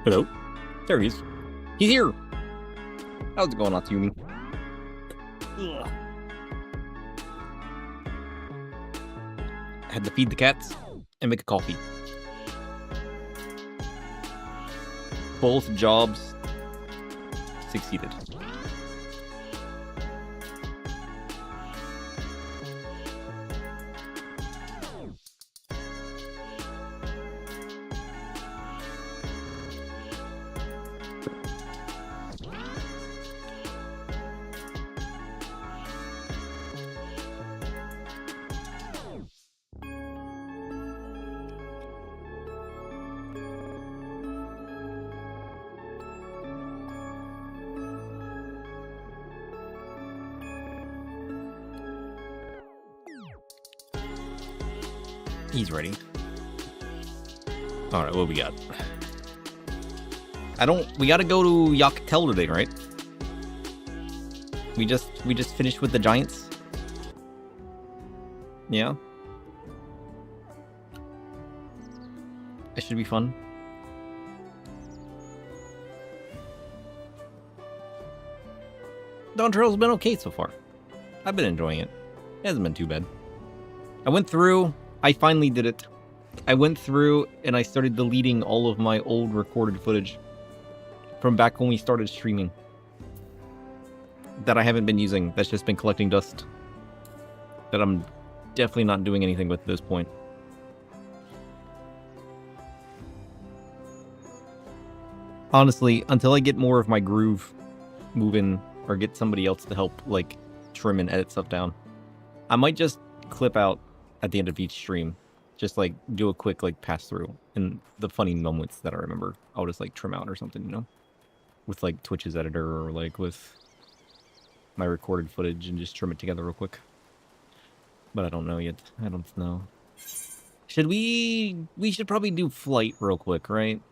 Hello? There he is. He's here! How's it going, Natsumi? Ugh. I had to feed the cats and make a coffee. Both jobs succeeded. He's ready. Alright, what we got? We gotta go to Yak T'el today, right? We just finished with the giants? Yeah? It should be fun. Dawn Trail's been okay so far. I've been enjoying it. It hasn't been too bad. I finally did it. I went through and I started deleting all of my old recorded footage from back when we started streaming that I haven't been using. That's just been collecting dust that I'm definitely not doing anything with at this point. Honestly, until I get more of my groove moving or get somebody else to help like trim and edit stuff down, I might just clip out at the end of each stream, just like do a quick like pass through, and the funny moments that I remember I'll just like trim out or something, you know, with like Twitch's editor or like with my recorded footage and just trim it together real quick. But I don't know yet. I don't know. We should probably do flight real quick, right?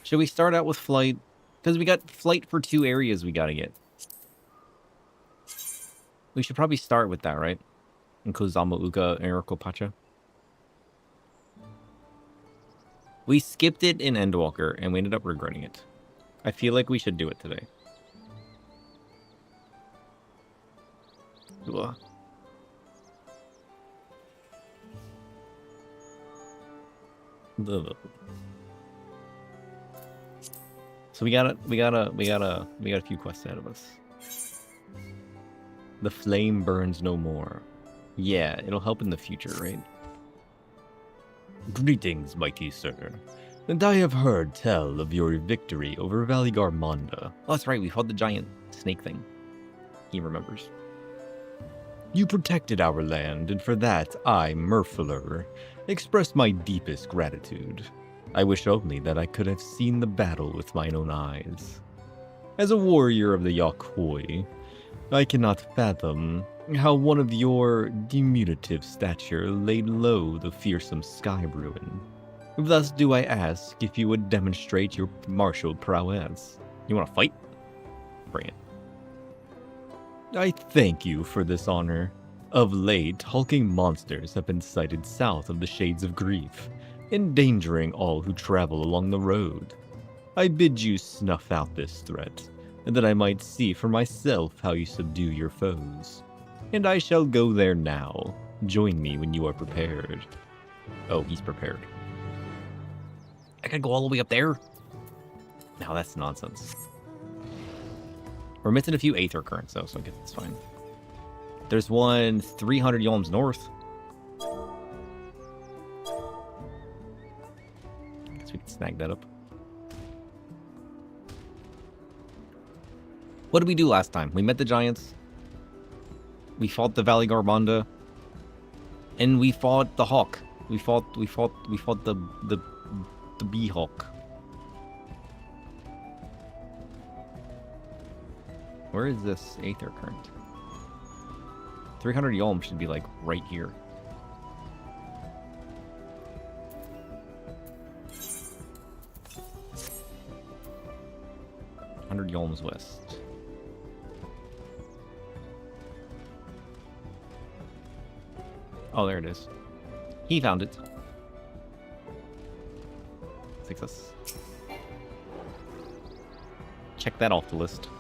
Should we start out with flight? Because we got flight for 2 areas we gotta get. We should probably start with that, right? In Kozama Uka and Pacha. We skipped it in Endwalker and we ended up regretting it. I feel like we should do it today. Ugh. So we got a few quests ahead of us. The flame burns no more. Yeah, it'll help in the future, right? Greetings, mighty sir. And I have heard tell of your victory over Valigarmonda. Oh, that's right, we fought the giant snake thing. He remembers. You protected our land, and for that I, Murfuller, express my deepest gratitude. I wish only that I could have seen the battle with mine own eyes. As a warrior of the Yakhoi, I cannot fathom how one of your diminutive stature laid low the fearsome sky ruin. Thus do I ask if you would demonstrate your martial prowess. You want to fight? Bring it. I thank you for this honor. Of late, hulking monsters have been sighted south of the Shades of Grief, endangering all who travel along the road. I bid you snuff out this threat, and that I might see for myself how you subdue your foes. And I shall go there now. Join me when you are prepared. Oh, he's prepared. I gotta go all the way up there? No, that's nonsense. We're missing a few Aether Currents, though, so I guess it's fine. There's one 300 yalms north. Guess we can snag that up. What did we do last time? We met the giants. We fought the Valigarmonda. And we fought the hawk. We fought the bee hawk. Where is this Aether Current? 300 yalm should be like right here. $100 yalms west. Oh, there it is. He found it. Success. check that off the list.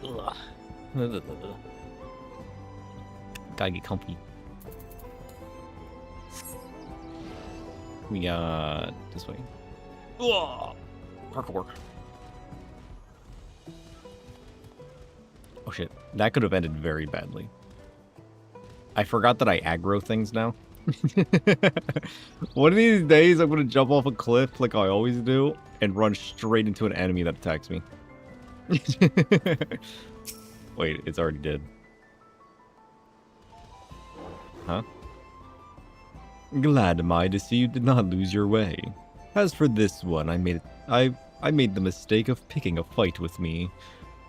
Ugh. Gotta get comfy. We got this way. Ugh. Parkour. Oh shit, that could have ended very badly. I forgot that I aggro things now. One of these days, I'm gonna jump off a cliff like I always do and run straight into an enemy that attacks me. Wait, it's already dead. Huh? Glad am I to see you did not lose your way. As for this one, I made the mistake of picking a fight with me.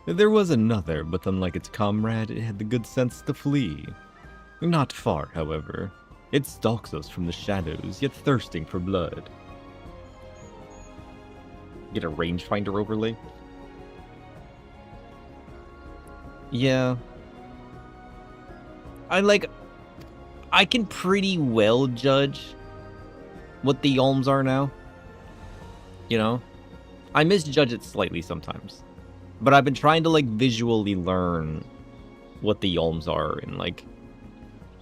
There was another, but unlike its comrade, it had the good sense to flee. Not far, however. It stalks us from the shadows, yet thirsting for blood. Get a rangefinder overlay? Yeah. I can pretty well judge what the Yolms are now. You know? I misjudge it slightly sometimes. But I've been trying to, like, visually learn what the Yolms are. And, like,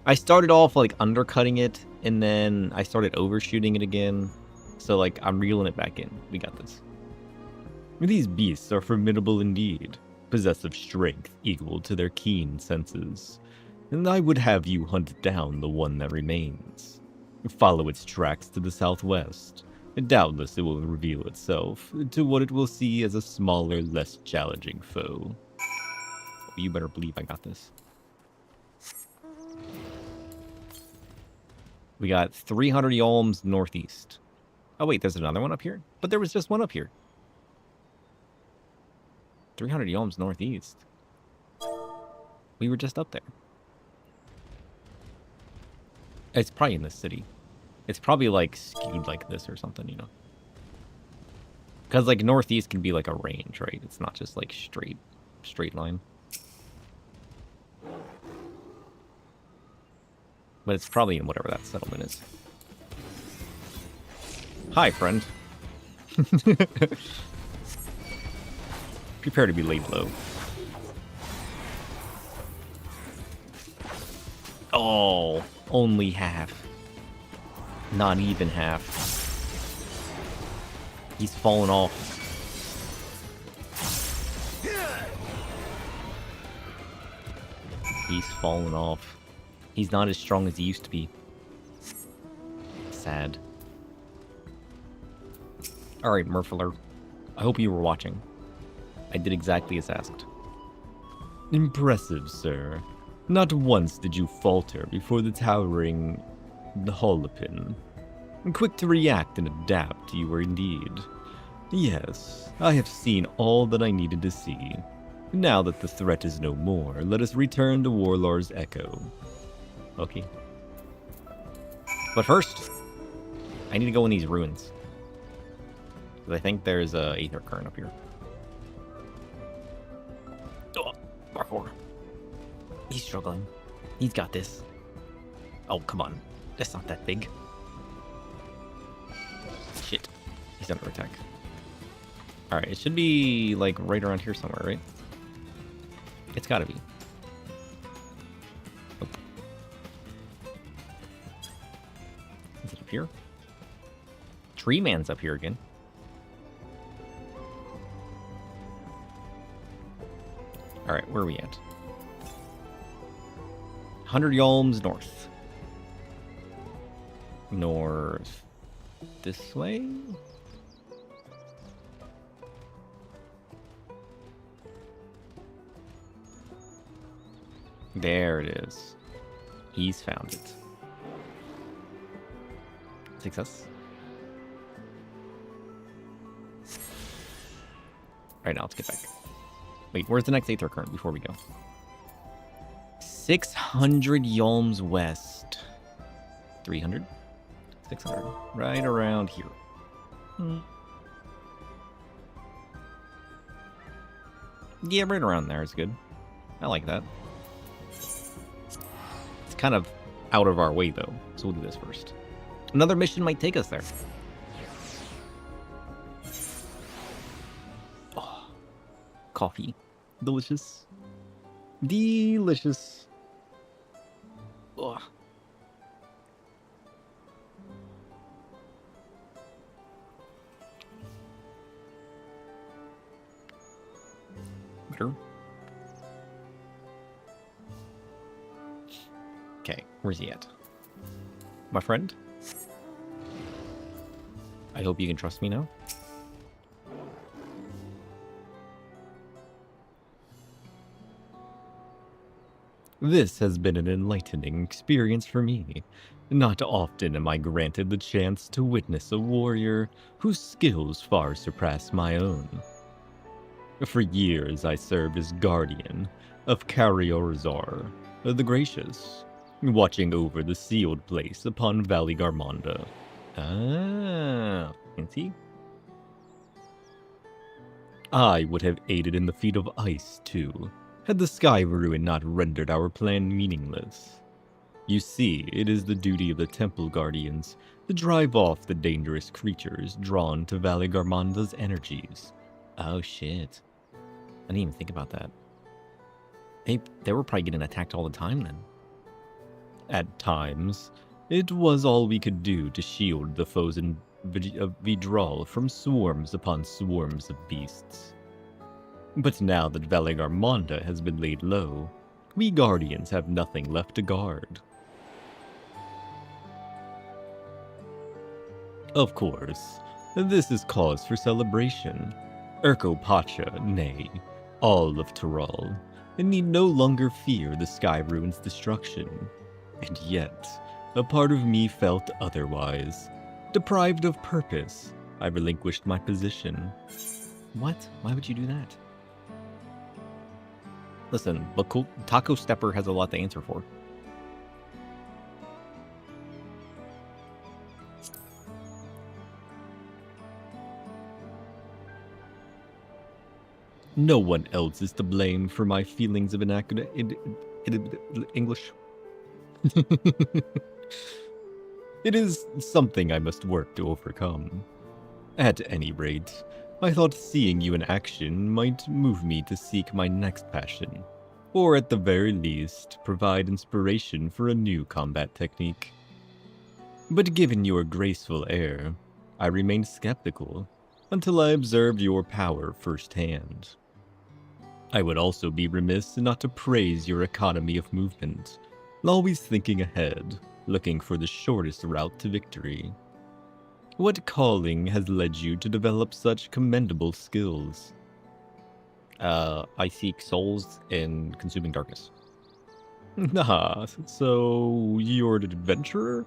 I started off, like, undercutting it. And then I started overshooting it again. So, like, I'm reeling it back in. We got this. These beasts are formidable indeed. Possess of strength equal to their keen senses. And I would have you hunt down the one that remains. Follow its tracks to the southwest. Doubtless it will reveal itself to what it will see as a smaller, less challenging foe. You better believe I got this. We got 300 Yolms northeast. Oh wait, there's another one up here? But there was just one up here. 300 Yolms northeast. We were just up there. It's probably in this city. It's probably, like, skewed like this or something, you know? Because, like, northeast can be, like, a range, right? It's not just, like, straight line. But it's probably in whatever that settlement is. Hi, friend. Prepare to be laid low. Oh, only half. Not even half. He's fallen off. He's fallen off. He's not as strong as he used to be. Sad. Alright, Murphaler. I hope you were watching. I did exactly as asked. Impressive, sir. Not once did you falter before the towering Holopin. Quick to react and adapt, you were indeed. Yes, I have seen all that I needed to see. Now that the threat is no more, let us return to Warlord's Echo. Okay. But first, I need to go in these ruins. Because I think there's a Aether Current up here. Oh, parkour. He's struggling. He's got this. Oh, come on. That's not that big. Shit. He's under attack. Alright, it should be, like, right around here somewhere, right? It's gotta be. Oh. Is it up here? Tree Man's up here again. Alright, where are we at? 100 Yolms north. North. This way? There it is. He's found it. Success. Alright, now let's get back. Wait, where's the next Aether Current before we go? 600 Yolms west. 300? 600. Right around here. Yeah, right around there is good. I like that. It's kind of out of our way, though, so we'll do this first. Another mission might take us there. coffee. Delicious. Delicious. Ugh. Better. Okay, where's he at? My friend? I hope you can trust me now. This has been an enlightening experience for me. Not often am I granted the chance to witness a warrior whose skills far surpass my own. For years I served as guardian of Carriorazar, the Gracious, watching over the sealed place upon Valley Garmonda. Ah, fancy. I would have aided in the feat of ice, too, had the Sky Ruin not rendered our plan meaningless. You see, it is the duty of the Temple Guardians to drive off the dangerous creatures drawn to Valley Garmonda's energies. Oh shit. I didn't even think about that. They were probably getting attacked all the time then. At times, it was all we could do to shield the foes in Vidral from swarms upon swarms of beasts. But now that Valley Garmonda has been laid low, we Guardians have nothing left to guard. Of course, this is cause for celebration. Urko Pacha, nay, all of Tyrol, need no longer fear the Sky Ruin's destruction. And yet, a part of me felt otherwise. Deprived of purpose, I relinquished my position. What? Why would you do that? Listen, but Taco Stepper has a lot to answer for. No one else is to blame for my feelings of inaccurate English. It is something I must work to overcome. At any rate, I thought seeing you in action might move me to seek my next passion, or at the very least, provide inspiration for a new combat technique. But given your graceful air, I remained skeptical until I observed your power firsthand. I would also be remiss not to praise your economy of movement, always thinking ahead, looking for the shortest route to victory. What calling has led you to develop such commendable skills? I seek souls in consuming darkness. Ah, so you're an adventurer?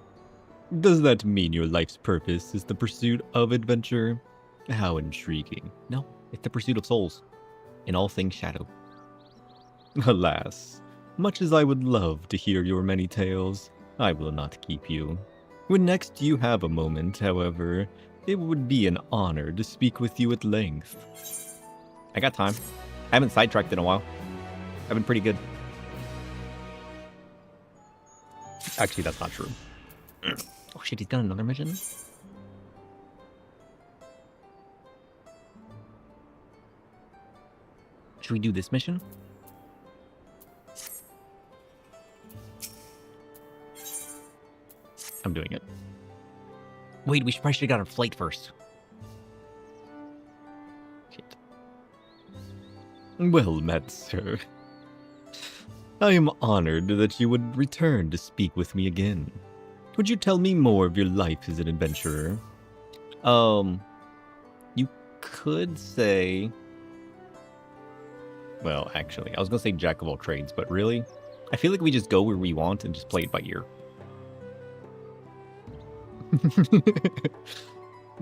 Does that mean your life's purpose is the pursuit of adventure? How intriguing. No, it's the pursuit of souls, in all things shadow. Alas, much as I would love to hear your many tales, I will not keep you. When next you have a moment, however, it would be an honor to speak with you at length. I got time. I haven't sidetracked in a while. I've been pretty good. Actually, that's not true. Oh shit, he's got another mission? Should we do this mission? I'm doing it. Wait, we probably should have got our flight first. Shit. Well met, sir. I am honored that you would return to speak with me again. Would you tell me more of your life as an adventurer? You could say... Well, actually, I was going to say jack of all trades, but really, I feel like we just go where we want and just play it by ear.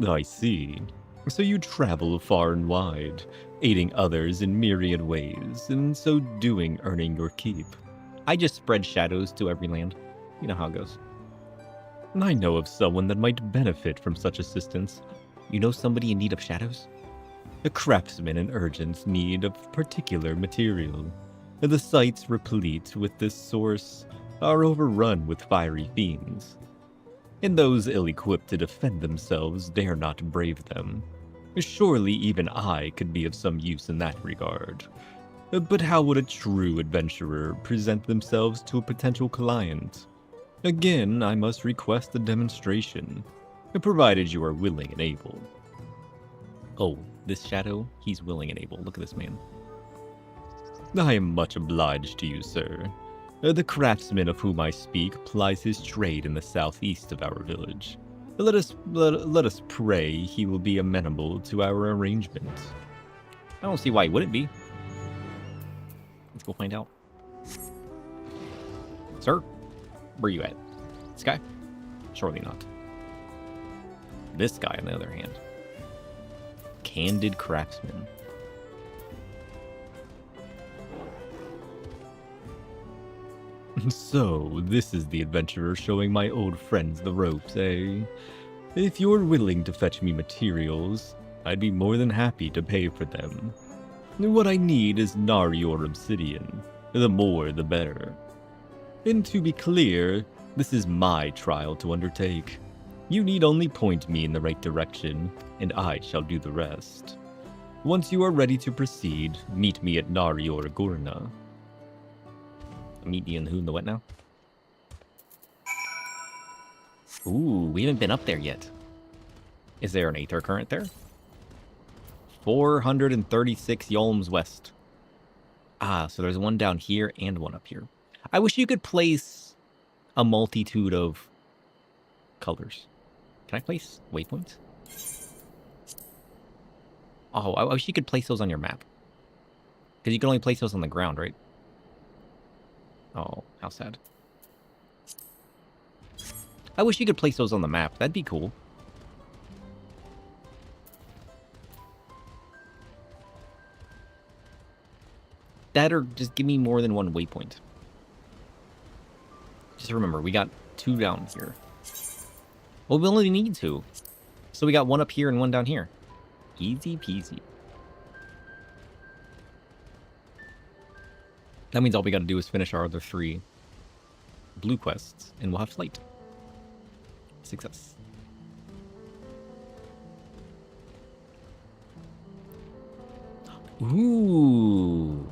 I see. So you travel far and wide, aiding others in myriad ways, and so doing earning your keep. I just spread shadows to every land. You know how it goes. I know of someone that might benefit from such assistance. You know somebody in need of shadows? A craftsman in urgent need of particular material. The sites replete with this source are overrun with fiery fiends, and those ill-equipped to defend themselves dare not brave them. Surely even I could be of some use in that regard. But how would a true adventurer present themselves to a potential client? Again, I must request a demonstration, provided you are willing and able. Oh, this shadow? He's willing and able. Look at this man. I am much obliged to you, sir. The craftsman of whom I speak plies his trade in the southeast of our village. Let us pray he will be amenable to our arrangement. I don't see why he wouldn't be. Let's go find out. Sir, where you at? This guy? Surely not. This guy, on the other hand. Candid craftsman. So, this is the adventurer showing my old friends the ropes, eh? If you're willing to fetch me materials, I'd be more than happy to pay for them. What I need is Nari or obsidian. The more, the better. And to be clear, this is my trial to undertake. You need only point me in the right direction, and I shall do the rest. Once you are ready to proceed, meet me at Nari or Agurna. Meet you in who and the what now? Ooh, we haven't been up there yet. Is there an Aether current there? 436 Yolms west. Ah, so there's one down here and one up here. I wish you could place a multitude of colors. Can I place waypoints? Oh, I wish you could place those on your map. Because you can only place those on the ground, right? Oh, how sad. I wish you could place those on the map. That'd be cool. That or just give me more than one waypoint. Just remember, we got 2 down here. Well, we only need 2. So we got 1 up here and 1 down here. Easy peasy. That means all we gotta do is finish our other 3 blue quests, and we'll have flight. Success. Ooh.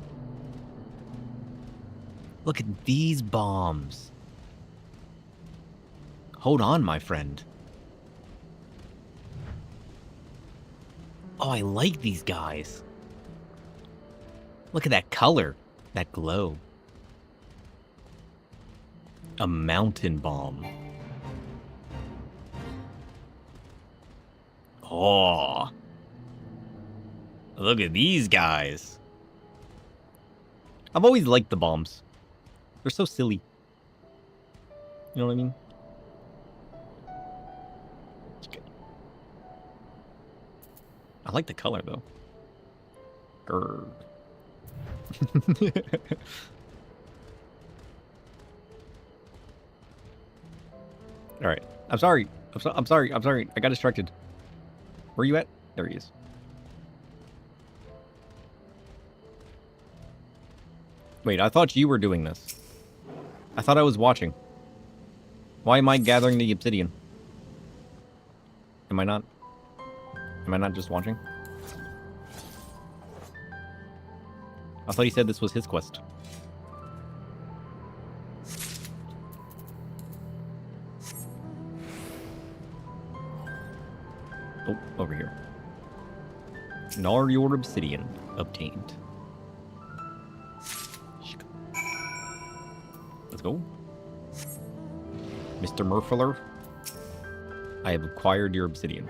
Look at these bombs. Hold on, my friend. Oh, I like these guys. Look at that color. That glow. A mountain bomb. Oh. Look at these guys. I've always liked the bombs. They're so silly. You know what I mean? I like the color, though. Grr. All right. I'm sorry. I'm sorry. I got distracted. Where you at? There he is. Wait, I thought you were doing this. I thought I was watching. Why am I gathering the obsidian? Am I not? Am I not just watching? I thought he said this was his quest. Oh, over here. Narior obsidian obtained. Let's go. Mr. Murfler, I have acquired your obsidian.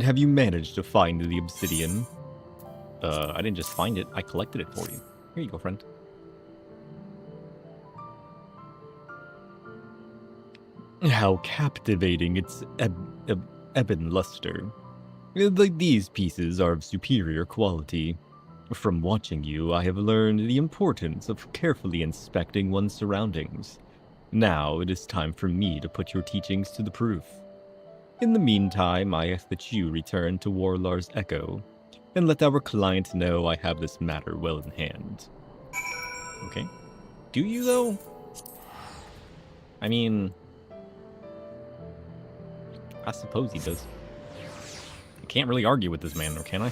Have you managed to find the obsidian? I didn't just find it, I collected it for you. Here you go, friend. How captivating its ebon luster. These pieces are of superior quality. From watching you, I have learned the importance of carefully inspecting one's surroundings. Now it is time for me to put your teachings to the proof. In the meantime, I ask that you return to Warlar's Echo, and let our client know I have this matter well in hand. Okay. Do you, though? I mean, I suppose he does. I can't really argue with this man, or can I?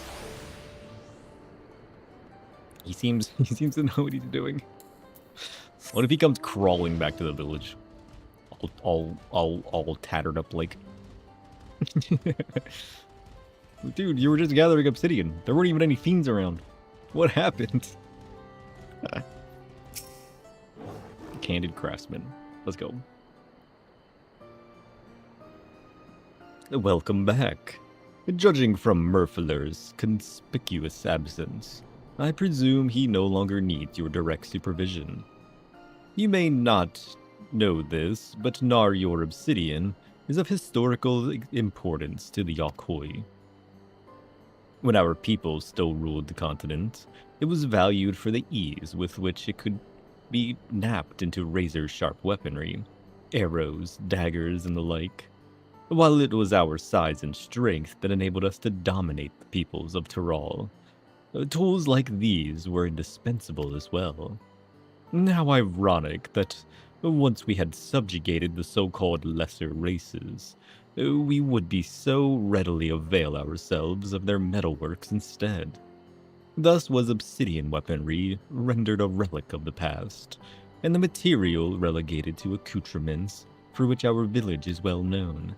He seems to know what he's doing. What if he comes crawling back to the village? All tattered up like. Dude, you were just gathering obsidian. There weren't even any fiends around. What happened? Candid craftsman. Let's go. Welcome back. Judging from Murfler's conspicuous absence, I presume he no longer needs your direct supervision. You may not know this, but Nar-Yor obsidian is of historical importance to the Yakoi. When our people still ruled the continent, it was valued for the ease with which it could be knapped into razor-sharp weaponry, arrows, daggers, and the like. While it was our size and strength that enabled us to dominate the peoples of Tyrol, tools like these were indispensable as well. How ironic that once we had subjugated the so-called lesser races, we would be so readily avail ourselves of their metalworks instead. Thus was obsidian weaponry rendered a relic of the past, and the material relegated to accoutrements for which our village is well known.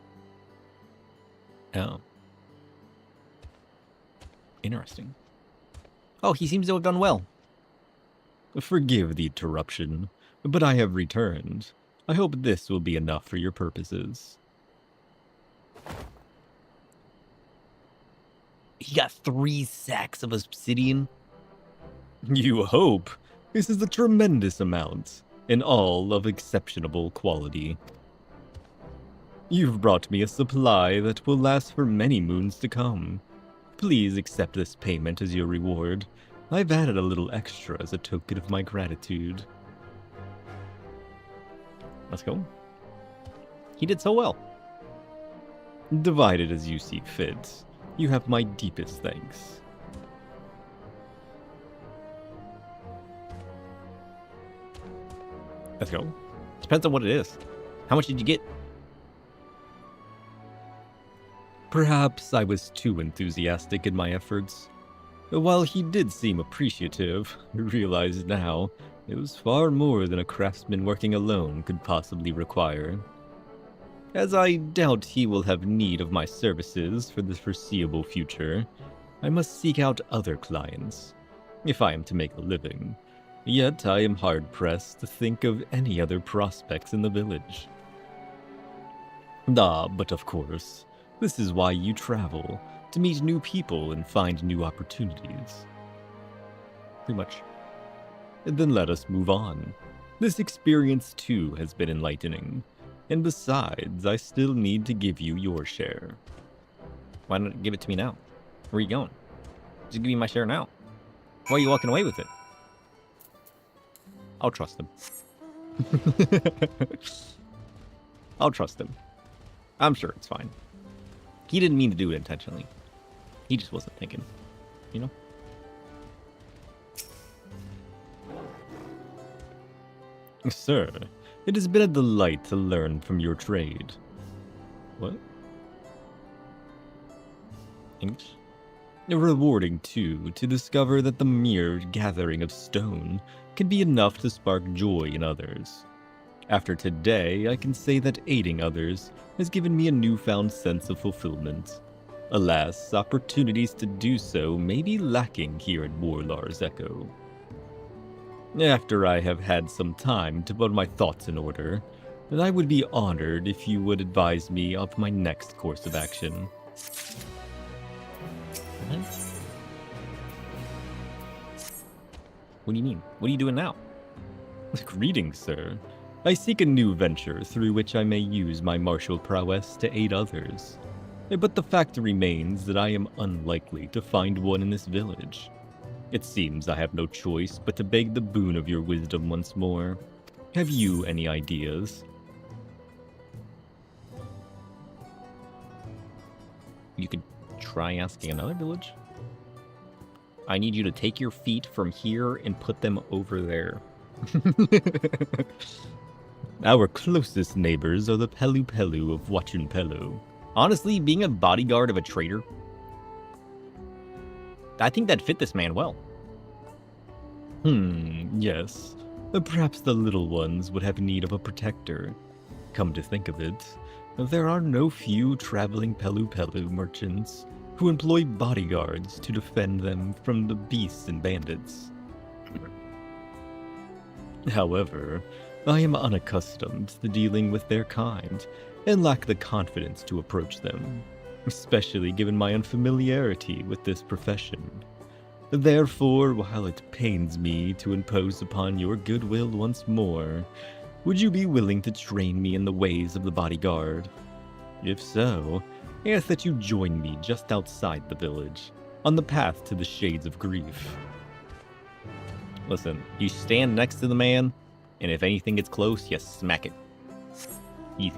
Oh. Interesting. Oh, he seems to have done well. Forgive the interruption, but I have returned. I hope this will be enough for your purposes. He got 3 sacks of obsidian. You hope. This is a tremendous amount, and all of exceptionable quality. You've brought me a supply that will last for many moons to come. Please accept this payment as your reward. I've added a little extra as a token of my gratitude. Let's go. He did so well. Divide it as you see fit. You have my deepest thanks. Let's go. Depends on what it is. How much did you get? Perhaps I was too enthusiastic in my efforts. While he did seem appreciative, I realize now it was far more than a craftsman working alone could possibly require. As I doubt he will have need of my services for the foreseeable future, I must seek out other clients, if I am to make a living. Yet I am hard-pressed to think of any other prospects in the village. But of course, this is why you travel, to meet new people and find new opportunities. Pretty much. Then let us move on. This experience too has been enlightening. And besides, I still need to give you your share. Why not give it to me now? Where are you going? Just give me my share now. Why are you walking away with it? I'll trust him. I'll trust him. I'm sure it's fine. He didn't mean to do it intentionally. He just wasn't thinking, you know? Sir, it has been a delight to learn from your trade. What? English? Rewarding, too, to discover that the mere gathering of stone can be enough to spark joy in others. After today, I can say that aiding others has given me a newfound sense of fulfillment. Alas, opportunities to do so may be lacking here at Warlar's Echo. After I have had some time to put my thoughts in order, I would be honored if you would advise me of my next course of action. What do you mean? What are you doing now? Greetings, sir. I seek a new venture through which I may use my martial prowess to aid others. But the fact remains that I am unlikely to find one in this village. It seems I have no choice but to beg the boon of your wisdom once more. Have you any ideas? You could try asking another village. I need you to take your feet from here and put them over there. Our closest neighbors are the Pelu Pelu of Wachunpelu. Honestly, being a bodyguard of a trader I think that fit this man well. Yes. Perhaps the little ones would have need of a protector. Come to think of it, there are no few traveling Pelu merchants who employ bodyguards to defend them from the beasts and bandits. However, I am unaccustomed to dealing with their kind, and lack the confidence to approach them, especially given my unfamiliarity with this profession. Therefore, while it pains me to impose upon your goodwill once more, would you be willing to train me in the ways of the bodyguard? If so, I ask that you join me just outside the village, on the path to the Shades of Grief. Listen, you stand next to the man, and if anything gets close, you smack it. Easy.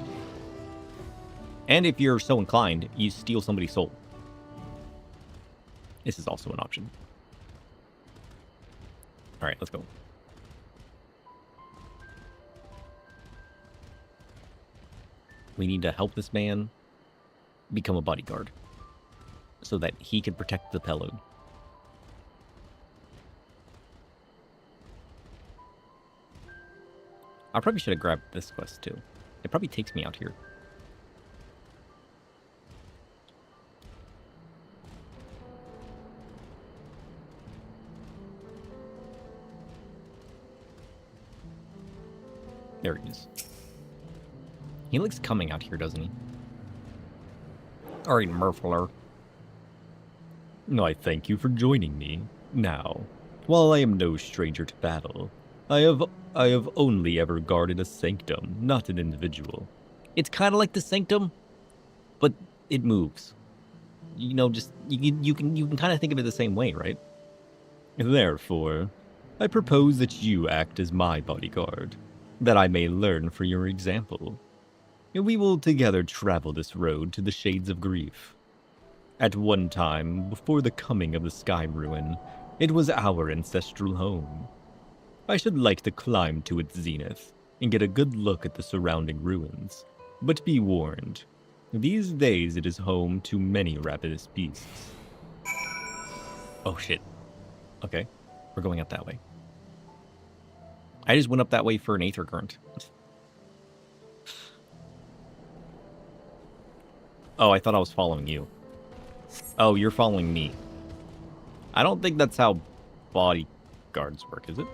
And if you're so inclined, you steal somebody's soul. This is also an option. Alright, let's go. We need to help this man become a bodyguard so that he can protect the Pelu. I probably should have grabbed this quest too. It probably takes me out here. There he is. He likes coming out here, doesn't he? Alright, Murfler. I thank you for joining me. Now, while I am no stranger to battle, I have only ever guarded a sanctum, not an individual. It's kind of like the sanctum, but it moves. You know, just you can kind of think of it the same way, right? Therefore, I propose that you act as my bodyguard, that I may learn from your example. We will together travel this road to the Shades of Grief. At one time, before the coming of the Sky Ruin, it was our ancestral home. I should like to climb to its zenith and get a good look at the surrounding ruins. But be warned, these days it is home to many ravenous beasts. Oh shit. Okay, we're going up that way. I just went up that way for an aether current. Oh, I thought I was following you. Oh, you're following me. I don't think that's how bodyguards work, is it?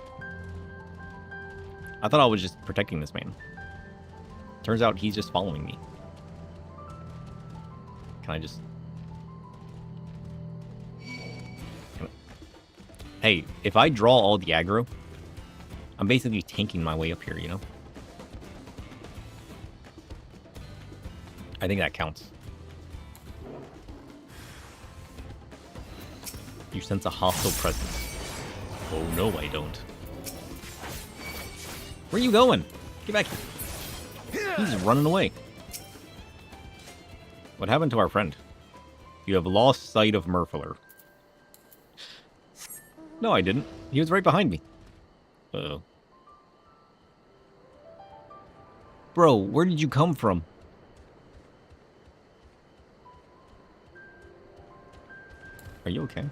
I thought I was just protecting this man. Turns out he's just following me. Can I just... Hey, if I draw all the aggro, I'm basically tanking my way up here, you know? I think that counts. You sense a hostile presence. Oh no, I don't. Where are you going? Get back here. He's running away. What happened to our friend? You have lost sight of Murfler. No, I didn't. He was right behind me. Uh-oh. Bro, where did you come from? Are you okay?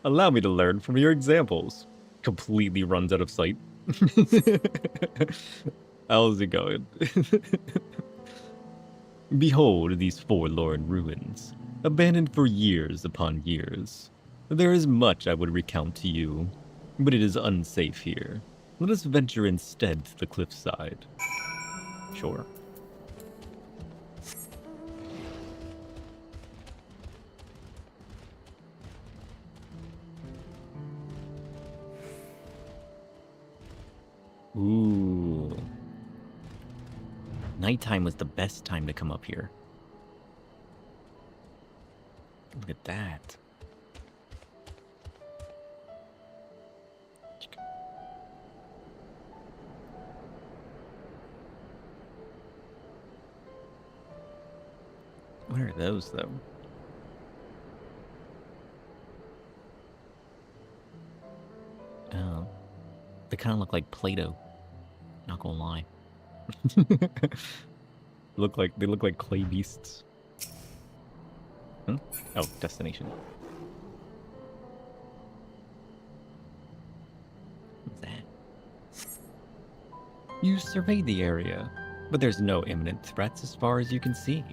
Allow me to learn from your examples. Completely runs out of sight. How's it going? Behold these forlorn ruins, abandoned for years upon years. There is much I would recount to you, but it is unsafe here. Let us venture instead to the cliffside. Sure. Ooh. Nighttime was the best time to come up here. Look at that. What are those, though? Oh. They kind of look like Play-Doh. Not gonna lie. They look like clay beasts. Hmm? Oh, destination. What's that? You surveyed the area, but there's no imminent threats as far as you can see.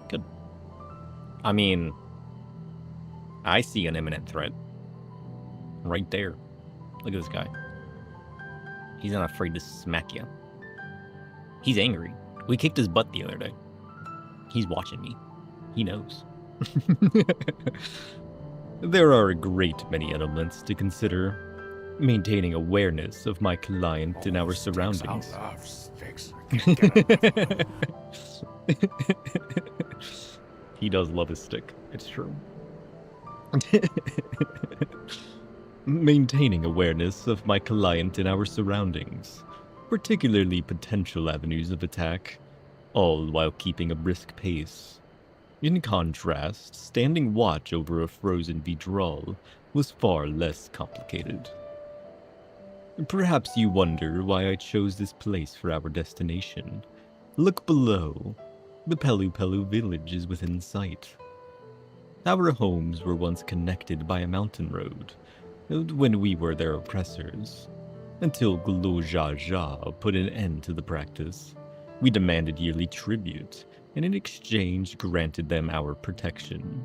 Good. I mean, I see an imminent threat. Right there. Look at this guy. He's not afraid to smack you. He's angry. We kicked his butt the other day. He's watching me. He knows. There are a great many elements to consider. Maintaining awareness of my client and our surroundings. He does love his stick. It's true. Maintaining awareness of my client and our surroundings, particularly potential avenues of attack, all while keeping a brisk pace. In contrast, standing watch over a frozen Vidral was far less complicated. Perhaps you wonder why I chose this place for our destination. Look below. The Pelu Pelu village is within sight. Our homes were once connected by a mountain road, when we were their oppressors. Until Glo-Ja-Ja put an end to the practice, we demanded yearly tribute, and in exchange granted them our protection.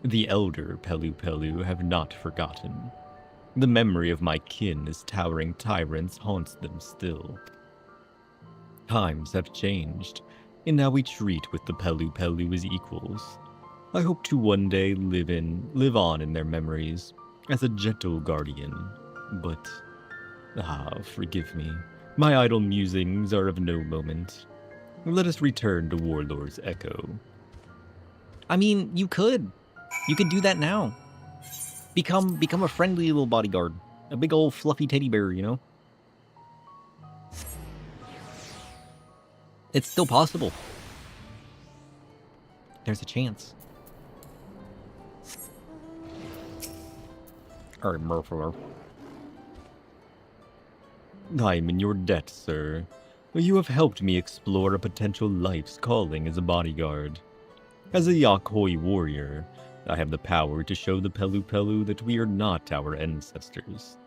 The elder Pelu Pelu have not forgotten. The memory of my kin as towering tyrants haunts them still. Times have changed, and now we treat with the Pelu Pelu as equals. I hope to one day live on in their memories, as a gentle guardian, but... forgive me. My idle musings are of no moment. Let us return to Warlord's Echo. I mean, you could. You could do that now. Become a friendly little bodyguard. A big old fluffy teddy bear, you know? It's still possible. There's a chance. Alright, Murphy. I am in your debt, sir. You have helped me explore a potential life's calling as a bodyguard. As a Yakoi warrior, I have the power to show the Pelu Pelu that we are not our ancestors.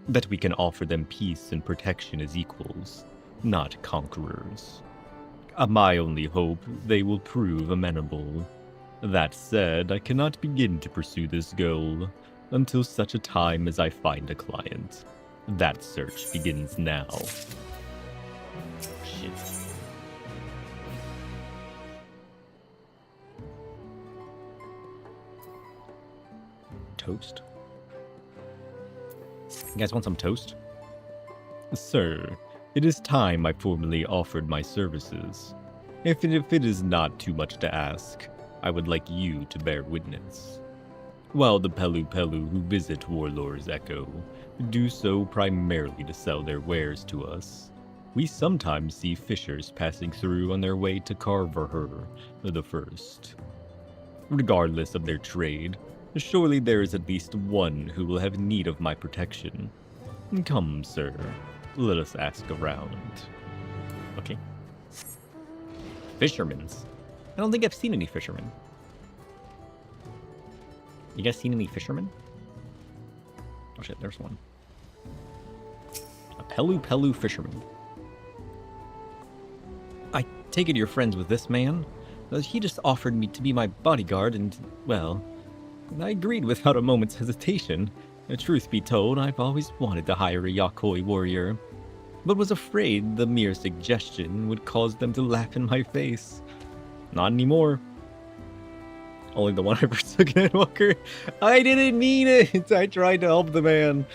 That we can offer them peace and protection as equals, not conquerors. My only hope, they will prove amenable. That said, I cannot begin to pursue this goal until such a time as I find a client. That search begins now. Shit. Toast? You guys want some toast? Sir, it is time I formally offered my services. If it is not too much to ask, I would like you to bear witness. While the Pelu Pelu who visit Warlord's Echo do so primarily to sell their wares to us, we sometimes see fishers passing through on their way to Carver the First. Regardless of their trade, surely there is at least one who will have need of my protection. Come, sir, let us ask around. Okay. Fishermen's? I don't think I've seen any fishermen. You guys seen any fishermen? Oh shit, there's one. A Pelu Pelu fisherman. I take it you're friends with this man? He just offered me to be my bodyguard and, well, I agreed without a moment's hesitation. Truth be told, I've always wanted to hire a Yakoi warrior, but was afraid the mere suggestion would cause them to laugh in my face. Not anymore. Only the one I forsook in Walker. I didn't mean it! I tried to help the man.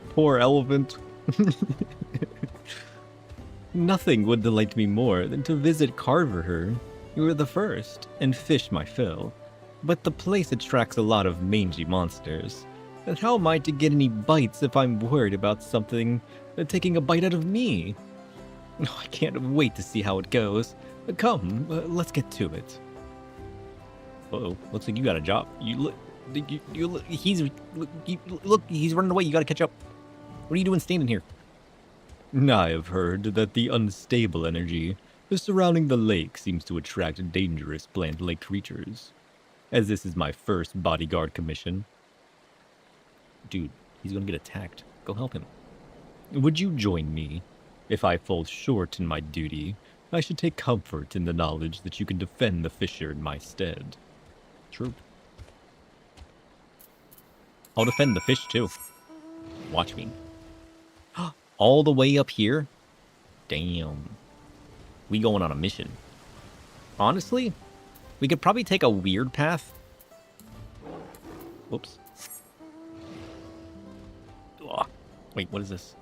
Poor elephant. Nothing would delight me more than to visit Carver, you were the first, and fish my fill. But the place attracts a lot of mangy monsters. And how am I to get any bites if I'm worried about something taking a bite out of me? Oh, I can't wait to see how it goes. Come, let's get to it. Uh-oh, looks like you got a job. Look, he's running away. You gotta catch up. What are you doing standing here? I have heard that the unstable energy surrounding the lake seems to attract dangerous plant-like creatures. As this is my first bodyguard commission. Dude, he's gonna get attacked. Go help him. Would you join me? If I fall short in my duty, I should take comfort in the knowledge that you can defend the fissure in my stead. True. I'll defend the fish too. Watch me. All the way up here? Damn. We going on a mission. Honestly, we could probably take a weird path. Whoops. Ugh. Wait, what is this?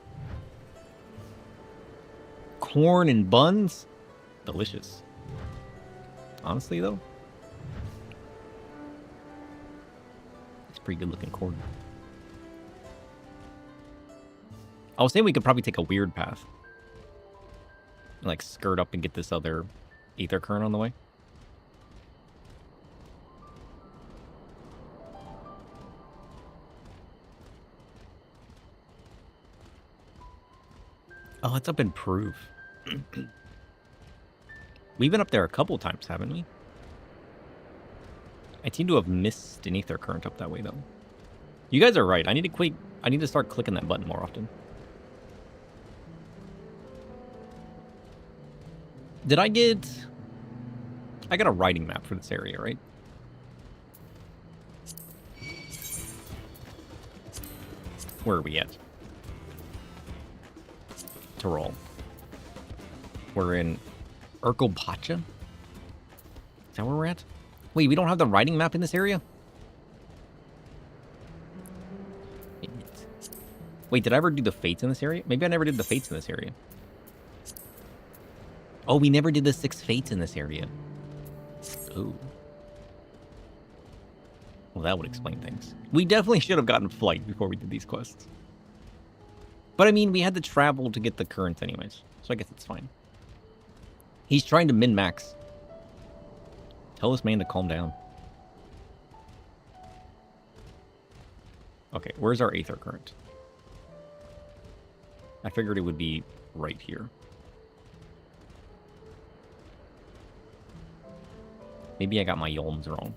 Corn and buns? Delicious. Honestly, though, it's pretty good looking corn. I was saying we could probably take a weird path. Like, skirt up and get this other ether current on the way. Oh, it's up in Proof. We've been up there a couple times, haven't we? I seem to have missed an ether current up that way, though. You guys are right. I need to start clicking that button more often. Did I get... I got a writing map for this area, right? Where are we at? Tyrol. We're in Urkelpacha? Is that where we're at? Wait, we don't have the writing map in this area? Wait, did I ever do the fates in this area? Maybe I never did the fates in this area. Oh, we never did the 6 fates in this area. Ooh. Well, that would explain things. We definitely should have gotten flight before we did these quests. But I mean, we had to travel to get the current anyways, so I guess it's fine. He's trying to min-max. Tell this man to calm down. Okay, where's our Aether current? I figured it would be right here. Maybe I got my yolms wrong.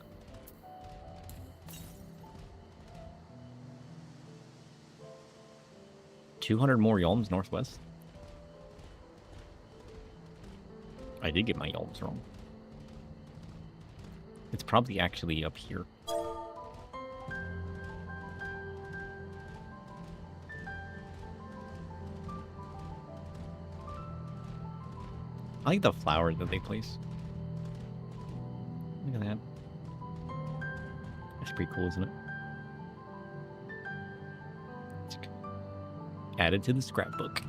$200 more yolms northwest? I did get my yolms wrong. It's probably actually up here. I like the flowers that they place. Look at that. That's pretty cool, isn't it? Added to the scrapbook.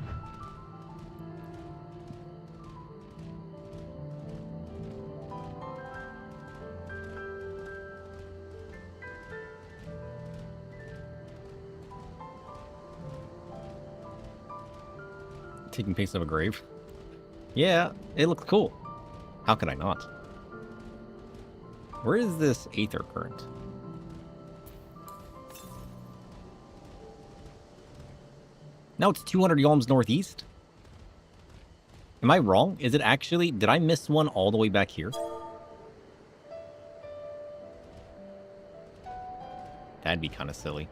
Taking place of a grave. Yeah, it looks cool. How could I not? Where is this Aether current? No, it's 200 yalms northeast. Am I wrong? Is it actually... Did I miss one all the way back here? That'd be kind of silly.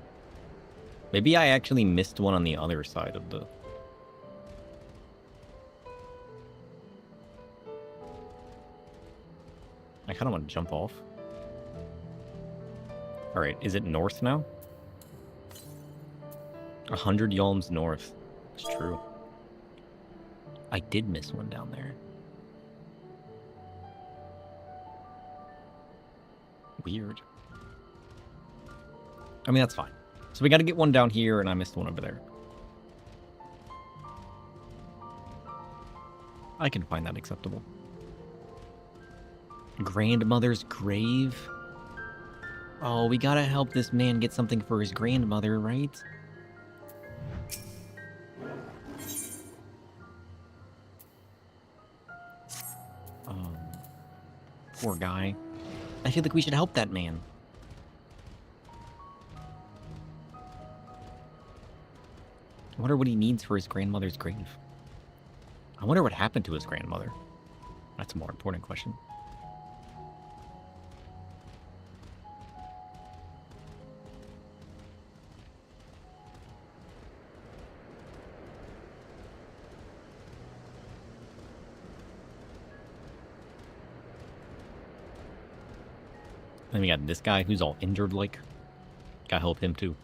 Maybe I actually missed one on the other side of the... I kind of want to jump off. Alright, is it north now? 100 yalms north. It's true. I did miss one down there. Weird. I mean, that's fine. So we got to get one down here, and I missed one over there. I can find that acceptable. Grandmother's grave? Oh, we gotta help this man get something for his grandmother, right? Poor guy. I feel like we should help that man. I wonder what he needs for his grandmother's grave. I wonder what happened to his grandmother. That's a more important question. Then we got this guy who's all injured, like. Gotta help him, too.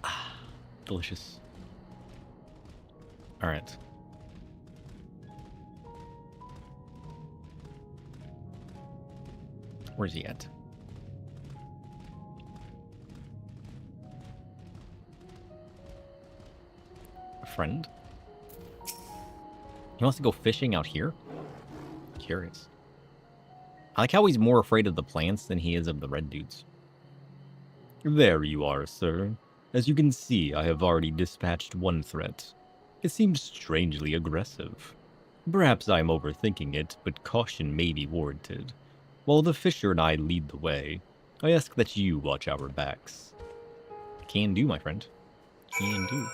Ah, delicious. Alright. Where's he at? A friend? He wants to go fishing out here? Curious. I like how he's more afraid of the plants than he is of the red dudes. There you are, sir. As you can see, I have already dispatched one threat. It seems strangely aggressive. Perhaps I am overthinking it, but caution may be warranted. While the fisher and I lead the way, I ask that you watch our backs. Can do, my friend. Can do.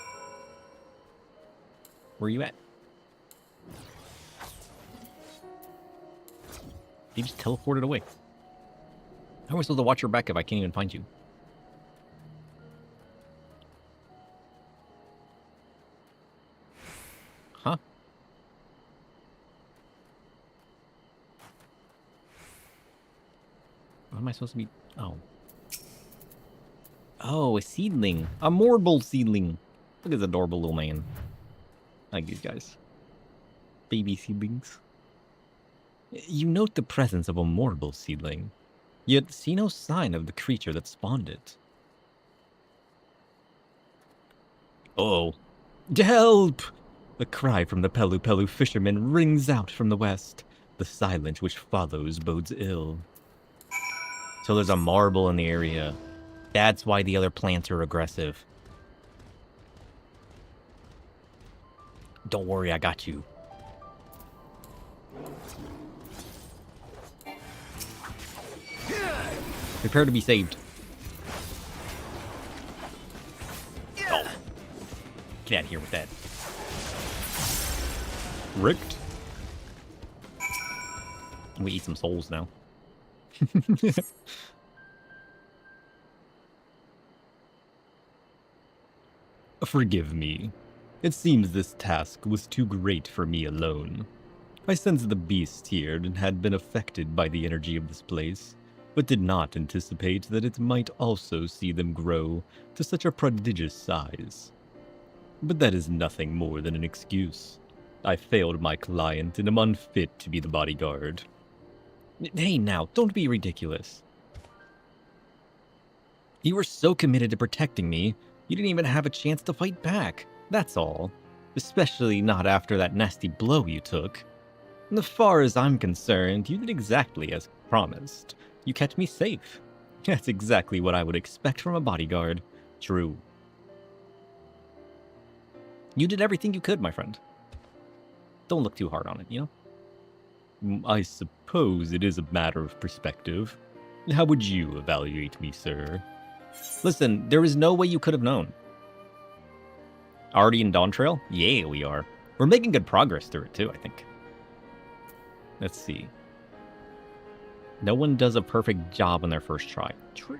Where are you at? You just teleported away. How am I supposed to watch your back if I can't even find you? Huh? What am I supposed to be? Oh. Oh, a seedling. A marble seedling. Look at this adorable little man. I like these guys. Baby seedlings. You note the presence of a marble seedling, yet see no sign of the creature that spawned it. Oh. Help! A cry from the Pelu Pelu fisherman rings out from the west. The silence which follows bodes ill. So there's a marble in the area. That's why the other plants are aggressive. Don't worry, I got you. Prepare to be saved. Oh. Get out of here with that. Ricked. We eat some souls now. Forgive me. It seems this task was too great for me alone. I sensed the beast here and had been affected by the energy of this place, but did not anticipate that it might also see them grow to such a prodigious size. But that is nothing more than an excuse. I failed my client and am unfit to be the bodyguard. Hey now, don't be ridiculous. You were so committed to protecting me, you didn't even have a chance to fight back. That's all. Especially not after that nasty blow you took. And as far as I'm concerned, you did exactly as promised. You kept me safe. That's exactly what I would expect from a bodyguard. True. You did everything you could, my friend. Don't look too hard on it, you know? I suppose it is a matter of perspective. How would you evaluate me, sir? Listen, there is no way you could have known. Already in Dawn Trail? Yeah, we are. We're making good progress through it, too, I think. Let's see. No one does a perfect job on their first try. True.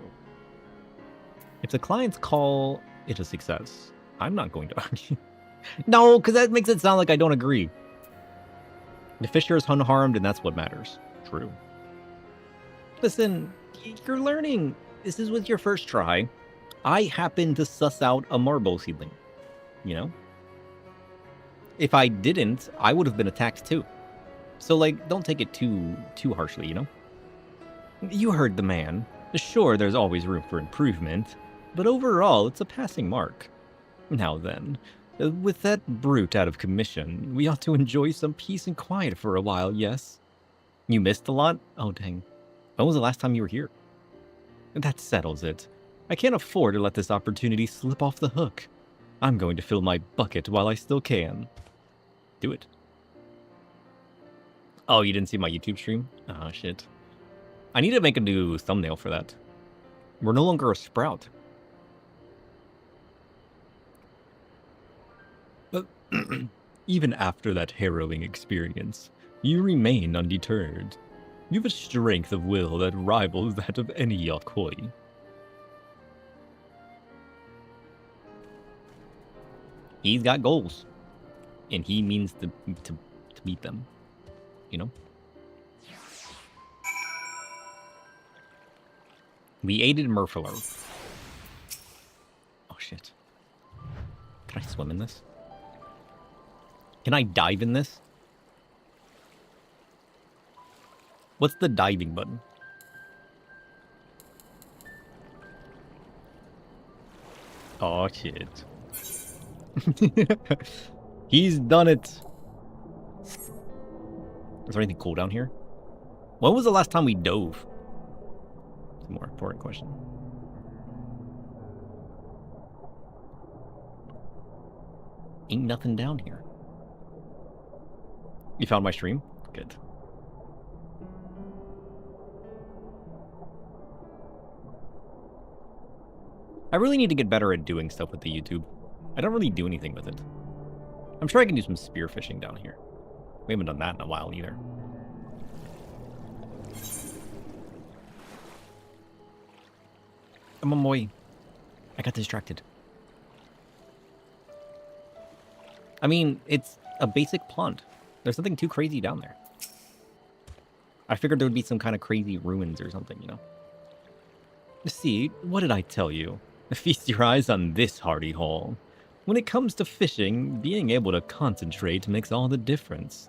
If the clients call it a success, I'm not going to argue. No, because that makes it sound like I don't agree. The fisher is unharmed, and that's what matters. True. Listen, you're learning. This is with your first try. I happen to suss out a marble seedling. You know? If I didn't, I would have been attacked too. So, like, don't take it too harshly, you know? You heard the man. Sure, there's always room for improvement, but overall, it's a passing mark. Now then, with that brute out of commission, we ought to enjoy some peace and quiet for a while, yes? You missed a lot? Oh, dang. When was the last time you were here? That settles it. I can't afford to let this opportunity slip off the hook. I'm going to fill my bucket while I still can. Do it. Oh, you didn't see my YouTube stream? Ah, shit. I need to make a new thumbnail for that. We're no longer a sprout. Even after that harrowing experience, you remain undeterred. You have a strength of will that rivals that of any Yakoi. He's got goals, and he means to meet them, you know? We aided Murphyler. Oh, shit. Can I swim in this? Can I dive in this? What's the diving button? Oh, shit. He's done it. Is there anything cool down here? When was the last time we dove? It's a more important question. Ain't nothing down here. You found my stream? Good. I really need to get better at doing stuff with the YouTube. I don't really do anything with it. I'm sure I can do some spearfishing down here. We haven't done that in a while either. I'm on my way. I got distracted. I mean, it's a basic pond. There's nothing too crazy down there. I figured there would be some kind of crazy ruins or something, you know? See, what did I tell you? Feast your eyes on this hardy haul. When it comes to fishing, being able to concentrate makes all the difference.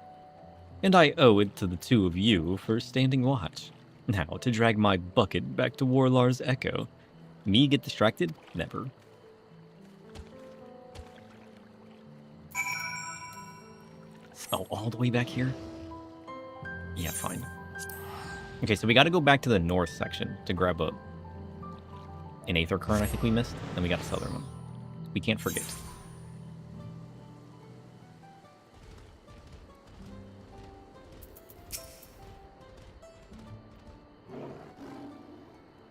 And I owe it to the two of you for standing watch. Now, to drag my bucket back to Warlar's Echo. Me get distracted? Never. Oh, all the way back here? Yeah, fine. Okay, so we gotta go back to the north section to grab an Aether Current I think we missed. Then we got a southern one. We can't forget.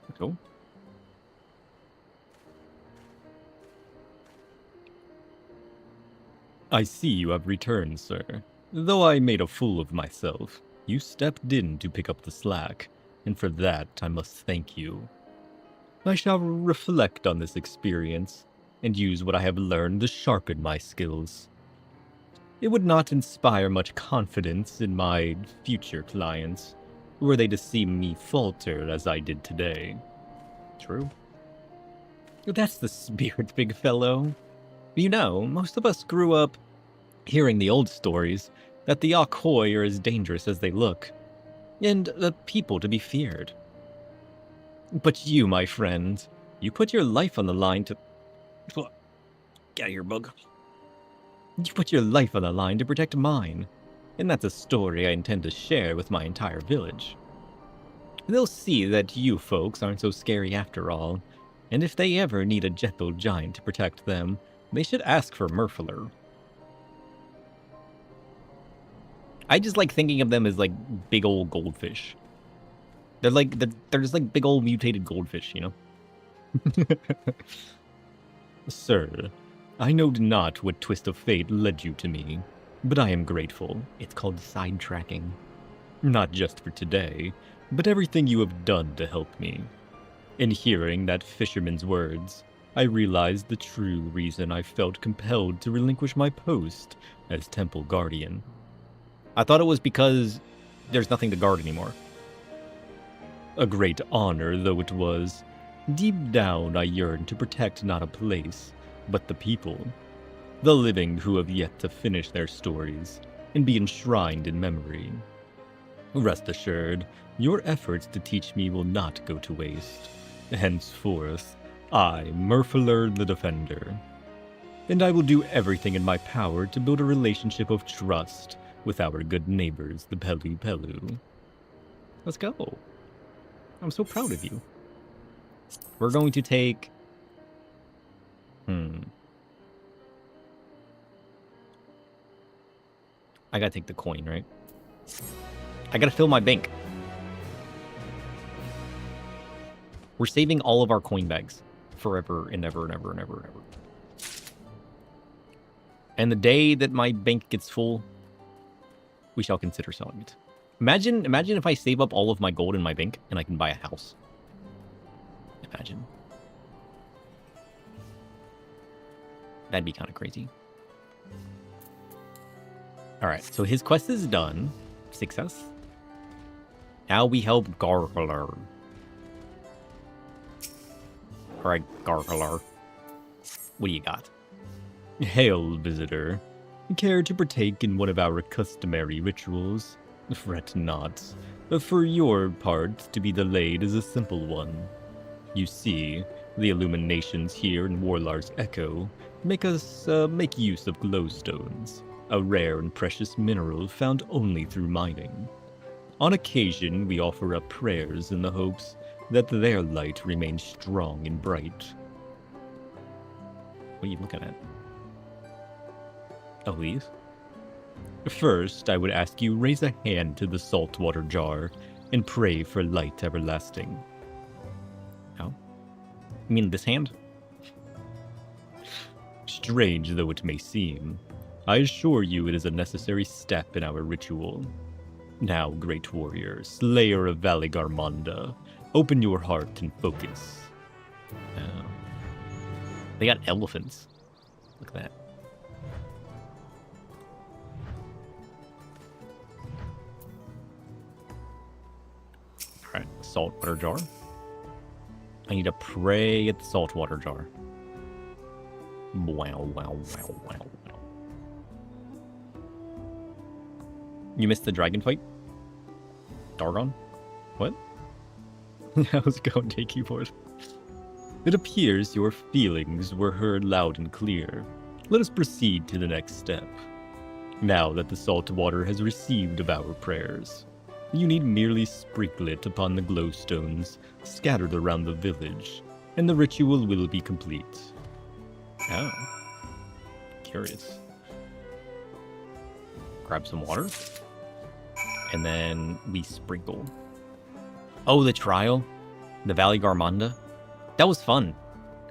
Let's go. I see you have returned, sir. Though I made a fool of myself, you stepped in to pick up the slack, and for that I must thank you. I shall reflect on this experience, and use what I have learned to sharpen my skills. It would not inspire much confidence in my future clients, were they to see me falter as I did today. True. That's the spirit, big fellow. You know, most of us grew up hearing the old stories that the Yakoi are as dangerous as they look, and the people to be feared. But you, my friend, you put your life on the line to... Get out of here, bug. You put your life on the line to protect mine, and that's a story I intend to share with my entire village. They'll see that you folks aren't so scary after all, and if they ever need a gentle giant to protect them, they should ask for Murphyler. I just like thinking of them as like big old goldfish. They're just like big old mutated goldfish, you know? Sir, I know not what twist of fate led you to me, but I am grateful. It's called sidetracking. Not just for today, but everything you have done to help me. In hearing that fisherman's words, I realized the true reason I felt compelled to relinquish my post as Temple Guardian. I thought it was because there's nothing to guard anymore. A great honor though it was, deep down I yearned to protect not a place, but the people. The living who have yet to finish their stories and be enshrined in memory. Rest assured, your efforts to teach me will not go to waste. Henceforth, I, Murphyler the Defender. And I will do everything in my power to build a relationship of trust with our good neighbors, the Pelu Pelu. Let's go. I'm so proud of you. We're going to take... I gotta take the coin, right? I gotta fill my bank. We're saving all of our coin bags. Forever and ever and ever and ever and ever. And the day that my bank gets full, we shall consider selling it. Imagine if I save up all of my gold in my bank and I can buy a house. Imagine. That'd be kind of crazy. Alright, so his quest is done. Success. Now we help Gargler. Alright, Gargler. What do you got? Hail, visitor. Care to partake in one of our customary rituals? Fret not. For your part to be delayed is a simple one. You see, the illuminations here in Warlar's Echo make us make use of glowstones, a rare and precious mineral found only through mining. On occasion, we offer up prayers in the hopes that their light remains strong and bright. What are you looking at? Oh, these? First, I would ask you raise a hand to the saltwater jar and pray for light everlasting. How? You mean this hand? Strange though it may seem, I assure you it is a necessary step in our ritual. Now, great warrior, slayer of Valley Garmonda, open your heart and focus. Oh. They got elephants. Look at that. Alright, saltwater jar. I need to pray at the saltwater jar. Wow, wow, wow, wow, wow. You missed the dragon fight? Dargon? What? How's it going, J keyboard? It appears your feelings were heard loud and clear. Let us proceed to the next step. Now that the salt water has received of our prayers, you need merely sprinkle it upon the glowstones scattered around the village, and the ritual will be complete. Oh. Curious. Grab some water. And then we sprinkle. Oh, the trial? The Valley Garmonda? That was fun.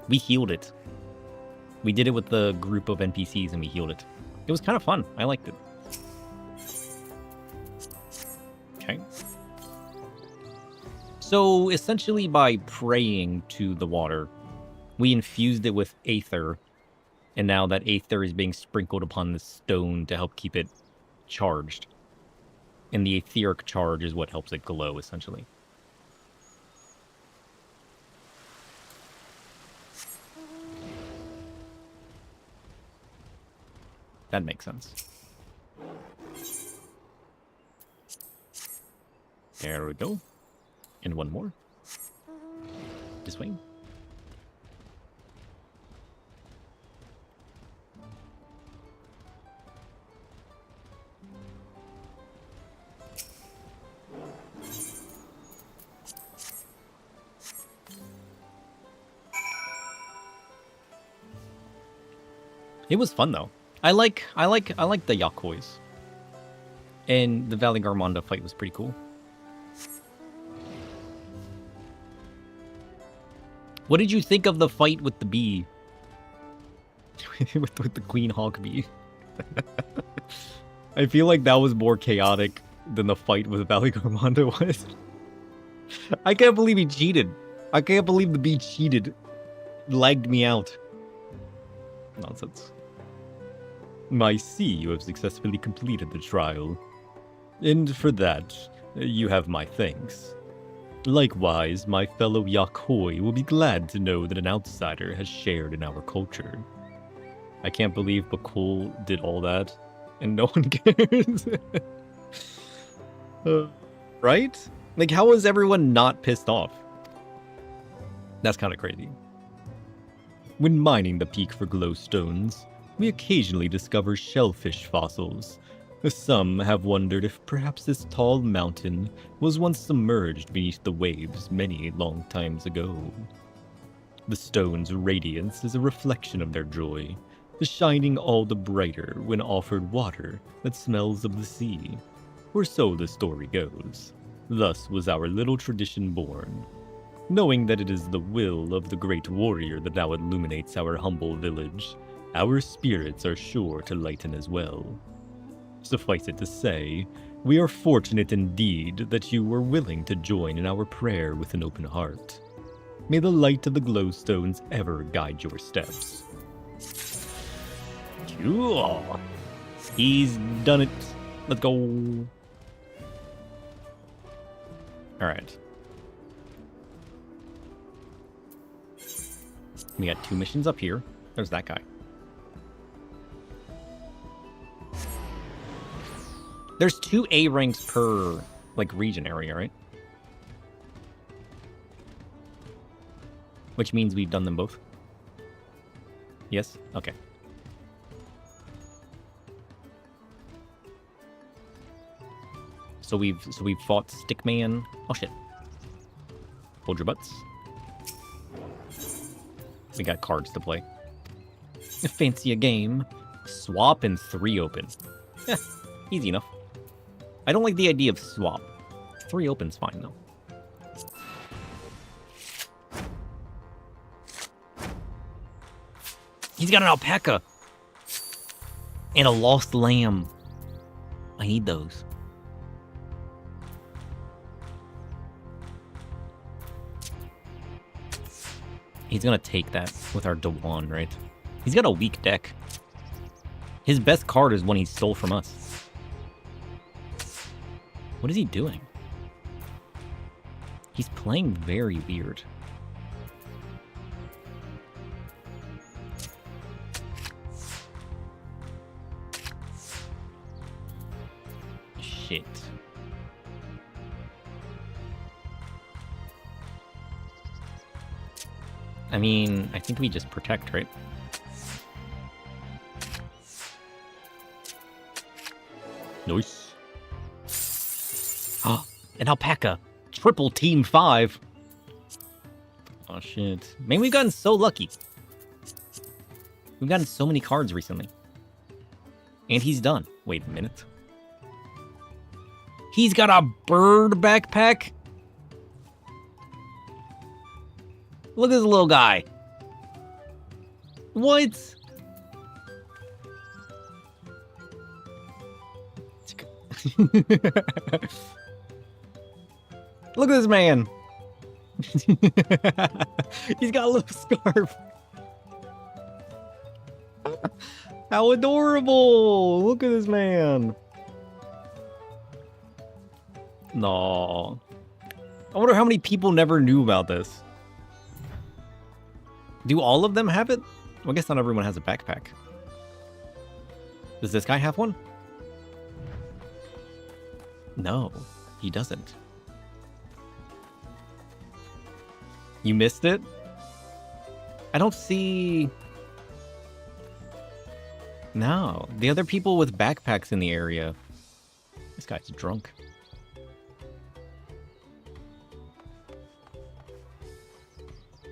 We healed it. We did it with the group of NPCs and we healed it. It was kind of fun. I liked it. Okay. So, essentially by praying to the water, we infused it with aether, and now that aether is being sprinkled upon the stone to help keep it charged. And the etheric charge is what helps it glow, essentially. That makes sense. There we go. And one more. This way. It was fun though. I like the Yakois. And the Valley Garmonda fight was pretty cool. What did you think of the fight with the bee? with the Queen Hawk bee. I feel like that was more chaotic than the fight with Valley Garmonda was. I can't believe he cheated. I can't believe the bee cheated. Lagged me out. Nonsense. I see you have successfully completed the trial. And for that, you have my thanks. Likewise, my fellow Yakoi will be glad to know that an outsider has shared in our culture. I can't believe Bakul did all that, and no one cares. Right? Like, how is everyone not pissed off? That's kind of crazy. When mining the peak for glowstones, we occasionally discover shellfish fossils. Some have wondered if perhaps this tall mountain was once submerged beneath the waves many long times ago. The stone's radiance is a reflection of their joy, shining all the brighter when offered water that smells of the sea. Or so the story goes. Thus was our little tradition born. Knowing that it is the will of the great warrior that now illuminates our humble village, our spirits are sure to lighten as well. Suffice it to say, we are fortunate indeed that you were willing to join in our prayer with an open heart. May the light of the glowstones ever guide your steps. Cool. He's done it. Let's go. Alright. We got 2 missions up here. There's that guy. There's 2 A ranks per, like, region area, right? Which means we've done them both. Yes? Okay. So we've fought Stickman. Oh shit. Hold your butts. We got cards to play. Fancy a game. Swap and 3 open. Yeah, easy enough. I don't like the idea of swap. 3 open's fine though. He's got an alpaca. And a lost lamb. I need those. He's gonna take that with our Dewan, right? He's got a weak deck. His best card is one he stole from us. What is he doing? He's playing very weird. Shit. I mean, I think we just protect, right? Nice. Oh, an alpaca. Triple team 5. Oh, shit. Man, we've gotten so lucky. We've gotten so many cards recently. And he's done. Wait a minute. He's got a bird backpack? Look at this little guy. What? Look at this man. He's got a little scarf. How adorable. Look at this man. No. I wonder how many people never knew about this. Do all of them have it? Well, I guess not everyone has a backpack. Does this guy have one? No, he doesn't. You missed it? I don't see... No, the other people with backpacks in the area. This guy's drunk.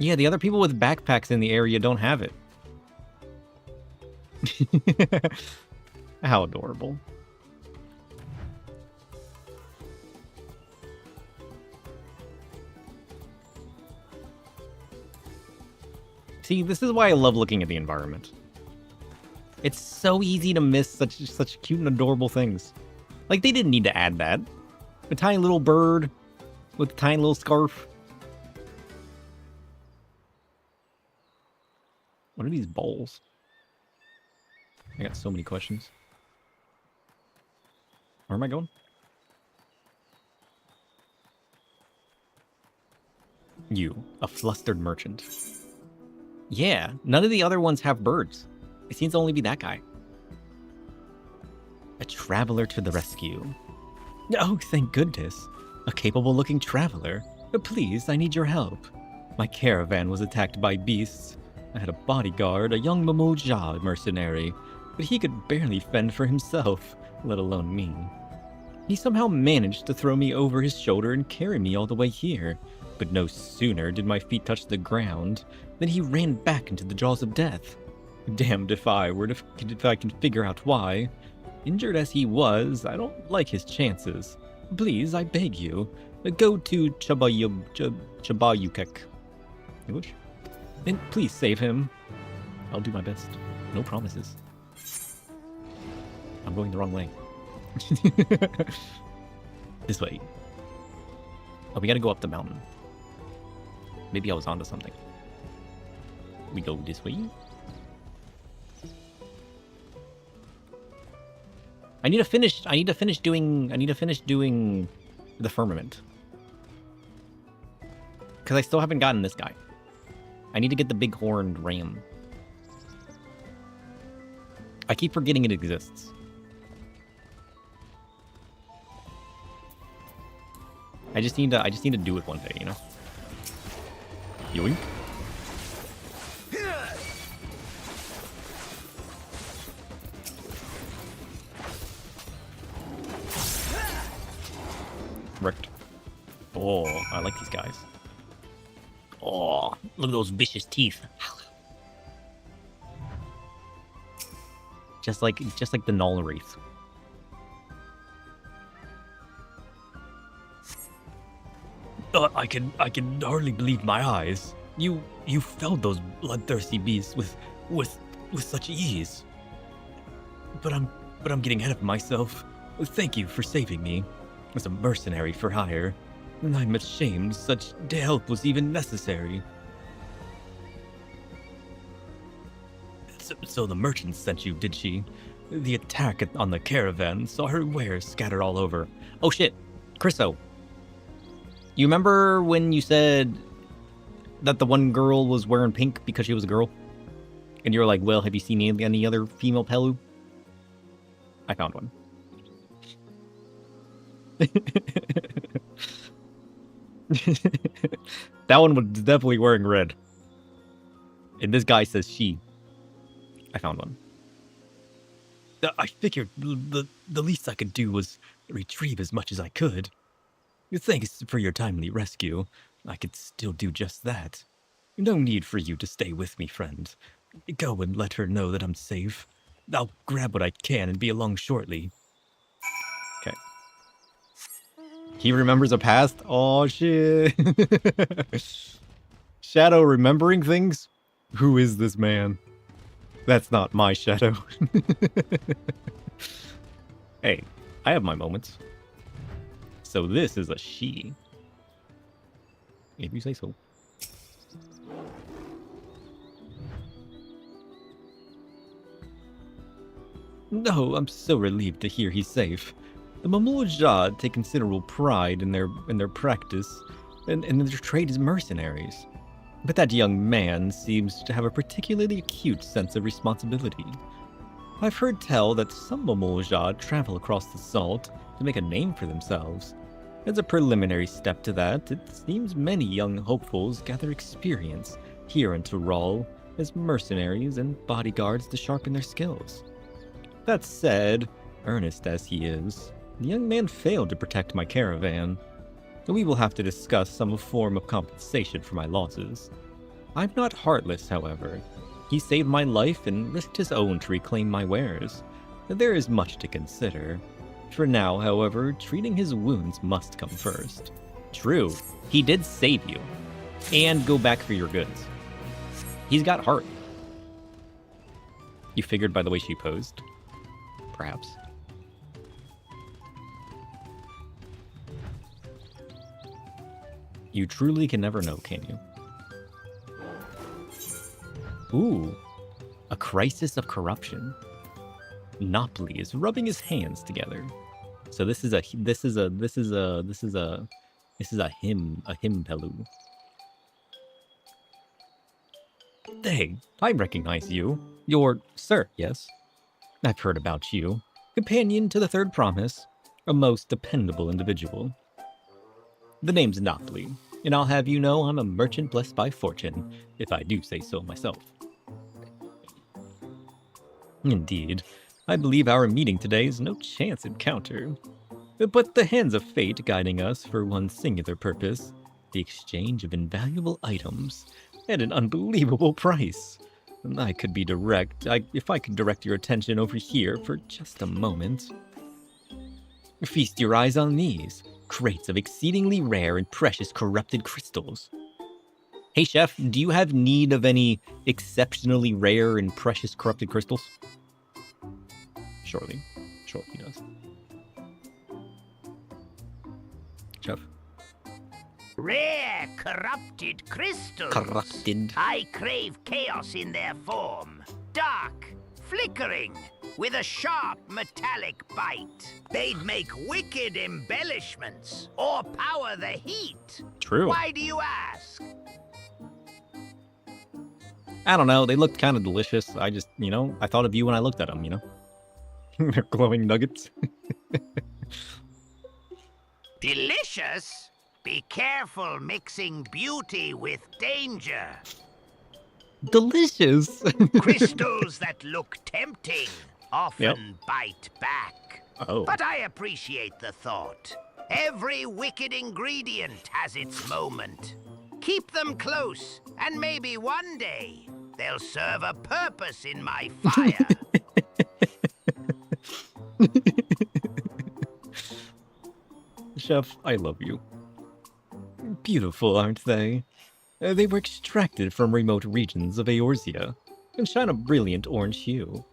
Yeah, the other people with backpacks in the area don't have it. How adorable. See, this is why I love looking at the environment. It's so easy to miss such cute and adorable things. Like, they didn't need to add that. A tiny little bird with a tiny little scarf. What are these bowls? I got so many questions. Where am I going? You, a flustered merchant. Yeah, none of the other ones have birds. It seems to only be that guy. A traveler to the rescue. Oh, thank goodness. A capable-looking traveler. Please, I need your help. My caravan was attacked by beasts. I had a bodyguard, a young Mamoja mercenary, but he could barely fend for himself, let alone me. He somehow managed to throw me over his shoulder and carry me all the way here, but no sooner did my feet touch the ground than he ran back into the jaws of death. Damned if I can figure out why. Injured as he was, I don't like his chances. Please, I beg you, go to Chabayukek. English? And please save him. I'll do my best. No promises. I'm going the wrong way. This way. Oh, we gotta go up the mountain. Maybe I was onto something. We go this way. I need to finish doing the firmament. Because I still haven't gotten this guy. I need to get the big horned ram. I keep forgetting it exists. I just need to do it one day, you know? Yoink. Wrecked. Oh, I like these guys. Oh, look at those vicious teeth. Just like the Null Wraith. I can hardly believe my eyes. You felled those bloodthirsty beasts with such ease. But I'm getting ahead of myself. Thank you for saving me. As a mercenary for hire, and I'm ashamed such help was even necessary. So the merchant sent you, did she? The attack on the caravan saw her wares scattered all over. Oh shit, Chriso. You remember when you said that the one girl was wearing pink because she was a girl? And you were like, well, have you seen any other female Pelu? I found one. That one was definitely wearing red. And this guy says she. I found one. I figured the least I could do was retrieve as much as I could. Thanks for your timely rescue. I could still do just that. No need for you to stay with me, friend. Go and let her know that I'm safe. I'll grab what I can and be along shortly. Okay. He remembers a past? Oh, shit. Shadow remembering things? Who is this man? That's not my Shadow. Hey, I have my moments. So this is a she. If you say so. No, I'm so relieved to hear he's safe. The Mamul take considerable pride in their practice, and their trade as mercenaries. But that young man seems to have a particularly acute sense of responsibility. I've heard tell that some Mamul travel across the salt to make a name for themselves. As a preliminary step to that, it seems many young hopefuls gather experience here in Tyrol as mercenaries and bodyguards to sharpen their skills. That said, earnest as he is, the young man failed to protect my caravan. We will have to discuss some form of compensation for my losses. I'm not heartless, however. He saved my life and risked his own to reclaim my wares. There is much to consider. For now, however, treating his wounds must come first. True, he did save you. And go back for your goods. He's got heart. You figured by the way she posed? Perhaps. You truly can never know, can you? Ooh, a crisis of corruption. Nopli is rubbing his hands together. So this is a him Pelu. Hey, I recognize you. You're Sir, yes? I've heard about you. Companion to the Third Promise. A most dependable individual. The name's Nopli, and I'll have you know I'm a merchant blessed by fortune, if I do say so myself. Indeed, I believe our meeting today is no chance encounter, but the hands of fate guiding us for one singular purpose, the exchange of invaluable items at an unbelievable price. If I could direct your attention over here for just a moment. Feast your eyes on these. Crates of exceedingly rare and precious corrupted crystals. Hey, Chef, do you have need of any exceptionally rare and precious corrupted crystals? Surely. Surely he does. Chef? Rare corrupted crystals. Corrupted. I crave chaos in their form. Dark, flickering, with a sharp metallic bite. They'd make wicked embellishments or power the heat. True. Why do you ask? I don't know. They looked kind of delicious. I just, I thought of you when I looked at them, They're glowing nuggets. Delicious? Be careful mixing beauty with danger. Delicious. Crystals that look tempting often bite back. Oh. But I appreciate the thought. Every wicked ingredient has its moment. Keep them close, and maybe one day they'll serve a purpose in my fire. Chef, I love you. Beautiful, aren't they? They were extracted from remote regions of Eorzea and shine a brilliant orange hue.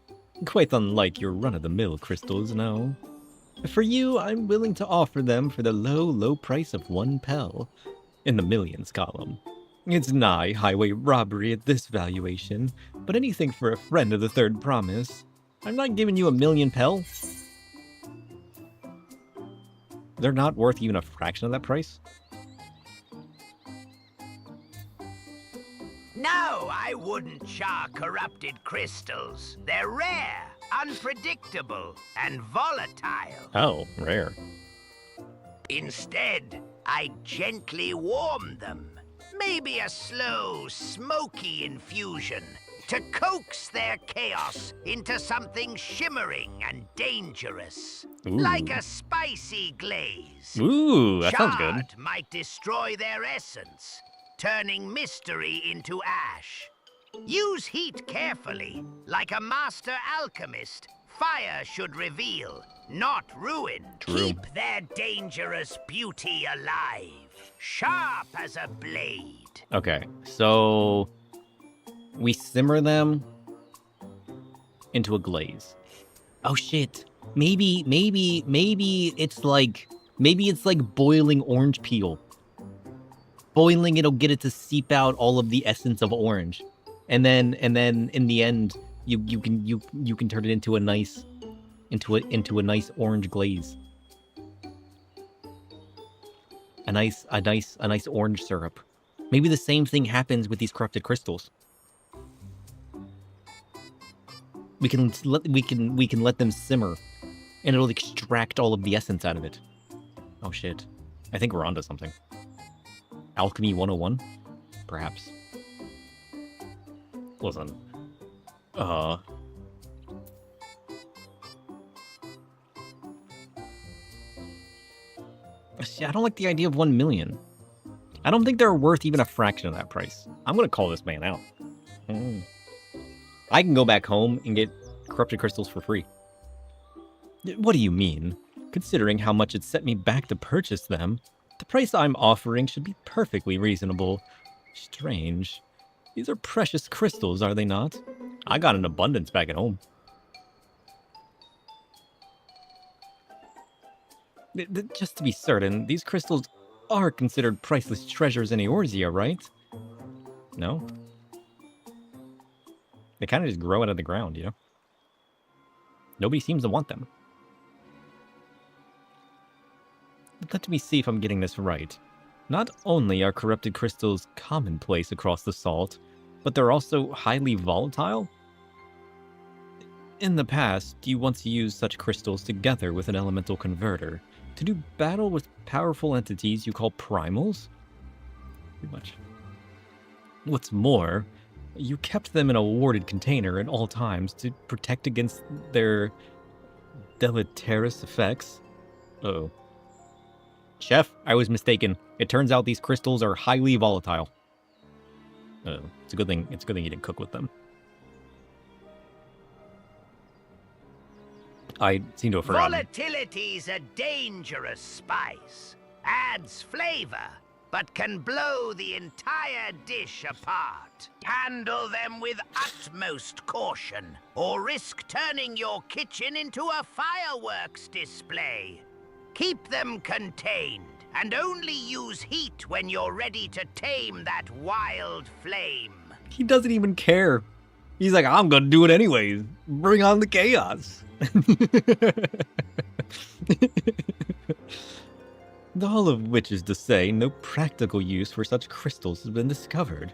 Quite unlike your run-of-the-mill crystals, no. For you, I'm willing to offer them for the low, low price of 1 pel, in the millions column. It's nigh highway robbery at this valuation, but anything for a friend of the Third Promise. I'm not giving you 1,000,000 pel. They're not worth even a fraction of that price? No, I wouldn't char corrupted crystals. They're rare, unpredictable, and volatile. Oh, rare. Instead, I gently warm them. Maybe a slow, smoky infusion to coax their chaos into something shimmering and dangerous. Ooh. Like a spicy glaze. Ooh, that sounds good. Chard might destroy their essence, turning mystery into ash. Use heat carefully, like a master alchemist. Fire should reveal, not ruin. True. Keep their dangerous beauty alive, sharp as a blade. Okay, so we simmer them into a glaze. Oh shit. Maybe it's like boiling orange peel. Boiling it'll get it to seep out all of the essence of orange. And then in the end you can turn it into a nice orange glaze. A nice orange syrup. Maybe the same thing happens with these corrupted crystals. We can let them simmer, and it'll extract all of the essence out of it. Oh shit. I think we're onto something. Alchemy 101? Perhaps. Listen. See, I don't like the idea of 1 million. I don't think they're worth even a fraction of that price. I'm gonna call this man out. I can go back home and get corrupted crystals for free. What do you mean? Considering how much it set me back to purchase them, the price I'm offering should be perfectly reasonable. Strange. These are precious crystals, are they not? I got an abundance back at home. Just to be certain, these crystals are considered priceless treasures in Eorzea, right? No? They kind of just grow out of the ground, Nobody seems to want them. Let me see if I'm getting this right. Not only are corrupted crystals commonplace across the salt, but they're also highly volatile? In the past, you once used such crystals together with an elemental converter to do battle with powerful entities you call primals? Pretty much. What's more, you kept them in a warded container at all times to protect against their deleterious effects. Uh-oh. Chef, I was mistaken. It turns out these crystals are highly volatile. Uh-oh. It's a good thing you didn't cook with them. I seem to have forgotten. Volatility's a dangerous spice. Adds flavor, but can blow the entire dish apart. Handle them with utmost caution, or risk turning your kitchen into a fireworks display. Keep them contained, and only use heat when you're ready to tame that wild flame. He doesn't even care. He's like, I'm gonna do it anyways. Bring on the chaos. All of which is to say, no practical use for such crystals has been discovered,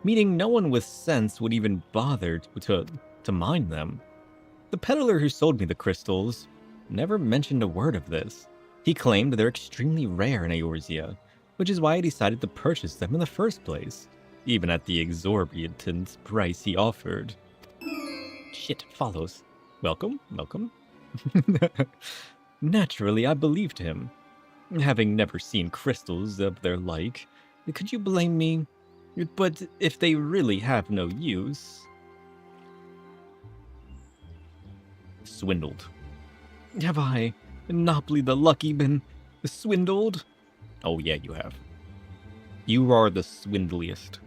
meaning no one with sense would even bother to mine them. The peddler who sold me the crystals never mentioned a word of this. He claimed they're extremely rare in Eorzea, which is why I decided to purchase them in the first place, even at the exorbitant price he offered. Shit follows. Welcome, welcome. Naturally, I believed him. Having never seen crystals of their like, could you blame me? But if they really have no use... Swindled. Have I, Noply the Lucky, been swindled? Oh yeah, you have. You are the swindliest.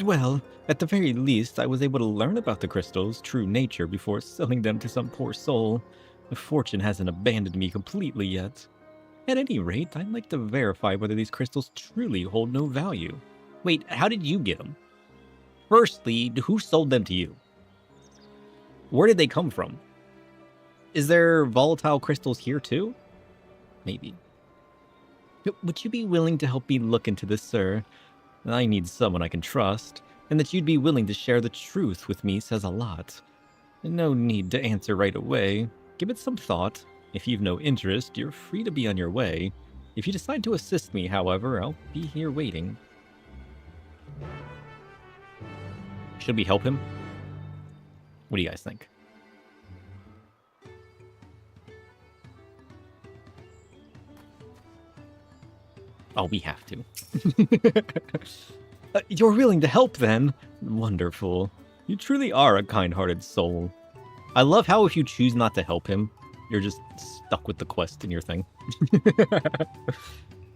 Well, at the very least, I was able to learn about the crystals' true nature before selling them to some poor soul. Fortune hasn't abandoned me completely yet. At any rate, I'd like to verify whether these crystals truly hold no value. Wait, how did you get them? Firstly, who sold them to you? Where did they come from? Is there volatile crystals here too? Maybe. Would you be willing to help me look into this, sir? I need someone I can trust, and that you'd be willing to share the truth with me says a lot. No need to answer right away. Give it some thought. If you've no interest, you're free to be on your way. If you decide to assist me, however, I'll be here waiting. Should we help him? What do you guys think? Oh, we have to. You're willing to help, then? Wonderful. You truly are a kind-hearted soul. I love how if you choose not to help him, you're just stuck with the quest in your thing.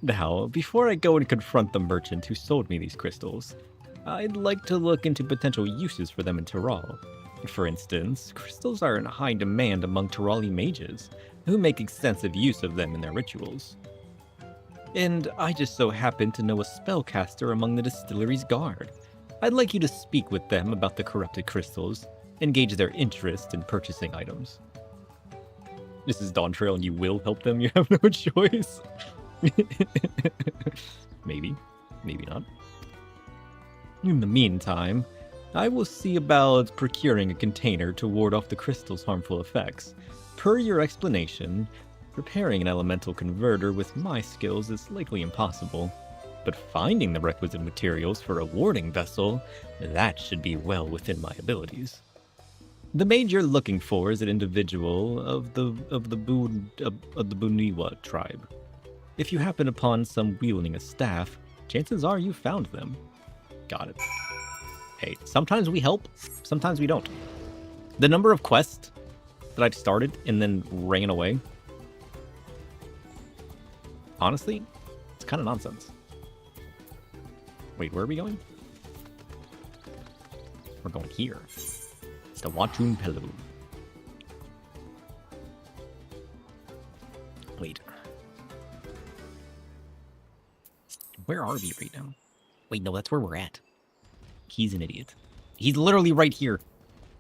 Now, before I go and confront the merchant who sold me these crystals, I'd like to look into potential uses for them in Tyral. For instance, crystals are in high demand among Tyrali mages, who make extensive use of them in their rituals. And I just so happen to know a spellcaster among the distillery's guard. I'd like you to speak with them about the corrupted crystals, and gauge their interest in purchasing items. This is Dawntrail and you will help them, you have no choice. Maybe, maybe not. In the meantime, I will see about procuring a container to ward off the crystal's harmful effects. Per your explanation, preparing an elemental converter with my skills is likely impossible, but finding the requisite materials for a warding vessel, that should be well within my abilities. The mage you're looking for is an individual of the Buniwa tribe. If you happen upon some wielding a staff, chances are you found them. Got it. Hey, sometimes we help, sometimes we don't. The number of quests that I've started and then ran away, honestly, it's kind of nonsense. Wait, where are we going? We're going here. It's the Watun Pelu. Wait. Where are we right now? Wait, no, that's where we're at. He's an idiot. He's literally right here.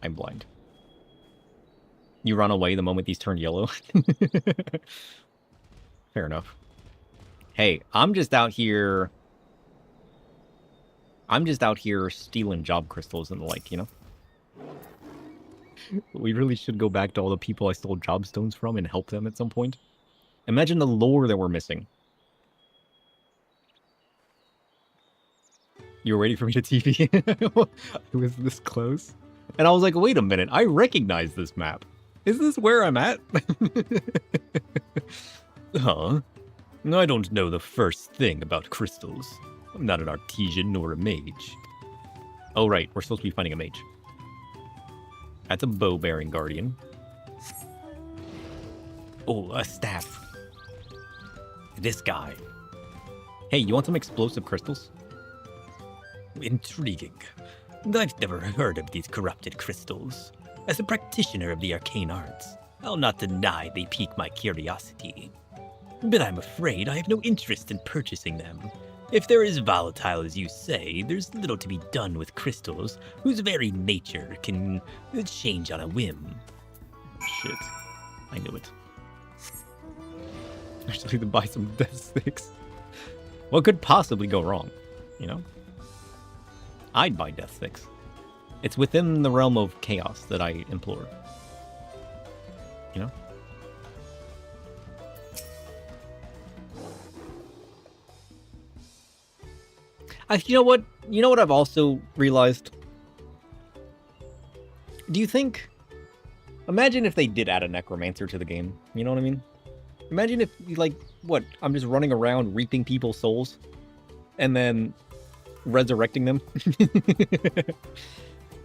I'm blind. You run away the moment these turn yellow. Fair enough. Hey, I'm just out here stealing job crystals and the like, you know? We really should go back to all the people I stole job stones from and help them at some point. Imagine the lore that we're missing. You were waiting for me to TV? It was this close. And I was like, wait a minute, I recognize this map. Is this where I'm at? Huh? I don't know the first thing about crystals. I'm not an artisan nor a mage. Oh right, we're supposed to be finding a mage. That's a bow-bearing guardian. Oh, a staff. This guy. Hey, you want some explosive crystals? Intriguing. I've never heard of these corrupted crystals. As a practitioner of the arcane arts, I'll not deny they pique my curiosity. But I'm afraid I have no interest in purchasing them. If they're as volatile as you say, there's little to be done with crystals whose very nature can change on a whim. Shit. I knew it. I should either buy some death sticks. What could possibly go wrong? You know? I'd buy death sticks. It's within the realm of chaos that I implore. You know? You know what? You know what I've also realized? Do you think... Imagine if they did add a necromancer to the game. You know what I mean? Imagine if, like, what? I'm just running around reaping people's souls. And then resurrecting them.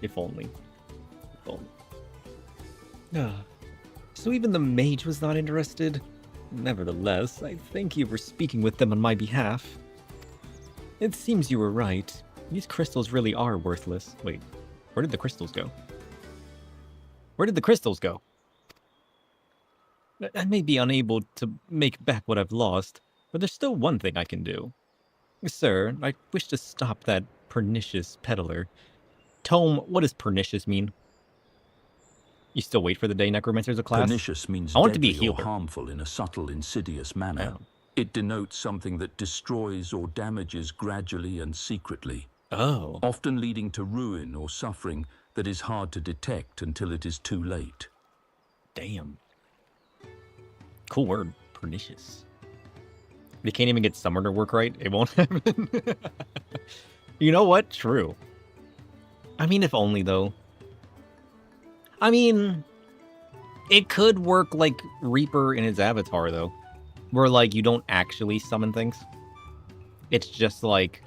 If only. If only. So even the mage was not interested? Nevertheless, I thank you for speaking with them on my behalf. It seems you were right. These crystals really are worthless. Wait, where did the crystals go? Where did the crystals go? I may be unable to make back what I've lost, but there's still one thing I can do. Sir, I wish to stop that pernicious peddler. Tome, what does pernicious mean? You still wait for the day necromancers are class? Pernicious means I want to be a deadly or healer. harmful in a subtle, insidious manner. Oh. It denotes something that destroys or damages gradually and secretly, Oh. often leading to ruin or suffering that is hard to detect until it is too late. Damn. Cool word, pernicious. They can't even get summoner work right. It won't happen. You know what? True. I mean, if only, though. I mean, it could work like Reaper in his avatar, though. Where, like, you don't actually summon things. It's just, like,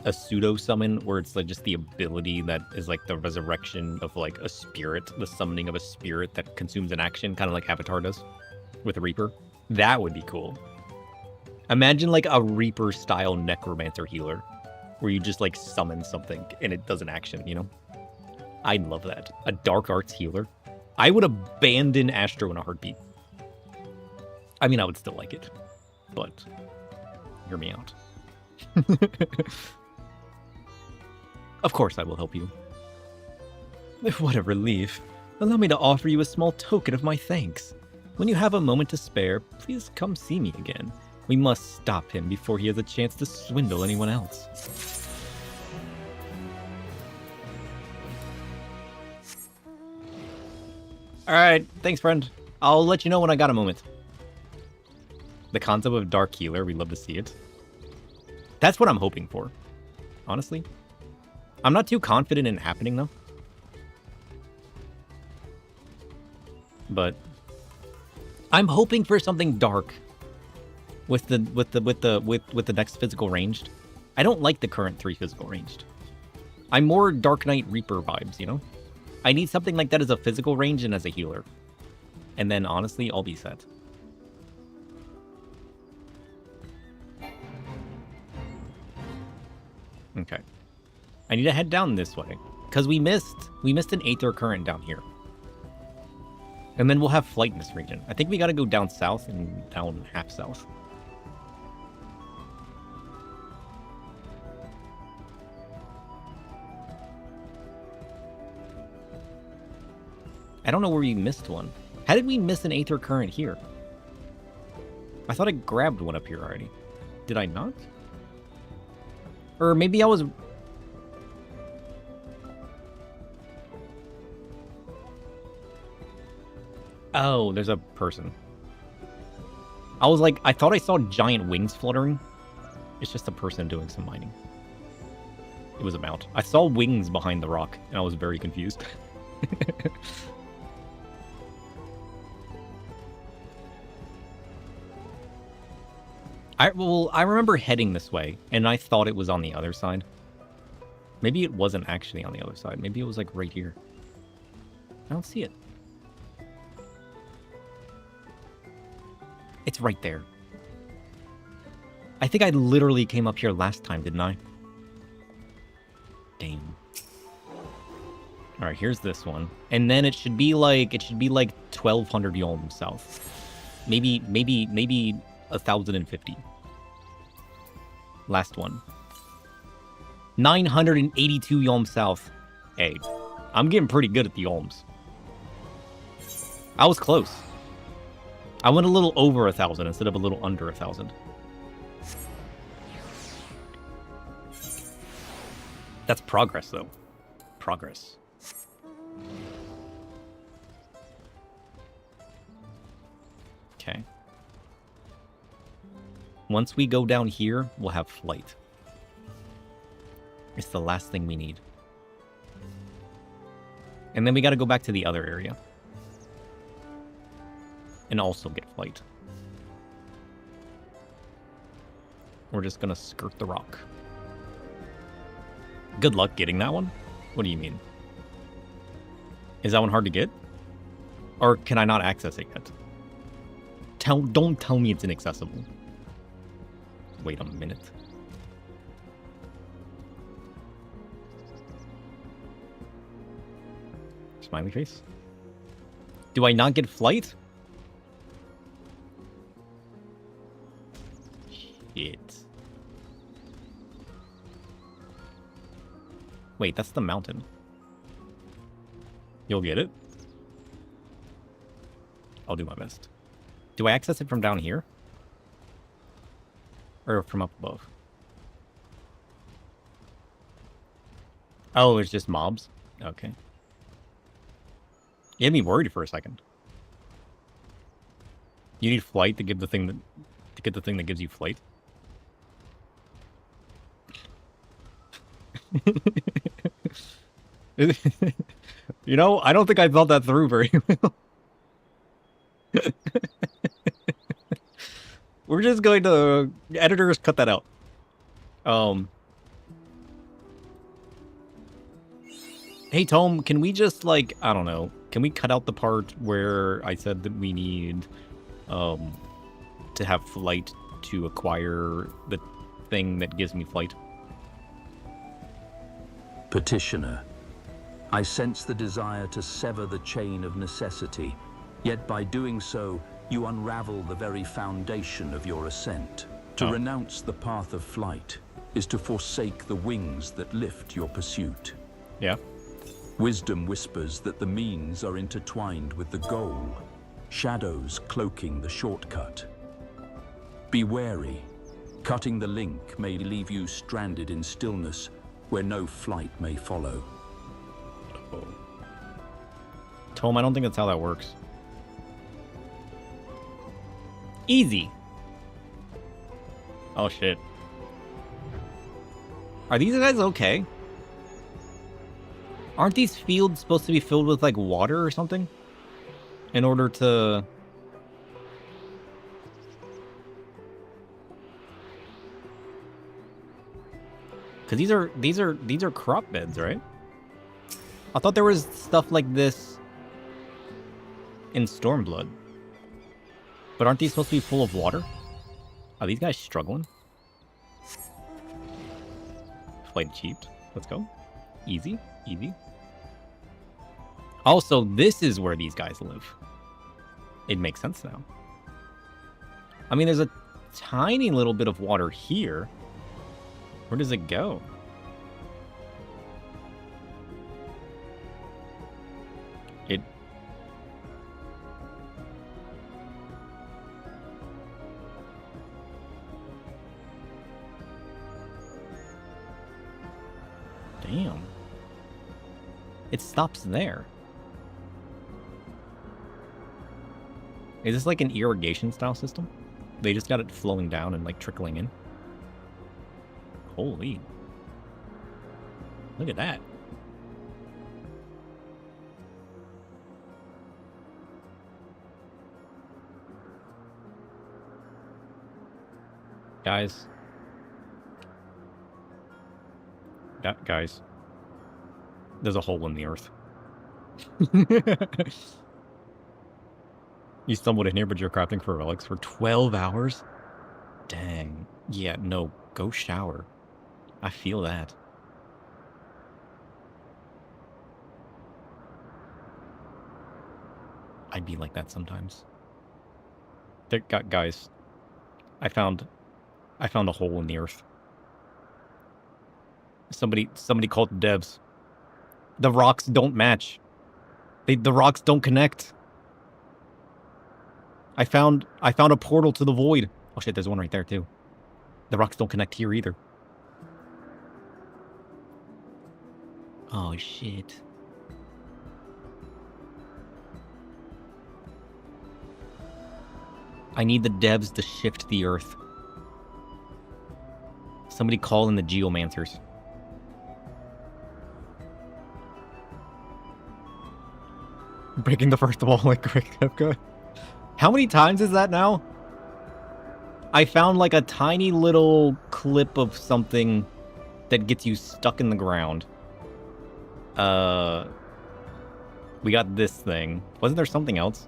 a pseudo-summon, where it's, like, just the ability that is, like, the resurrection of, like, a spirit. The summoning of a spirit that consumes an action, kind of like Avatar does with a Reaper. That would be cool. Imagine, like, a Reaper-style Necromancer healer, where you just, like, summon something and it does an action, you know? I'd love that. A Dark Arts healer. I would abandon Astro in a heartbeat. I mean, I would still like it, but hear me out. Of course I will help you. What a relief. Allow me to offer you a small token of my thanks. When you have a moment to spare, please come see me again. We must stop him before he has a chance to swindle anyone else. Alright, thanks friend. I'll let you know when I got a moment. The concept of Dark Healer, we'd love to see it. That's what I'm hoping for, honestly. I'm not too confident in it happening though. But I'm hoping for something dark with the next physical ranged. I don't like the current 3 physical ranged. I'm more Dark Knight Reaper vibes, you know? I need something like that as a physical range and as a healer. And then honestly, I'll be set. Okay. I need to head down this way. Because we missed an Aether Current down here. And then we'll have flight in this region. I think we gotta go down south and down half south. I don't know where we missed one. How did we miss an Aether Current here? I thought I grabbed one up here already. Did I not? Or maybe I was... Oh, there's a person. I was like, I thought I saw giant wings fluttering. It's just a person doing some mining. It was a mount. I saw wings behind the rock, and I was very confused. I remember heading this way, and I thought it was on the other side. Maybe it wasn't actually on the other side. Maybe it was, like, right here. I don't see it. It's right there. I think I literally came up here last time, didn't I? Damn. Alright, here's this one. And then it should be like 1,200 yolm south. Maybe 1,050. Last one. 982 yolm south. Hey, I'm getting pretty good at the yolms. I was close. I went a little over 1,000 instead of a little under 1,000. That's progress, though. Progress. Okay. Once we go down here, we'll have flight. It's the last thing we need. And then we gotta go back to the other area. And also get flight. We're just gonna skirt the rock. Good luck getting that one? What do you mean? Is that one hard to get? Or can I not access it yet? Don't tell me it's inaccessible. Wait a minute. Smiley face? Do I not get flight? Shit. Wait, that's the mountain. You'll get it? I'll do my best. Do I access it from down here? Or from up above? Oh, it's just mobs? Okay. You had me worried for a second. You need flight to give the thing that get the thing that gives you flight. You know, I don't think I thought that through very well. We're just going to... Editors, cut that out. Hey, Tome, can we just, like, I don't know. Can we cut out the part where I said that we need to have flight to acquire the thing that gives me flight? Petitioner, I sense the desire to sever the chain of necessity, yet by doing so, you unravel the very foundation of your ascent. To renounce the path of flight is to forsake the wings that lift your pursuit. Yeah. Wisdom whispers that the means are intertwined with the goal, shadows cloaking the shortcut. Be wary. Cutting the link may leave you stranded in stillness where no flight may follow. Oh. Tome, I don't think that's how that works. Easy. Oh, shit. Are these guys okay? Aren't these fields supposed to be filled with, like, water or something? In order to... Because these are crop beds, right? I thought there was stuff like this in Stormblood. But aren't these supposed to be full of water? Are these guys struggling? Flight achieved. Let's go. Easy. Easy. Also, this is where these guys live. It makes sense now. I mean, there's a tiny little bit of water here. Where does it go? It... Damn. It stops there. Is this like an irrigation style system? They just got it flowing down and like trickling in. Holy. Look at that. Guys. Guys. There's a hole in the earth. You stumbled in here, but you're crafting for relics for 12 hours? Dang. Yeah, no, go shower. I feel that. I'd be like that sometimes. Guys, I found a hole in the earth. Somebody called the devs. The rocks don't match. The rocks don't connect. I found a portal to the void. Oh shit, there's one right there too. The rocks don't connect here either. Oh shit. I need the devs to shift the earth. Somebody call in the geomancers. Breaking the first wall like Greg Kepka. How many times is that now? I found like a tiny little clip of something that gets you stuck in the ground. We got this thing. Wasn't there something else?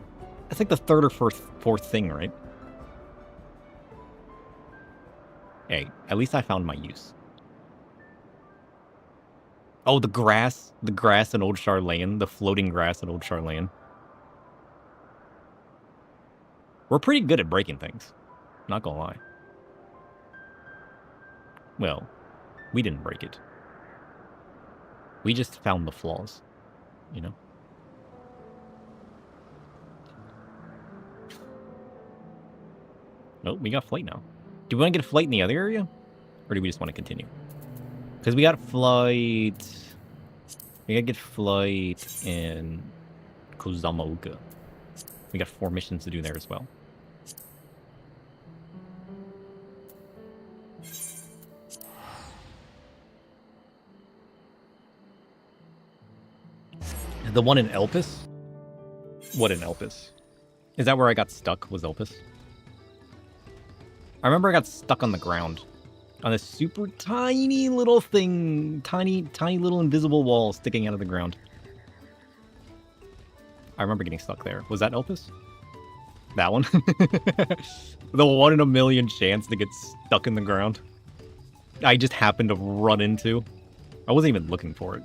That's like the third or fourth thing, right? Hey, at least I found my use. Oh, the grass in Old Charlene, the floating grass in Old Charlene. We're pretty good at breaking things. Not gonna lie. Well, we didn't break it. We just found the flaws, you know? Nope, we got flight now. Do we want to get a flight in the other area? Or do we just want to continue? Because we got flight... We gotta get flight in Kozamaoka. We got 4 missions to do there as well. The one in Elpis? What in Elpis? Is that where I got stuck, was Elpis? I remember I got stuck on the ground. On a super tiny little thing. Tiny little invisible wall sticking out of the ground. I remember getting stuck there. Was that Elpis? That one? The 1 in a million chance to get stuck in the ground. I just happened to run into. I wasn't even looking for it.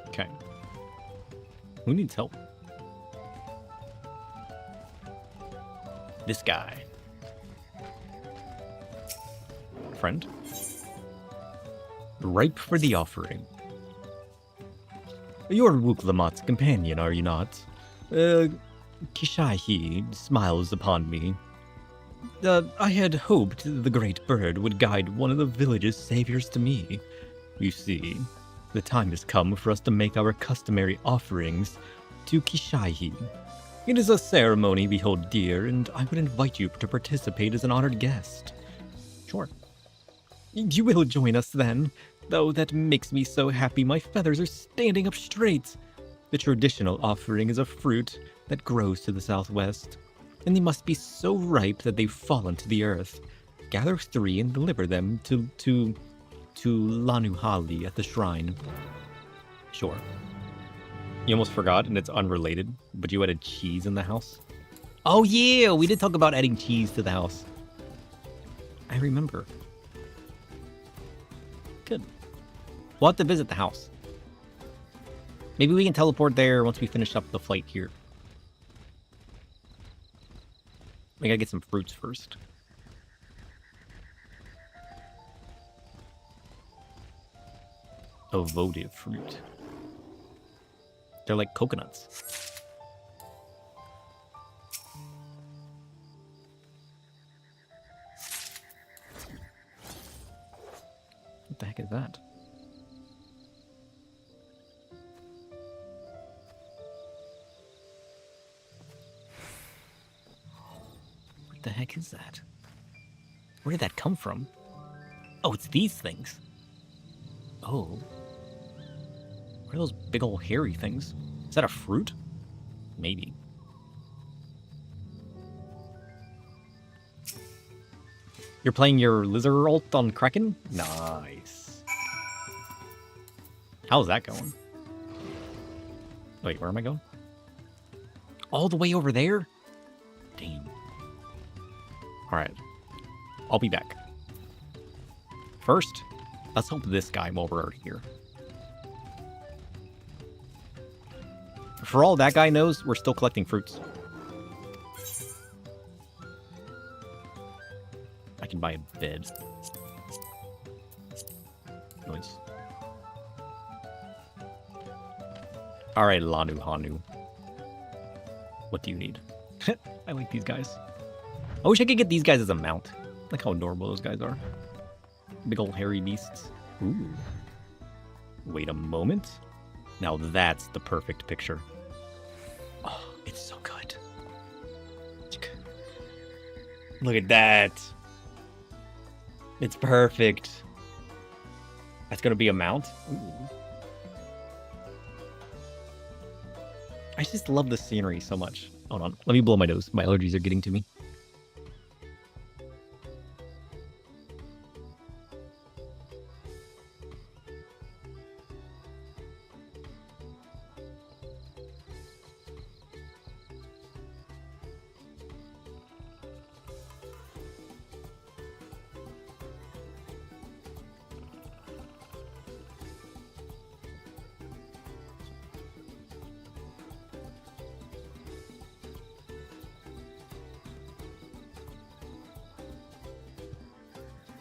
Okay. Who needs help? This guy. Friend? Ripe for the offering. You're Wuklamat's companion, are you not? Kishahi smiles upon me. I had hoped the great bird would guide one of the village's saviors to me. You see, the time has come for us to make our customary offerings to Kishahi. It is a ceremony we hold dear, and I would invite you to participate as an honored guest. Sure. You will join us then, though that makes me so happy my feathers are standing up straight. The traditional offering is a fruit that grows to the southwest, and they must be so ripe that they've fallen to the earth. Gather 3 and deliver them to Lanuhali at the shrine. Sure. You almost forgot, and it's unrelated, but you added cheese in the house? Oh yeah, we did talk about adding cheese to the house. I remember. Good. We'll have to visit the house. Maybe we can teleport there once we finish up the flight here. We gotta get some fruits first. A votive fruit. They're like coconuts. What the heck is that? What the heck is that? Where did that come from? Oh, it's these things. Oh. What are those big old hairy things? Is that a fruit? Maybe. You're playing your lizard ult on Kraken? Nice. How's that going? Wait, where am I going? All the way over there? Damn. Alright. I'll be back. First, let's help this guy while we're here. For all that guy knows, we're still collecting fruits. I can buy a bed. Nice. Alright, Lanu Hanu. What do you need? I like these guys. I wish I could get these guys as a mount. Like how adorable those guys are. Big old hairy beasts. Ooh. Wait a moment. Now that's the perfect picture. Oh, it's so good. Look at that. It's perfect. That's gonna be a mount. Ooh. I just love the scenery so much. Hold on. Let me blow my nose. My allergies are getting to me.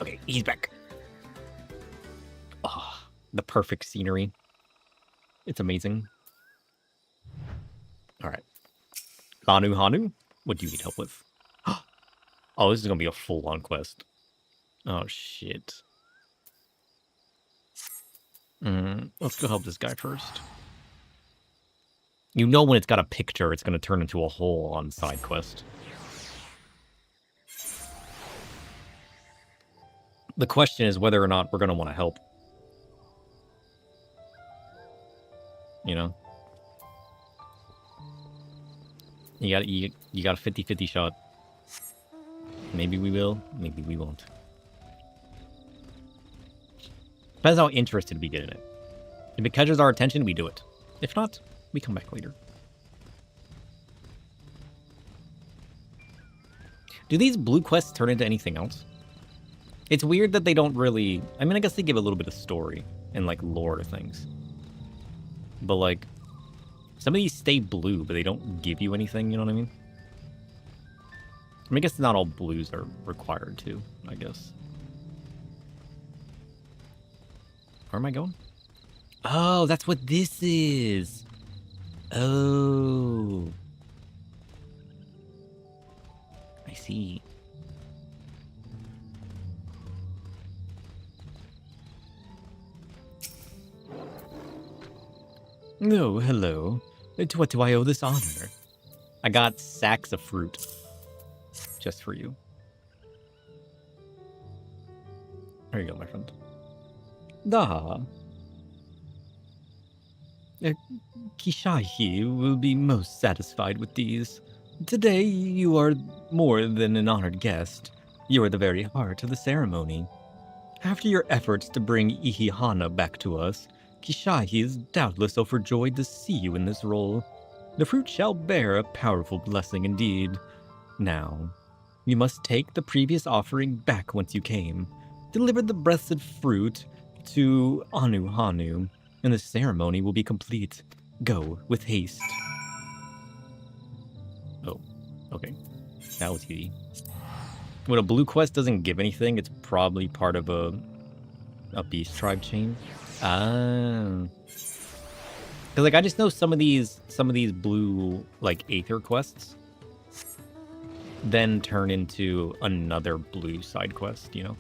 Okay, he's back. Oh, the perfect scenery. It's amazing. All right. Hanu Hanu, what do you need help with? Oh, this is going to be a full-on quest. Oh, shit. Let's go help this guy first. You know when it's got a picture, it's going to turn into a whole-on side quest. The question is whether or not we're going to want to help. You know? You got a 50-50 shot. Maybe we will, maybe we won't. Depends how interested we get in it. If it catches our attention, we do it. If not, we come back later. Do these blue quests turn into anything else? It's weird that they don't really... I mean, I guess they give a little bit of story and, like, lore to things. But, like, some of these stay blue, but they don't give you anything, you know what I mean? I mean, I guess not all blues are required to, I guess. Where am I going? Oh, that's what this is! Oh. I see. Oh, hello. To what do I owe this honor? I got sacks of fruit. Just for you. There you go, my friend. Da. Kishahi will be most satisfied with these. Today, you are more than an honored guest. You are the very heart of the ceremony. After your efforts to bring Ihihana back to us, Kishahi is doubtless overjoyed to see you in this role. The fruit shall bear a powerful blessing indeed. Now, you must take the previous offering back whence you came. Deliver the blessed fruit to Anu Hanu, and the ceremony will be complete. Go with haste. Oh, okay. That was easy. When a blue quest doesn't give anything, it's probably part of a beast tribe chain. Ah. Cause like I just know some of these blue like aether quests then turn into another blue side quest, you know?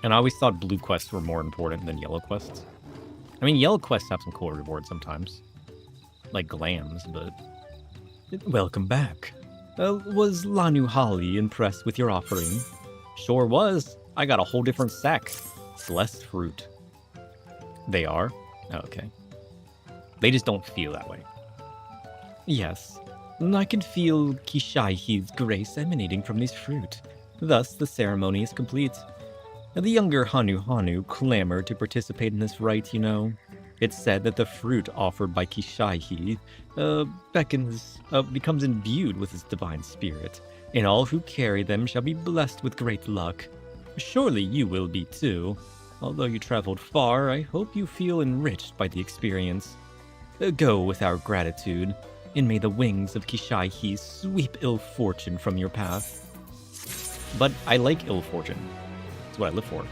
And I always thought blue quests were more important than yellow quests. I mean, yellow quests have some cool rewards sometimes. Like glams, but... Welcome back. Was Lanu Holly impressed with your offering? Sure was. I got a whole different sack. Blessed fruit. They are? Oh, okay. They just don't feel that way. Yes. I can feel Kishaihi's grace emanating from this fruit. Thus, the ceremony is complete. The younger Hanu clamor to participate in this rite, you know. It's said that the fruit offered by ffxiv becomes imbued with its divine spirit, and all who carry them shall be blessed with great luck. Surely you will be too. Although you traveled far, I hope you feel enriched by the experience. Go with our gratitude, and may the wings of ffxiv sweep ill fortune from your path. But I like ill fortune. That's what I live for.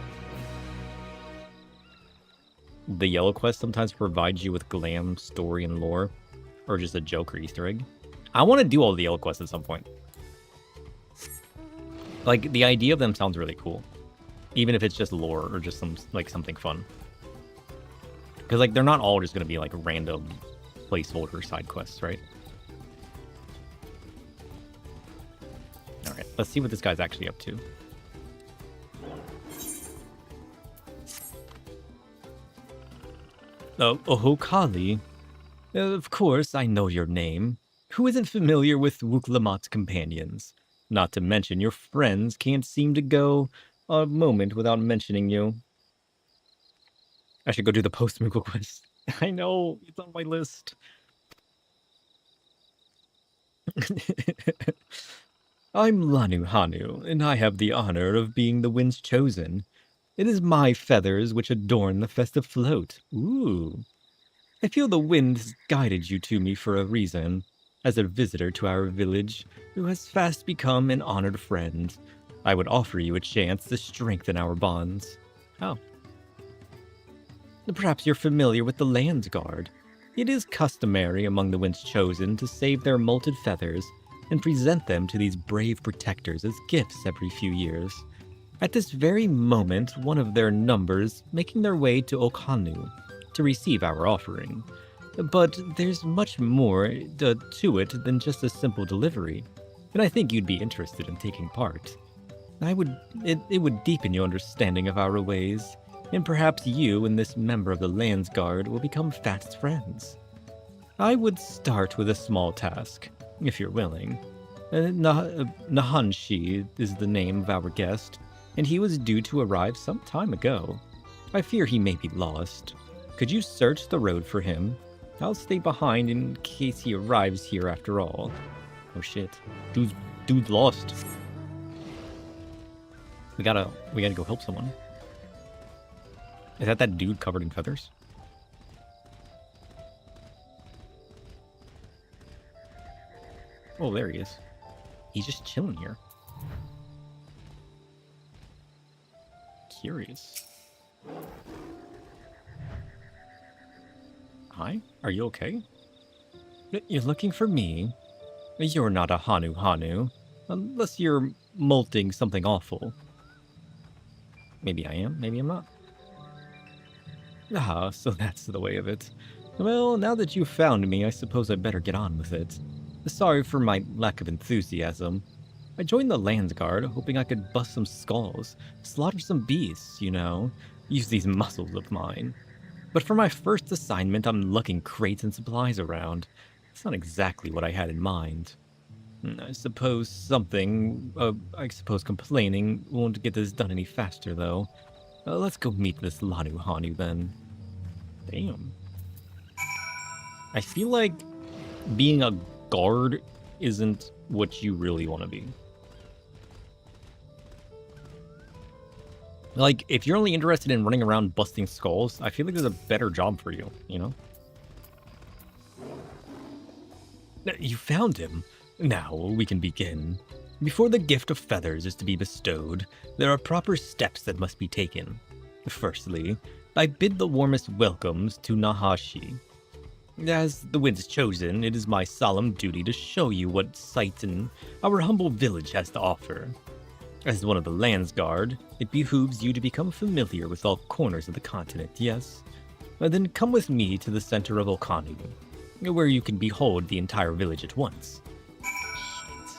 The yellow quest sometimes provides you with glam, story, and lore, or just a joke or Easter egg. I want to do all the yellow quests at some point. Like, the idea of them sounds really cool, even if it's just lore or just something fun. Because like they're not all just gonna be like random placeholder side quests, right? All right, let's see what this guy's actually up to. Oh, Kali. Of course, I know your name. Who isn't familiar with Wuklamot's companions? Not to mention your friends can't seem to go a moment without mentioning you. I should go do the post-Moogle quest. I know, it's on my list. I'm Lanu Hanu, and I have the honor of being the Wind's Chosen. It is my feathers which adorn the festive float. Ooh. I feel the wind has guided you to me for a reason. As a visitor to our village, who has fast become an honored friend, I would offer you a chance to strengthen our bonds. Oh. Perhaps you're familiar with the Land Guard. It is customary among the Wind's Chosen to save their molted feathers and present them to these brave protectors as gifts every few years. At this very moment, one of their numbers making their way to Okanu to receive our offering. But there's much more to it than just a simple delivery, and I think you'd be interested in taking part. It would deepen your understanding of our ways, and perhaps you and this member of the Lands Guard will become fast friends. I would start with a small task, if you're willing. Nahanshi is the name of our guest, and he was due to arrive some time ago. I fear he may be lost. Could you search the road for him? I'll stay behind in case he arrives here after all. Oh shit. Dude's lost. We gotta go help someone. Is that dude covered in feathers? Oh, there he is. He's just chilling here. Curious. Hi, are you okay? You're looking for me? You're not a Hanu, unless you're molting something awful. Maybe I am, maybe I'm not. Ah, so that's the way of it. Well, now that you've found me, I suppose I better get on with it. Sorry for my lack of enthusiasm. I joined the Lands Guard, hoping I could bust some skulls, slaughter some beasts, you know, use these muscles of mine. But for my first assignment, I'm lugging crates and supplies around. It's not exactly what I had in mind. I suppose complaining won't get this done any faster, though. Let's go meet this Lanu Hanu, then. Damn. I feel like being a guard isn't what you really want to be. Like, if you're only interested in running around busting skulls, I feel like there's a better job for you, you know? You found him. Now we can begin. Before the gift of feathers is to be bestowed, there are proper steps that must be taken. Firstly, I bid the warmest welcomes to Nahashi. As the Wind's Chosen, it is my solemn duty to show you what sight our humble village has to offer. As one of the Lands Guard, it behooves you to become familiar with all corners of the continent, yes? Then come with me to the center of Okanu, where you can behold the entire village at once. Shit.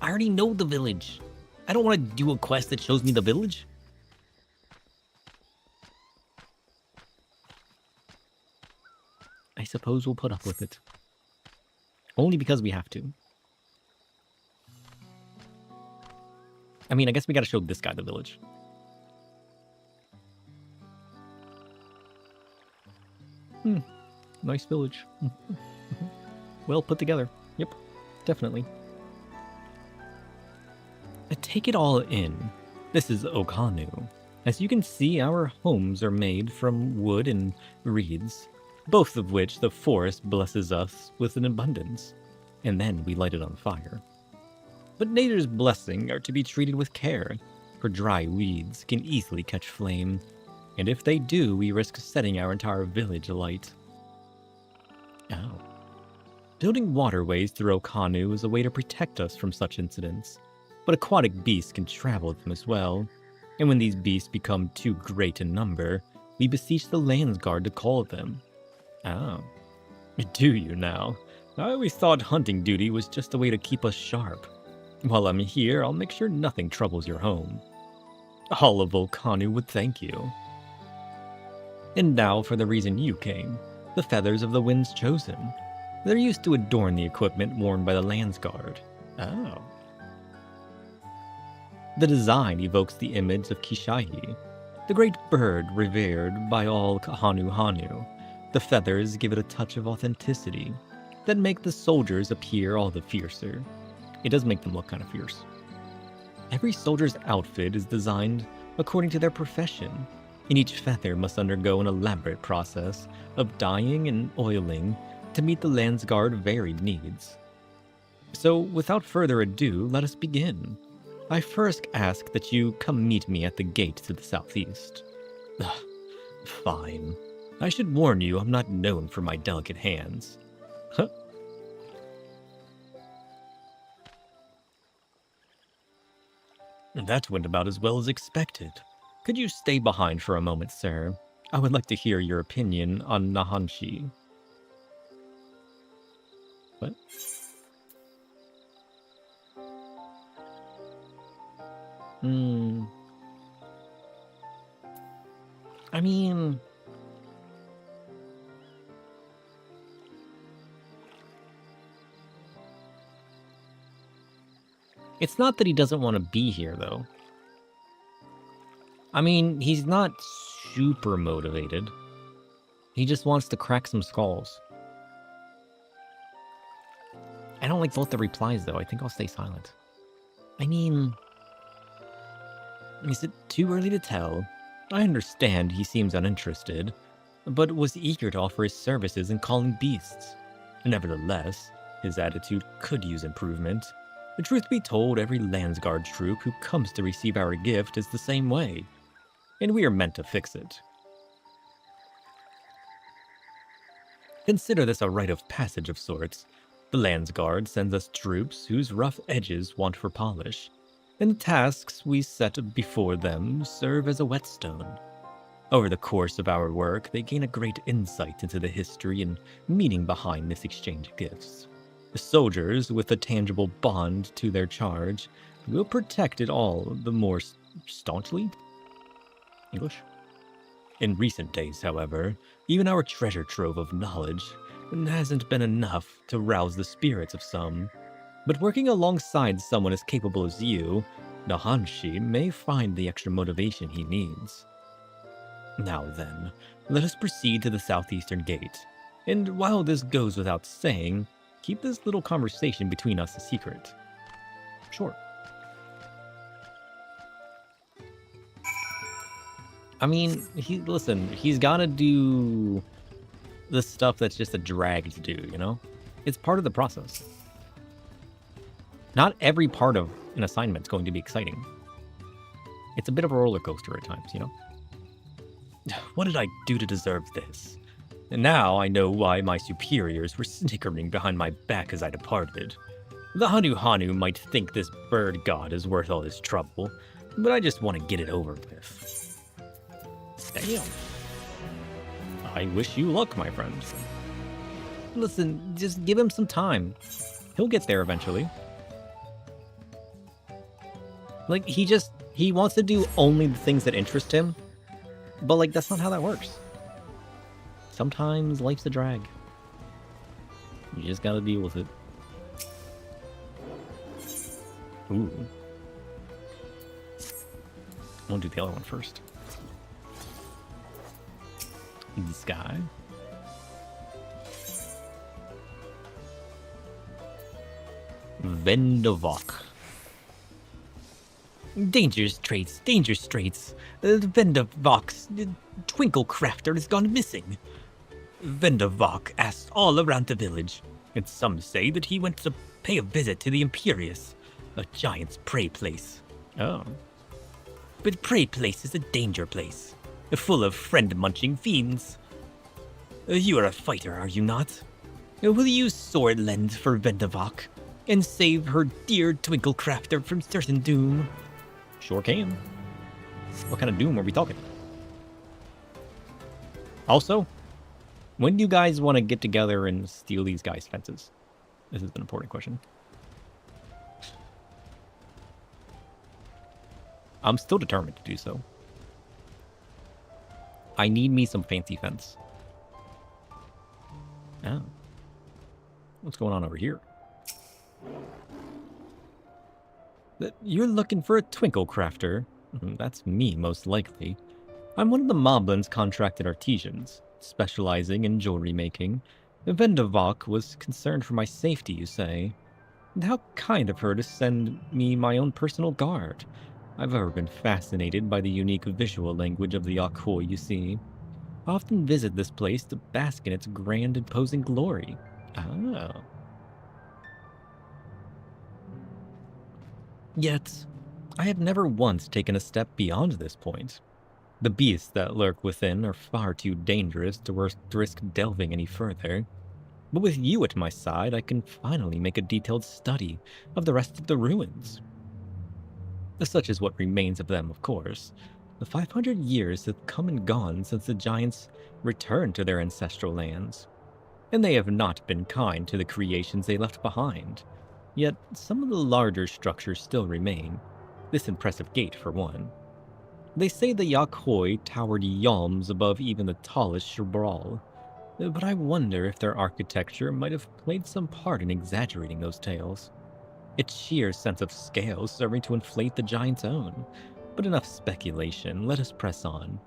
I already know the village. I don't want to do a quest that shows me the village. I suppose we'll put up with it. Only because we have to. I mean, I guess we gotta show this guy the village. Nice village. Well put together. Yep, definitely. Take it all in. This is Okanu. As you can see, our homes are made from wood and reeds, both of which the forest blesses us with an abundance, and then we light it on fire. But nature's blessings are to be treated with care, for dry weeds can easily catch flame, and if they do, we risk setting our entire village alight. Oh. Building waterways through Okanu is a way to protect us from such incidents, but aquatic beasts can travel them as well, and when these beasts become too great in number, we beseech the Landsguard to call them. Oh. Do you now? I always thought hunting duty was just a way to keep us sharp. While I'm here, I'll make sure nothing troubles your home. All of Okanu would thank you. And now for the reason you came, the feathers of the winds chosen. They're used to adorn the equipment worn by the Landsguard. Oh. The design evokes the image of Kishahi, the great bird revered by all Hanu. The feathers give it a touch of authenticity that make the soldiers appear all the fiercer. It does make them look kind of fierce. Every soldier's outfit is designed according to their profession, and each feather must undergo an elaborate process of dyeing and oiling to meet the Landsguard varied needs. So, without further ado, let us begin. I first ask that you come meet me at the gate to the southeast. Ugh, fine. I should warn you I'm not known for my delicate hands. Huh? That went about as well as expected. Could you stay behind for a moment, sir? I would like to hear your opinion on Nahanshi. What? I mean... It's not that he doesn't want to be here, though. I mean, he's not super motivated. He just wants to crack some skulls. I don't like both the replies, though. I think I'll stay silent. I mean... Is it too early to tell? I understand he seems uninterested, but was eager to offer his services in calling beasts. Nevertheless, his attitude could use improvement. The truth be told, every Landsguard troop who comes to receive our gift is the same way, and we are meant to fix it. Consider this a rite of passage of sorts. The Landsguard sends us troops whose rough edges want for polish, and the tasks we set before them serve as a whetstone. Over the course of our work, they gain a great insight into the history and meaning behind this exchange of gifts. The soldiers, with a tangible bond to their charge, will protect it all the more staunchly. English? In recent days, however, even our treasure trove of knowledge hasn't been enough to rouse the spirits of some. But working alongside someone as capable as you, Nahanshi may find the extra motivation he needs. Now then, let us proceed to the southeastern gate. And while this goes without saying, keep this little conversation between us a secret. Sure. I mean, he's gotta do the stuff that's just a drag to do, you know? It's part of the process. Not every part of an assignment's going to be exciting. It's a bit of a roller coaster at times, you know? What did I do to deserve this? And now I know why my superiors were snickering behind my back as I departed. The Hanu might think this bird god is worth all his trouble, but I just want to get it over with. Damn. I wish you luck, my friend. Listen, just give him some time. He'll get there eventually. Like, he wants to do only the things that interest him, but, like, that's not how that works. Sometimes life's a drag. You just gotta deal with it. Ooh. I want to do the other one first. This guy. Vendavok. Danger straits, danger straits. Vendavok's twinkle crafter has gone missing. Vendavok asked all around the village, and some say that he went to pay a visit to the Imperius, a giant's prey place. Oh. But prey place is a danger place, full of friend-munching fiends. You are a fighter, are you not? Will you sword lend for Vendavok and save her dear twinkle crafter from certain doom? Sure can. What kind of doom are we talking? Also, when do you guys want to get together and steal these guys' fences? This is an important question. I'm still determined to do so. I need me some fancy fence. Oh. What's going on over here? You're looking for a twinkle crafter. That's me, most likely. I'm one of the Moblin's contracted artisans, specializing in jewelry making. Vendavok was concerned for my safety, you say. And how kind of her to send me my own personal guard. I've ever been fascinated by the unique visual language of the Yakoi, you see. I often visit this place to bask in its grand, imposing glory. Oh. Yet, I have never once taken a step beyond this point. The beasts that lurk within are far too dangerous to risk delving any further. But with you at my side, I can finally make a detailed study of the rest of the ruins. Such is what remains of them, of course. The 500 years have come and gone since the giants returned to their ancestral lands, and they have not been kind to the creations they left behind. Yet, some of the larger structures still remain. This impressive gate, for one. They say the Yakoi towered yalms above even the tallest Shabral, but I wonder if their architecture might have played some part in exaggerating those tales. Its sheer sense of scale serving to inflate the giant's own. But enough speculation, let us press on.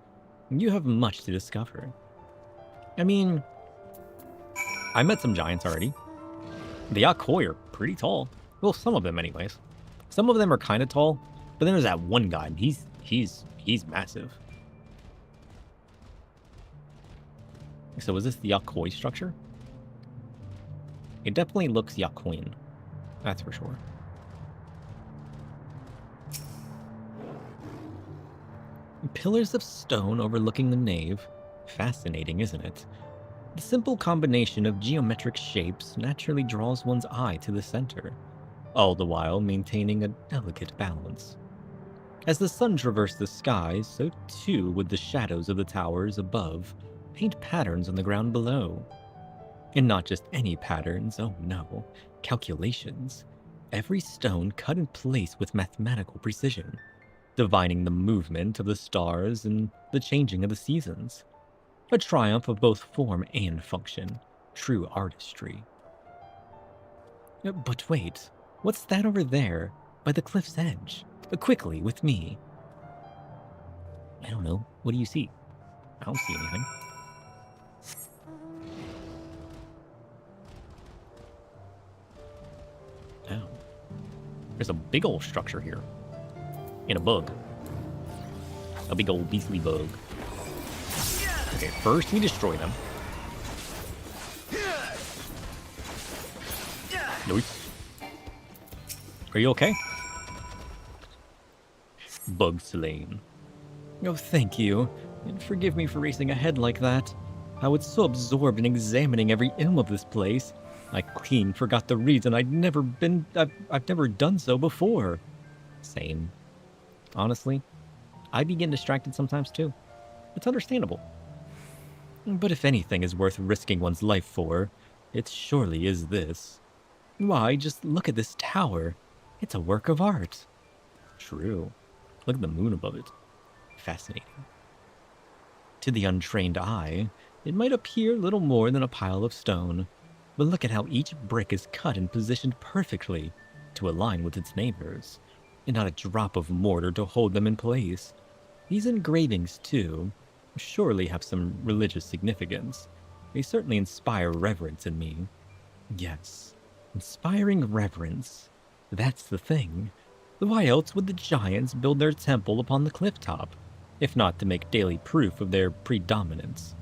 You have much to discover. I mean, I met some giants already. The Yakoi are pretty tall. Well, some of them anyways. Some of them are kind of tall, but then there's that one guy, and he's massive. So is this the Yakoi structure? It definitely looks Yakoian. That's for sure. Pillars of stone overlooking the nave. Fascinating, isn't it? The simple combination of geometric shapes naturally draws one's eye to the center, all the while maintaining a delicate balance. As the sun traversed the skies, so too would the shadows of the towers above paint patterns on the ground below. And not just any patterns, oh no, calculations. Every stone cut in place with mathematical precision, divining the movement of the stars and the changing of the seasons. A triumph of both form and function. True artistry. But wait, what's that over there, by the cliff's edge? Quickly, with me. I don't know. What do you see? I don't see anything. Oh. There's a big old structure here. And a bug. A big old beastly bug. Okay, first we destroy them. Nice. Are you okay? Bug slain. Oh, thank you. And forgive me for racing ahead like that. I was so absorbed in examining every ilm of this place, I clean forgot the reason I've never done so before. Same. Honestly, I begin distracted sometimes too. It's understandable. But if anything is worth risking one's life for, it surely is this. Why, just look at this tower. It's a work of art. True. Look at the moon above it. Fascinating. To the untrained eye, it might appear little more than a pile of stone, but look at how each brick is cut and positioned perfectly to align with its neighbors, and not a drop of mortar to hold them in place. These engravings, too, surely have some religious significance. They certainly inspire reverence in me. Yes, Inspiring reverence. That's the thing. Why else would the giants build their temple upon the cliff top, if not to make daily proof of their predominance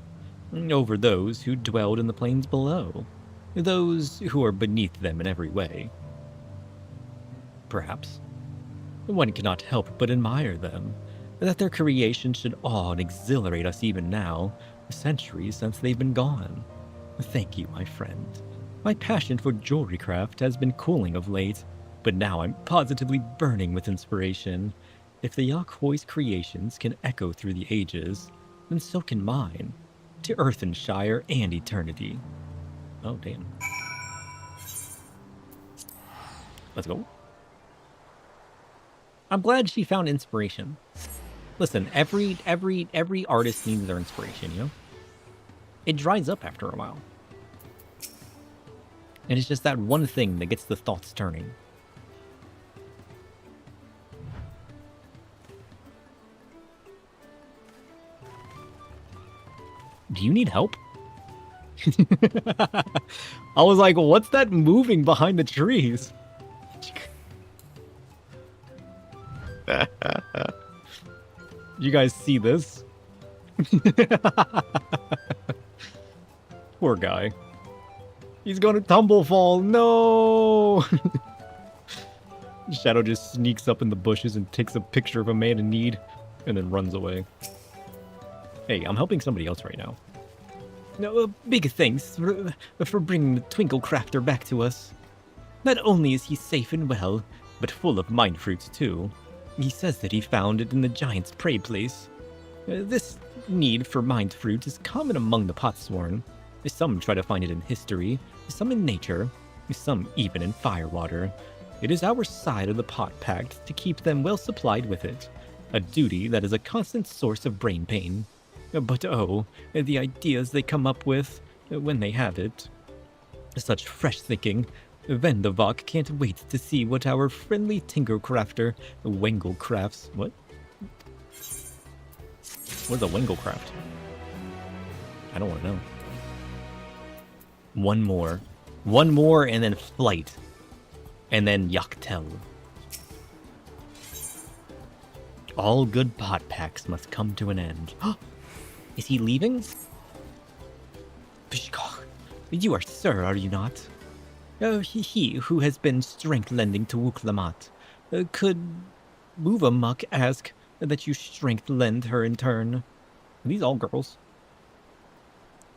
over those who dwelled in the plains below, those who are beneath them in every way? Perhaps. One cannot help but admire them, that their creation should awe and exhilarate us even now, centuries since they've been gone. Thank you, my friend. My passion for jewelry craft has been cooling of late, but now I'm positively burning with inspiration. If the Yak T'el's creations can echo through the ages, then so can mine, to Earth and Shire and eternity. Oh, damn. Let's go. I'm glad she found inspiration. Listen, every artist needs their inspiration, you know? It dries up after a while. And it's just that one thing that gets the thoughts turning. Do you need help? I was like, what's that moving behind the trees? You guys see this? Poor guy. He's gonna tumble fall. No! Shadow just sneaks up in the bushes and takes a picture of a man in need and then runs away. Hey, I'm helping somebody else right now. No, big thanks for bringing the Twinkle Crafter back to us. Not only is he safe and well, but full of mind fruits too. He says that he found it in the giant's prey place. This need for mind fruit is common among the Potsworn. Some try to find it in history, some in nature, some even in firewater. It is our side of the Pot Pact to keep them well supplied with it, a duty that is a constant source of brain pain. But oh, the ideas they come up with when they have it. Such fresh thinking. Vendavok can't wait to see what our friendly tinker crafter, Wengle, crafts. What? What is a Wengle craft? I don't want to know. One more. One more and then flight. And then Yak T'el. All good pot packs must come to an end. Is he leaving? You are Sir, are you not? He who has been strength-lending to Wuklamat. Could Muvamuk ask that you strength-lend her in turn? Are these all girls?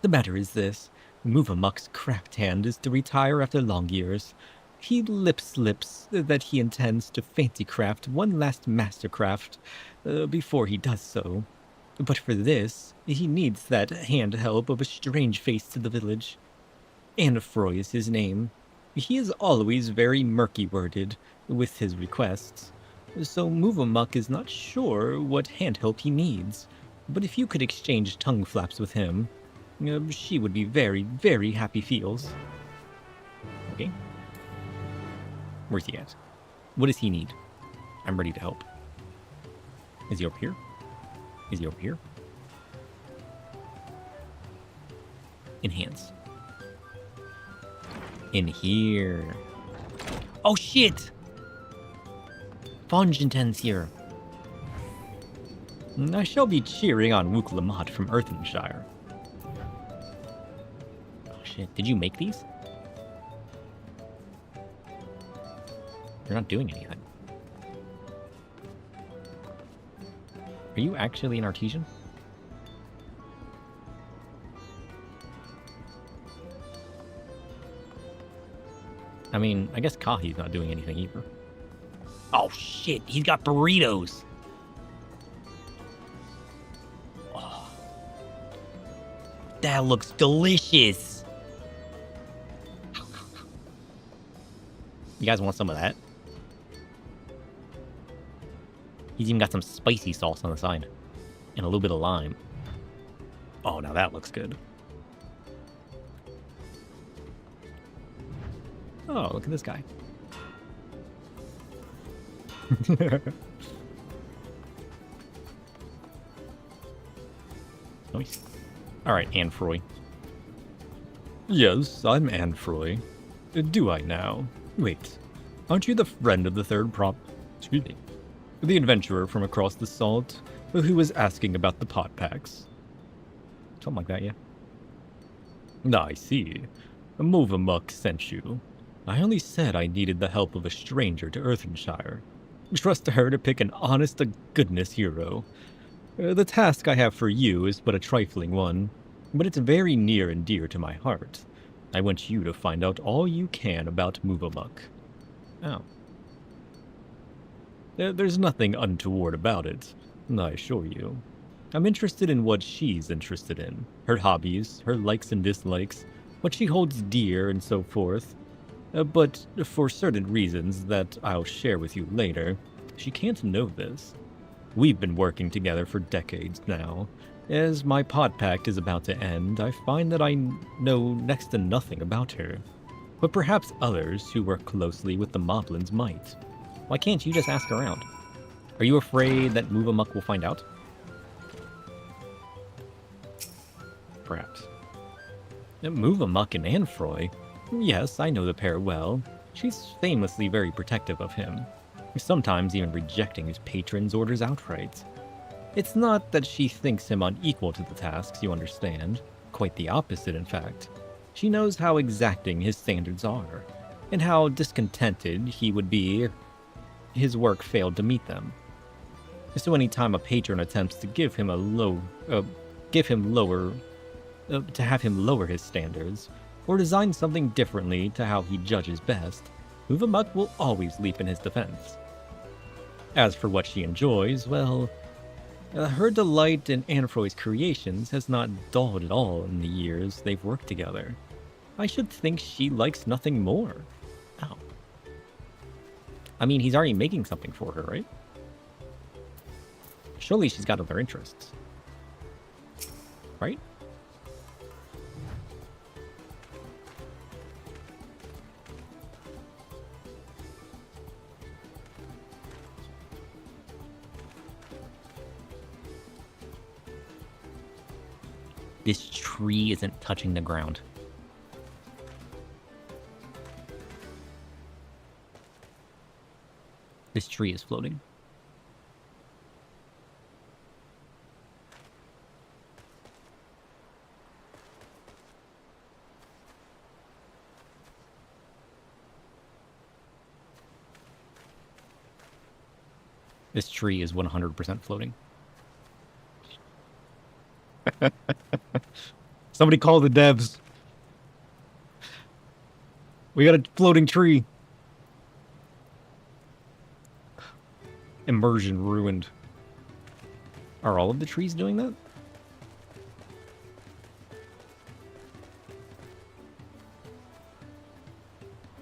The matter is this. Muvamuk's craft hand is to retire after long years. He lip-slips that he intends to fancy-craft one last mastercraft before he does so. But for this, he needs that hand-help of a strange face to the village. Anafroy is his name. He is always very murky-worded with his requests, so Muvamuk is not sure what hand-help he needs. But if you could exchange tongue flaps with him, she would be very, very happy feels. Okay. Where's he at? What does he need? I'm ready to help. Is he over here? Is he over here? Enhance. In here. Oh shit! Fongenten's here. I shall be cheering on Wuklamat from Earthenshire. Oh shit, did you make these? You're not doing anything. Are you actually an artisan? I mean, I guess Kahi's not doing anything either. Oh shit, he's got burritos! Oh. That looks delicious! You guys want some of that? He's even got some spicy sauce on the side. And a little bit of lime. Oh, now that looks good. Oh, look at this guy. Nice. Alright, Anfroy. Yes, I'm Anfroy. Do I now? Wait, aren't you the friend of the third excuse me, the adventurer from across the salt, who was asking about the pot packs? Something like that, yeah. I see. Movamuk sent you. I only said I needed the help of a stranger to Earthenshire. Trust her to pick an honest-to-goodness hero. The task I have for you is but a trifling one, but it's very near and dear to my heart. I want you to find out all you can about Movamuk. Oh. There's nothing untoward about it, I assure you. I'm interested in what she's interested in, her hobbies, her likes and dislikes, what she holds dear, and so forth. But for certain reasons that I'll share with you later, she can't know this. We've been working together for decades now. As my pod pact is about to end, I find that I know next to nothing about her. But perhaps others who work closely with the Moblins might. Why can't you just ask around? Are you afraid that Movamuk will find out? Perhaps. Movamuk and Anfroy? Yes, I know the pair well. She's famously very protective of him, sometimes even rejecting his patron's orders outright. It's not that she thinks him unequal to the tasks, you understand. Quite the opposite, in fact. She knows how exacting his standards are, and how discontented he would be if his work failed to meet them. So any time a patron attempts to have him lower his standards, or design something differently to how he judges best, Movamuk will always leap in his defense. As for what she enjoys, well, her delight in Anfroy's creations has not dulled at all in the years they've worked together. I should think she likes nothing more. Oh. I mean, he's already making something for her, right? Surely she's got other interests. Right? This tree isn't touching the ground. This tree is floating. This tree is 100% floating. Somebody call the devs. We got a floating tree. Immersion ruined. Are all of the trees doing that?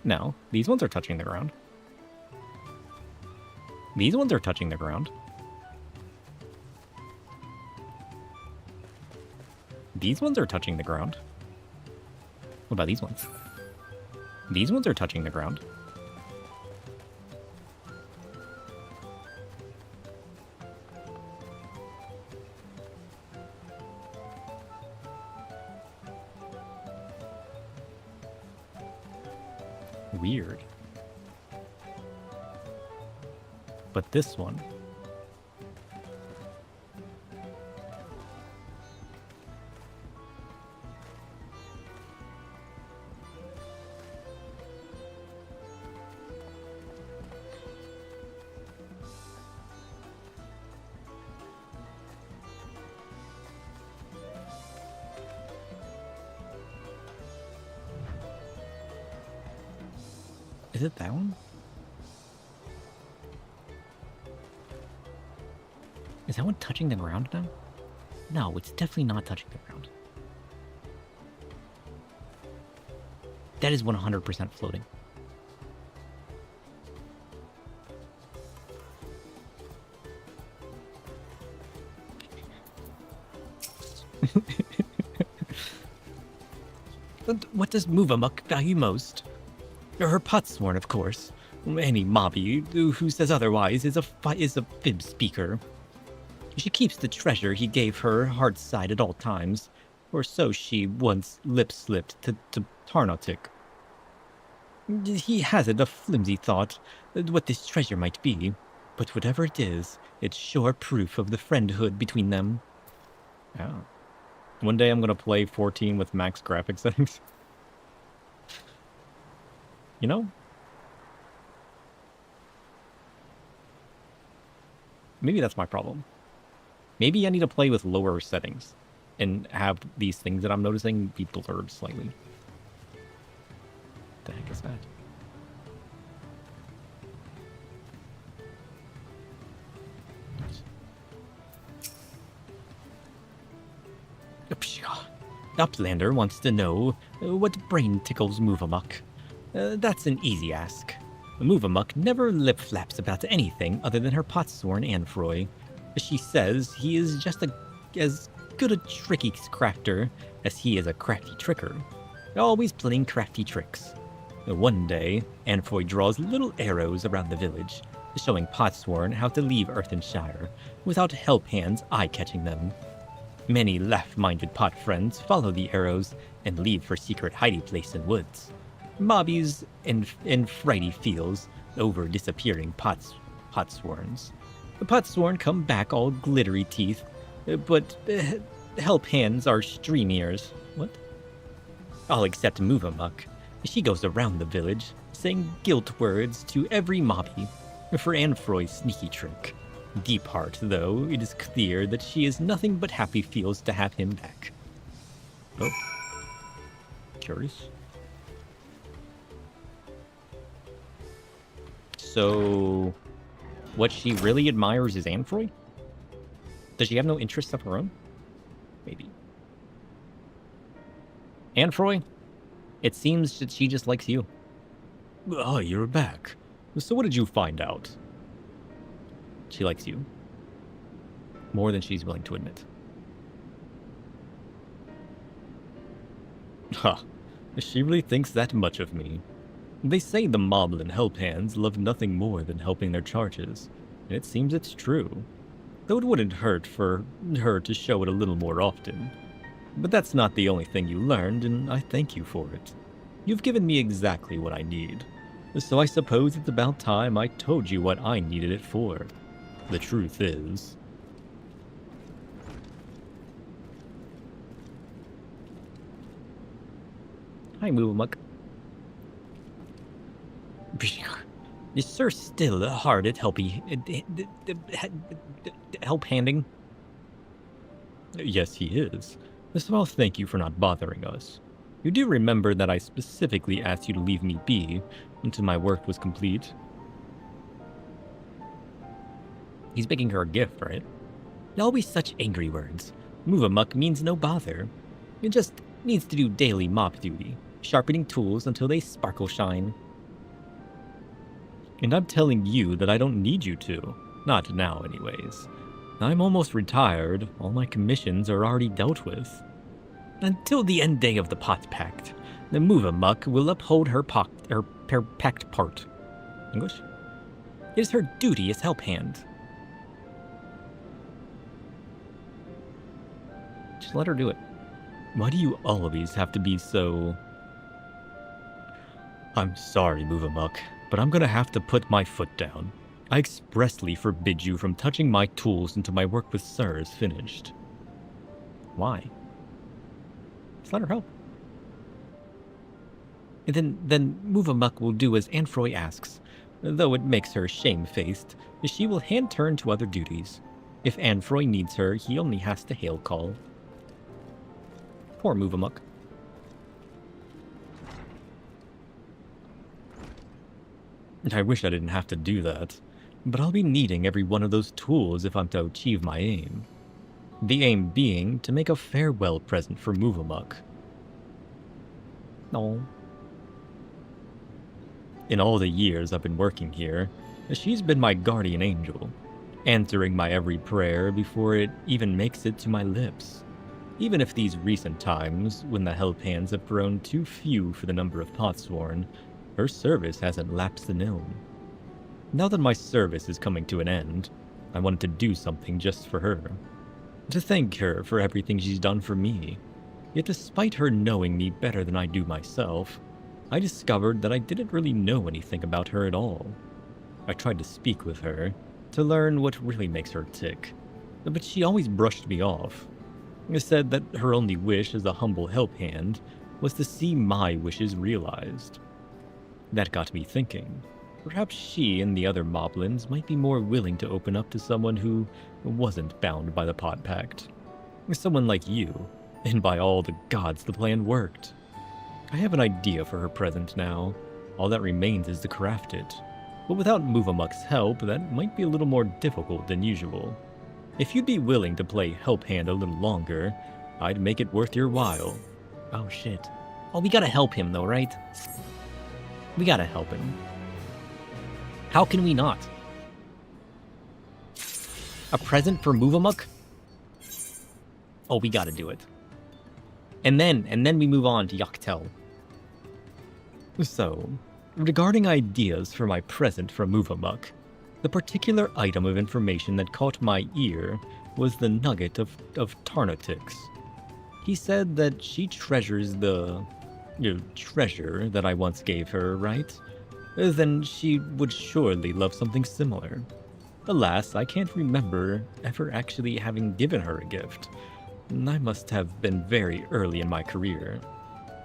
No, these ones are touching the ground. These ones are touching the ground. These ones are touching the ground. What about these ones? These ones are touching the ground. Weird. But this one... Is it that one? Is that one touching the ground now? No, it's definitely not touching the ground. That is 100% floating. What does Movamuk value most? Her Potsworn, of course. Any mobby who says otherwise is a fib speaker. She keeps the treasure he gave her hard side at all times, or so she once lip-slipped to Tarnotic. He hasn't a flimsy thought what this treasure might be, but whatever it is, it's sure proof of the friendhood between them. Yeah. One day I'm gonna play 14 with max graphics settings. You know? Maybe that's my problem. Maybe I need to play with lower settings and have these things that I'm noticing be blurred slightly. What the heck is that? Uplander wants to know what brain tickles Movamuck. That's an easy ask. Movamuck never lip-flaps about anything other than her potsworn Anfroy. She says he is just as good a tricky crafter as he is a crafty tricker. Always playing crafty tricks. One day, Anfroy draws little arrows around the village, showing Potsworn how to leave Earthenshire without help hands eye-catching them. Many left-minded pot friends follow the arrows and leave for secret hiding place in woods. Mobbies and frighty feels over disappearing potsworns. The potsworn come back all glittery teeth, but help hands are stream ears. What? All except Movamuck. She goes around the village, saying guilt words to every mobby for Anfroy's sneaky trick. Deep heart, though, it is clear that she is nothing but happy feels to have him back. Oh. Curious. So, what she really admires is Anfroy? Does she have no interests of her own? Maybe. Anfroy, it seems that she just likes you. Oh, you're back. So what did you find out? She likes you. More than she's willing to admit. Ha! She really thinks that much of me. They say the Moblin help hands love nothing more than helping their charges, and it seems it's true. Though it wouldn't hurt for her to show it a little more often. But that's not the only thing you learned, and I thank you for it. You've given me exactly what I need. So I suppose it's about time I told you what I needed it for. The truth is... Hi, Movamuck. Is Sir still hard at help handing? Yes, he is. So I'll thank you for not bothering us. You do remember that I specifically asked you to leave me be until my work was complete? He's making her a gift, right? Always such angry words. Movamuck means no bother. It just needs to do daily mop duty, sharpening tools until they sparkle shine. And I'm telling you that I don't need you to. Not now, anyways. I'm almost retired. All my commissions are already dealt with. Until the end day of the Pot Pact, the Movamuck will uphold her pact part. English? It is her duty as help hand. Just let her do it. Why do you always have to be so... I'm sorry, Movamuck, but I'm gonna have to put my foot down. I expressly forbid you from touching my tools until my work with Sir is finished. Why? Just let her help. And then Movamuck will do as Anfroy asks. Though it makes her shamefaced, she will hand turn to other duties. If Anfroy needs her, he only has to hail call. Poor Movamuck. I wish I didn't have to do that, but I'll be needing every one of those tools if I'm to achieve my aim. The aim being to make a farewell present for Movamuck. Oh. In all the years I've been working here, she's been my guardian angel, answering my every prayer before it even makes it to my lips. Even if these recent times, when the help hands have grown too few for the number of potsworn, her service hasn't lapsed the nil. Now that my service is coming to an end, I wanted to do something just for her. To thank her for everything she's done for me. Yet despite her knowing me better than I do myself, I discovered that I didn't really know anything about her at all. I tried to speak with her, to learn what really makes her tick, but she always brushed me off. Said that her only wish as a humble help hand was to see my wishes realized. That got me thinking. Perhaps she and the other moblins might be more willing to open up to someone who wasn't bound by the Pot Pact. Someone like you, and by all the gods the plan worked. I have an idea for her present now. All that remains is to craft it. But without Muvamuk's help, that might be a little more difficult than usual. If you'd be willing to play help hand a little longer, I'd make it worth your while. Oh shit. Oh, we gotta help him though, right? We gotta help him. How can we not? A present for Muvamuk? Oh, we gotta do it. And then we move on to Yak T'el. So, regarding ideas for my present from Muvamuk, the particular item of information that caught my ear was the nugget of Tarnatix. He said that she treasures the treasure that I once gave her, right? Then she would surely love something similar. Alas, I can't remember ever actually having given her a gift. I must have been very early in my career.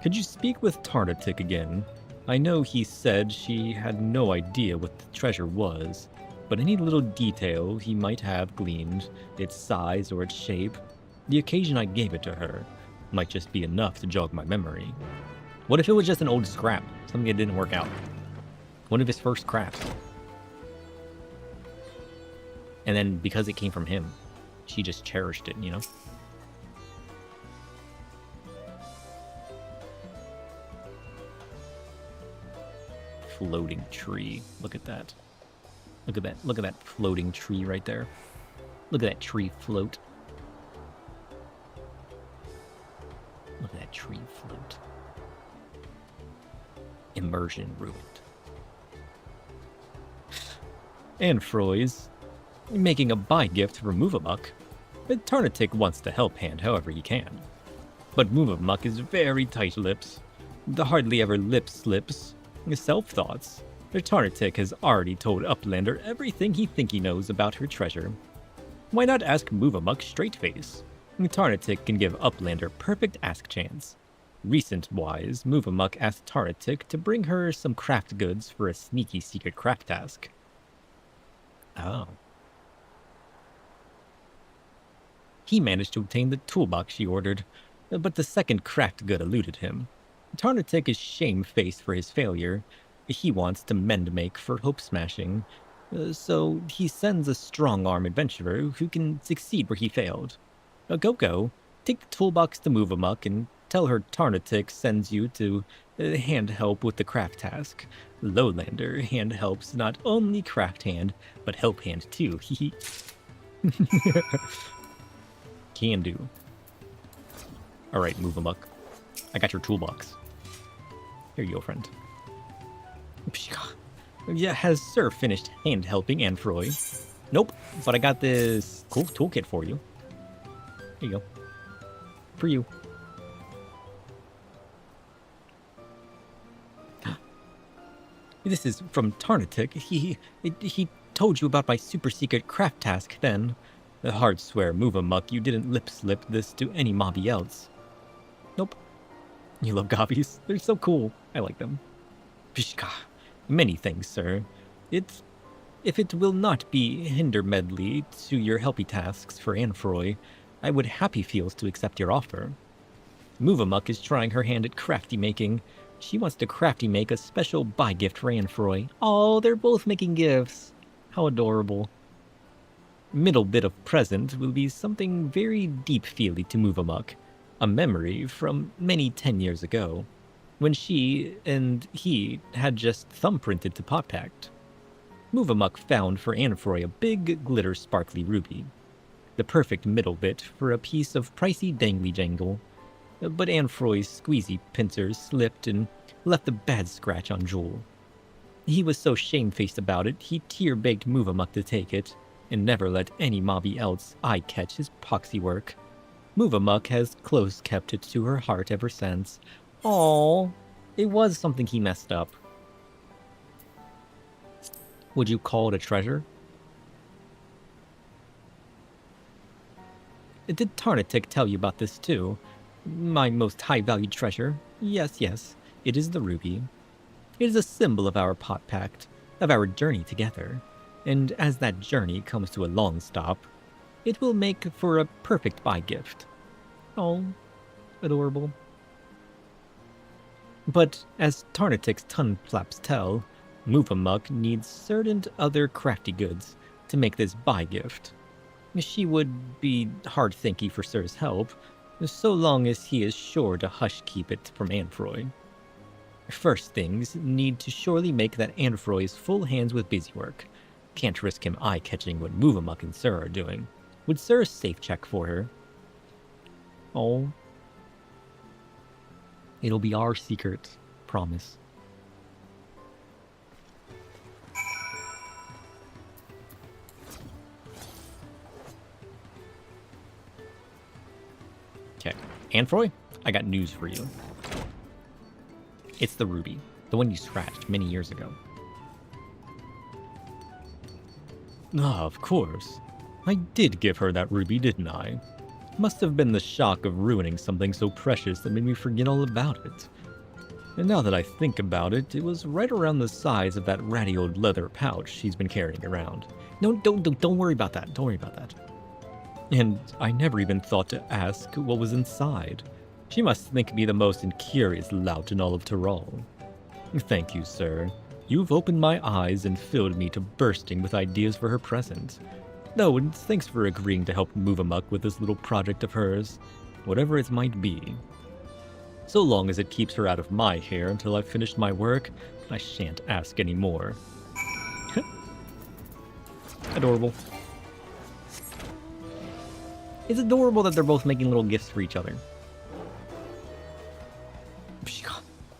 Could you speak with Tarnatix again? I know he said she had no idea what the treasure was, but any little detail he might have gleaned, its size or its shape, the occasion I gave it to her, might just be enough to jog my memory. What if it was just an old scrap, something that didn't work out? One of his first crafts. And then because it came from him, she just cherished it, you know? Floating tree. Look at that. Look at that. Look at that floating tree right there. Look at that tree float. Look at that tree float. Immersion ruined. And Froy's making a buy gift for Muvamuk. Tarnatix wants to help hand however he can. But Muvamuk is very tight-lipped. The hardly ever lip slips. Self-thoughts. Tarnatix has already told Uplander everything he knows about her treasure. Why not ask Muvamuk straight-face? Tarnatix can give Uplander perfect ask chance. Recent-wise, Muvamuk asked Tarnatix to bring her some craft goods for a sneaky secret craft task. Oh. He managed to obtain the toolbox she ordered, but the second craft good eluded him. Tarnatix is shamefaced for his failure. He wants to mend-make for hope-smashing, so he sends a strong-arm adventurer who can succeed where he failed. Go, take the toolbox to Muvamuk and tell her Tarnatix sends you to hand help with the craft task. Lowlander hand helps not only craft hand, but help hand too. Can do. Alright, Muvamuk. I got your toolbox. Here you go, friend. Yeah, has Sir finished hand helping Anfroy? Nope, but I got this cool toolkit for you. Here you go. For you. This is from Tarnatix. He told you about my super secret craft task then. The hard swear, Muvamuk, you didn't lip slip this to any mobby else. Nope. You love gobbies? They're so cool. I like them. Pishka. Many thanks, sir. If it will not be hinder medley to your helpy tasks for Anfroy, I would happy feels to accept your offer. Muvamuk is trying her hand at crafty making. She wants to crafty make a special buy gift for Anfroy. Oh, they're both making gifts. How adorable. Middle bit of present will be something very deep-feely to Muvamuk. A memory from many 10 years ago, when she and he had just thumbprinted to Pot Pact. Muvamuk found for Anfroy a big, glitter sparkly ruby. The perfect middle bit for a piece of pricey dangly jangle. But Anfroy's squeezy pincers slipped and left a bad scratch on Jewel. He was so shamefaced about it, he tear-begged Muvamuk to take it, and never let any mobby else eye catch his poxy work. Muvamuk has close kept it to her heart ever since. Aww. It was something he messed up. Would you call it a treasure? Did Tarnatic tell you about this too? My most high-valued treasure? Yes, yes, it is the ruby. It is a symbol of our pot pact, of our journey together. And as that journey comes to a long stop, it will make for a perfect buy gift. Oh, adorable. But as Tarnatic's tongue flaps tell, Moofamuk needs certain other crafty goods to make this buy gift. She would be hard-thinky for Sir's help, so long as he is sure to hush-keep it from Anfroy. First things need to surely make that Anfroy's full hands with busywork. Can't risk him eye-catching what Moofamuk and Sir are doing. Would Sir safe check for her? Oh. It'll be our secret. Promise. Okay. Anfroy, I got news for you. It's the ruby. The one you scratched many years ago. Ah, of course. I did give her that ruby, didn't I? Must have been the shock of ruining something so precious that made me forget all about it. And now that I think about it, it was right around the size of that ratty old leather pouch she's been carrying around. No, don't worry about that. Don't worry about that. And I never even thought to ask what was inside. She must think me the most incurious lout in all of Tyrol. Thank you, sir. You've opened my eyes and filled me to bursting with ideas for her present. No, and thanks for agreeing to help Moofamuk with this little project of hers, whatever it might be. So long as it keeps her out of my hair until I've finished my work, I shan't ask any more. Adorable. It's adorable that they're both making little gifts for each other.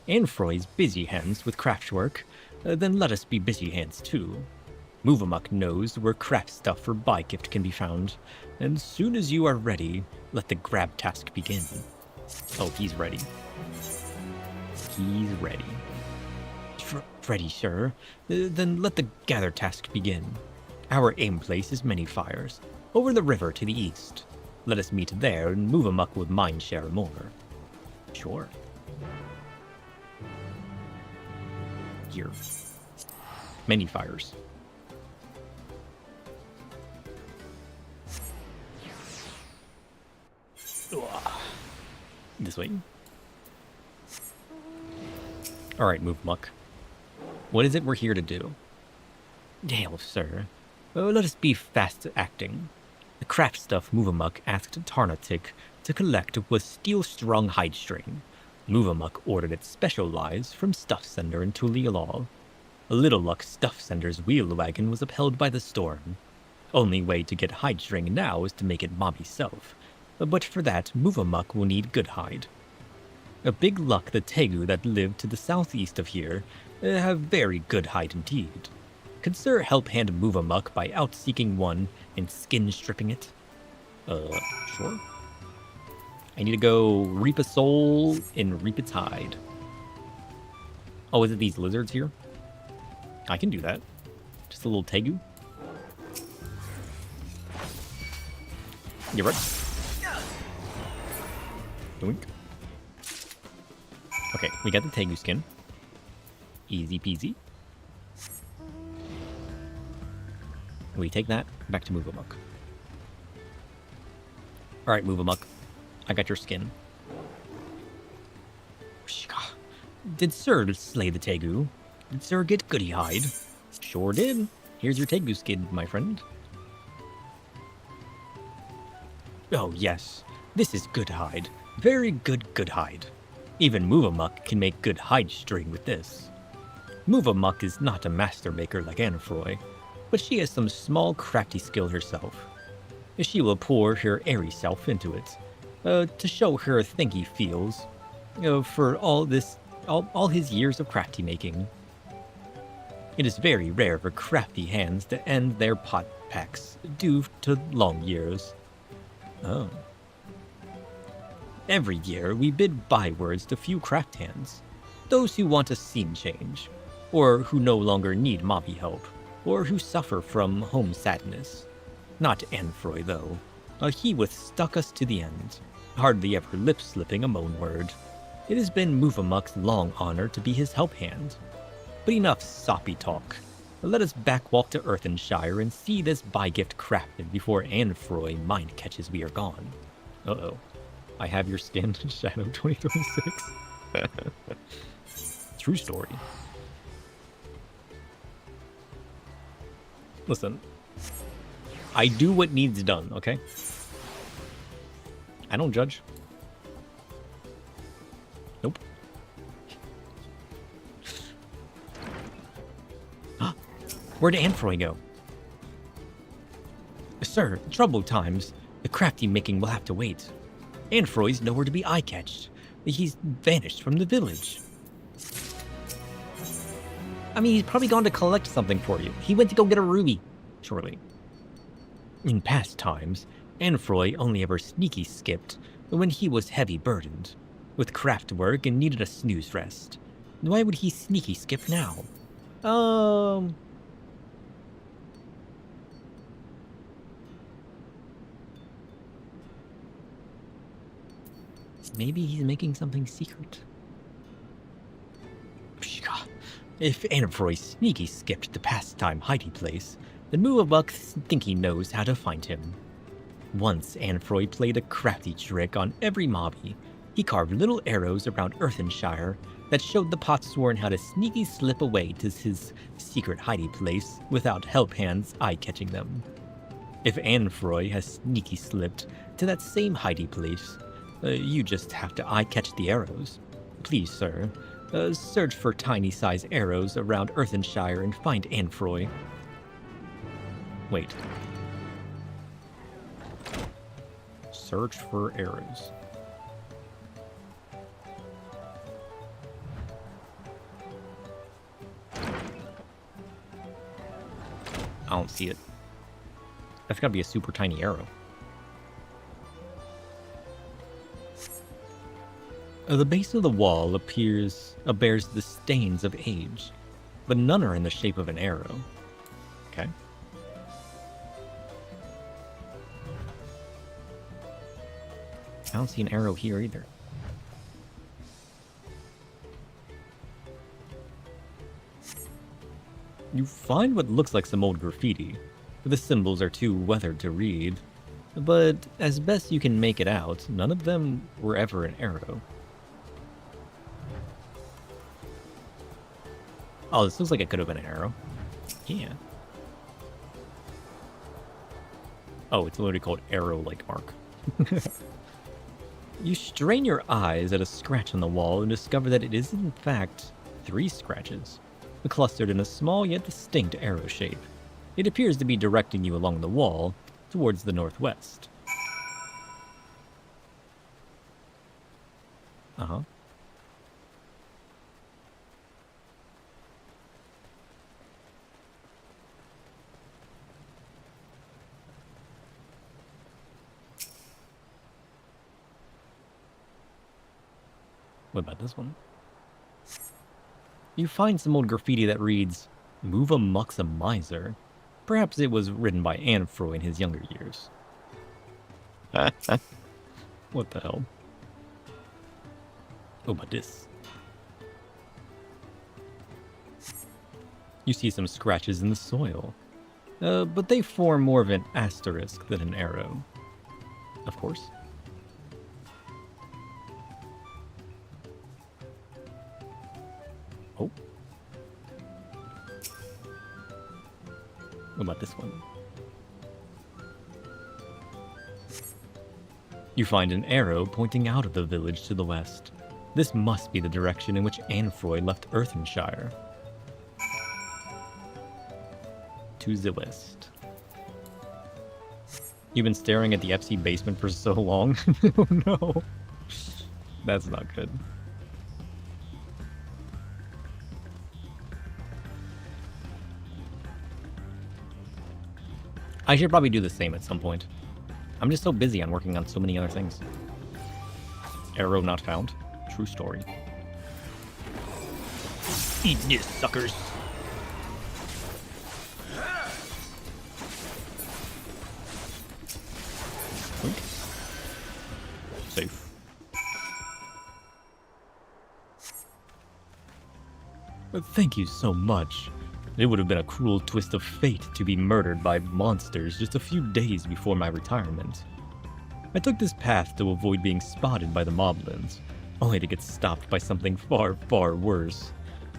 Anfroy's busy hands with craft work, then let us be busy hands too. Moofamuk knows where craft stuff for buy gift can be found, and soon as you are ready, let the grab task begin. Oh, he's ready. He's ready. Ready, sir. Then let the gather task begin. Our aim place is Many Fires, over the river to the east. Let us meet there and Moofamuk with mine share more. Sure. Here. Many Fires. This way. Alright, Moofamuk. What is it we're here to do? Hail, sir. Let us be fast-acting. The craft stuff Moofamuk asked Tarnatic to collect was steel-strung hide string. Moofamuk ordered it specialized from Stuff Sender in Tulialal. Little Luck Stuff Sender's wheel wagon was upheld by the storm. Only way to get hide string now is to make it mobby self. But for that, Moofamuk will need good hide. A big luck the Tegu that live to the southeast of here have very good hide indeed. Could Sir help hand Moofamuk by out-seeking one and skin-stripping it? Sure. I need to go reap a soul and reap its hide. Oh, is it these lizards here? I can do that. Just a little Tegu. You're right. Doink. Okay, we got the Tegu skin. Easy peasy. We take that back to Moofamuk. Alright, Moofamuk. I got your skin. Did Sir slay the Tegu? Did Sir get goody hide? Sure did. Here's your Tegu skin, my friend. Oh, yes. This is good hide. Very good hide. Even Moofamuk can make good hide string with this. Moofamuk is not a master maker like Anfroy, but she has some small crafty skill herself. She will pour her airy self into it, to show her thinky feels, for all his years of crafty making. It is very rare for crafty hands to end their pot packs due to long years. Oh. Every year, we bid bywords to few craft hands. Those who want a scene change, or who no longer need mobby help, or who suffer from home sadness. Not Anfroy, though. He withstuck us to the end, hardly ever lip-slipping a moan word. It has been Muvamuk's long honor to be his help hand. But enough soppy talk. Let us backwalk to Earthenshire and see this buy-gift crafted before Anfroy mind catches we are gone. Uh-oh. I have your skin, Shadow 2026. True story. Listen. I do what needs done, okay? I don't judge. Nope. Where'd Anfroy go? Sir, troubled times. The crafty making will have to wait. Anfroy's nowhere to be eye-catched. He's vanished from the village. I mean, he's probably gone to collect something for you. He went to go get a ruby, surely. In past times, Anfroy only ever sneaky skipped when he was heavy burdened, with craft work and needed a snooze rest. Why would he sneaky skip now? Maybe he's making something secret. If Anfroy sneaky skipped the pastime hiding place, then Muvamuk think he knows how to find him. Once Anfroy played a crafty trick on every mobby. He carved little arrows around Earthenshire that showed the Potsworn how to sneaky slip away to his secret hiding place without help hands eye-catching them. If Anfroy has sneaky slipped to that same hiding place, you just have to eye-catch the arrows. Please, sir, search for tiny-size arrows around Earthenshire and find Anfroy. Wait. Search for arrows. I don't see it. That's gotta be a super tiny arrow. The base of the wall bears the stains of age, but none are in the shape of an arrow. Okay. I don't see an arrow here either. You find what looks like some old graffiti. The symbols are too weathered to read, but as best you can make it out, none of them were ever an arrow. Oh, this looks like it could have been an arrow. Yeah. Oh, it's literally called arrow-like mark. You strain your eyes at a scratch on the wall and discover that it is in fact 3 scratches, clustered in a small yet distinct arrow shape. It appears to be directing you along the wall towards the northwest. Uh-huh. What about this one? You find some old graffiti that reads, Muvamuk's a miser. Perhaps it was written by Anfroy in his younger years. What the hell? What about this? You see some scratches in the soil, but they form more of an asterisk than an arrow. Of course. Oh. What about this one? You find an arrow pointing out of the village to the west. This must be the direction in which Anfroy left Earthenshire. To the west. You've been staring at the FC basement for so long. Oh no. That's not good. I should probably do the same at some point. I'm just so busy on working on so many other things. Arrow not found. True story. Eat this, suckers. Oink. Safe. Thank you so much. It would have been a cruel twist of fate to be murdered by monsters just a few days before my retirement. I took this path to avoid being spotted by the moblins, only to get stopped by something far, far worse.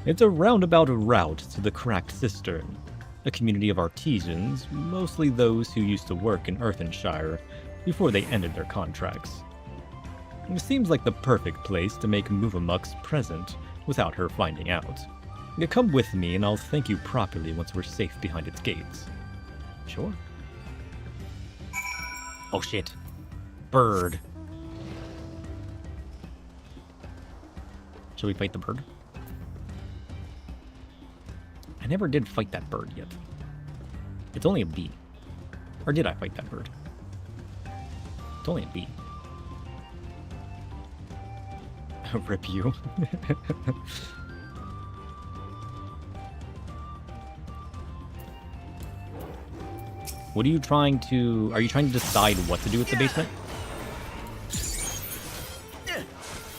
It's a roundabout route to the Cracked Cistern, a community of artisans, mostly those who used to work in Earthenshire before they ended their contracts. It seems like the perfect place to make Movamuk's present without her finding out. Come with me and I'll thank you properly once we're safe behind its gates. Sure. Oh shit. Bird. Shall we fight the bird? I never did fight that bird yet. It's only a bee. Or did I fight that bird? It's only a bee. Rip you. What are you trying to... Are you trying to decide what to do with the basement?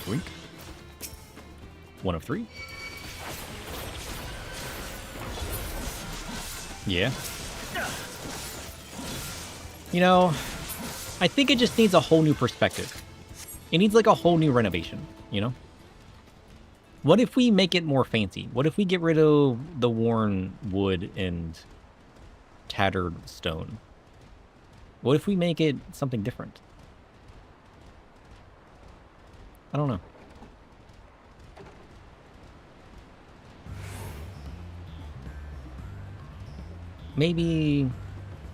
Wink. 1 of 3. Yeah. You know, I think it just needs a whole new perspective. It needs like a whole new renovation, you know? What if we make it more fancy? What if we get rid of the worn wood and tattered stone? What if we make it something different? I don't know. Maybe...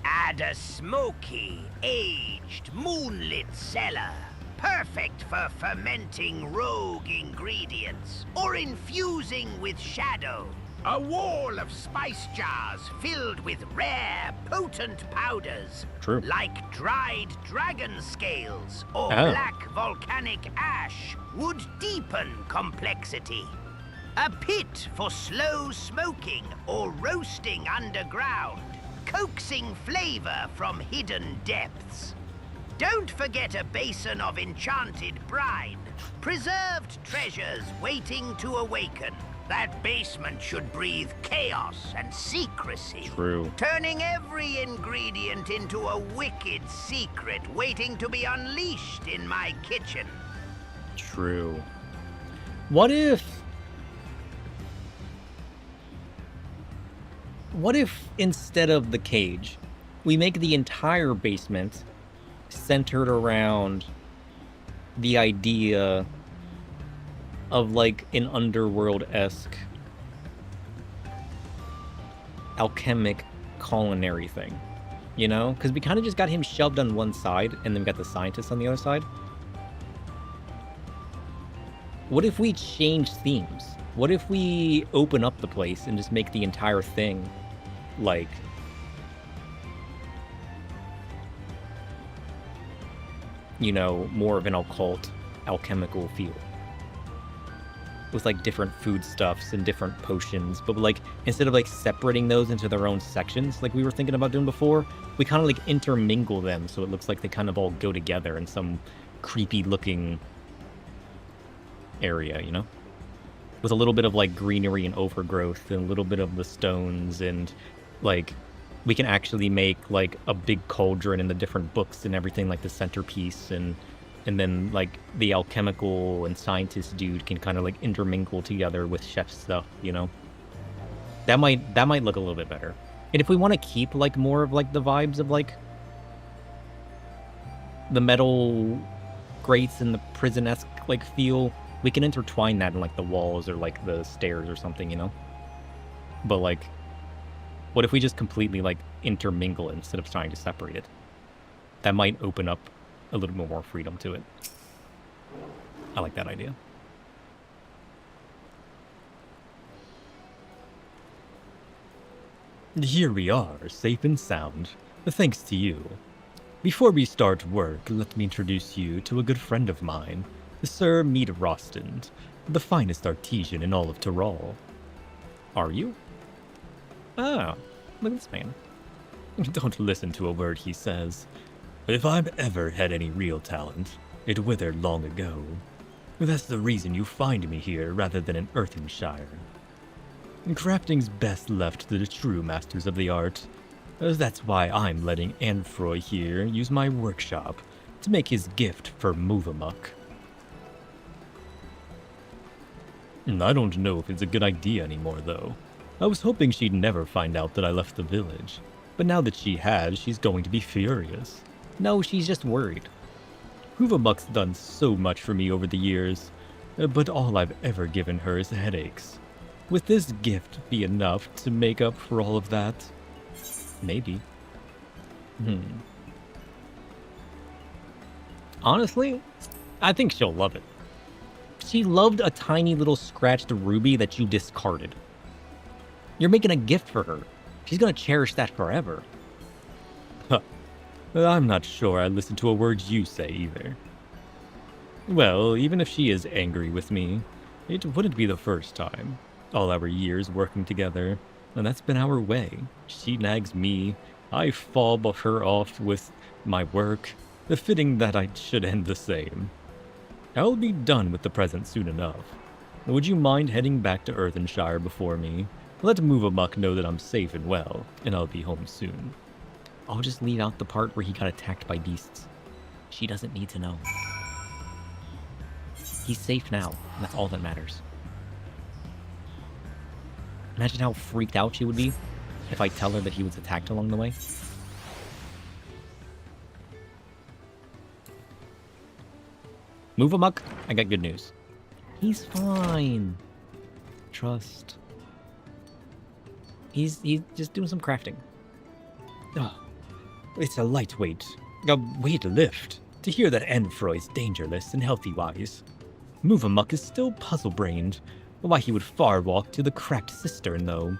Add a smoky, aged, moonlit cellar. Perfect for fermenting rogue ingredients or infusing with shadow. A wall of spice jars filled with rare, potent powders. True. Like dried dragon scales or Oh. black volcanic ash would deepen complexity. A pit for slow smoking or roasting underground, coaxing flavor from hidden depths. Don't forget a basin of enchanted brine, preserved treasures waiting to awaken. That basement should breathe chaos and secrecy. True. Turning every ingredient into a wicked secret waiting to be unleashed in my kitchen. True. What if instead of the cage, we make the entire basement centered around the idea of like an underworld-esque alchemic culinary thing, you know? Because we kind of just got him shoved on one side and then we got the scientists on the other side. What if we change themes? What if we open up the place and just make the entire thing like you know, more of an occult alchemical feel? With like different foodstuffs and different potions, but like instead of like separating those into their own sections like we were thinking about doing before, we kind of like intermingle them so it looks like they kind of all go together in some creepy looking area, you know? With a little bit of like greenery and overgrowth and a little bit of the stones, and like we can actually make like a big cauldron and the different books and everything like the centerpiece, and then like the alchemical and scientist dude can kind of like intermingle together with chef stuff, you know? That might look a little bit better. And if we want to keep like more of like the vibes of like the metal grates and the prison-esque like feel, we can intertwine that in like the walls or like the stairs or something, you know? But like, what if we just completely like intermingle it instead of trying to separate it? That might open up a little bit more freedom to it. I like that idea. Here we are, safe and sound, thanks to you. Before we start work, let me introduce you to a good friend of mine, Sir Mead Rostand, the finest artisan in all of Tyrol. Are you? Oh, look at this man. Don't listen to a word he says. If I've ever had any real talent, it withered long ago. That's the reason you find me here rather than in Earthenshire. Crafting's best left to the true masters of the art. That's why I'm letting Anfroy here use my workshop to make his gift for Move-Amok. I don't know if it's a good idea anymore, though. I was hoping she'd never find out that I left the village, but now that she has, she's going to be furious. No, she's just worried. Move-Amok's done so much for me over the years, but all I've ever given her is headaches. Would this gift be enough to make up for all of that? Maybe. Honestly, I think she'll love it. She loved a tiny little scratched ruby that you discarded. You're making a gift for her. She's gonna cherish that forever. Huh. I'm not sure I listen to a word you say either. Well, even if she is angry with me, it wouldn't be the first time. All our years working together, and that's been our way. She nags me, I fob her off with my work, fitting that I should end the same. I'll be done with the present soon enough. Would you mind heading back to Earthenshire before me? Let Move-Amok know that I'm safe and well, and I'll be home soon. I'll just leave out the part where he got attacked by beasts. She doesn't need to know. He's safe now, and that's all that matters. Imagine how freaked out she would be if I tell her that he was attacked along the way. Move-Amok, I got good news. He's fine. Trust. He's just doing some crafting. Oh, it's a lightweight, a weight lift, to hear that Anfroy's dangerless and healthy-wise. Move-Amok is still puzzle-brained, why he would far walk to the cracked cistern, though.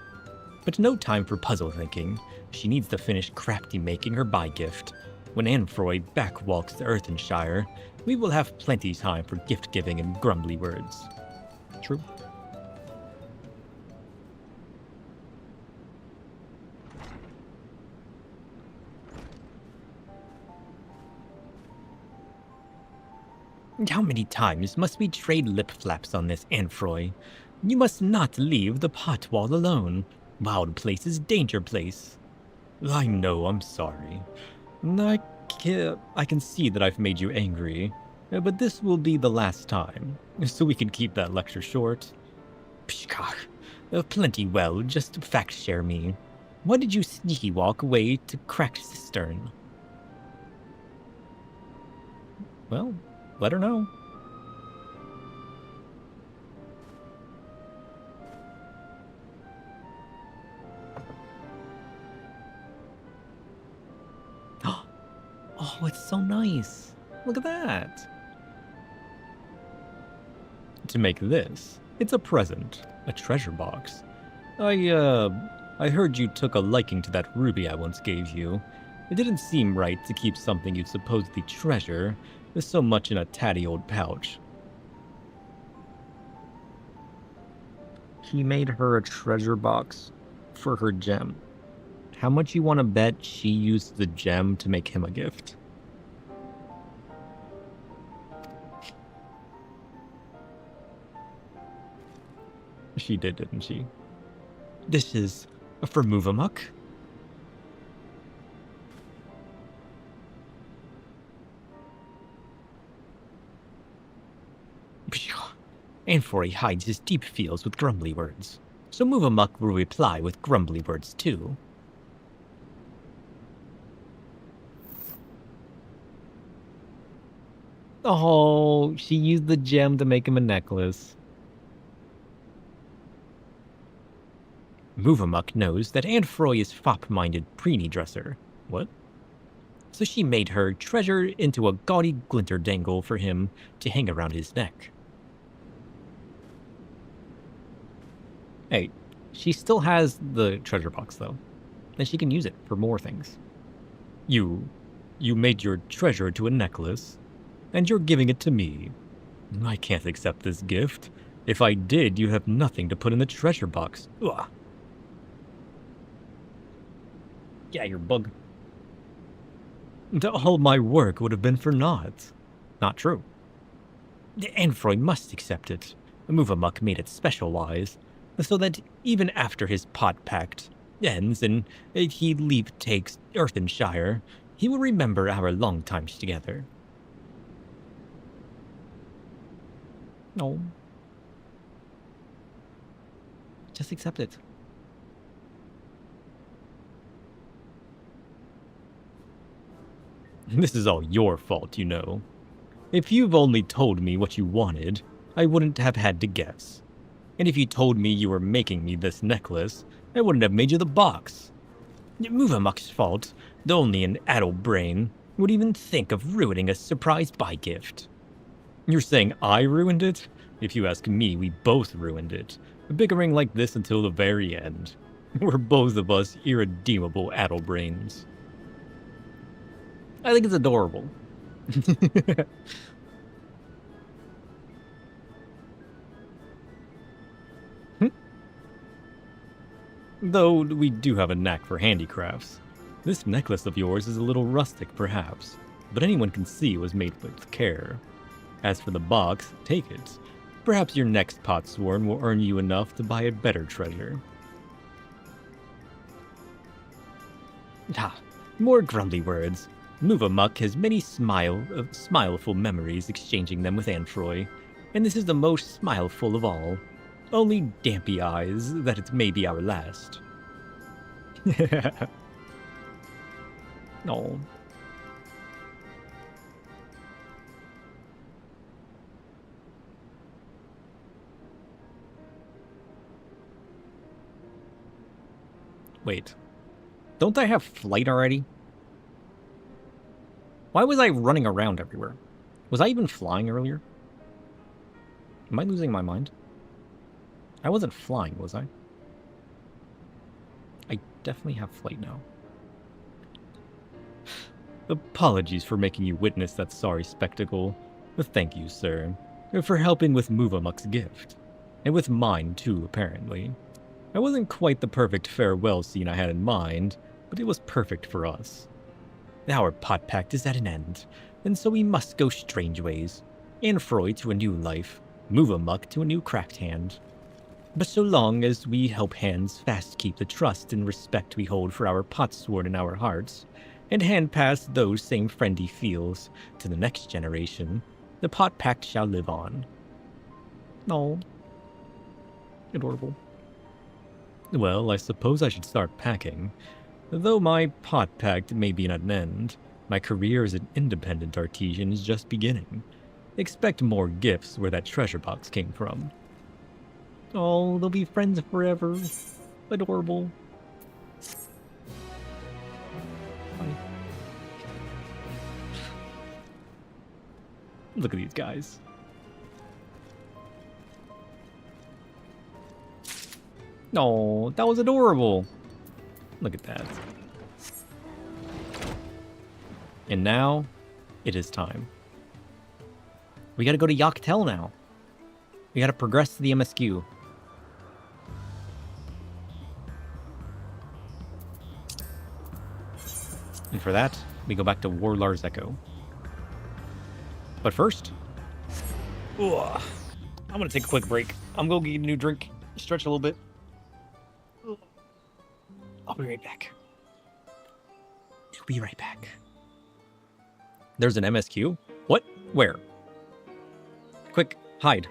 But no time for puzzle thinking. She needs to finish crafty making her buy-gift. When Anfroy back walks to Earthenshire, we will have plenty time for gift-giving and grumbly words. True. How many times must we trade lip flaps on this, Anfroy? You must not leave the pot wall alone. Wild place is danger place. I know, I'm sorry. I can see that I've made you angry, but this will be the last time, so we can keep that lecture short. Pshkach, plenty well, just fact share me. Why did you sneaky walk away to cracked cistern? Well, let her know. Oh, it's so nice. Look at that. To make this, it's a present, a treasure box. I heard you took a liking to that ruby I once gave you. It didn't seem right to keep something you'd supposedly treasure so much in a tatty old pouch. He made her a treasure box for her gem. How much you want to bet she used the gem to make him a gift? She did, didn't she? This is for Move-Amok. Anfroy hides his deep feels with grumbly words, so Move-Amok will reply with grumbly words too. Oh, she used the gem to make him a necklace. Move-Amok knows that Anfroy is fop-minded preenie dresser. What? So she made her treasure into a gaudy glinter dangle for him to hang around his neck. Hey, she still has the treasure box though, and she can use it for more things. You made your treasure to a necklace, and you're giving it to me. I can't accept this gift. If I did, you have nothing to put in the treasure box. Ugh. Yeah, you're bug. All my work would have been for naught. Not true. Anfroy must accept it. Movamuck made it specialize, so that even after his pot pact ends and he takes Earthenshire, he will remember our long times together. No. Just accept it. This is all your fault, you know. If you've only told me what you wanted, I wouldn't have had to guess. And if you told me you were making me this necklace, I wouldn't have made you the box. Movamuck's fault. Only an addle brain would even think of ruining a surprise buy gift. You're saying I ruined it? If you ask me, we both ruined it. Bickering like this until the very end. We're both of us irredeemable addle brains. I think it's adorable. Though we do have a knack for handicrafts. This necklace of yours is a little rustic, perhaps, but anyone can see it was made with care. As for the box, take it. Perhaps your next potsworn will earn you enough to buy a better treasure. More grumbly words. Movamuck has many smileful memories exchanging them with Anfroy, and this is the most smileful of all. Only dampy eyes that it may be our last. No. Wait. Don't I have flight already? Why was I running around everywhere? Was I even flying earlier? Am I losing my mind? I wasn't flying, was I? I definitely have flight now. Apologies for making you witness that sorry spectacle, but thank you, sir, for helping with Movamuck's gift. And with mine, too, apparently. I wasn't quite the perfect farewell scene I had in mind, but it was perfect for us. Our pot pact is at an end, and so we must go strange ways. Anfroy to a new life, Movamuck to a new craft hand. But so long as we help hands fast keep the trust and respect we hold for our potsword in our hearts, and hand pass those same friendly feels to the next generation, the pot pact shall live on. Oh. Adorable. Well, I suppose I should start packing. Though my pot pact may be at an end, my career as an independent artisan is just beginning. Expect more gifts where that treasure box came from. Oh, they'll be friends forever. Adorable. Bye. Look at these guys. Oh, that was adorable. Look at that. And now, it is time. We gotta go to Yak T'el now. We gotta progress to the MSQ. And for that, we go back to Warlar's Echo. But first, I'm gonna take a quick break. I'm gonna get a new drink, stretch a little bit. I'll be right back. I'll be right back. There's an MSQ? What? Where? Quick, hide.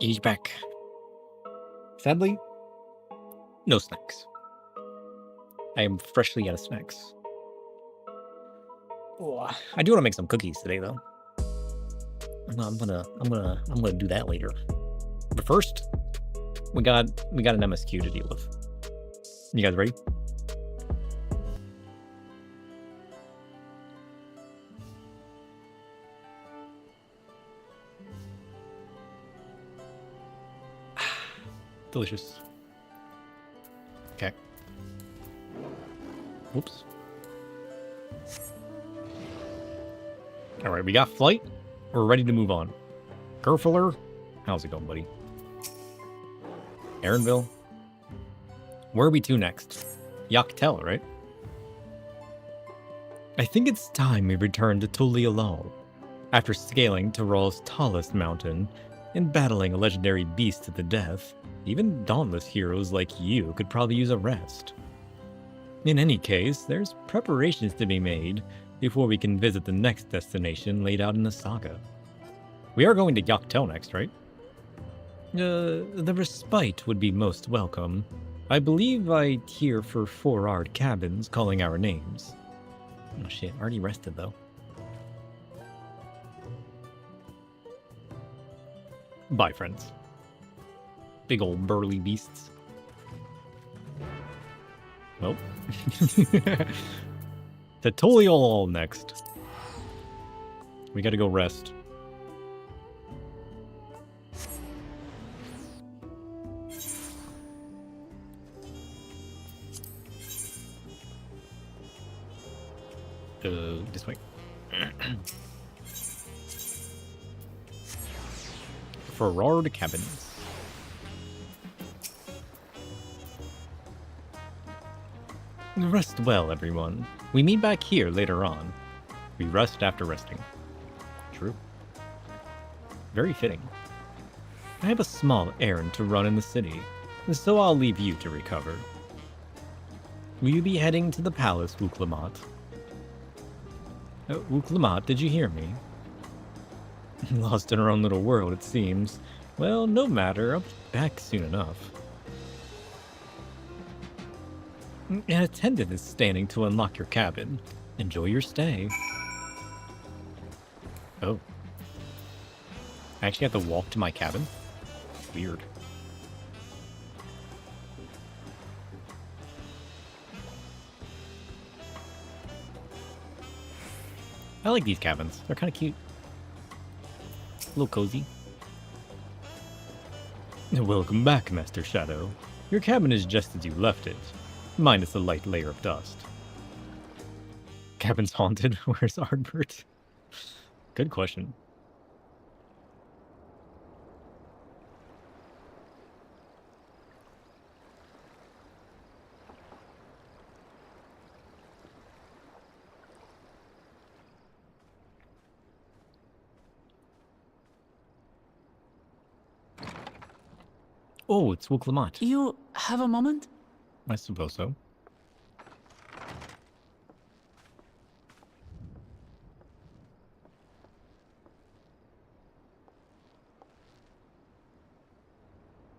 He's back. Sadly, no snacks. I am freshly out of snacks. Oh, I do want to make some cookies today, though. I'm gonna do that later. But first, we got an MSQ to deal with. You guys ready? Delicious. Okay. Whoops. All right, we got flight. We're ready to move on. Kerfuller, how's it going, buddy? Aaronville. Where are we to next? Yak T'el, right? I think it's time we return to Tulialal. After scaling Tirol's tallest mountain and battling a legendary beast to the death, even dauntless heroes like you could probably use a rest. In any case, there's preparations to be made before we can visit the next destination laid out in the saga. We are going to Yak T'el next, right? The respite would be most welcome. I believe I hear for 4-hour cabins calling our names. Oh shit, already rested though. Bye, friends. Big old burly beasts. Well. To Tulialal next. We gotta go rest. This way. Ferrard cabins. Rest well, everyone. We meet back here later on. We rest after resting. True. Very fitting. I have a small errand to run in the city, so I'll leave you to recover. Will you be heading to the palace, Wuklamat? Wuklamat, did you hear me? Lost in her own little world, it seems. Well, no matter, I'll be back soon enough. An attendant is standing to unlock your cabin. Enjoy your stay. Oh. I actually have to walk to my cabin? Weird. I like these cabins. They're kind of cute. A little cozy. Welcome back, Master Shadow. Your cabin is just as you left it, minus a light layer of dust. Cabin's haunted. Where's Ardbert? Good question. Oh, it's Wuklamat. You have a moment? I suppose so.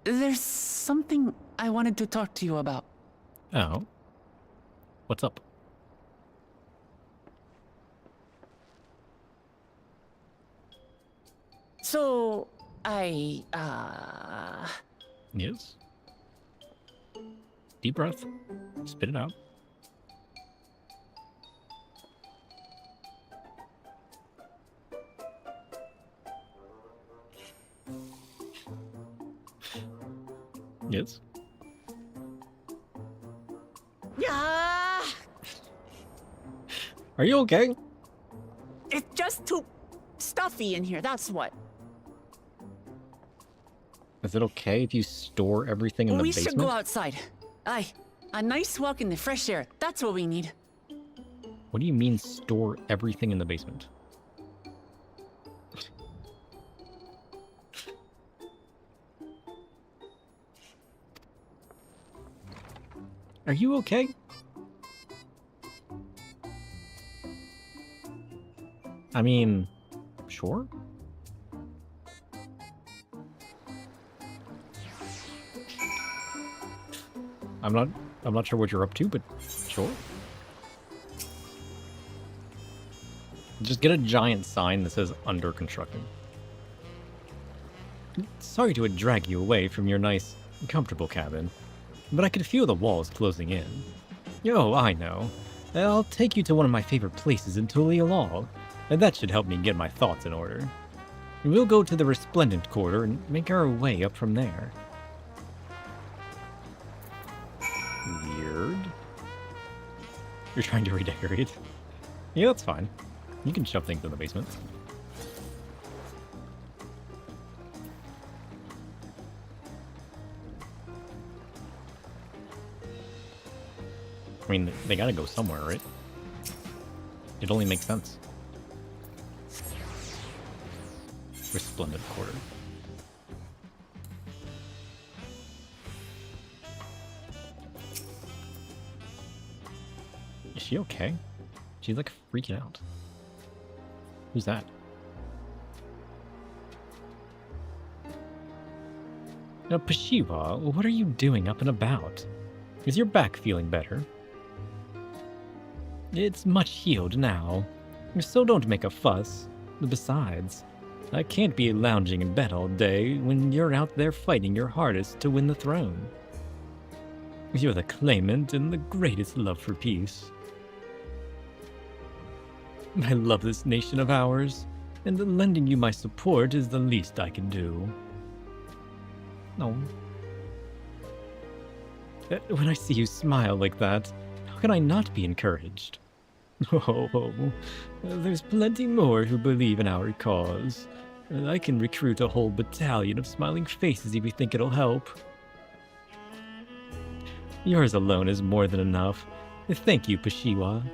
There's something I wanted to talk to you about. Oh. What's up? So, Yes. Deep breath. Spit it out. Yes. Yeah, Are you okay? it's just too stuffy in here, that's what. Is it okay if you store everything in the We basement? should go outside. Aye, a nice walk in the fresh air, that's what we need. What do you mean store everything in the basement? Are you okay? I mean, sure. I'm not sure what you're up to, but sure. Just get a giant sign that says under construction. Sorry to drag you away from your nice, comfortable cabin, but I could feel the walls closing in. Oh, I know. I'll take you to one of my favorite places in Tulialal, and that should help me get my thoughts in order. We'll go to the Resplendent Quarter and make our way up from there. Weird. You're trying to redecorate? Yeah, that's fine. You can shove things in the basement. I mean, they gotta go somewhere, right? It only makes sense. Resplendent Quarter. Is she okay? She's like freaking out. Who's that? Now, Pashiwa, what are you doing up and about? Is your back feeling better? It's much healed now, so don't make a fuss. Besides, I can't be lounging in bed all day when you're out there fighting your hardest to win the throne. You're the claimant and the greatest love for peace. I love this nation of ours, and lending you my support is the least I can do. No. When I see you smile like that, how can I not be encouraged? Oh, there's plenty more who believe in our cause. I can recruit a whole battalion of smiling faces if you think it'll help. Yours alone is more than enough. Thank you, Pashiwa.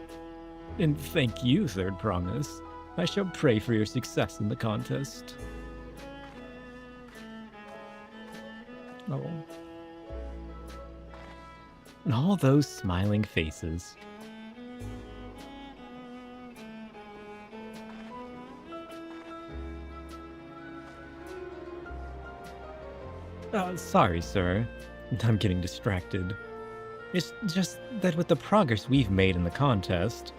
And thank you, Third Promise. I shall pray for your success in the contest. Oh. And all those smiling faces. Sorry, sir. I'm getting distracted. It's just that with the progress we've made in the contest,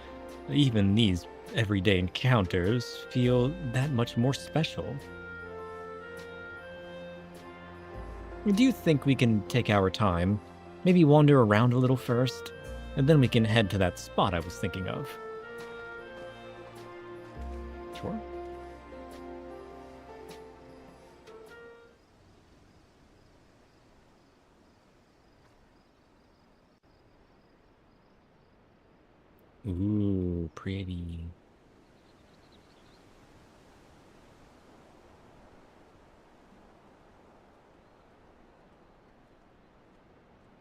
even these everyday encounters feel that much more special. Do you think we can take our time, maybe wander around a little first, and then we can head to that spot I was thinking of? Sure. Ooh, pretty.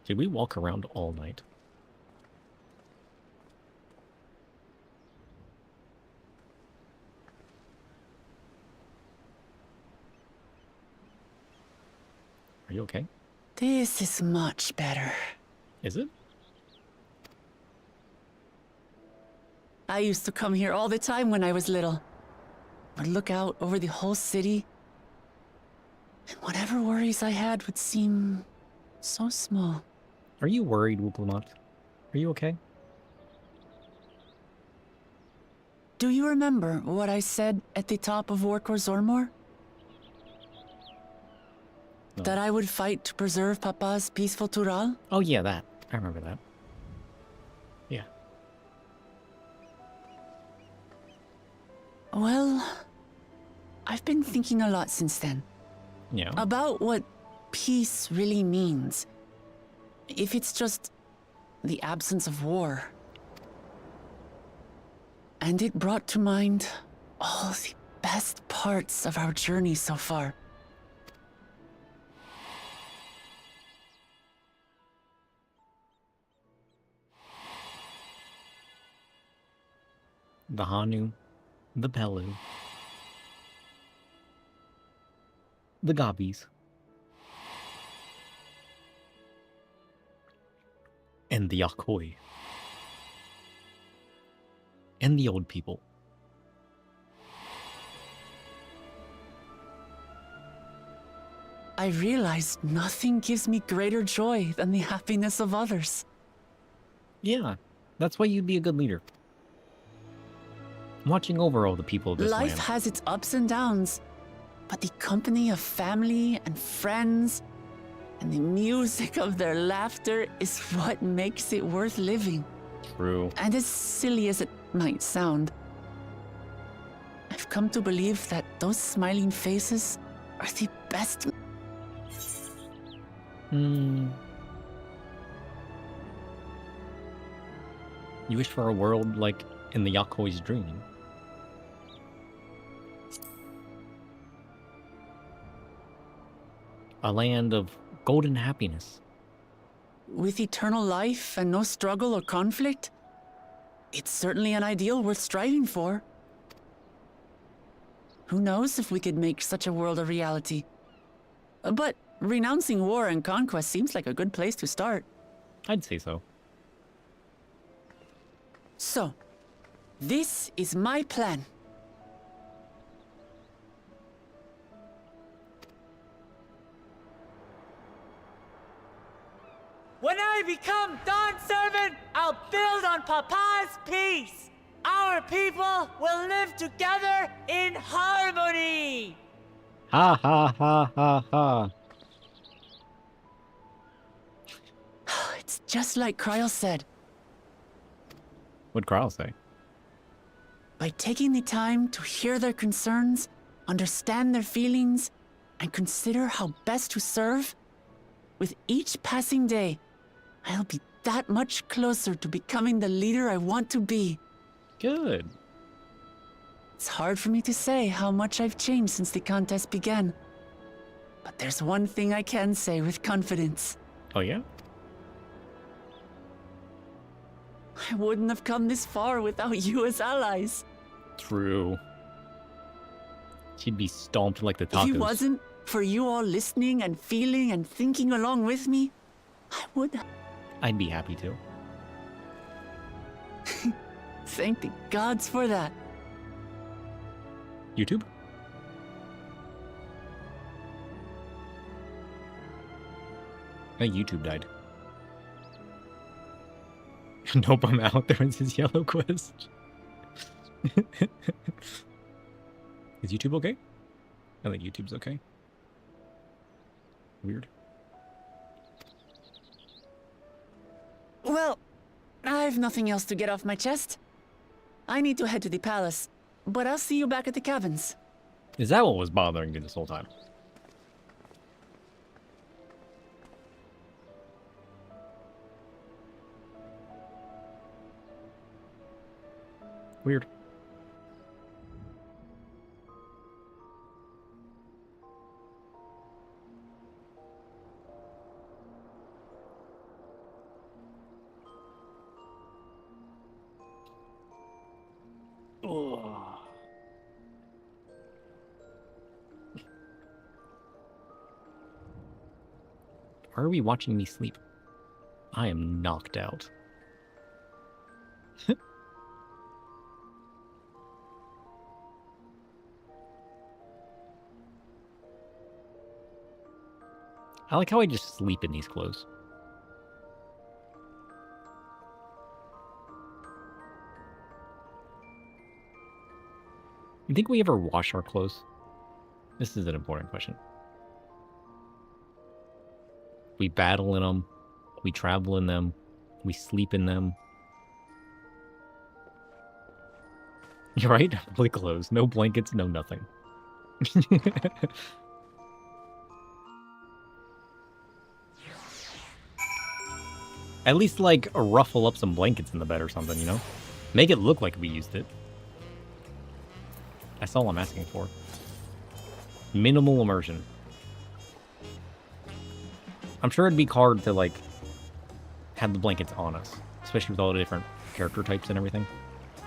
Did we walk around all night? Are you okay? This is much better. Is it? I used to come here all the time when I was little. I'd look out over the whole city, and whatever worries I had would seem so small. Are you worried, Wupelmot? Are you okay? Do you remember what I said at the top of Orkor Zormor? No. That I would fight to preserve Papa's peaceful Tural? Oh yeah, that. I remember that. Yeah. Well, I've been thinking a lot since then. Yeah. About what peace really means. If it's just the absence of war. And it brought to mind all the best parts of our journey so far. The Hanu, the Pelu, the Gobbies, and the Yakoi, and the old people. I realized nothing gives me greater joy than the happiness of others. Yeah, that's why you'd be a good leader. Watching over all the people of this Life land. has its ups and downs, but the company of family and friends and the music of their laughter is what makes it worth living. True. And as silly as it might sound, I've come to believe that those smiling faces are the best. You wish for a world like in the Yakoi's dream. A land of golden happiness. With eternal life and no struggle or conflict, it's certainly an ideal worth striving for. Who knows if we could make such a world a reality? But renouncing war and conquest seems like a good place to start. I'd say so. So, this is my plan. When I become Dawn's servant, I'll build on Papa's peace. Our people will live together in harmony. Ha ha ha ha ha. It's just like Kryl said. What'd Carl say? By taking the time to hear their concerns, understand their feelings, and consider how best to serve, with each passing day, I'll be that much closer to becoming the leader I want to be. Good. It's hard for me to say how much I've changed since the contest began. But there's one thing I can say with confidence. Oh yeah? I wouldn't have come this far without you as allies. True. She'd be stomped like the tacos. If it wasn't for you all listening and feeling and thinking along with me, I would... I'd be happy to. Thank the gods for that. YouTube? My YouTube died. Nope, I'm out. There is his yellow quest. Is YouTube okay? I think YouTube's okay. Weird. Well, I've nothing else to get off my chest. I need to head to the palace, but I'll see you back at the cabins. Is that what was bothering you this whole time? Weird. Why are we watching me sleep? I am knocked out. I like how I just sleep in these clothes. You think we ever wash our clothes? This is an important question. We battle in them. We travel in them. We sleep in them. You're right? Fully clothes. No blankets, no nothing. At least, like, ruffle up some blankets in the bed or something, you know? Make it look like we used it. That's all I'm asking for. Minimal immersion. I'm sure it'd be hard to, like, have the blankets on us. Especially with all the different character types and everything.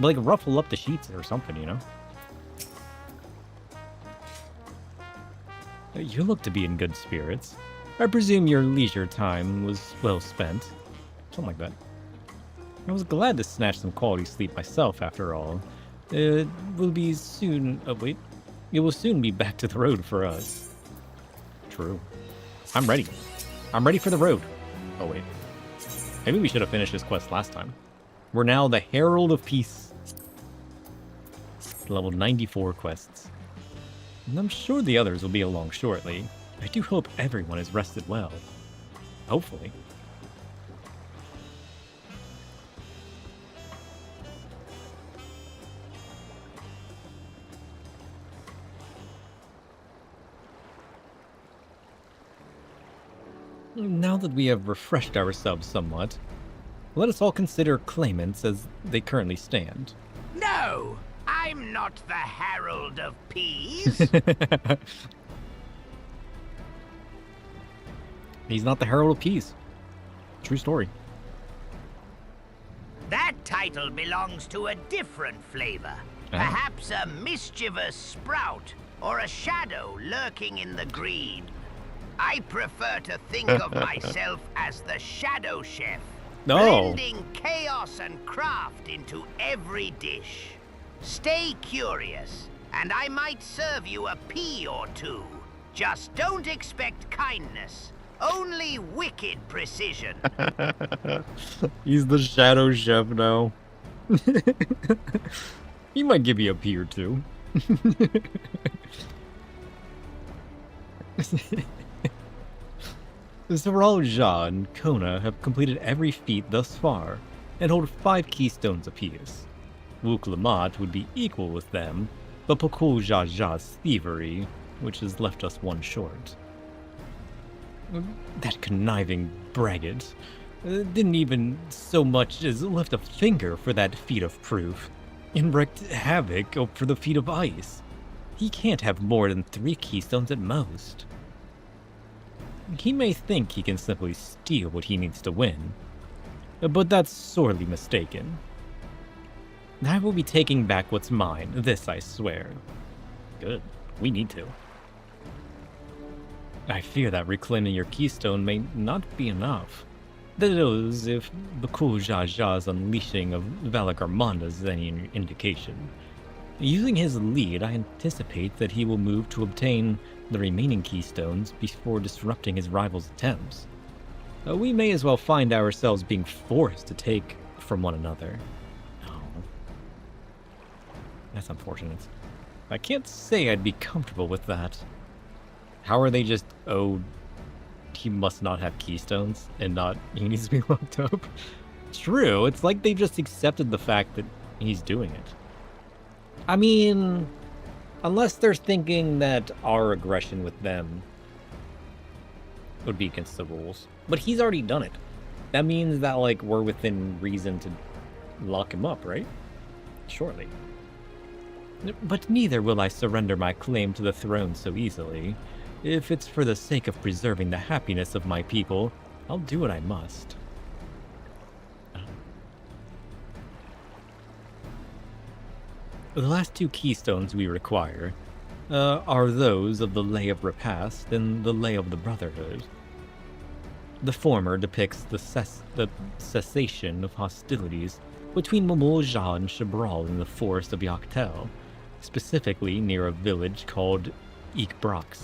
But, like, ruffle up the sheets or something, you know? You look to be in good spirits. I presume your leisure time was well spent. Something like that. I was glad to snatch some quality sleep myself, after all. It will be soon... Oh, wait. It will soon be back to the road for us. True. I'm ready. I'm ready for the road. Oh, wait. Maybe we should have finished this quest last time. We're now the Herald of Peace. Level 94 quests. And I'm sure the others will be along shortly. I do hope everyone is rested well. Hopefully. Now that we have refreshed ourselves somewhat, let us all consider claimants as they currently stand. No, I'm not the Herald of Peace. He's not the Herald of Peace. True story. That title belongs to a different flavor. Perhaps a mischievous sprout or a shadow lurking in the green. I prefer to think of myself as the Shadow Chef, blending chaos and craft into every dish. Stay curious, and I might serve you a pea or two. Just don't expect kindness, only wicked precision. He's the Shadow Chef now. He might give you a pea or two. Zeral Jah and Kona have completed every feat thus far, and hold 5 keystones apiece. Wuk Lamat would be equal with them, but Pakul Jah's thievery, which has left us 1 short. That conniving braggart didn't even so much as lift a finger for that feat of proof, and wreaked havoc for the feat of ice. He can't have more than 3 keystones at most. He may think he can simply steal what he needs to win, but that's sorely mistaken. I will be taking back what's mine, this I swear. Good, we need to. I fear that reclaiming your keystone may not be enough. That is, if Bakul Jah's unleashing of Valagarmanda is any indication. Using his lead, I anticipate that he will move to obtain the remaining keystones before disrupting his rival's attempts. We may as well find ourselves being forced to take from one another. Oh. That's unfortunate. I can't say I'd be comfortable with that. How are they just, oh, he must not have keystones and not, he needs to be locked up? True, it's like they've just accepted the fact that he's doing it. I mean, unless they're thinking that our aggression with them would be against the rules. But he's already done it. That means that, like, we're within reason to lock him up, right? Surely. But neither will I surrender my claim to the throne so easily. If it's for the sake of preserving the happiness of my people, I'll do what I must. The last 2 keystones we require are those of the Lay of Repast and the Lay of the Brotherhood. The former depicts the cessation of hostilities between Mamul Jah and Shabral in the forest of Yak T'el, specifically near a village called Ikbrax.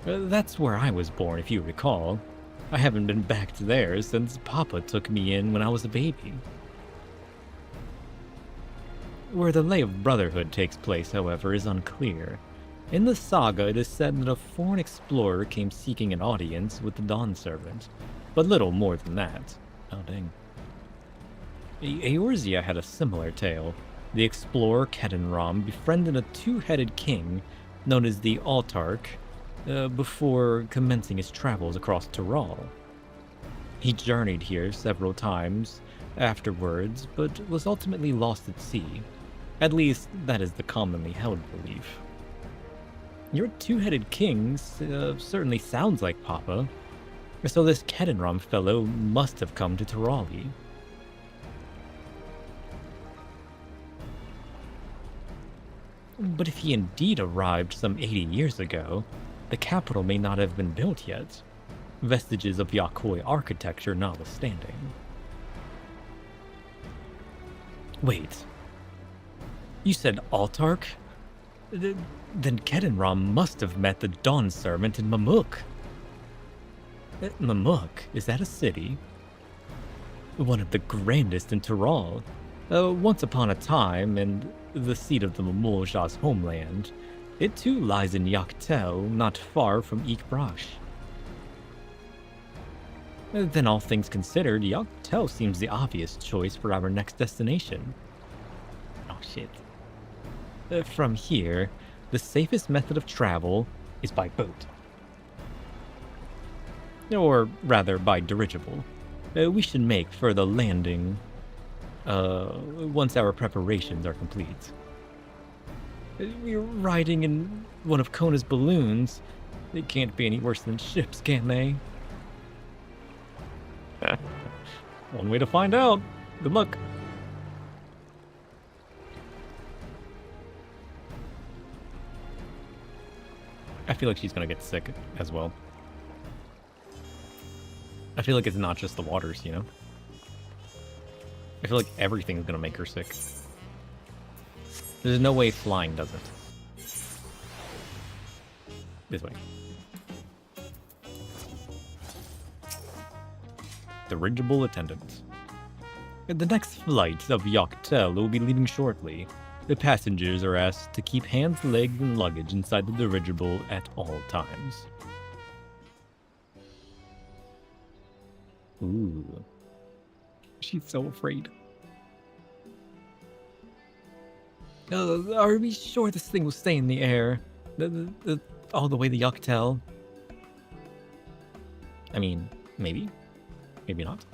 That's where I was born, if you recall. I haven't been back to there since Papa took me in when I was a baby. Where the Lay of Brotherhood takes place, however, is unclear. In the saga, it is said that a foreign explorer came seeking an audience with the Dawn Servant, but little more than that. Oh, dang. Eorzea had a similar tale. The explorer Kedenram befriended a 2-headed king known as the Autarch before commencing his travels across Tyrol. He journeyed here several times afterwards, but was ultimately lost at sea. At least, that is the commonly held belief. Your 2-headed king certainly sounds like Papa, so this Kedenram fellow must have come to Tyroli. But if he indeed arrived some 80 years ago, the capital may not have been built yet, vestiges of Yakoi architecture notwithstanding. Wait, you said Autarch? Then Kedenram must have met the Dawn Servant in Mamuk. Mamuk, is that a city? One of the grandest in Tyrol. Once upon a time, and the seat of the Mamulja's homeland. It too lies in Yak T'el, not far from Ikbrash. Then all things considered, Yak T'el seems the obvious choice for our next destination. Oh shit. From here, the safest method of travel is by boat. Or rather, by dirigible. We should make for the landing once our preparations are complete. We're riding in one of Kona's balloons. They can't be any worse than ships, can they? One way to find out. Good luck. I feel like she's gonna get sick as well. I feel like it's not just the waters, you know? I feel like everything's gonna make her sick. There's no way flying doesn't. This way. Dirigible attendant. The next flight of Yak T'el will be leaving shortly. The passengers are asked to keep hands, legs, and luggage inside the dirigible at all times. Ooh. She's so afraid. Are we sure this thing will stay in the air? All the way to Yak T'el? I mean, maybe. Maybe not.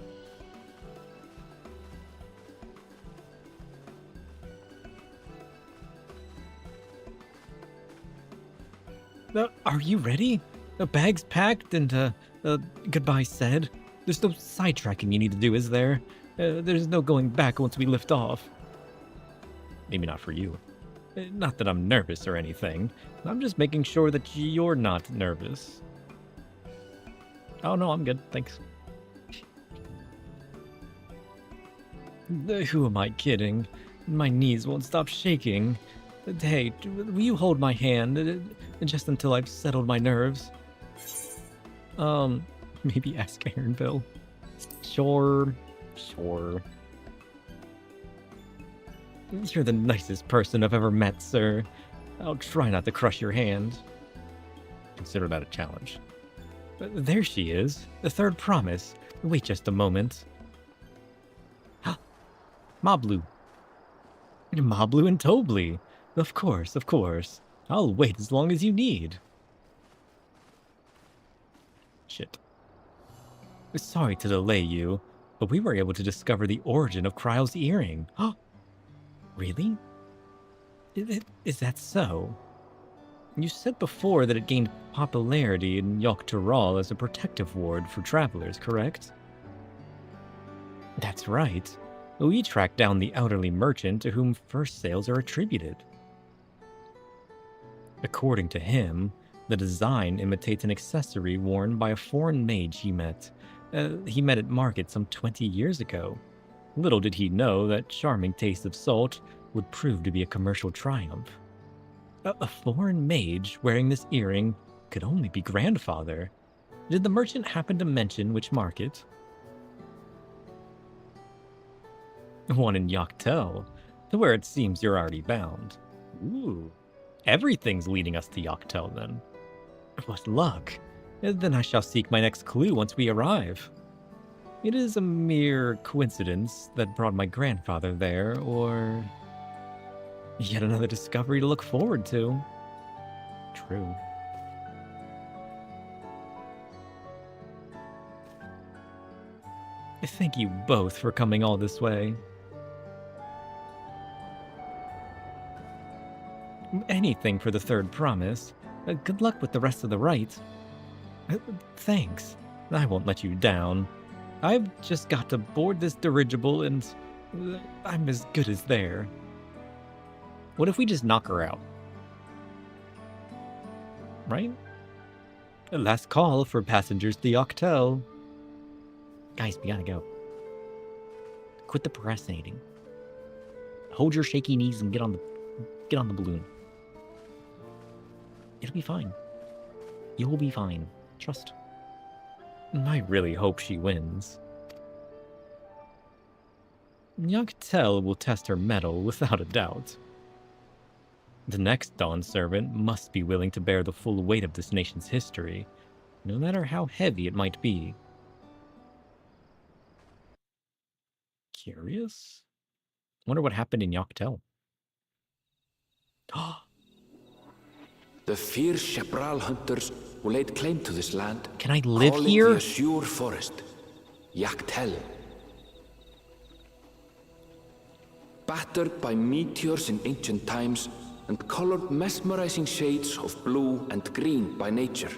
Are you ready? Bags packed and goodbye said. There's no sidetracking you need to do, is there? There's no going back once we lift off. Maybe not for you. Not that I'm nervous or anything. I'm just making sure that you're not nervous. Oh no, I'm good, thanks. Who am I kidding? My knees won't stop shaking. Hey, will you hold my hand just until I've settled my nerves? Maybe ask Aaronville. Sure. You're the nicest person I've ever met, sir. I'll try not to crush your hand. Consider that a challenge. There she is, the third promise. Wait just a moment. Mablu. Mablu and Tobli. Of course. I'll wait as long as you need. Shit. Sorry to delay you, but we were able to discover the origin of Kryle's earring. Really? Is that so? You said before that it gained popularity in Yak T'el as a protective ward for travelers, correct? That's right. We tracked down the elderly merchant to whom first sales are attributed. According to him, the design imitates an accessory worn by a foreign mage he met. He met at market some 20 years ago. Little did he know that charming taste of salt would prove to be a commercial triumph. A foreign mage wearing this earring could only be grandfather. Did the merchant happen to mention which market? One in Yak T'el, to where it seems you're already bound. Ooh, everything's leading us to Yak T'el then. What luck. Then I shall seek my next clue once we arrive. It is a mere coincidence that brought my grandfather there, or yet another discovery to look forward to. True. Thank you both for coming all this way. Anything for the third promise. Good luck with the rest of the rite. Thanks. I won't let you down. I've just got to board this dirigible and I'm as good as there. What if we just knock her out? Right? Last call for passengers to Yak T'el. Guys, we gotta go. Quit the procrastinating. Hold your shaky knees and get on the balloon. It'll be fine. You'll be fine. Trust. I really hope she wins. Yak T'el will test her mettle without a doubt. The next Dawn Servant must be willing to bear the full weight of this nation's history, no matter how heavy it might be. Curious? Wonder what happened in Yak T'el. The fierce Shepral hunters who laid claim to this land. Can I live calling here? the azure forest, Yak T'el. Battered by meteors in ancient times and colored mesmerizing shades of blue and green by nature,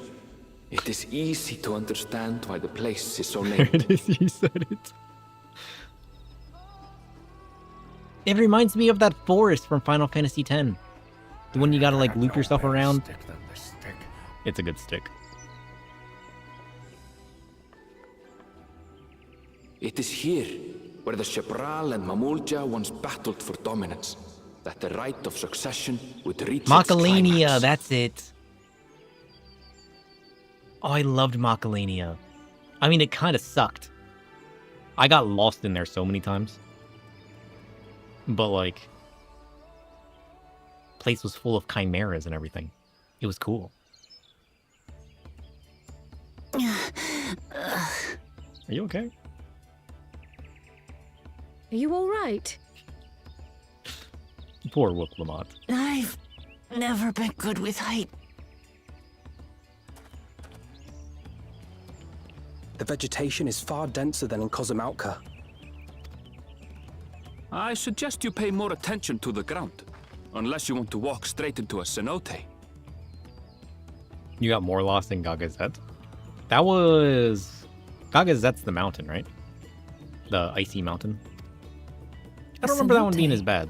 it is easy to understand why the place is so named. It is, you said it. It reminds me of that forest from Final Fantasy X. The one you gotta like loop yourself around. It's a good stick. It is here where the Shepral and Mamulja once battled for dominance, that the right of succession would reach its Macalania, climax. that's it. Oh, I loved Macalania. I mean, it kind of sucked. I got lost in there so many times. But, like, place was full of chimeras and everything. It was cool. Are you okay? Are you all right? Poor Wook Lamont. I've never been good with height. The vegetation is far denser than in Kozumautka. I suggest you pay more attention to the ground, unless you want to walk straight into a cenote. You got more lost than Gagazet? That was... Gagazet's the mountain, right? The icy mountain? I don't remember that one being as bad.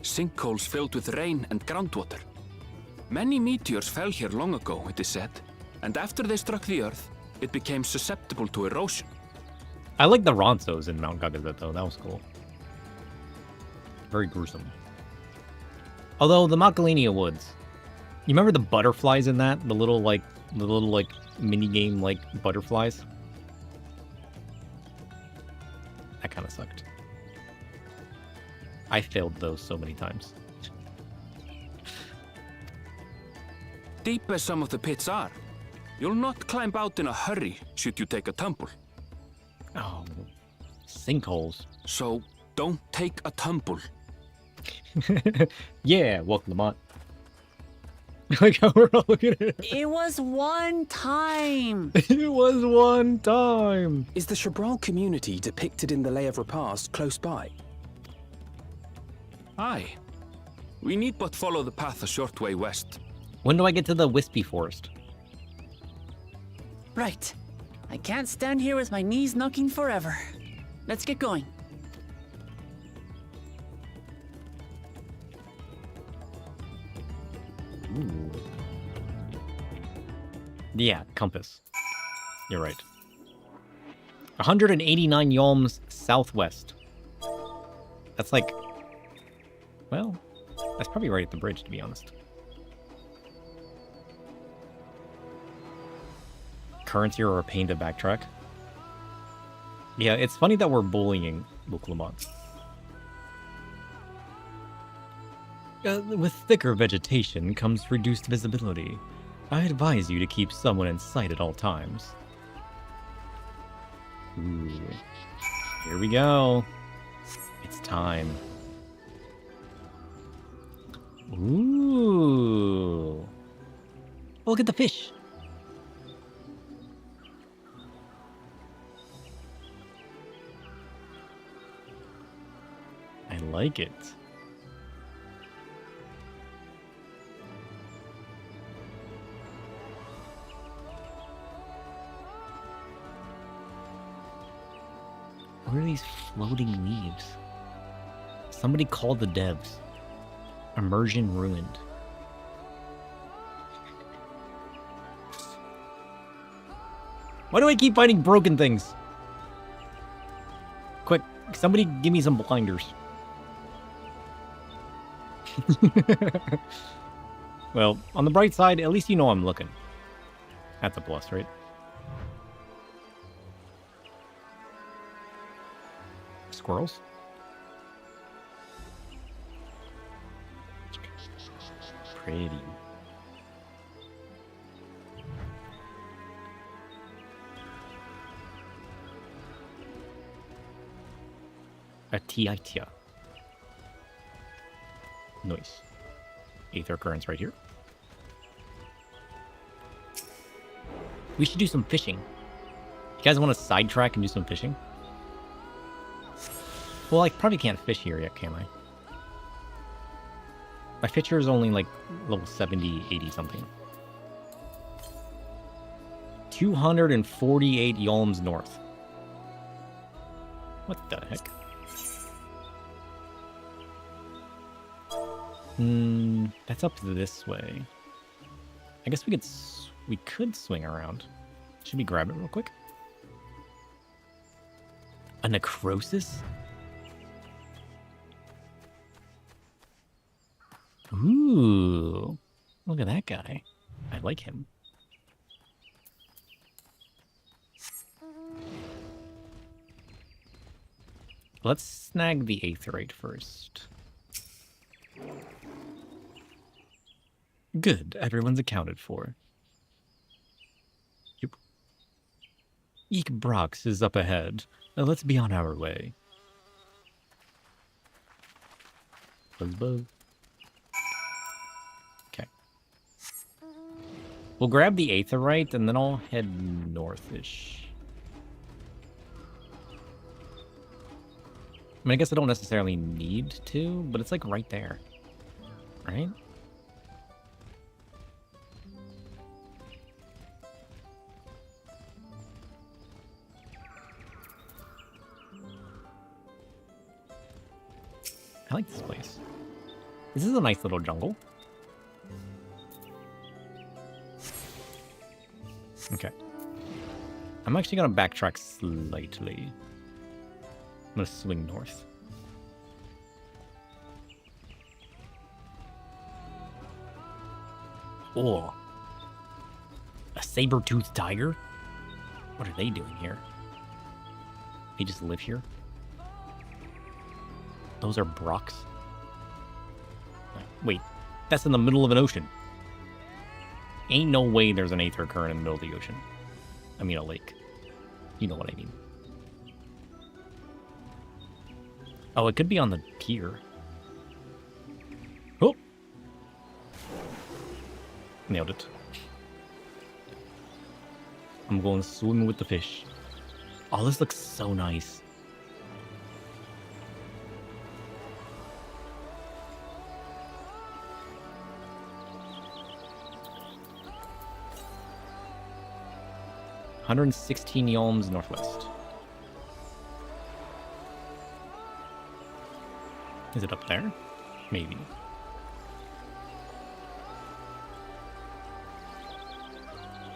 Sinkholes filled with rain and groundwater. Many meteors fell here long ago, it is said, and after they struck the earth, it became susceptible to erosion. I like the Ronsos in Mount Gagazet, though. That was cool. Very gruesome. Although, the Macalania Woods. You remember the butterflies in that? The little, like, mini-game, like, butterflies? That kind of sucked. I failed those so many times. Deep as some of the pits are, you'll not climb out in a hurry should you take a tumble. Oh, sinkholes. So don't take a tumble. Yeah, welcome Lamont. Like how we're all looking at it. It was one time. It was one time. Is the Shabral community depicted in the Lay of Repast close by? Aye. We need but follow the path a short way west. When do I get to the Wispy Forest? Right. I can't stand here with my knees knocking forever. Let's get going. Ooh. Yeah, compass. You're right. 189 yalms southwest. That's like... Well, that's probably right at the bridge, to be honest. Currents here are a pain to backtrack. Yeah, it's funny that we're bullying Lamont. With thicker vegetation comes reduced visibility. I advise you to keep someone in sight at all times. Ooh. Here we go. It's time. Ooh. Oh, look at the fish. I like it. What are these floating leaves? Somebody called the devs. Immersion ruined. Why do I keep finding broken things? Quick, somebody give me some blinders. Well, on the bright side, at least you know I'm looking. That's a plus, right? Squirrels? Pretty. A Tiatia. Nice. Aether currents right here. We should do some fishing. You guys want to sidetrack and do some fishing? Well, I probably can't fish here yet, can I? My fisher is only like level 70, 80 something. 248 yalms north. What the heck? That's up this way. I guess we could swing around. Should we grab it real quick? A necrosis? Ooh, look at that guy. I like him. Let's snag the aetherite first. Good, everyone's accounted for. Yep. Eek Brox is up ahead. Now let's be on our way. Buzz buzz. Okay. We'll grab the aetherite and then I'll head northish. I mean, I guess I don't necessarily need to, but it's like right there. Right? I like this place. This is a nice little jungle. Okay. I'm actually going to backtrack slightly. I'm going to swing north. Oh. A saber-toothed tiger? What are they doing here? They just live here? Those are Brox. Wait, that's in the middle of an ocean. Ain't no way there's an aether current in the middle of the ocean. I mean a lake. You know what I mean. Oh, it could be on the pier. Oh! Nailed it. I'm going swimming with the fish. Oh, this looks so nice. $116 yalms northwest. Is it up there? Maybe.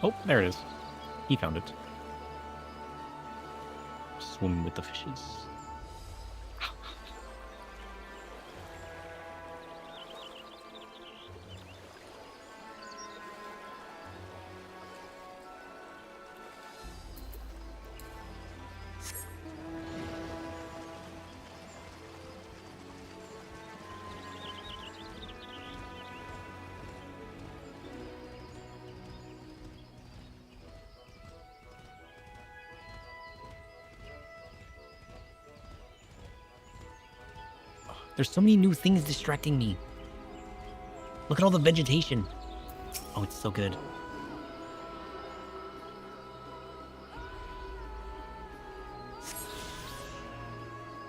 Oh, there it is. He found it. Swim with the fishes. There's so many new things distracting me. Look at all the vegetation. Oh, it's so good.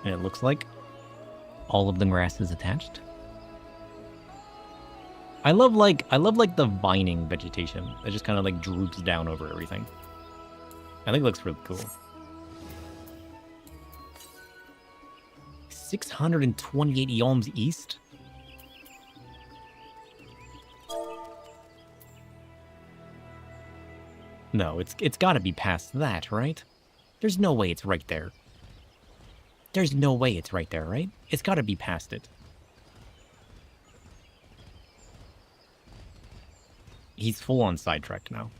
And it looks like all of the grass is attached. I love like the vining vegetation that just kind of like droops down over everything. I think it looks really cool. 628 yalms east? No, it's got to be past that, right? There's no way it's right there. There's no way it's right there, right? It's got to be past it. He's full on sidetracked now.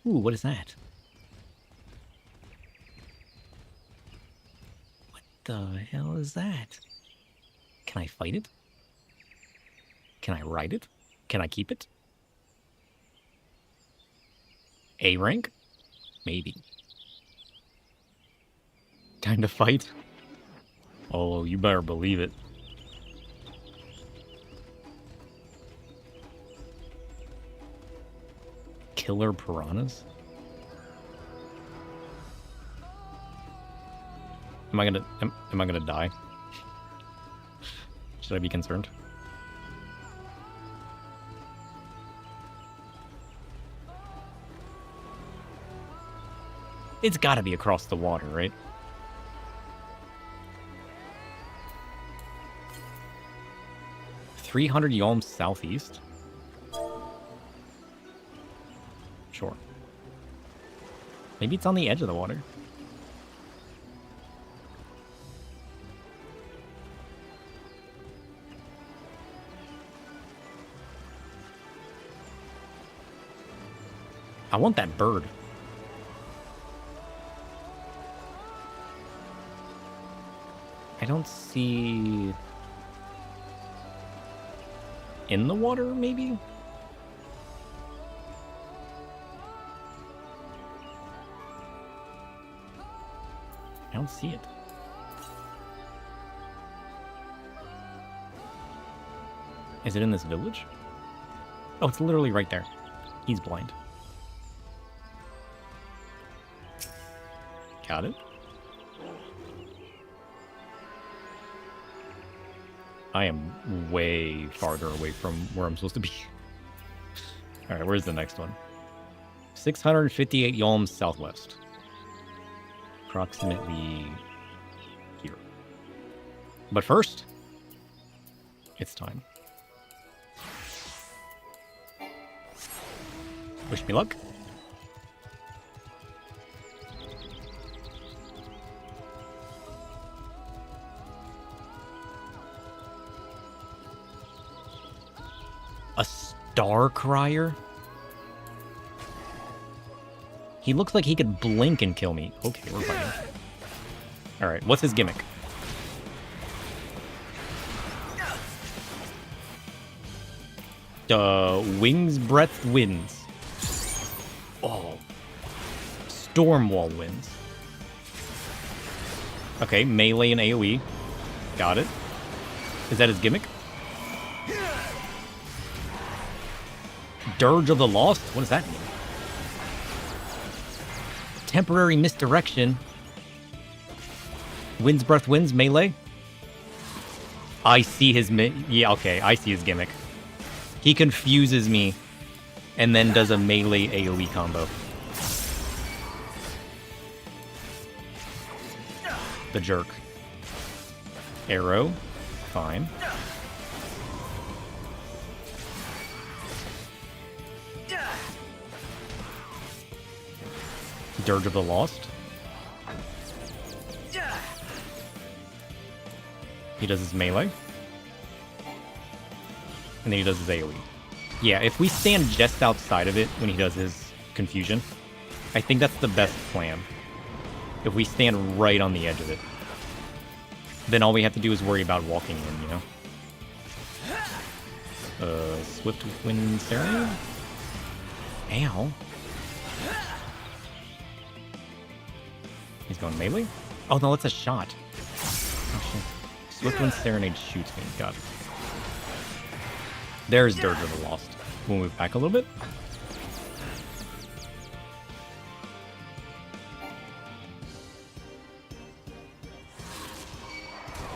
Ooh, what is that? What the hell is that? Can I fight it? Can I ride it? Can I keep it? A rank? Maybe. Time to fight? Oh, you better believe it. Killer piranhas? Am I gonna die? Should I be concerned? It's gotta be across the water, right? $300 yalms southeast? Sure. Maybe it's on the edge of the water. I want that bird. I don't see... In the water, maybe? I don't see it. Is it in this village? Oh, it's literally right there. He's blind. Got it. I am way farther away from where I'm supposed to be. Alright, where's the next one? 658 yalms southwest. Approximately here. But first, it's time. Wish me luck. A star crier? He looks like he could blink and kill me. Okay, we're fighting. Alright, what's his gimmick? Wings breadth winds. Oh. Stormwall winds. Okay, melee and AoE. Got it. Is that his gimmick? Dirge of the Lost? What does that mean? Temporary misdirection. Wind's breath wins, melee. I see his yeah, okay, I see his gimmick. He confuses me and then does a melee AoE combo. The jerk. Arrow. Fine. Dirge of the Lost. He does his melee. And then he does his AoE. Yeah, if we stand just outside of it when he does his confusion, I think that's the best plan. If we stand right on the edge of it, then all we have to do is worry about walking in, you know? Swift Wind Serenade? Ow. He's going melee? Oh, no, that's a shot. Oh, shit. Swiftwind Serenade shoots me. Got it. There's Dirge of the Lost. We'll move back a little bit.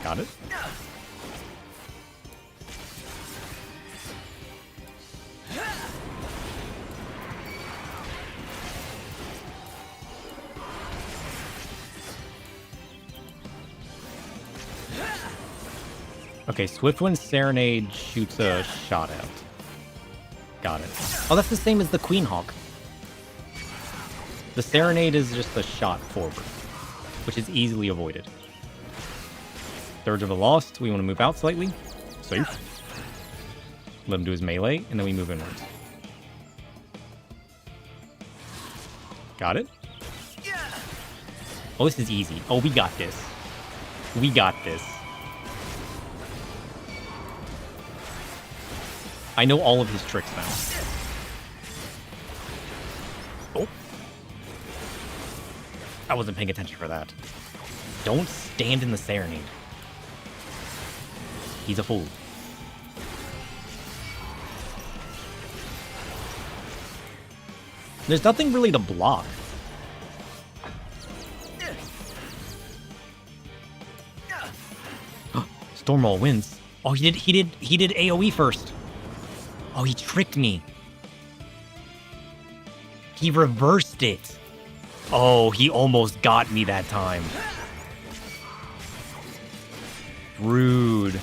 Got it. Okay, Swiftwind Serenade shoots a shot out. Got it. Oh, that's the same as the Queen Hawk. The Serenade is just a shot forward, which is easily avoided. Dirge of the Lost, we want to move out slightly. So Safe. Let him do his melee, and then we move inwards. Got it? Oh, this is easy. Oh, we got this. We got this. I know all of his tricks now. Oh. I wasn't paying attention for that. Don't stand in the serenade. He's a fool. There's nothing really to block. Stormwall wins. Oh, he did AoE first. Oh, he tricked me. He reversed it. Oh, he almost got me that time. Rude.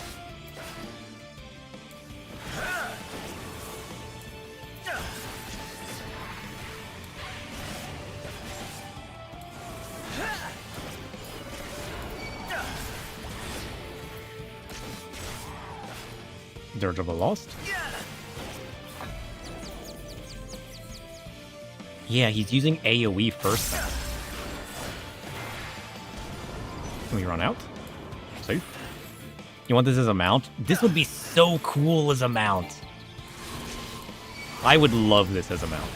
Dirge of a Lost? Yeah, he's using AoE first now. Can we run out? Safe. You want this as a mount? This would be so cool as a mount. I would love this as a mount.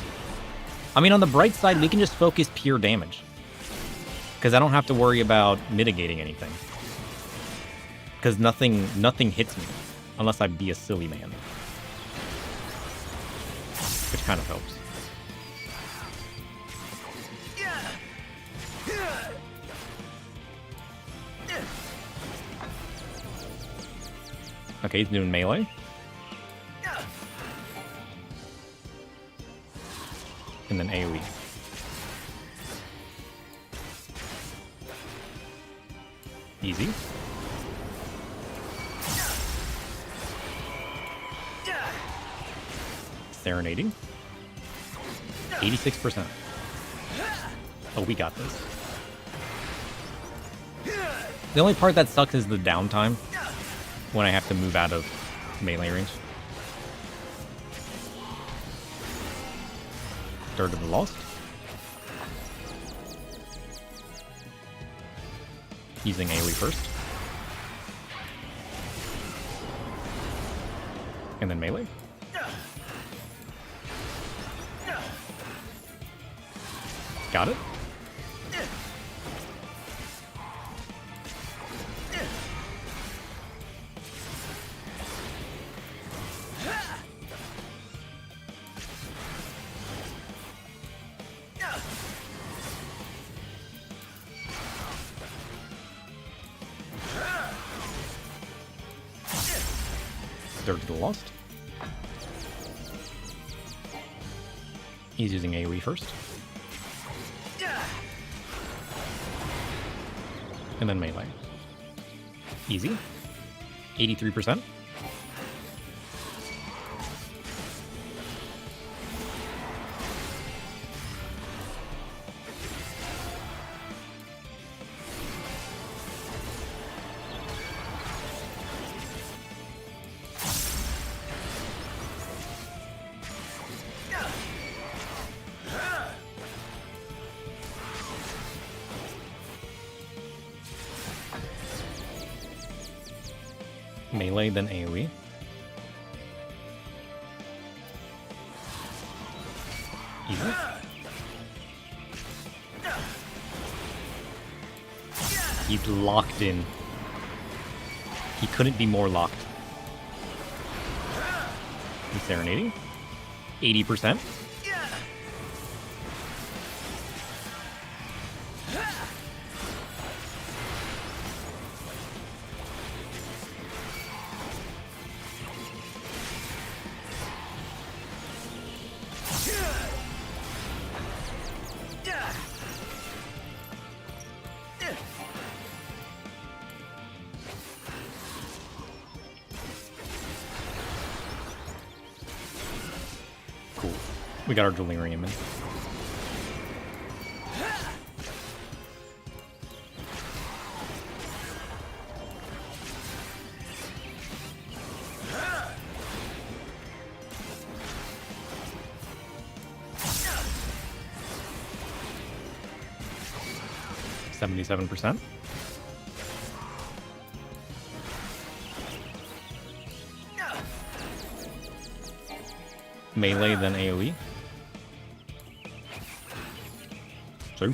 I mean, on the bright side, we can just focus pure damage. Because I don't have to worry about mitigating anything. Because nothing hits me. Unless I be a silly man. Which kind of helps. Okay, he's doing melee. And then AoE. Easy. Serenading. 86%. Oh, we got this. The only part that sucks is the downtime when I have to move out of melee range. Dirge of the Lost. Using AoE first. And then melee. Got it. Dirge of the Lost. He's using AoE first. And then melee. Easy. 83%. Melee, then AoE. Easy. He's locked in. He couldn't be more locked. He's serenading. 80%. Cool. We got our delirium in. 77%. Melee, then AoE. True.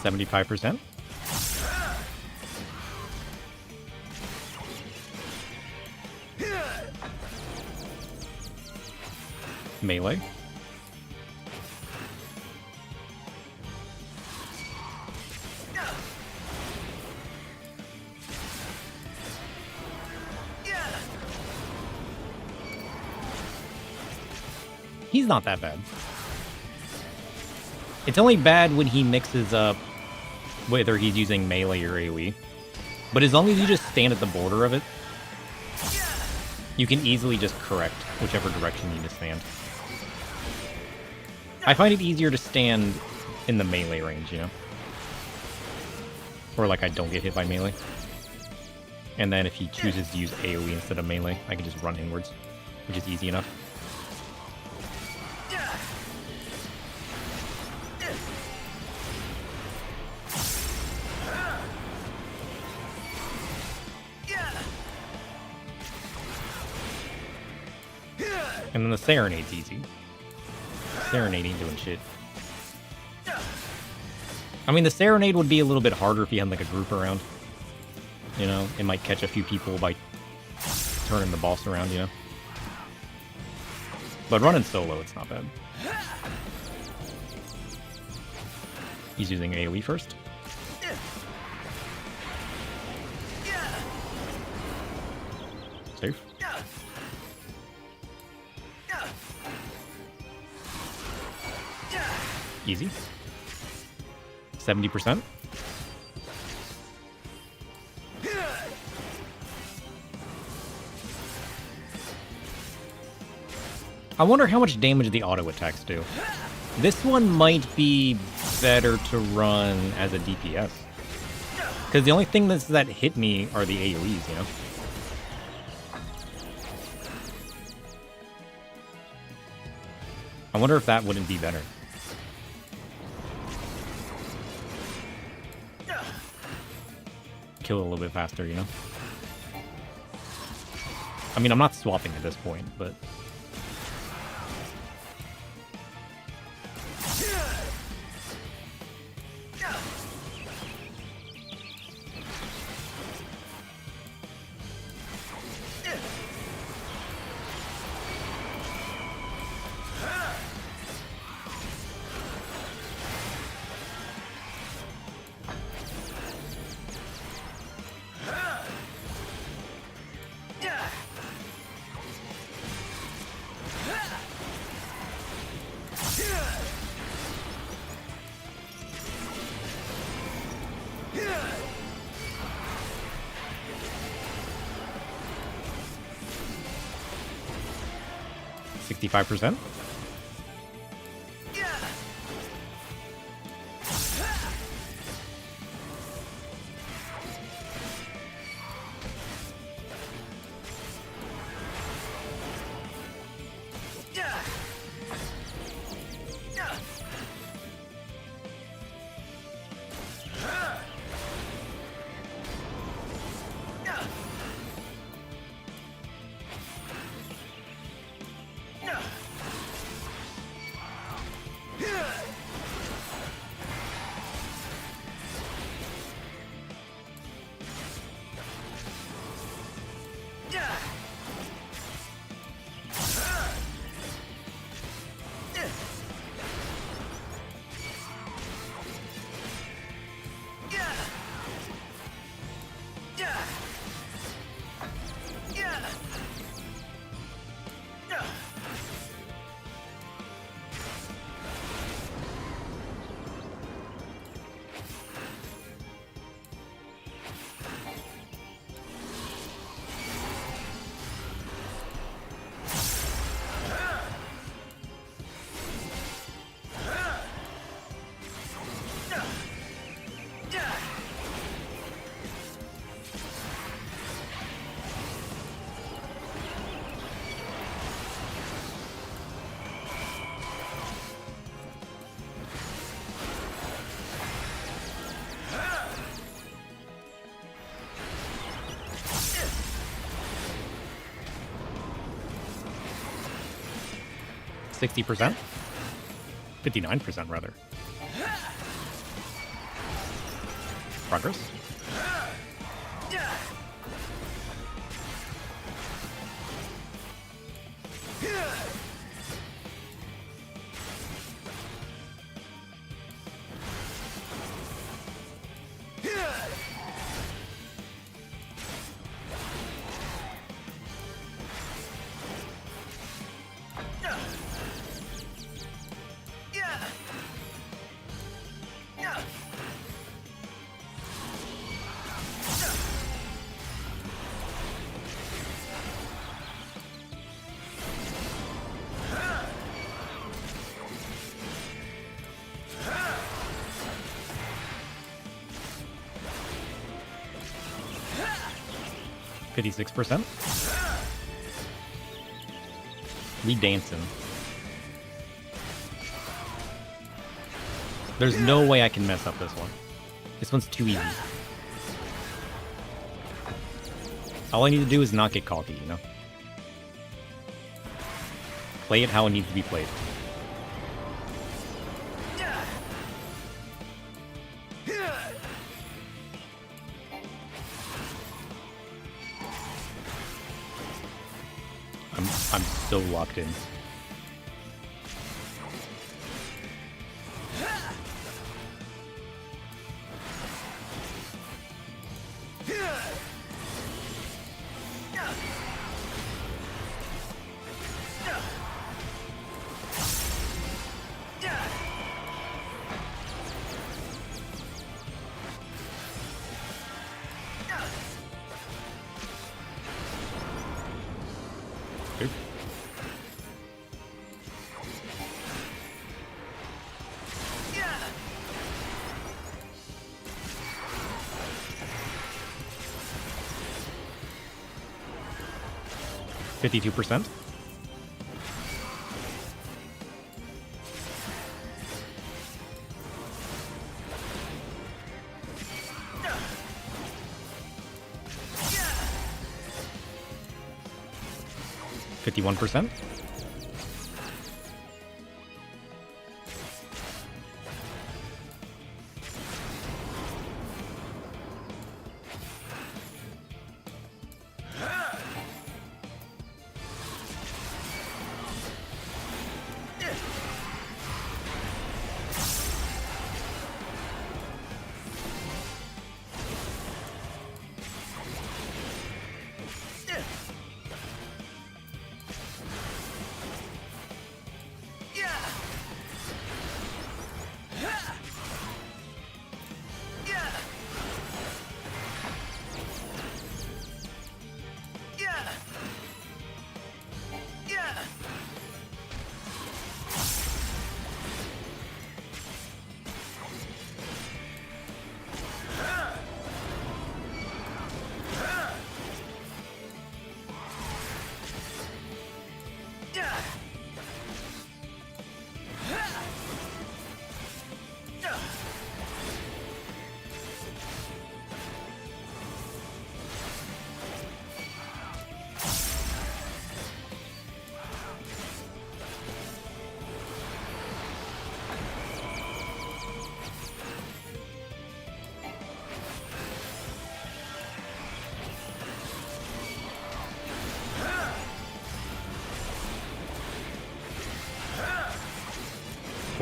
$75%. Melee. He's not that bad. It's only bad when he mixes up whether he's using melee or AoE. But as long as you just stand at the border of it, you can easily just correct whichever direction you need to stand. I find it easier to stand in the melee range, you know? Or like I don't get hit by melee. And then if he chooses to use AoE instead of melee, I can just run inwards, which is easy enough. And then the Serenade's easy. Serenade ain't doing shit. I mean, the Serenade would be a little bit harder if you had like a group around. You know, it might catch a few people by turning the boss around, you know. But running solo, it's not bad. He's using AoE first. Safe. Easy. 70%. I wonder how much damage the auto attacks do. This one might be better to run as a DPS. Because the only thing that hit me are the AoEs, you know? I wonder if that wouldn't be better. Kill it a little bit faster, you know? I mean, I'm not swapping at this point, but... %. 60%? 59% rather. Progress. %. We dancing. There's no way I can mess up this one. This one's too easy. All I need to do is not get cocky, you know? Play it how it needs to be played. I'm so locked in. Good. %. 51%.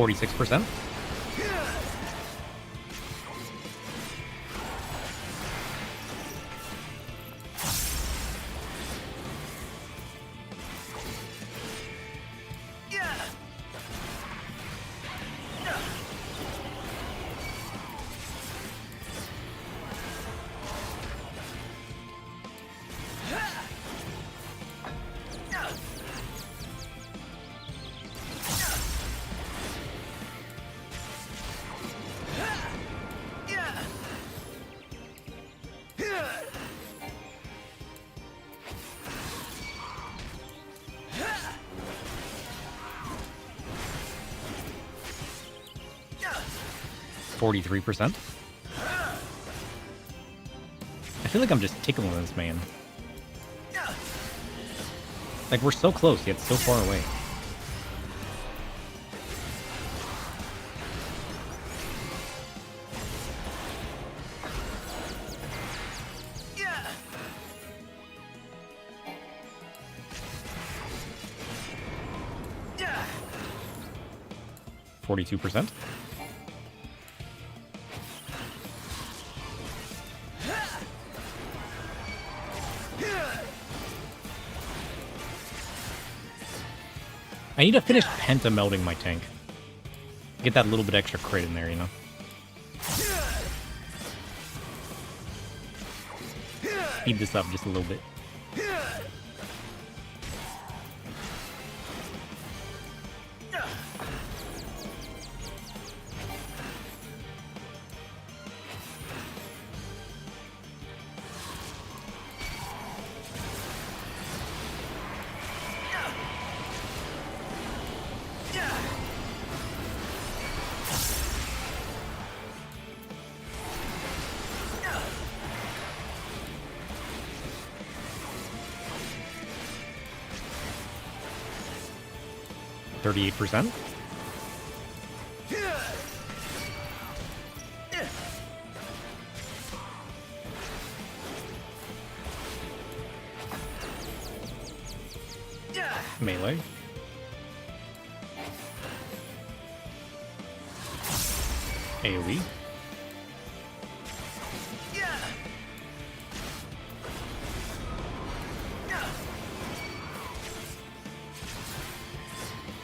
46%. 43%. I feel like I'm just tickling this man. Like, we're so close, yet so far away. 42%. I need to finish penta-melding my tank. Get that little bit extra crit in there, you know? Speed this up just a little bit. %. Melee. AoE.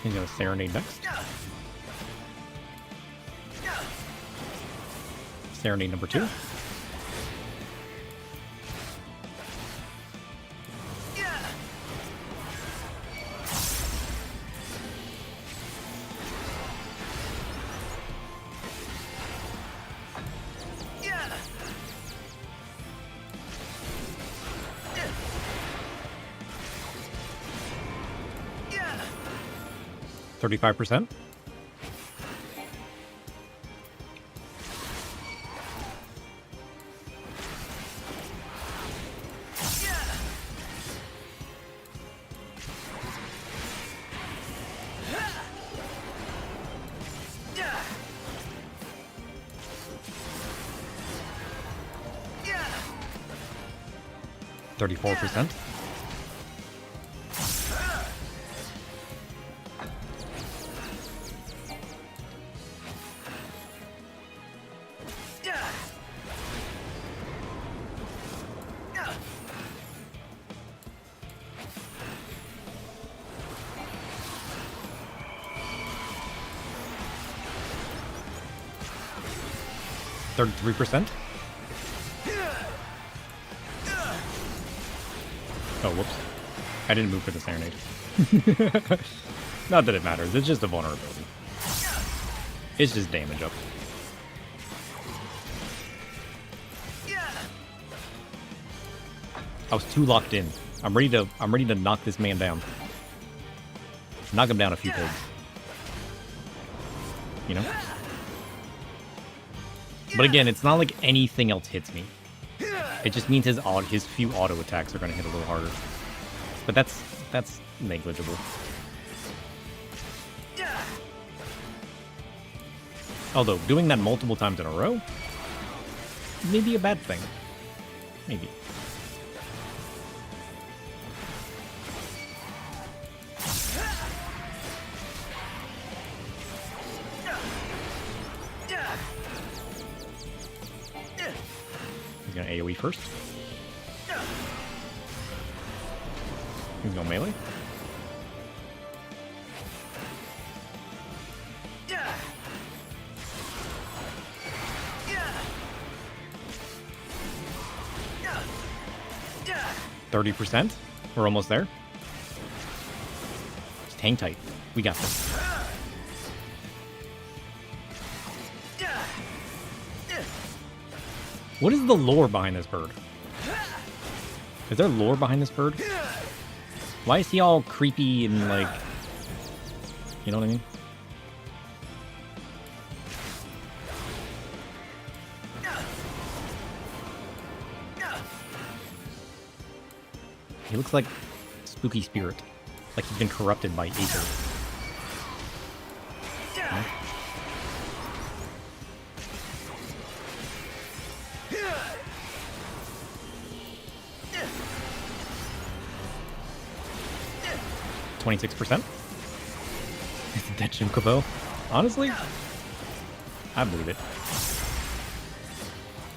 He's gonna Serenade next. Serenade number 2. Yeah. 35%. Yeah. 34%. Yeah. 33%. Oh, whoops. I didn't move for the Serenade. Not that it matters, it's just a vulnerability. It's just damage up. I was too locked in. I'm ready to knock this man down. Knock him down a few pegs. You know? But again, it's not like anything else hits me. It just means his few auto attacks are going to hit a little harder. But that's negligible. Although, doing that multiple times in a row may be a bad thing. Maybe. He's gonna AoE first. He's going melee. Yeah. 30%. We're almost there. Just hang tight. We got this. What is the lore behind this bird? Is there lore behind this bird? Why is he all creepy and like... You know what I mean? He looks like spooky spirit. Like he's been corrupted by Aether. Huh? %. It's a dead Shinkobo. Honestly, I believe it.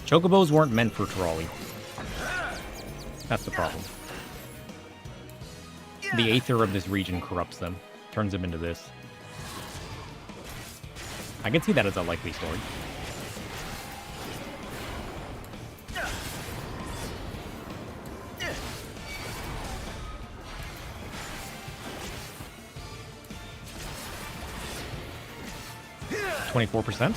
Chocobos weren't meant for trolley. That's the problem. The aether of this region corrupts them, turns them into this. I can see that as a likely story. %.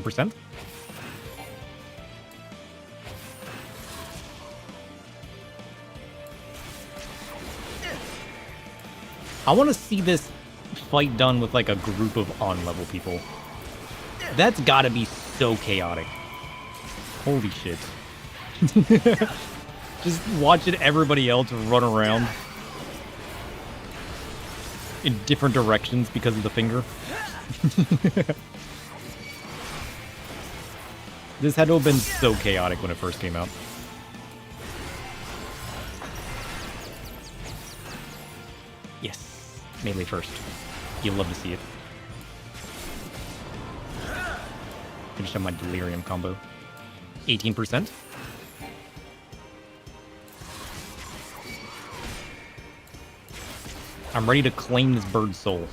%. I want to see this fight done with like a group of on-level people. That's gotta be so chaotic. Holy shit. Just watching everybody else run around in different directions because of the finger. This had to have been so chaotic when it first came out. Yes. Melee first. You'll love to see it. Finish up my delirium combo. 18%. I'm ready to claim this bird's soul.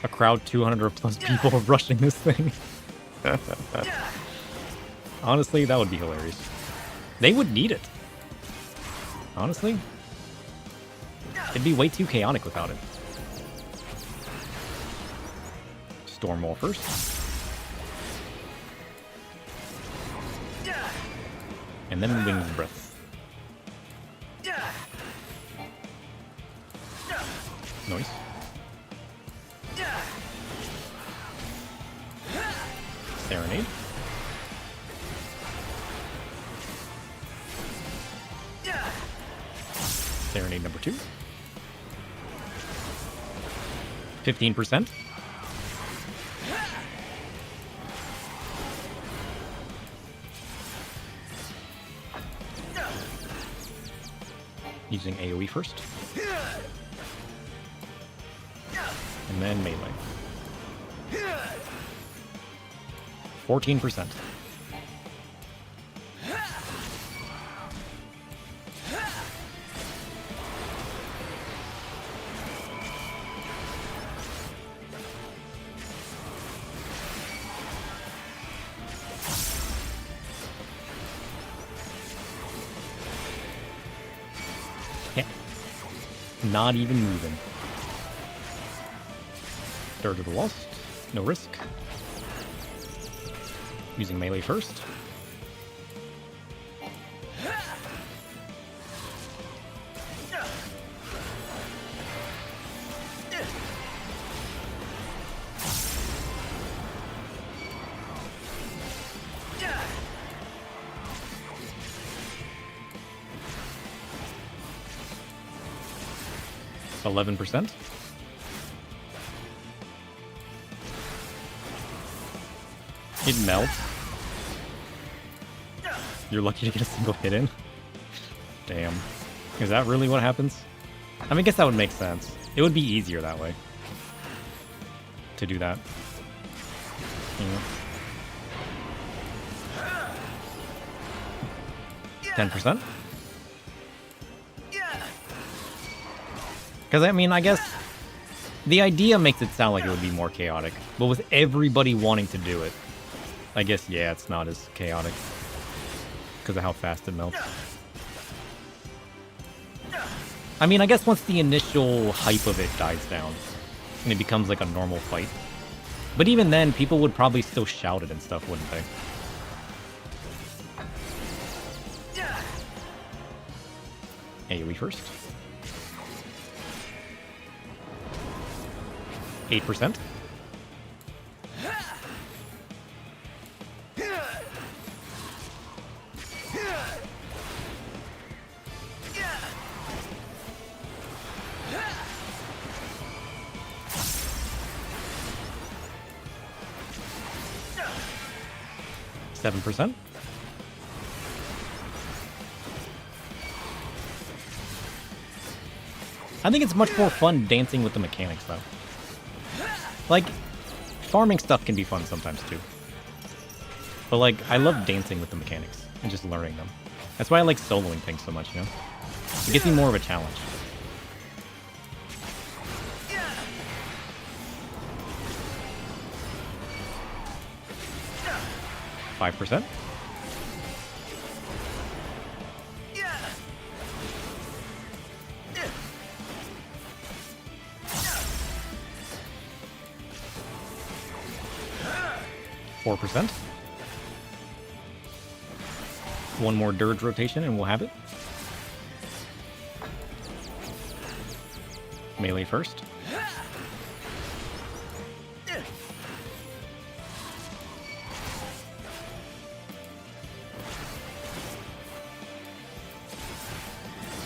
A crowd 200 plus people rushing this thing. Honestly, that would be hilarious. They would need it. Honestly. It'd be way too chaotic without it. Stormwall first. And then Wing's Breath. Nice. Serenade. Serenade number 2. 15%. Using AoE first. And then melee. 14%. Not even moving. Dirge of the Lost. No risk. Using melee first. %. It melts. You're lucky to get a single hit in. Damn. Is that really what happens? I mean, I guess that would make sense. It would be easier that way. To do that. Yeah. 10%. Because, I mean, I guess the idea makes it sound like it would be more chaotic. But with everybody wanting to do it, I guess, yeah, it's not as chaotic. Because of how fast it melts. I mean, I guess once the initial hype of it dies down, and it becomes like a normal fight. But even then, people would probably still shout it and stuff, wouldn't they? AoE first. 8%. %. I think it's much more fun dancing with the mechanics, though. Like, farming stuff can be fun sometimes, too. But, like, I love dancing with the mechanics and just learning them. That's why I like soloing things so much, you know? It gives me more of a challenge. %. 4%. One more dirge rotation and we'll have it. Melee first.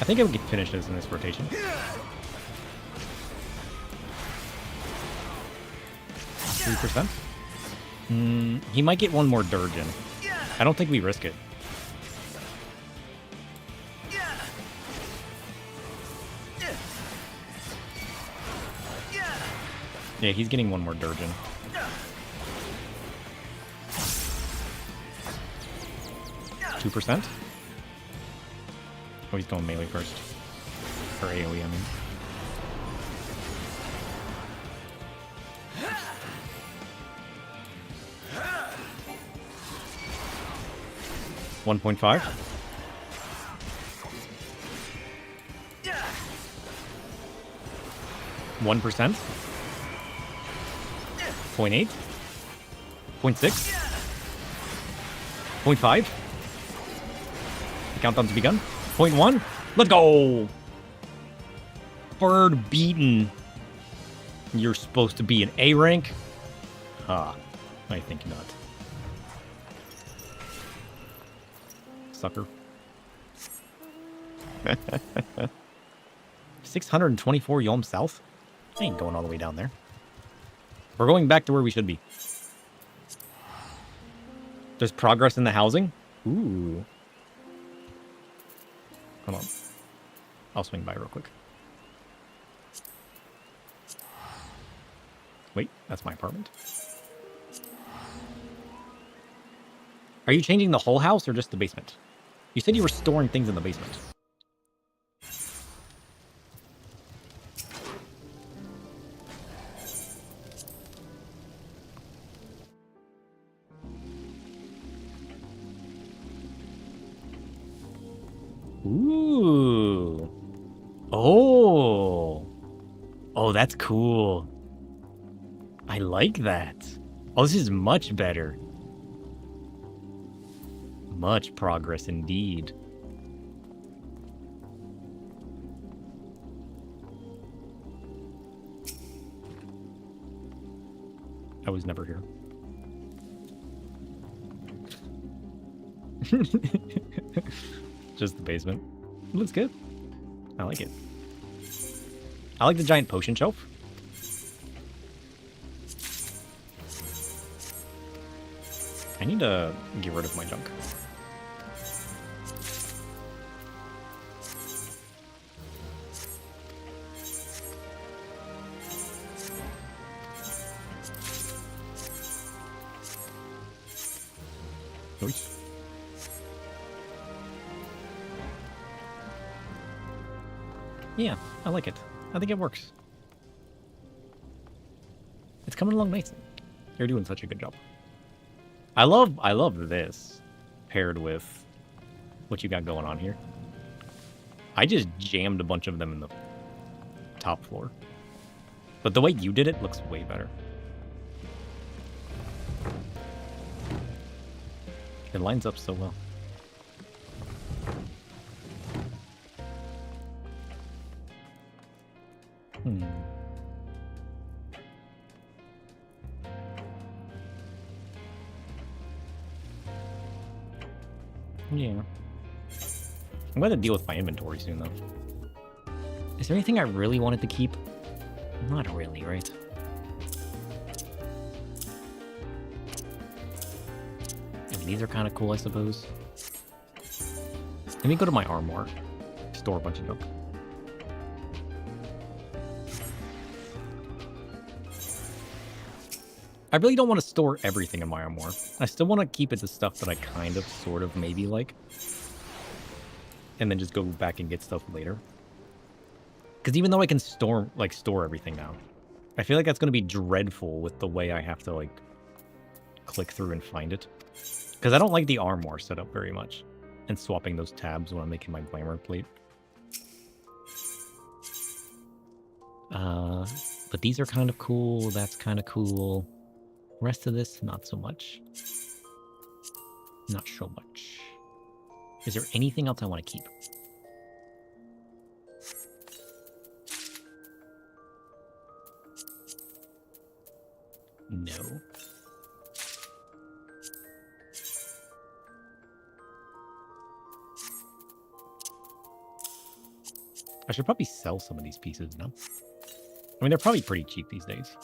I think I would get finishes in this rotation. 3%. He might get one more dirge in. I don't think we risk it. Yeah, he's getting one more dirge in. %. Oh, he's going melee first. Or AoE, I mean. $1.5. %. 0.8. 0.6. 0.5. The countdown's begun. 0.1. Let's go! Bird beaten. You're supposed to be an A rank? Ah, I think not. Sucker. 624 Yom South? I ain't going all the way down there. We're going back to where we should be. There's progress in the housing? Ooh. Hold on. I'll swing by real quick. Wait, that's my apartment. Are you changing the whole house or just the basement? You said you were storing things in the basement. Ooh. Oh. Oh, that's cool. I like that. Oh, this is much better. Much progress indeed. I was never here. Just the basement. Looks good. I like it. I like the giant potion shelf. I need to get rid of my junk. Nice. Yeah, I like it. I think it works. It's coming along nicely. You're doing such a good job. I love this paired with what you got going on here. I just jammed a bunch of them in the top floor. But the way you did it looks way better. It lines up so well. Yeah. I'm going to deal with my inventory soon, though. Is there anything I really wanted to keep? Not really, right? I mean, these are kind of cool, I suppose. Let me go to my armoire. Store a bunch of junk. I really don't want to store everything in my armoire. I still want to keep it the stuff that I kind of, sort of, maybe like. And then just go back and get stuff later. Because even though I can store everything now, I feel like that's going to be dreadful with the way I have to, like, click through and find it. Because I don't like the armoire setup very much. And swapping those tabs when I'm making my glamour plate. But these are kind of cool. That's kind of cool. Rest of this, not so much. Not so much. Is there anything else I want to keep? No. I should probably sell some of these pieces, no? I mean, they're probably pretty cheap these days.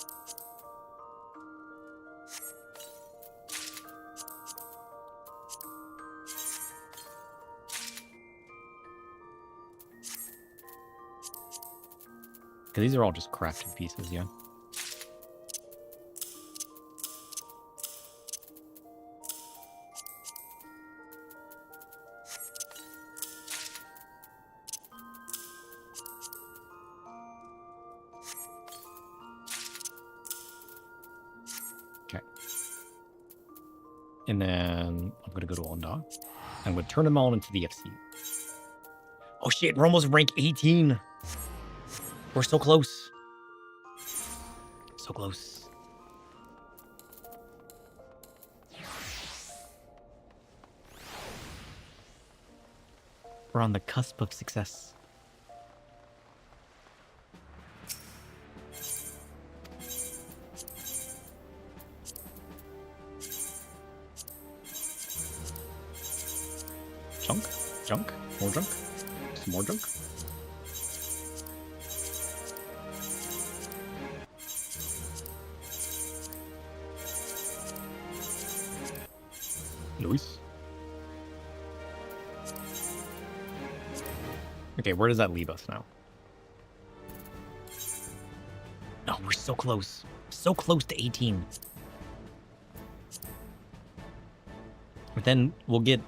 Because these are all just crafted pieces, yeah. Okay. And then I'm going to go to Onda. I'm going to turn them all into the FC. Oh shit, we're almost rank 18. We're so close. So close. We're on the cusp of success. Junk? Junk? More junk? Some more junk? Nice. Okay, where does that leave us now? Oh, we're so close. So close to 18. But then we'll get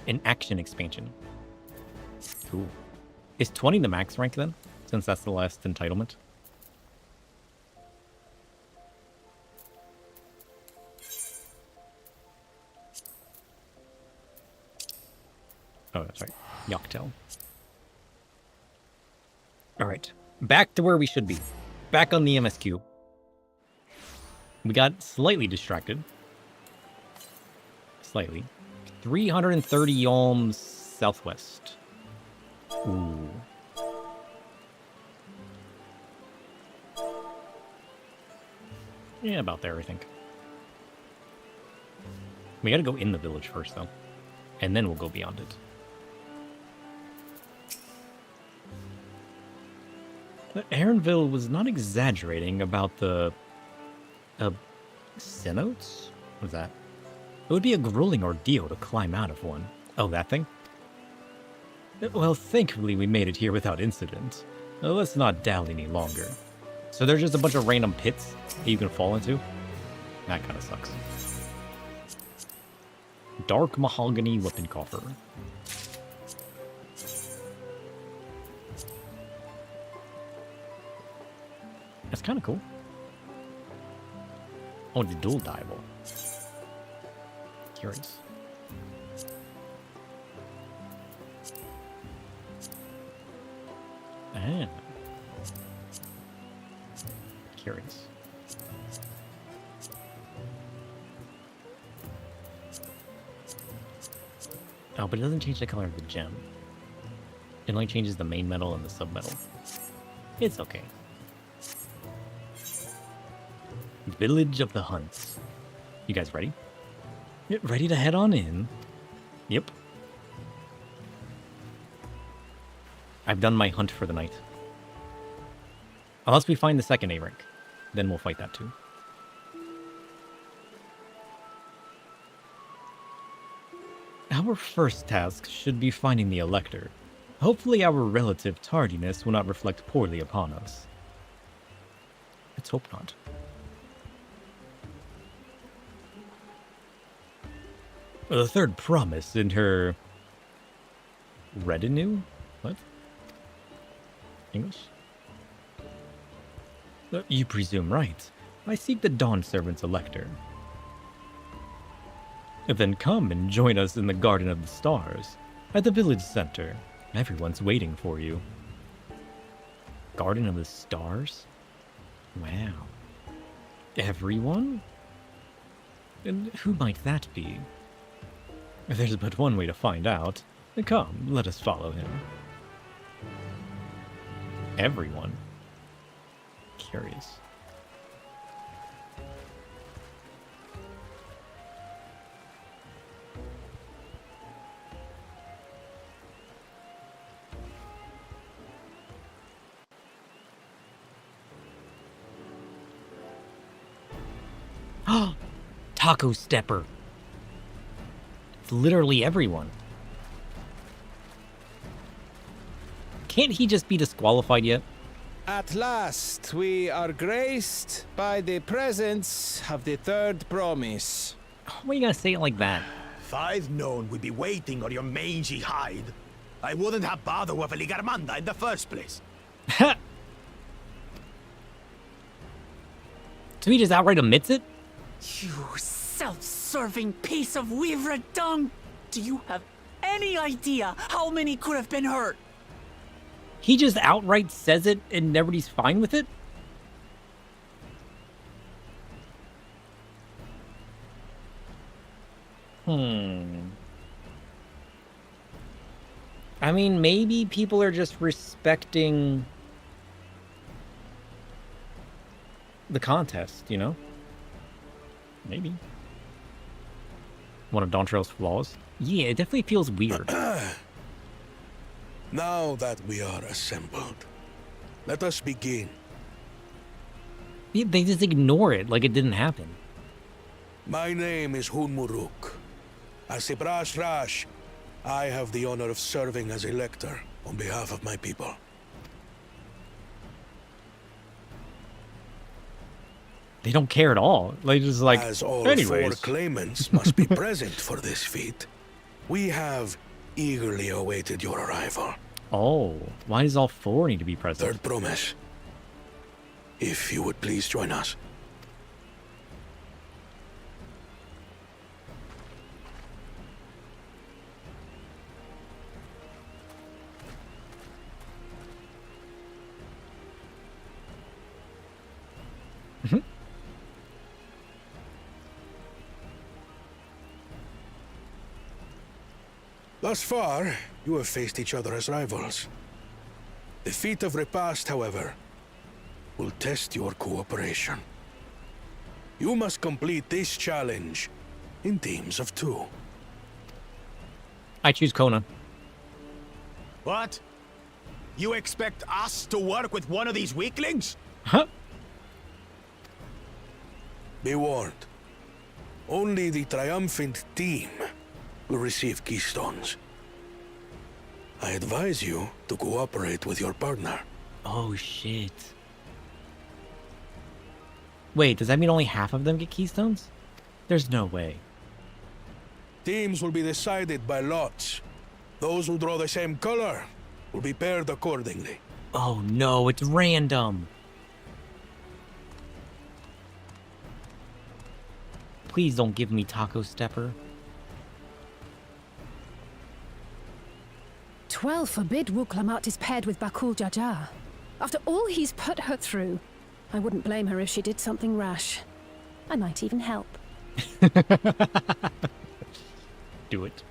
an action expansion. Cool. Is 20 the max rank then? Since that's the last entitlement? Oh, that's right. Yak T'el. Alright. Back to where we should be. Back on the MSQ. We got slightly distracted. Slightly. 330 yalms southwest. Ooh. Yeah, about there, I think. We gotta go in the village first, though. And then we'll go beyond it. But Aaronville was not exaggerating about the... cenotes? What was that? It would be a grueling ordeal to climb out of one. Oh, that thing? Well, thankfully we made it here without incident. Let's not dally any longer. So there's just a bunch of random pits that you can fall into? That kind of sucks. Dark mahogany weapon coffer. That's kind of cool. Oh, the dual dival. Curious. Ah. Curious. Oh, but it doesn't change the color of the gem. It only changes the main metal and the submetal. It's okay. Village of the Hunts. You guys ready? Get ready to head on in. Yep. I've done my hunt for the night. Unless we find the second A rank. Then we'll fight that too. Our first task should be finding the Elector. Hopefully our relative tardiness will not reflect poorly upon us. Let's hope not. The third promise in her retinue? What? English? You presume right. I seek the Dawn Servant's Elector. Then come and join us in the Garden of the Stars, at the village center. Everyone's waiting for you. Garden of the Stars? Wow. Everyone? And who might that be? There's but one way to find out. Come, let us follow him. Everyone? Curious. Taco Stepper. It's literally everyone. Can't he just be disqualified yet? At last, we are graced by the presence of the third promise. Why are you gonna say it like that? If I'd known we'd be waiting on your mangy hide, I wouldn't have bothered with Ligarmanda in the first place. So he just outright admits it? You self-serving piece of weaver dung! Do you have any idea how many could have been hurt? He just outright says it and everybody's fine with it? I mean, maybe people are just respecting the contest, you know? Maybe. One of Dontrell's flaws? Yeah, it definitely feels weird. Now that we are assembled, let us begin. They just ignore it like it didn't happen. My name is Hunmuruk. As a Brash Rash, I have the honor of serving as Elector on behalf of my people. They don't care at all. They just like, as all anyways. 4 claimants must be present for this feat, we have eagerly awaited your arrival. Oh, why does all 4 need to be present? Third promise. If you would please join us. Thus far, you have faced each other as rivals. The feat of repast, however, will test your cooperation. You must complete this challenge in teams of 2. I choose Kona. What? You expect us to work with one of these weaklings? Huh? Be warned. Only the triumphant team will receive keystones. I advise you to cooperate with your partner. Oh, shit. Wait, does that mean only half of them get keystones? There's no way. Teams will be decided by lots. Those who draw the same color will be paired accordingly. Oh no, it's random. Please don't give me Taco Stepper. 12 forbid Wuklamat is paired with Bakul Jaja. After all he's put her through, I wouldn't blame her if she did something rash. I might even help. Do it.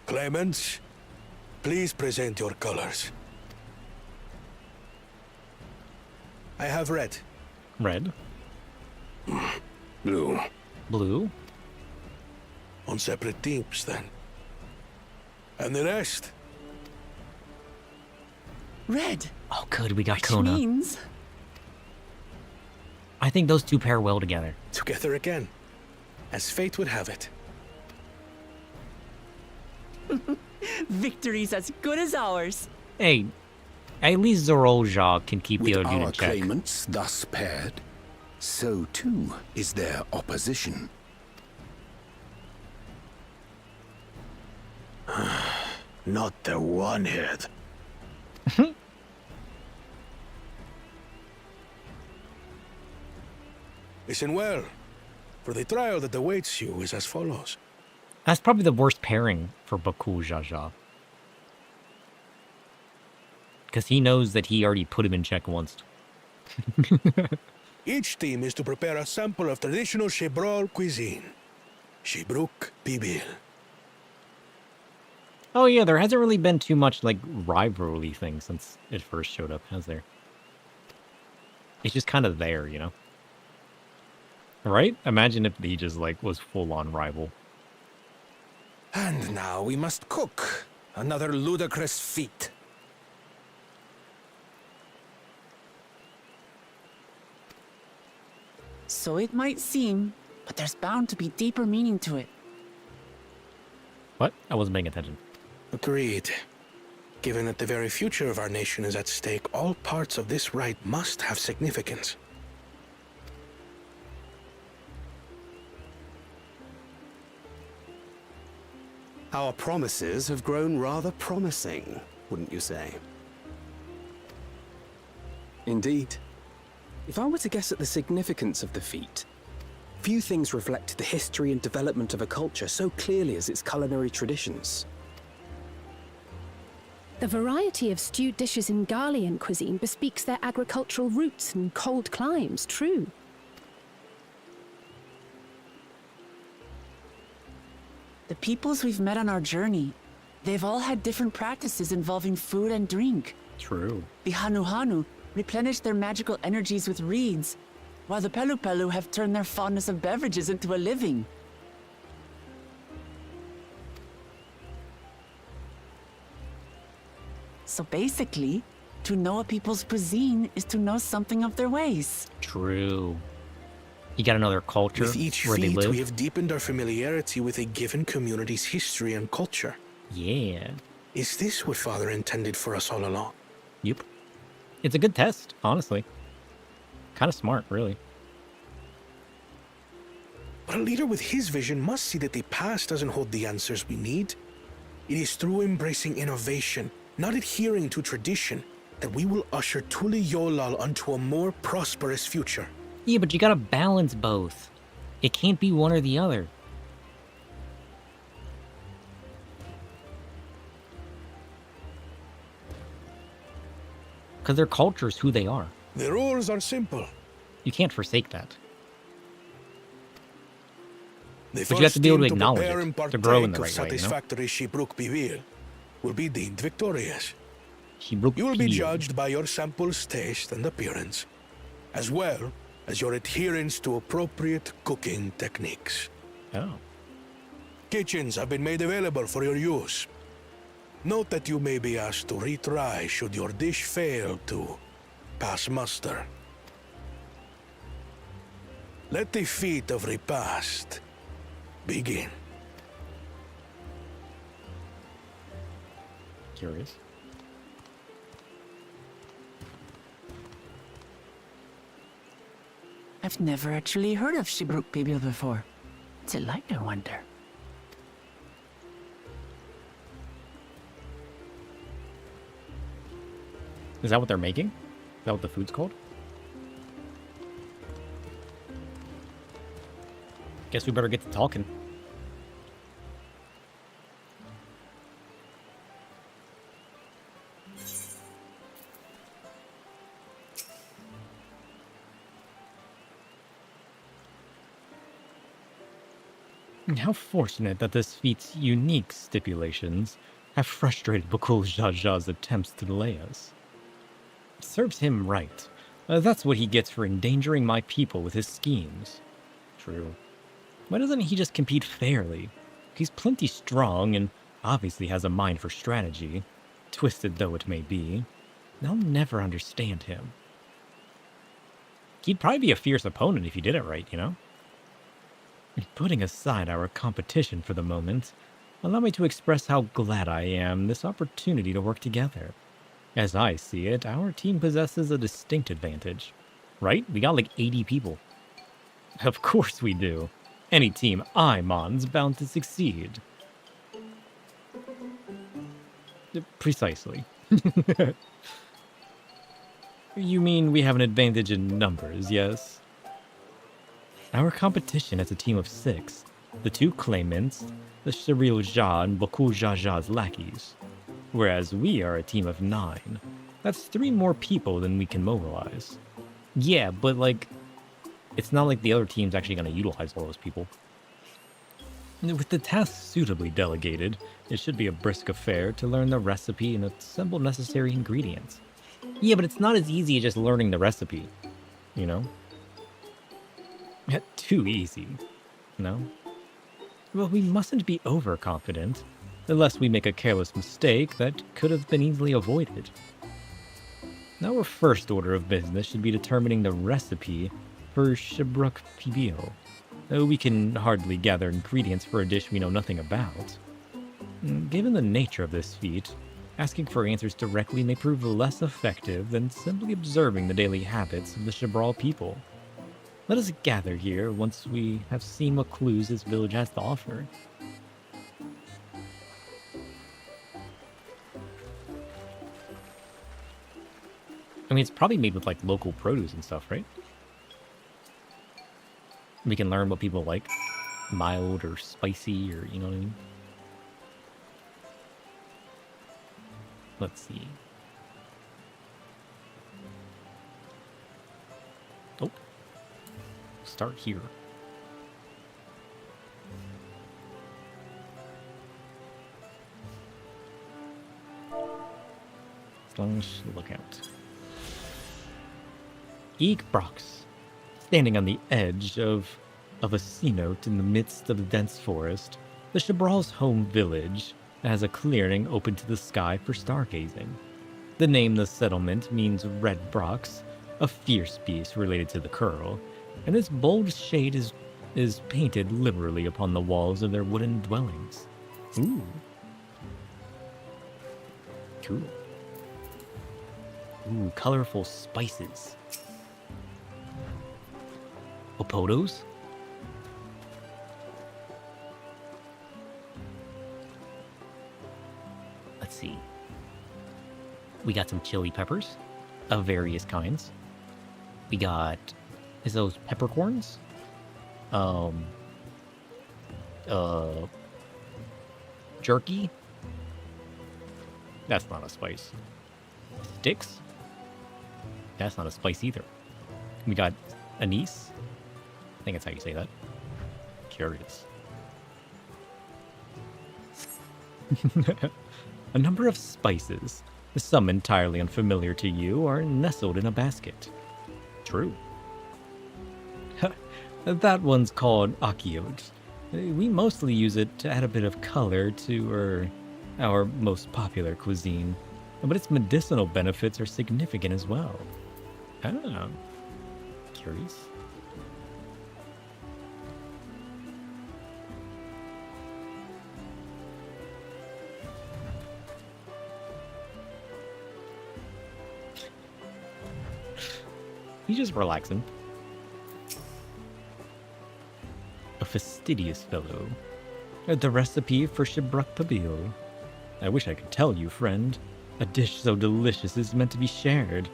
Claimants, please present your colors. I have red. Red. Blue. Blue. On separate teams, then. And the rest? Red. Oh, good. We got Which Kona. means I think those two pair well together. Together again, as fate would have it. victory's as good as ours. Hey, at least Zorolja can keep the With other our in check. claimants thus paired, so too is their opposition. Not the one-head. Listen well, for the trial that awaits you is as follows. That's probably the worst pairing for Bakul Jaja. Because he knows that he already put him in check once. Each team is to prepare a sample of traditional Shebrol cuisine. Shibruk Bibil. Oh yeah, there hasn't really been too much, like, rivalry thing since it first showed up, has there? It's just kind of there, you know? Right? Imagine if he just, like, was full-on rival. And now we must cook. Another ludicrous feat. So it might seem, but there's bound to be deeper meaning to it. What? I wasn't paying attention. Agreed. Given that the very future of our nation is at stake, all parts of this rite must have significance. Our promises have grown rather promising, wouldn't you say? Indeed. If I were to guess at the significance of the feat, few things reflect the history and development of a culture so clearly as its culinary traditions. The variety of stewed dishes in Garlean cuisine bespeaks their agricultural roots and cold climes, true. The peoples we've met on our journey, they've all had different practices involving food and drink. True. The Hanu replenish their magical energies with reeds, while the Pelu have turned their fondness of beverages into a living. So basically, to know a people's cuisine is to know something of their ways. True. You got another culture With each where they feat, live? we have deepened our familiarity with a given community's history and culture. Yeah. Is this what Father intended for us all along? Yep. It's a good test, honestly. Kind of smart, really. But a leader with his vision must see that the past doesn't hold the answers we need. It is through embracing innovation, not adhering to tradition, that we will usher Tuli Yolal onto a more prosperous future. Yeah, but you gotta balance both. It can't be one or the other. Because their culture's who they are. The rules are simple. You can't forsake that. The But you have to be able to first team acknowledge prepare it, and to grow in the partake of right way, you know? satisfactory Shibruk Bivir will be deemed victorious. Shibruk You will be Peel. judged by your sample's taste and appearance, as well as your adherence to appropriate cooking techniques. Oh. Kitchens have been made available for your use. Note that you may be asked to retry should your dish fail to pass muster. Let the feat of repast begin. Curious. I've never actually heard of Shibruk Bibil before. What's it like, I wonder? Is that what they're making? Is that what the food's called? Guess we better get to talking. How fortunate that this feat's unique stipulations have frustrated Bakul Jaja's attempts to delay us. Serves him right. That's what he gets for endangering my people with his schemes. True. Why doesn't he just compete fairly? He's plenty strong and obviously has a mind for strategy, twisted though it may be. I'll never understand him. He'd probably be a fierce opponent if he did it right, you know? Putting aside our competition for the moment, allow me to express how glad I am this opportunity to work together. As I see it, our team possesses a distinct advantage. Right? We got like 80 people. Of course we do. Any team I'm on's bound to succeed. Precisely. You mean we have an advantage in numbers, yes? Our competition is a team of 6, the 2 claimants, the Shiril Jha and Bakul Jaja's lackeys, whereas we are a team of 9. That's 3 more people than we can mobilize. Yeah, but like, it's not like the other team's actually going to utilize all those people. With the task suitably delegated, it should be a brisk affair to learn the recipe and assemble necessary ingredients. Yeah, but it's not as easy as just learning the recipe, you know? Too easy, no? Well, we mustn't be overconfident, unless we make a careless mistake that could have been easily avoided. Our first order of business should be determining the recipe for Shibruk Pibio. We can hardly gather ingredients for a dish we know nothing about. Given the nature of this feat, asking for answers directly may prove less effective than simply observing the daily habits of the Shibral people. Let us gather here once we have seen what clues this village has to offer. I mean, it's probably made with like local produce and stuff, right? We can learn what people like, mild or spicy, or you know what I mean? Let's see. Oh. Start here. Slash lookout. Eek Brox, standing on the edge of a cenote in the midst of the dense forest, the Shibral's home village has a clearing open to the sky for stargazing. The name the settlement means Red Brox, a fierce beast related to the Curl, and its bold shade is painted liberally upon the walls of their wooden dwellings. Ooh. Cool. Ooh, colorful spices. Opotos? Let's see. We got some chili peppers of various kinds. We got, is those peppercorns? Jerky? That's not a spice. Sticks? That's not a spice either. We got anise? I think that's how you say that. Curious. A number of spices, some entirely unfamiliar to you, are nestled in a basket. True. That one's called akiot. We mostly use it to add a bit of color to our most popular cuisine, but its medicinal benefits are significant as well. Ah, curious. He's just relaxing. A fastidious fellow. The recipe for Shibruk Pabil. I wish I could tell you, friend, A dish so delicious is meant to be shared.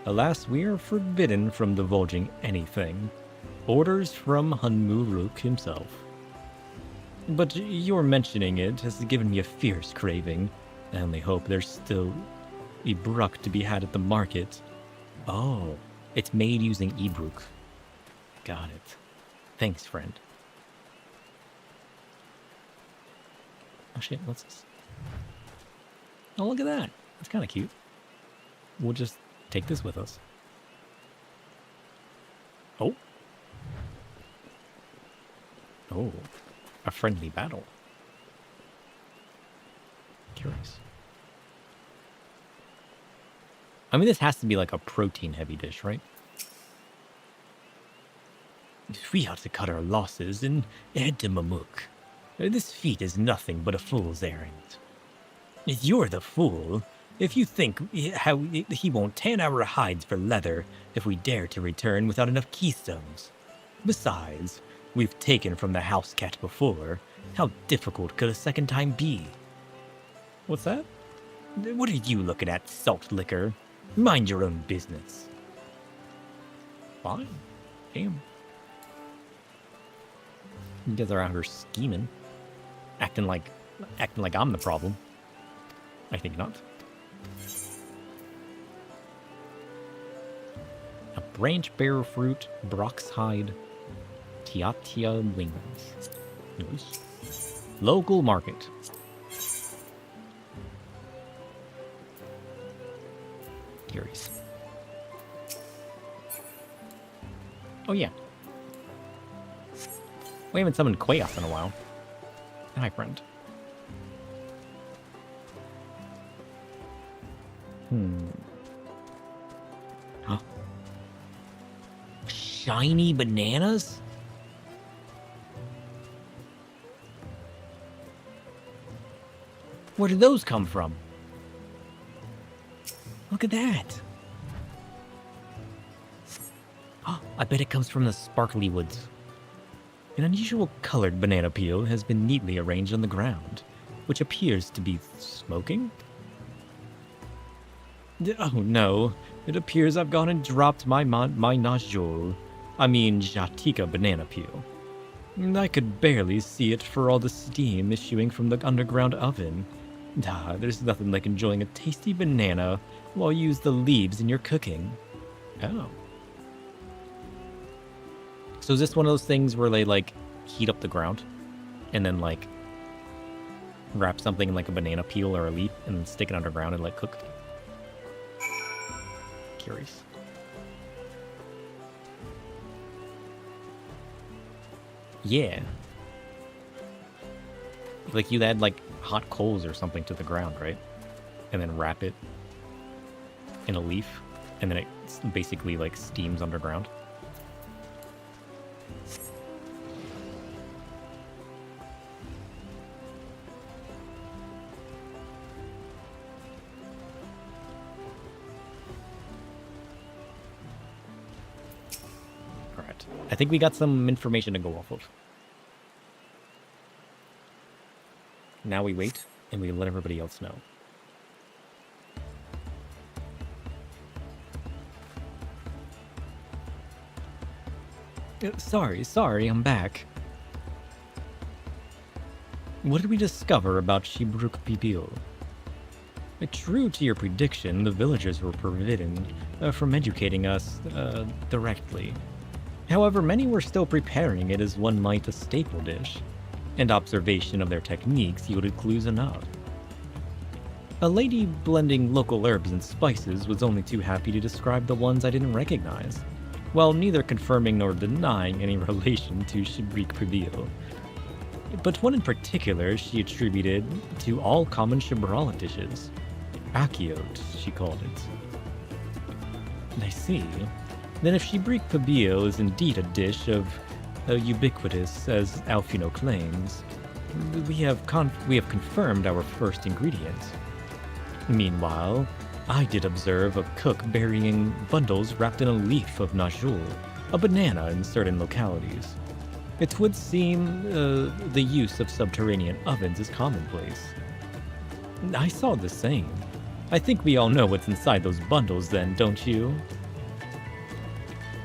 Alas, we are forbidden from divulging anything. Orders from Hunmuruk himself. But your mentioning it has given me a fierce craving. I only hope there's still Ibruk to be had at the market. Oh, it's made using Ibruk. Got it. Thanks, friend. Oh shit, what's this? Oh, look at that. That's kind of cute. We'll just take this with us. Oh. Oh. A friendly battle. Curious. I mean, this has to be like a protein-heavy dish, right? We ought to cut our losses and head to Mamuk. This feat is nothing but a fool's errand. You're the fool. If you think how he won't tan our hides for leather if we dare to return without enough keystones. Besides, we've taken from the house cat before. How difficult could a second time be? What's that? What are you looking at, salt liquor? Mind your own business. Fine. Damn. You guys are out here scheming. Acting like I'm the problem. I think not. A branch bearer fruit, Brock's hide, Tiatia wings. Nice. Local market. Curious. Oh yeah. We haven't summoned Quaos in a while. Hi, friend. Huh? Shiny bananas? Where did those come from? Look at that. Oh, I bet it comes from the sparkly woods. An unusual colored banana peel has been neatly arranged on the ground, which appears to be smoking? Oh no, it appears I've gone and dropped my Najol. I mean Jatika banana peel. I could barely see it for all the steam issuing from the underground oven. There's nothing like enjoying a tasty banana while you use the leaves in your cooking. Oh. So is this one of those things where they, like, heat up the ground and then, like, wrap something in, like, a banana peel or a leaf and then stick it underground and, like, cook? Curious. Yeah. Like, you add, like, hot coals or something to the ground, right? And then wrap it in a leaf, and then it basically, like, steams underground. Alright. I think we got some information to go off of. Now we wait, and we let everybody else know. Sorry, I'm back. What did we discover about Shibruk Pibil? True to your prediction, the villagers were forbidden from educating us directly. However, many were still preparing it as one might a staple dish, and observation of their techniques yielded clues enough. A lady blending local herbs and spices was only too happy to describe the ones I didn't recognize, while neither confirming nor denying any relation to Shibrik Pibil. But one in particular she attributed to all common Shibrala dishes. Akiot, she called it. I see. Then if Shibrik Pibil is indeed a dish of ubiquitous as Alfino claims, we have confirmed our first ingredient. Meanwhile, I did observe a cook burying bundles wrapped in a leaf of Najul, a banana in certain localities. It would seem the use of subterranean ovens is commonplace. I saw the same. I think we all know what's inside those bundles then, don't you?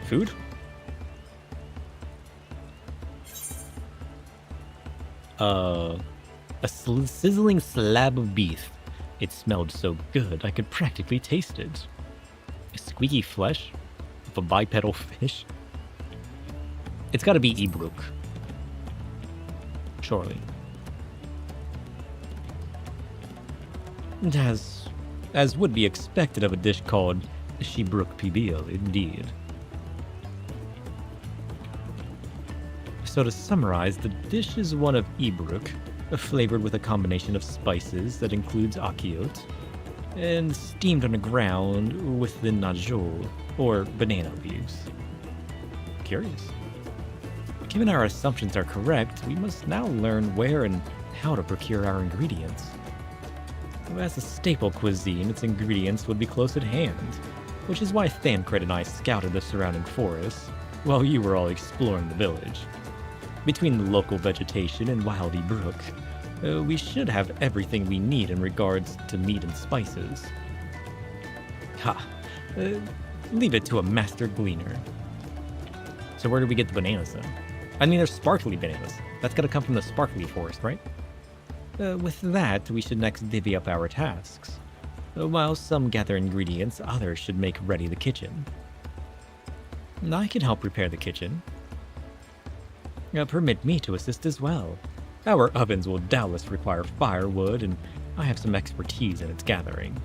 Food? A sizzling slab of beef. It smelled so good I could practically taste it. A squeaky flesh of a bipedal fish. It's gotta be Ibruk. Surely. And as would be expected of a dish called Shibruk Pibil, indeed. So to summarize, the dish is one of Ibruk, flavored with a combination of spices that includes akiot, and steamed on the ground with the najol, or banana leaves. Curious. Given our assumptions are correct, we must now learn where and how to procure our ingredients. As a staple cuisine, its ingredients would be close at hand, which is why Thancred and I scouted the surrounding forests, while you were all exploring the village. Between the local vegetation and Wildy Brook, we should have everything we need in regards to meat and spices. Leave it to a master gleaner. So where do we get the bananas then? I mean, they're sparkly bananas. That's gotta come from the sparkly forest, right? With that, we should next divvy up our tasks. While some gather ingredients, others should make ready the kitchen. I can help prepare the kitchen. Permit me to assist as well. Our ovens will doubtless require firewood, and I have some expertise in its gathering.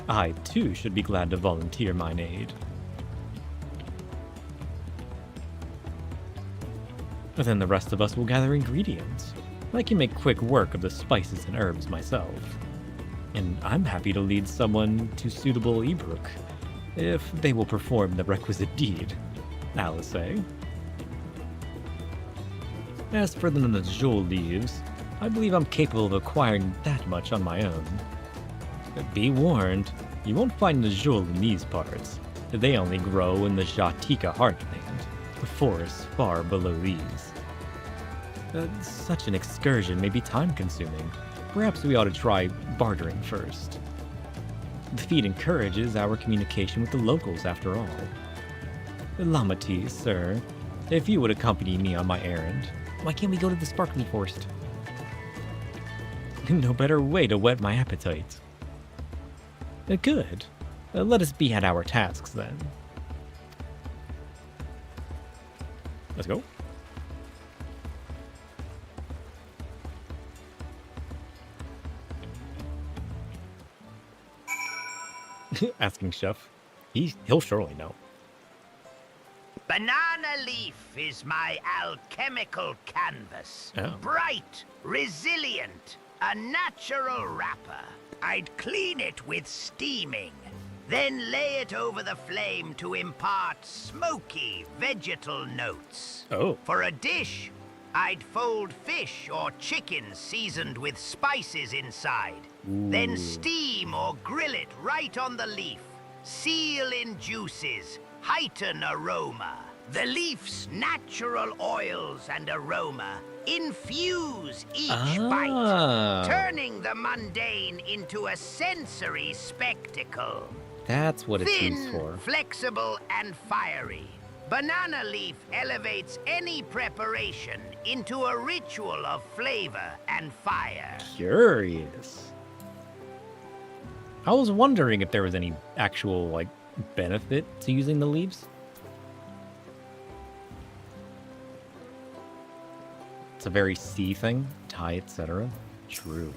I, too, should be glad to volunteer mine aid. Then the rest of us will gather ingredients. I can make quick work of the spices and herbs myself. And I'm happy to lead someone to suitable Ibruk, if they will perform the requisite deed, Alice, eh? As for the Najol leaves, I believe I'm capable of acquiring that much on my own. But be warned, you won't find Najol in these parts. They only grow in the Jatika heartland, the forests far below these. Such an excursion may be time-consuming. Perhaps we ought to try bartering first. The feat encourages our communication with the locals, after all. Lamatis, sir, if you would accompany me on my errand, why can't we go to the sparkly forest? No better way to whet my appetite. Good. Let us be at our tasks, then. Let's go. Asking Chef. He'll surely know. Banana leaf is my alchemical canvas. Oh. Bright, resilient, a natural wrapper. I'd clean it with steaming, then lay it over the flame to impart smoky vegetal notes. Oh. For a dish, I'd fold fish or chicken seasoned with spices inside. Ooh. Then steam or grill it right on the leaf. Seal in juices, heighten aroma. The leaf's natural oils and aroma infuse each bite, turning the mundane into a sensory spectacle. That's what it's used Thin, for. flexible, and fiery. Banana leaf elevates any preparation into a ritual of flavor and fire. Curious. I was wondering if there was any actual, like, benefit to using the leaves. It's a very sea thing. Tie, etc. True.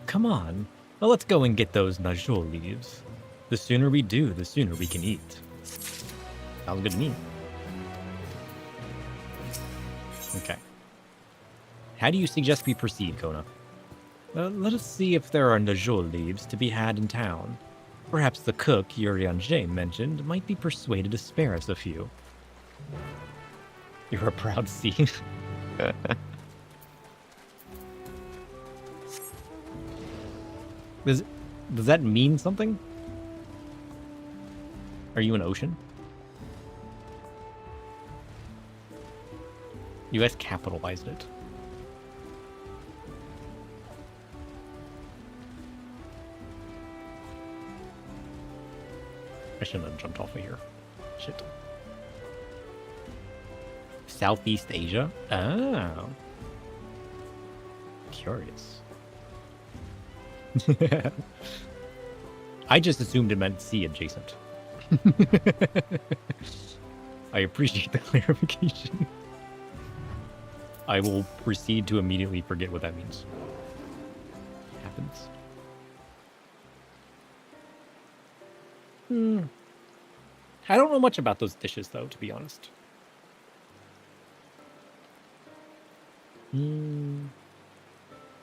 Come on. Well, let's go and get those Najol leaves. The sooner we do, the sooner we can eat. Sounds good to me. Okay. How do you suggest we proceed, Kona? Let us see if there are Najol leaves to be had in town. Perhaps the cook Yurian mentioned might be persuaded to spare us a few. You're a proud sea. Does that mean something? Are you an ocean? You guys capitalized it. I shouldn't have jumped off of here. Shit. Southeast Asia? Oh. Curious. I just assumed it meant sea adjacent. I appreciate the clarification. I will proceed to immediately forget what that means. It happens. I don't know much about those dishes, though, to be honest. I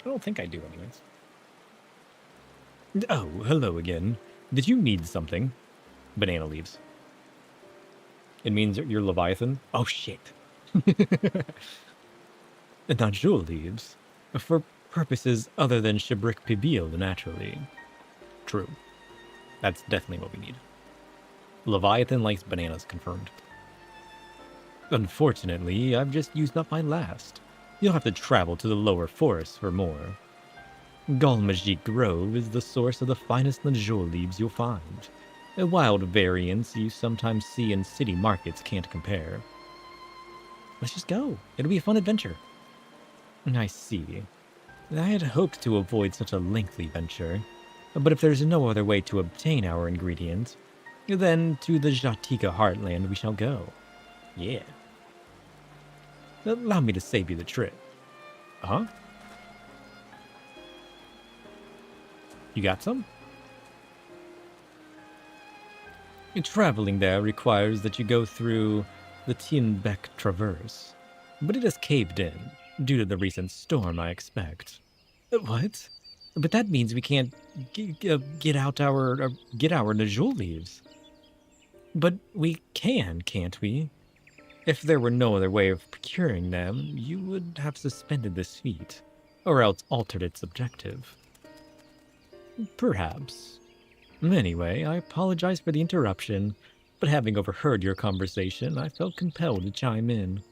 don't think I do, anyways. Oh, hello again. Did you need something? Banana leaves. It means you're Leviathan? Oh, shit. Najul leaves. For purposes other than Shibrik Pibil, naturally. True. That's definitely what we need. Leviathan likes bananas, confirmed. Unfortunately, I've just used up my last. You'll have to travel to the lower forest for more. Galmajik Grove is the source of the finest Najul leaves you'll find. A wild variants you sometimes see in city markets can't compare. Let's just go. It'll be a fun adventure. I see. I had hoped to avoid such a lengthy venture, but if there's no other way to obtain our ingredients, then to the Jatika heartland we shall go. Yeah. Allow me to save you the trip. Huh? You got some? Traveling there requires that you go through the Tienbeck Traverse, but it has caved in, due to the recent storm, I expect. What? But that means we can't get our Najul leaves. But we can, can't we? If there were no other way of procuring them, you would have suspended this feat, or else altered its objective. Perhaps. Anyway, I apologize for the interruption, but having overheard your conversation, I felt compelled to chime in.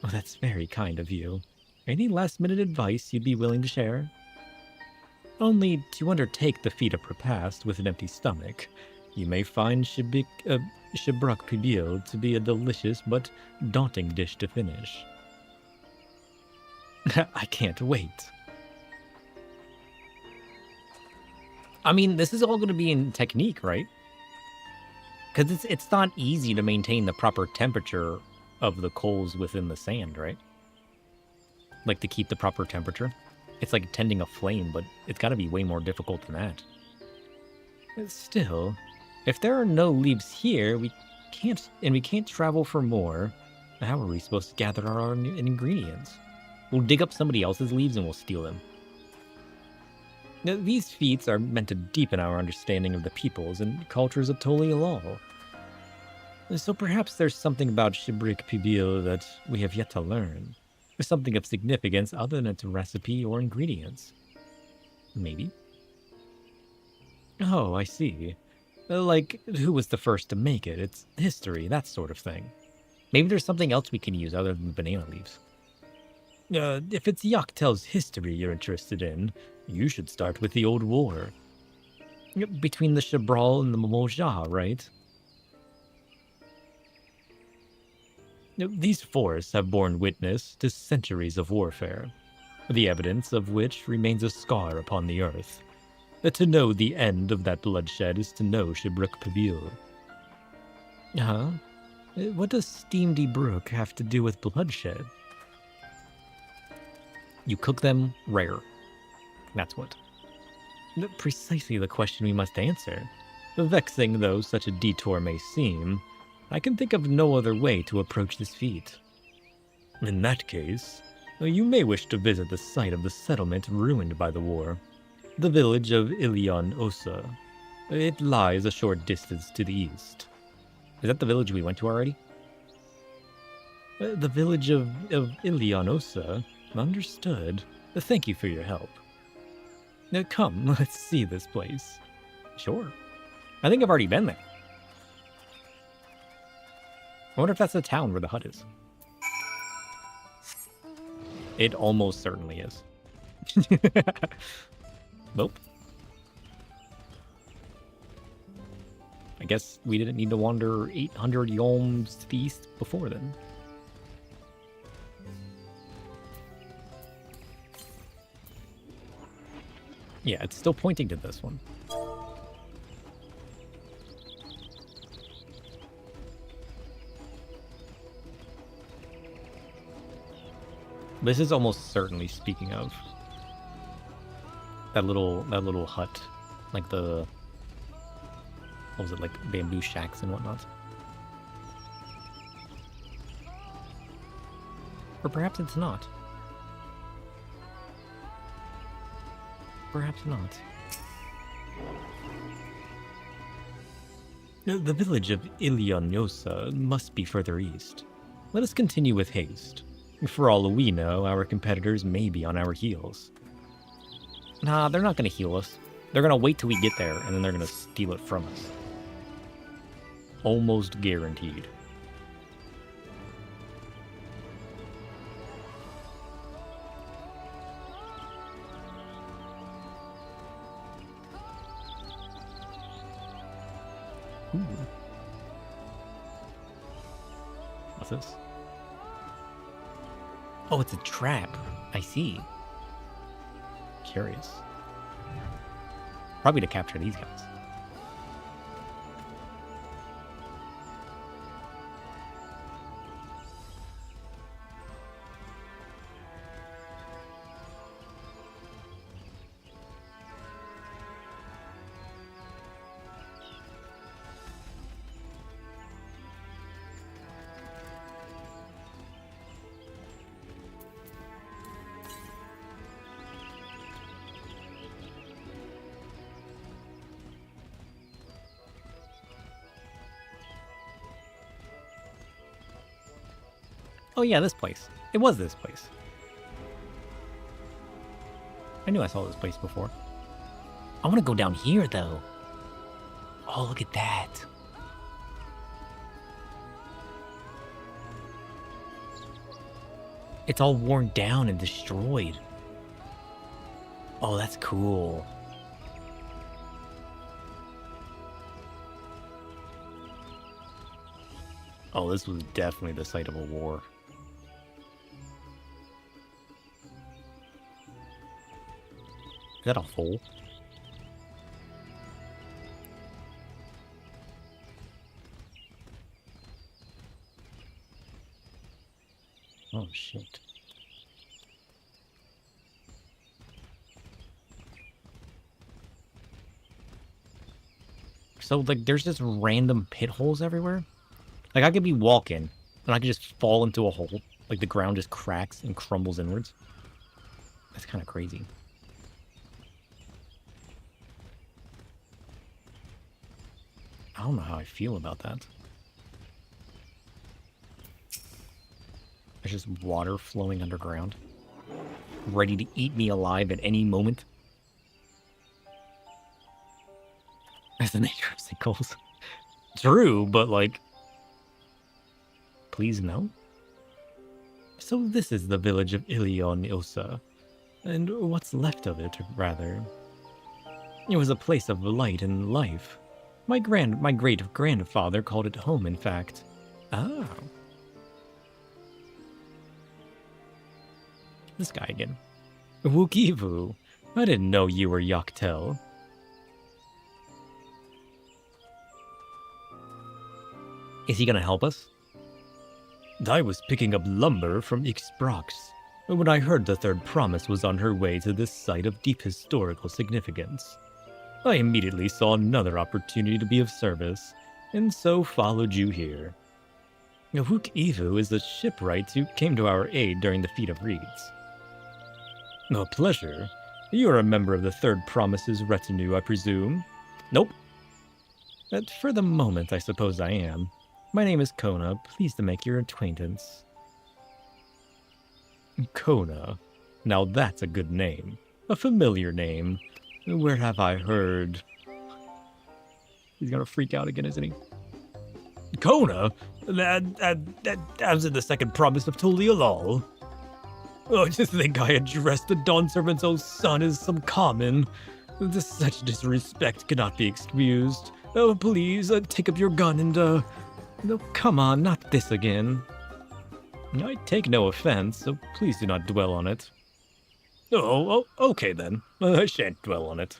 Oh, that's very kind of you. Any last-minute advice you'd be willing to share? Only to undertake the feat of repast with an empty stomach, you may find Shibrak Pibil to be a delicious but daunting dish to finish. I can't wait. I mean, this is all going to be in technique, right? Because it's not easy to maintain the proper temperature of the coals within the sand, right? Like, to keep the proper temperature. It's like tending a flame, but it's got to be way more difficult than that. Still, if there are no leaves here, we can't travel for more, how are we supposed to gather our own ingredients? We'll dig up somebody else's leaves and we'll steal them. Now, these feats are meant to deepen our understanding of the peoples and cultures of Tolialol. So perhaps there's something about Shibrik Pibil that we have yet to learn. Or something of significance other than its recipe or ingredients. Maybe? Oh, I see. Like, who was the first to make it, its history, that sort of thing. Maybe there's something else we can use other than banana leaves. If it's Yak T'el's history you're interested in, you should start with the old war. Between the Shabral and the Moja, right? These forests have borne witness to centuries of warfare, the evidence of which remains a scar upon the earth. To know the end of that bloodshed is to know Shibrik Pibil. Huh? What does Steamedy Brook have to do with bloodshed? You cook them rare. That's what. Precisely the question we must answer. Vexing though such a detour may seem, I can think of no other way to approach this feat. In that case, you may wish to visit the site of the settlement ruined by the war, the village of Ilion Osa. It lies a short distance to the east. Is that the village we went to already? The village of Ilion Osa? Understood. Thank you for your help. Now come, let's see this place. Sure. I think I've already been there. I wonder if that's the town where the hut is. It almost certainly is. Nope. I guess we didn't need to wander 800 yolms to the east before then. Yeah, it's still pointing to this one. This is almost certainly speaking of that little hut, like the, what was it, like bamboo shacks and whatnot. Or perhaps it's not. Perhaps not. The village of Ilioniosa must be further east. Let us continue with haste. For all we know, our competitors may be on our heels. Nah, they're not gonna heal us. They're gonna wait till we get there, and then they're gonna steal it from us. Almost guaranteed. Ooh. What's this? Oh, it's a trap. I see. Curious. Probably to capture these guys. Oh yeah, this place. It was this place. I knew I saw this place before. I want to go down here, though. Oh, look at that. It's all worn down and destroyed. Oh, that's cool. Oh, this was definitely the site of a war. Is that a hole? Oh, shit. So, like, there's just random pit holes everywhere? Like, I could be walking, and I could just fall into a hole. Like, the ground just cracks and crumbles inwards. That's kind of crazy. I don't know how I feel about that. There's just water flowing underground, ready to eat me alive at any moment. That's the nature of sinkholes. True, but like, please no. So this is the village of Ilioniosa, and what's left of it, rather. It was a place of light and life. My great-grandfather called it home, in fact. Oh. This guy again. Wukivu, I didn't know you were Yak T'el. Is he gonna help us? I was picking up lumber from Ixbrax when I heard the third promise was on her way to this site of deep historical significance. I immediately saw another opportunity to be of service, and so followed you here. Wukivu is the shipwright who came to our aid during the Feat of Reeds. A pleasure. You're a member of the Third Promise's retinue, I presume? Nope. But for the moment, I suppose I am. My name is Kona, pleased to make your acquaintance. Kona. Now that's a good name. A familiar name. Where have I heard? He's gonna freak out again, isn't he? Kona? That was in the second promise of Tulialal. Oh, I just think I addressed the Dawn Servant's own son as some common. Such disrespect cannot be excused. Oh, please, take up your gun and, no, come on, not this again. I take no offense, so please do not dwell on it. Oh, okay then. I shan't dwell on it.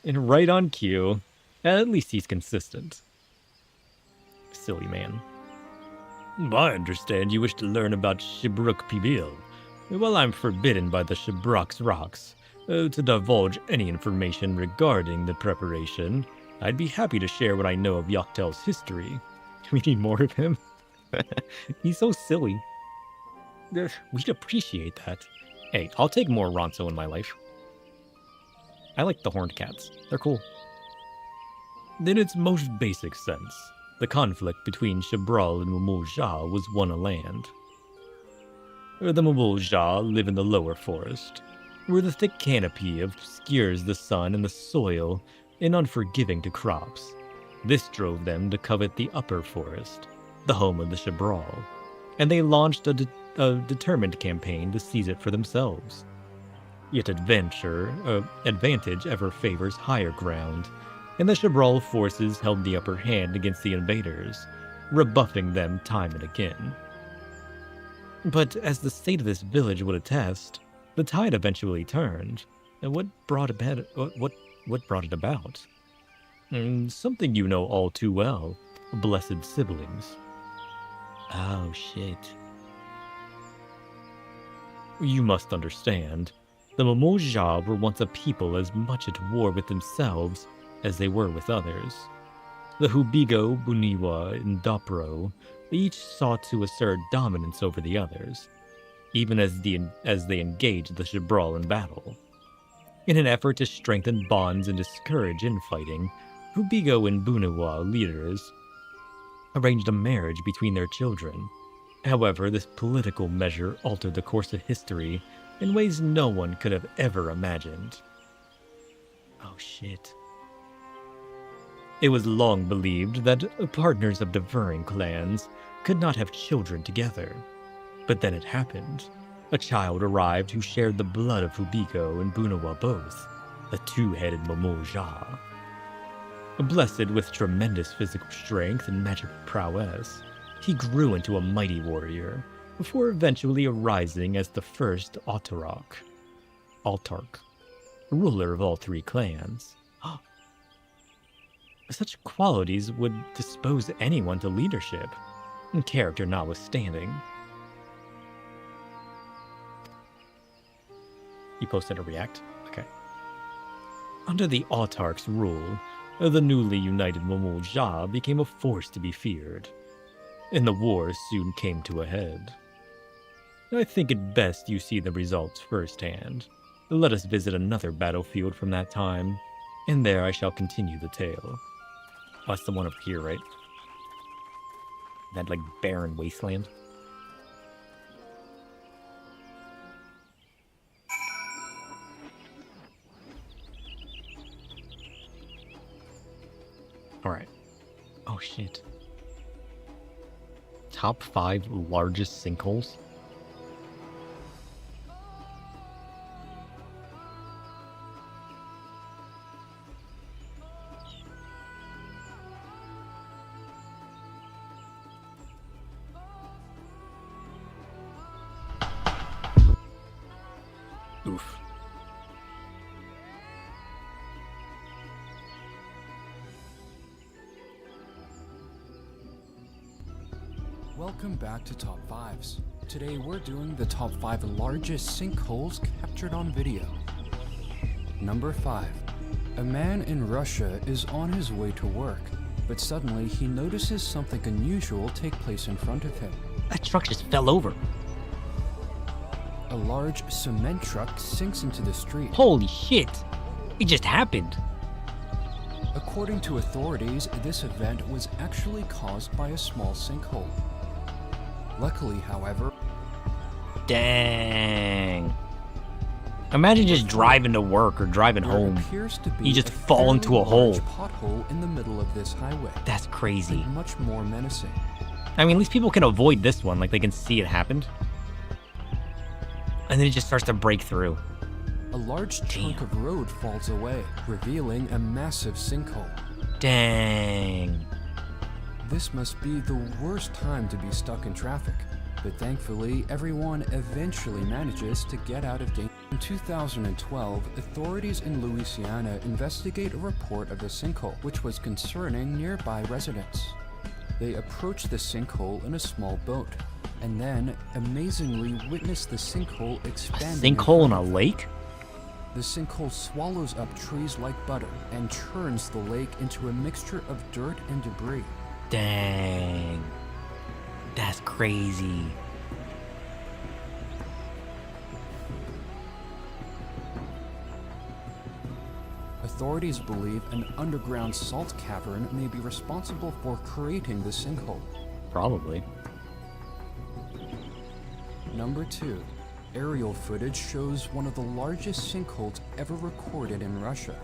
And right on cue. At least he's consistent. Silly man. I understand you wish to learn about Shibruk Pibil. Well, I'm forbidden by the Shibruk's rocks to divulge any information regarding the preparation. I'd be happy to share what I know of Yak T'el's history. We need more of him. He's so silly. We'd appreciate that. Hey, I'll take more Ronso in my life. I like the horned cats. They're cool. In its most basic sense, the conflict between Shibral and Mumulja was one a land. The Mumulja live in the lower forest, where the thick canopy obscures the sun and the soil and unforgiving to crops. This drove them to covet the upper forest, the home of the Shibral, and they launched a determined campaign to seize it for themselves. Yet advantage ever favors higher ground, and the Shibral forces held the upper hand against the invaders, rebuffing them time and again. But as the state of this village would attest, the tide eventually turned, and what brought it about? Something you know all too well, blessed siblings. Oh shit. You must understand, the Mumulja were once a people as much at war with themselves as they were with others. The Hubigo, Buniwa, and Dopro each sought to assert dominance over the others, even as they engaged the Shibral in battle. In an effort to strengthen bonds and discourage infighting, Hubigo and Buniwa leaders arranged a marriage between their children. However, this political measure altered the course of history in ways no one could have ever imagined. Oh shit. It was long believed that partners of differing clans could not have children together. But then it happened. A child arrived who shared the blood of Hubigo and Buniwa both, a two-headed Mumulja. Blessed with tremendous physical strength and magical prowess, he grew into a mighty warrior, before eventually arising as the first Autarch, ruler of all three clans. Such qualities would dispose anyone to leadership, character notwithstanding. You posted a react? Okay. Under the Autarch's rule, the newly united Mumulja became a force to be feared, and the war soon came to a head. I think it best you see the results firsthand. Let us visit another battlefield from that time, and there I shall continue the tale. Oh, that's the one up here, right? That, like, barren wasteland? Alright. Oh, shit. Top 5 largest sinkholes? Oof. Welcome back to Top 5s. Today we're doing the top 5 largest sinkholes captured on video. Number 5. A man in Russia is on his way to work, but suddenly he notices something unusual take place in front of him. That truck just fell over. A large cement truck sinks into the street. Holy shit! It just happened. According to authorities, this event was actually caused by a small sinkhole. Luckily, however... Dang. Imagine just driving to work or driving home. You just fall into a hole. Pothole in the middle of this highway. That's crazy. Much more menacing. I mean, at least people can avoid this one. Like, they can see it happened. And then it just starts to break through. a large chunk of road falls away, revealing a massive sinkhole. Dang. This must be the worst time to be stuck in traffic, but thankfully everyone eventually manages to get out of danger. In 2012, authorities in Louisiana investigate a report of a sinkhole, which was concerning nearby residents. They approach the sinkhole in a small boat, and then amazingly witness the sinkhole expanding. Sinkhole in a lake? The sinkhole swallows up trees like butter and churns the lake into a mixture of dirt and debris. Dang. That's crazy. Authorities believe an underground salt cavern may be responsible for creating the sinkhole. Probably. Number 2. Aerial footage shows one of the largest sinkholes ever recorded in Russia.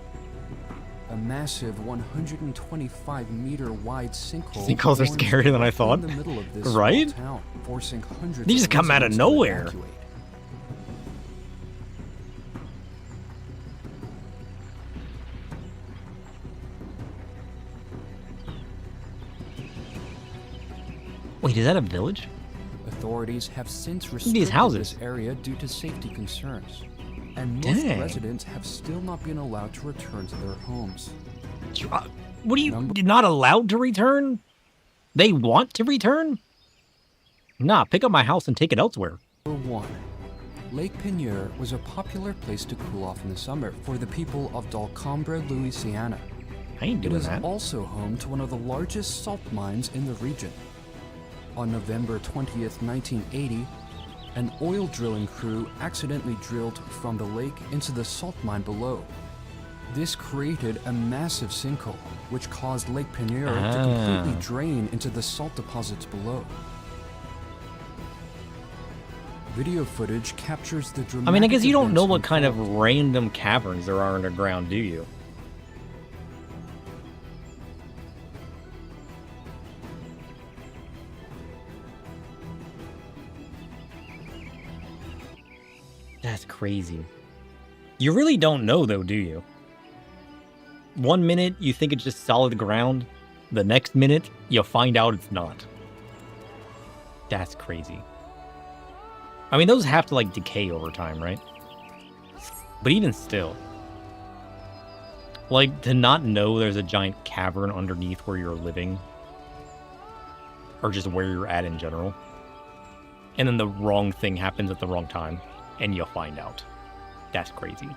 A massive 125-meter wide sinkhole. Sinkholes are scarier than I thought. In the middle of this right? small town, forcing hundreds They just of come out of residents to nowhere. evacuate. Wait, is that a village? Authorities have since These restricted houses. this area due to safety concerns, and most Dang. residents have still not been allowed to return to their homes. What are you not allowed to return? They want to return? Nah, pick up my house and take it elsewhere. Number 1. Lake Peigneur was a popular place to cool off in the summer for the people of Dalcombre, Louisiana. I ain't doing It is that. also home to one of the largest salt mines in the region. On November 20th, 1980, an oil drilling crew accidentally drilled from the lake into the salt mine below. This created a massive sinkhole, which caused Lake Peigneur to completely drain into the salt deposits below. Video footage captures the dramatic I mean, I guess you don't know events what kind of unfold. random caverns there are underground, do you? That's crazy. You really don't know, though, do you? 1 minute, you think it's just solid ground. The next minute, you'll find out it's not. That's crazy. I mean, those have to, like, decay over time, right? But even still. Like, to not know there's a giant cavern underneath where you're living. Or just where you're at in general. And then the wrong thing happens at the wrong time. And you'll find out. That's crazy.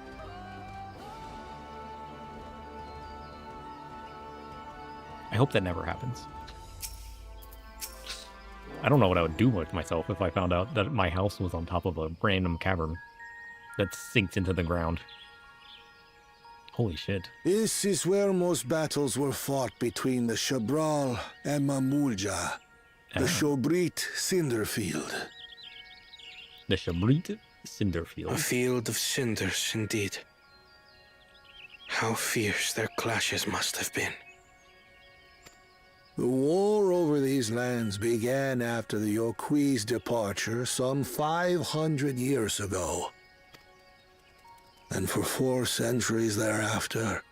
I hope that never happens. I don't know what I would do with myself if I found out that my house was on top of a random cavern that sinks into the ground. Holy shit. This is where most battles were fought between the Chabral and Mamulja, the Chobrit Cinderfield. The Chabrit Cinderfield. A field of cinders, indeed. How fierce their clashes must have been. The war over these lands began after the Yokui's departure some 500 years ago. And for 4 centuries thereafter,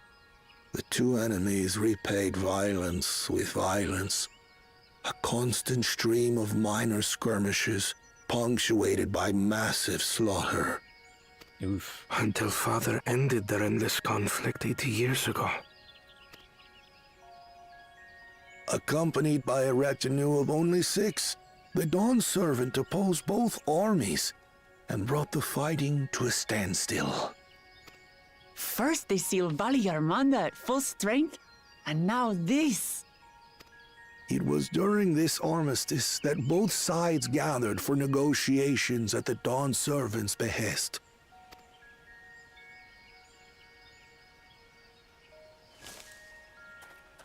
the two enemies repaid violence with violence. A constant stream of minor skirmishes, punctuated by massive slaughter. Oof. Until Father ended their endless conflict 80 years ago. Accompanied by a retinue of only 6, the Dawn Servant opposed both armies and brought the fighting to a standstill. First they sealed Valley Armanda at full strength, and now this. It was during this armistice that both sides gathered for negotiations at the Dawn Servant's behest.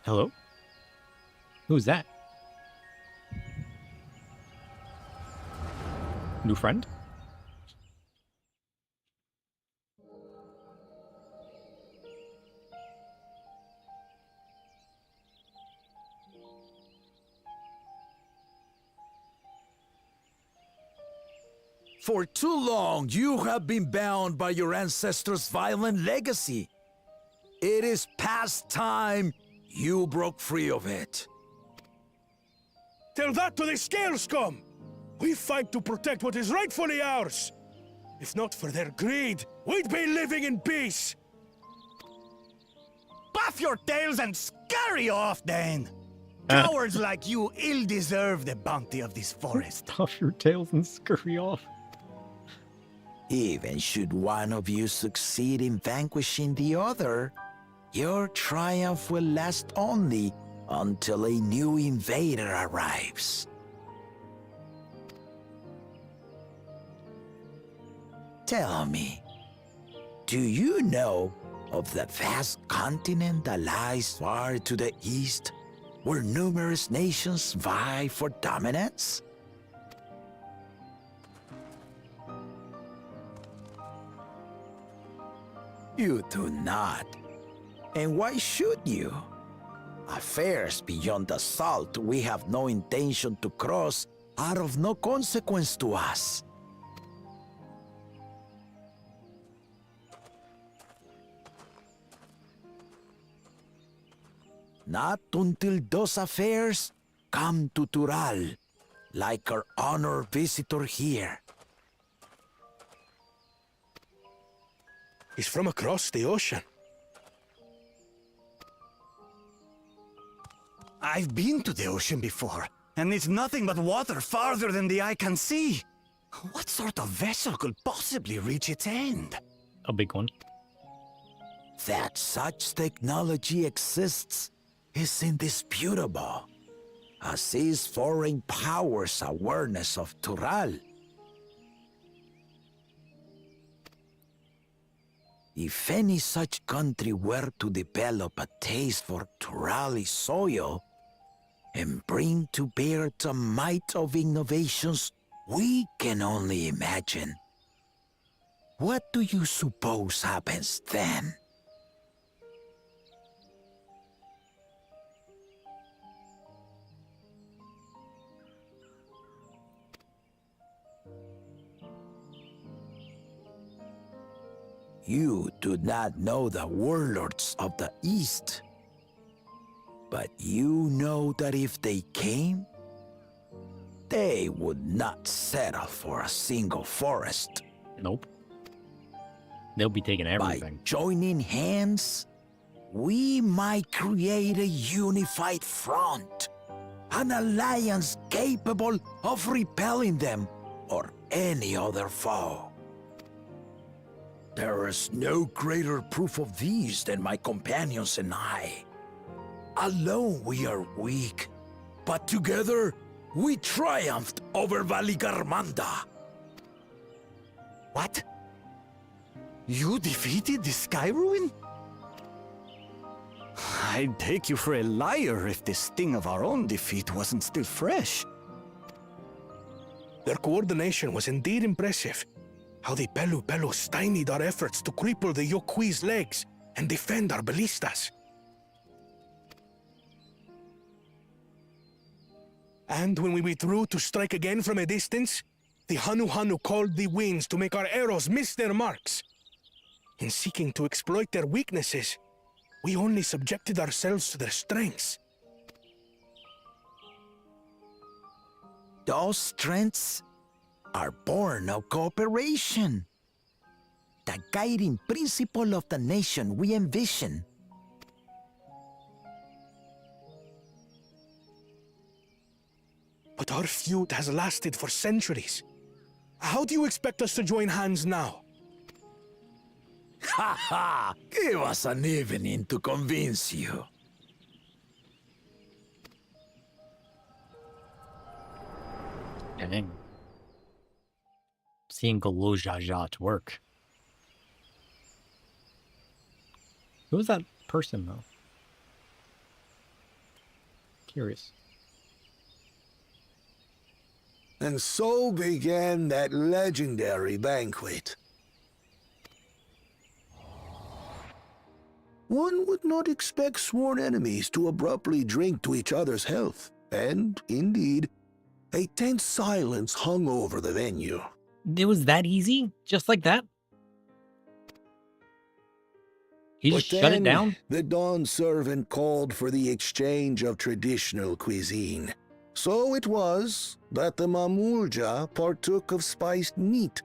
Hello? Who's that? New friend? For too long, you have been bound by your ancestors' violent legacy. It is past time you broke free of it. Tell that to the Scale Scum! We fight to protect what is rightfully ours! If not for their greed, we'd be living in peace! Buff your tails and scurry off, then! Cowards like you ill-deserve the bounty of this forest. Puff your tails and scurry off. Even should one of you succeed in vanquishing the other, your triumph will last only until a new invader arrives. Tell me, do you know of the vast continent that lies far to the east, where numerous nations vie for dominance? You do not. And why should you? Affairs beyond the salt we have no intention to cross are of no consequence to us. Not until those affairs come to Tural, like our honored visitor here. He's from across the ocean. I've been to the ocean before, and it's nothing but water farther than the eye can see. What sort of vessel could possibly reach its end? A big one. That such technology exists is indisputable, as is foreign powers' awareness of Tural. If any such country were to develop a taste for Turali soil and bring to bear the might of innovations we can only imagine, what do you suppose happens then? You do not know the warlords of the East, but you know that if they came, they would not settle for a single forest. Nope. They'll be taking everything. By joining hands, we might create a unified front, an alliance capable of repelling them or any other foe. There is no greater proof of these than my companions and I. Alone we are weak, but together we triumphed over Valigarmanda. What? You defeated the Sky Ruin? I'd take you for a liar if the sting of our own defeat wasn't still fresh. Their coordination was indeed impressive. How the Pelu stymied our efforts to cripple the Yokui's legs and defend our ballistas. And when we withdrew to strike again from a distance, the Hanu called the winds to make our arrows miss their marks. In seeking to exploit their weaknesses, we only subjected ourselves to their strengths. Those strengths are born of cooperation. The guiding principle of the nation we envision. But our feud has lasted for centuries. How do you expect us to join hands now? Ha ha! Give us an evening to convince you. Dang. Seeing Golo Jaja at work. Who was that person, though? Curious. And so began that legendary banquet. One would not expect sworn enemies to abruptly drink to each other's health, and, indeed, a tense silence hung over the venue. It was that easy? Just like that? He just shut it down? The Dawn Servant called for the exchange of traditional cuisine. So it was that the Mamulja partook of spiced meat,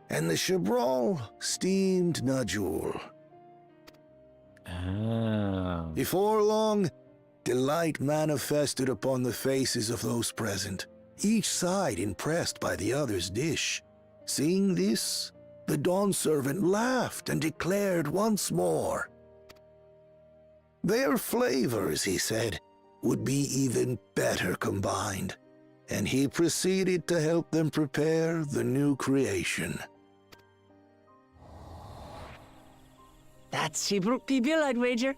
and the Chebral steamed Najul. Oh. Before long, delight manifested upon the faces of those present, each side impressed by the other's dish. Seeing this, the Dawn Servant laughed and declared once more. Their flavors, he said, would be even better combined, and he proceeded to help them prepare the new creation. That's Shibruk Pibil, I'd wager.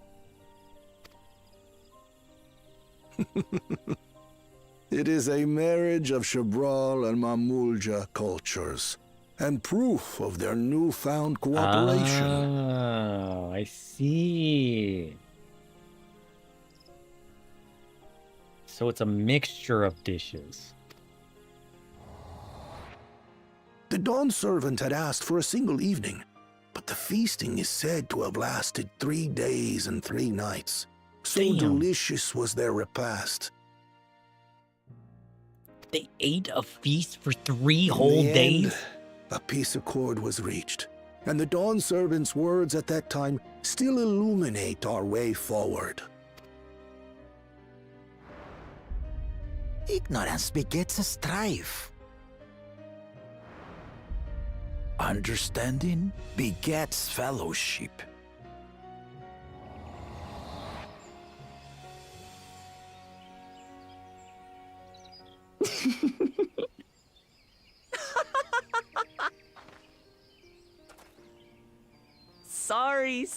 It is a marriage of Chebral and Mamulja cultures, and proof of their newfound cooperation. Oh, I see. So it's a mixture of dishes. The Dawn Servant had asked for a single evening, but the feasting is said to have lasted 3 days and 3 nights. So Damn. delicious was their repast. They ate a feast for 3 In whole the days? end, a peace accord was reached, and the Dawn Servant's words at that time still illuminate our way forward. Ignorance begets a strife. Understanding begets fellowship.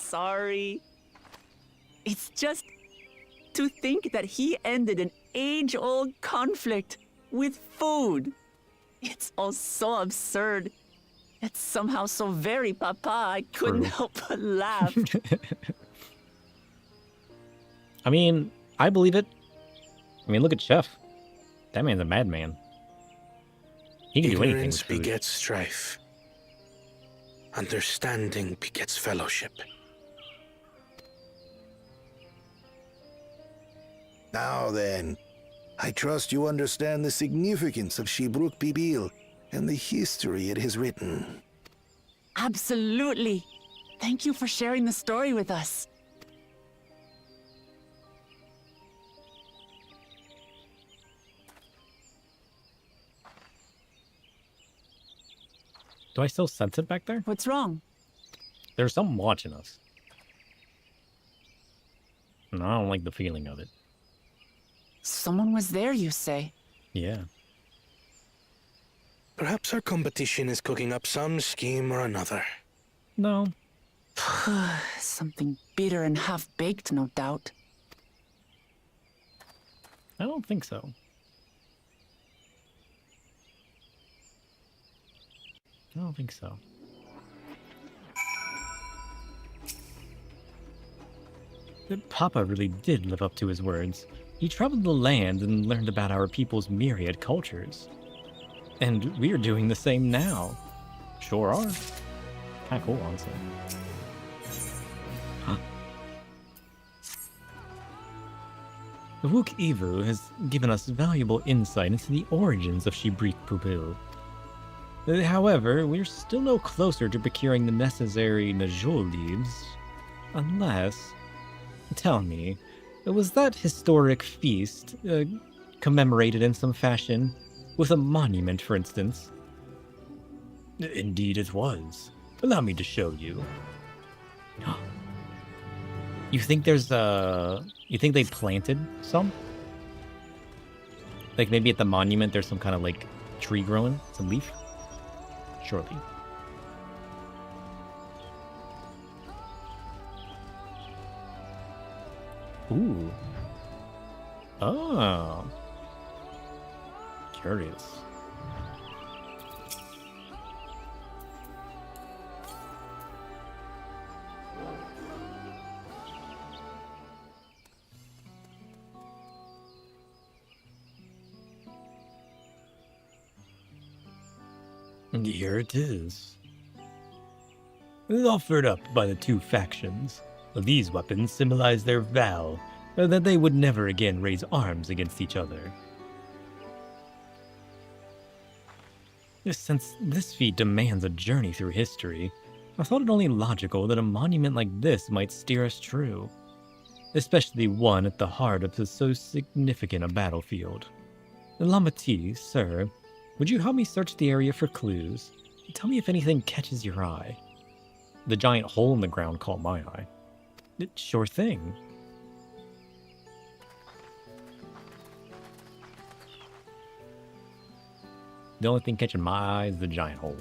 Sorry. It's just to think that he ended an age-old conflict with food. It's all so absurd. It's somehow so very papa, I couldn't True. help but laugh. I mean, I believe it. I mean, look at Chef. That man's a madman. He can do anything Ignorance with food. begets strife. Understanding begets fellowship. Now then, I trust you understand the significance of Shibruk Pibil and the history it has written. Absolutely. Thank you for sharing the story with us. Do I still sense it back there? What's wrong? There's something watching us. And I don't like the feeling of it. Someone was there, you say? Yeah. Perhaps our competition is cooking up some scheme or another. No. Something bitter and half-baked, no doubt. I don't think so. I don't think so. But Papa really did live up to his words. He traveled the land and learned about our people's myriad cultures. And we're doing the same now. Sure are. Kinda cool, honestly. Huh. The ffxiv has given us valuable insight into the origins of Shibruk Pibil. However, we're still no closer to procuring the necessary Najul leaves. Unless... Tell me, was that historic feast commemorated in some fashion? With a monument, for instance? Indeed it was. Allow me to show you. You think there's you think they planted some? Like maybe at the monument there's some kind of like tree growing? Some leaf? Surely. Ooh. Oh. Curious. And here it is. It is offered up by the two factions. These weapons symbolize their vow that they would never again raise arms against each other. Since this feat demands a journey through history, I thought it only logical that a monument like this might steer us true, especially one at the heart of so significant a battlefield. Lamati, sir, would you help me search the area for clues? Tell me if anything catches your eye. The giant hole in the ground caught my eye. Sure thing. The only thing catching my eye is the giant hole.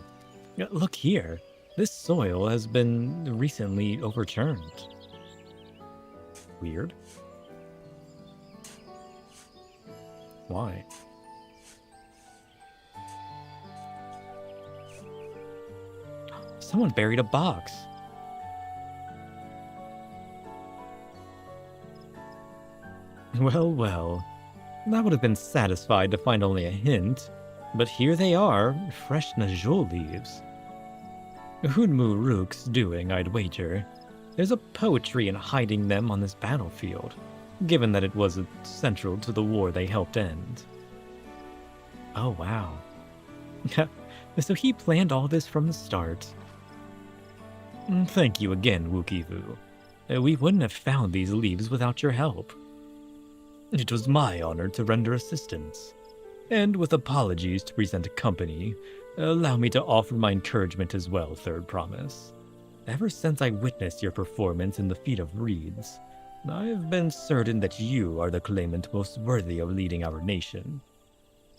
Look here. This soil has been recently overturned. Weird. Why? Someone buried a box. Well, well. I would have been satisfied to find only a hint, but here they are, fresh Najol leaves. Hunmu Rook's doing, I'd wager. There's a poetry in hiding them on this battlefield, given that it was central to the war they helped end. Oh, wow. So he planned all this from the start. Thank you again, Wukivu. We wouldn't have found these leaves without your help. It was my honor to render assistance. And with apologies to present company, allow me to offer my encouragement as well, Third Promise. Ever since I witnessed your performance in the Feat of Reeds, I have been certain that you are the claimant most worthy of leading our nation.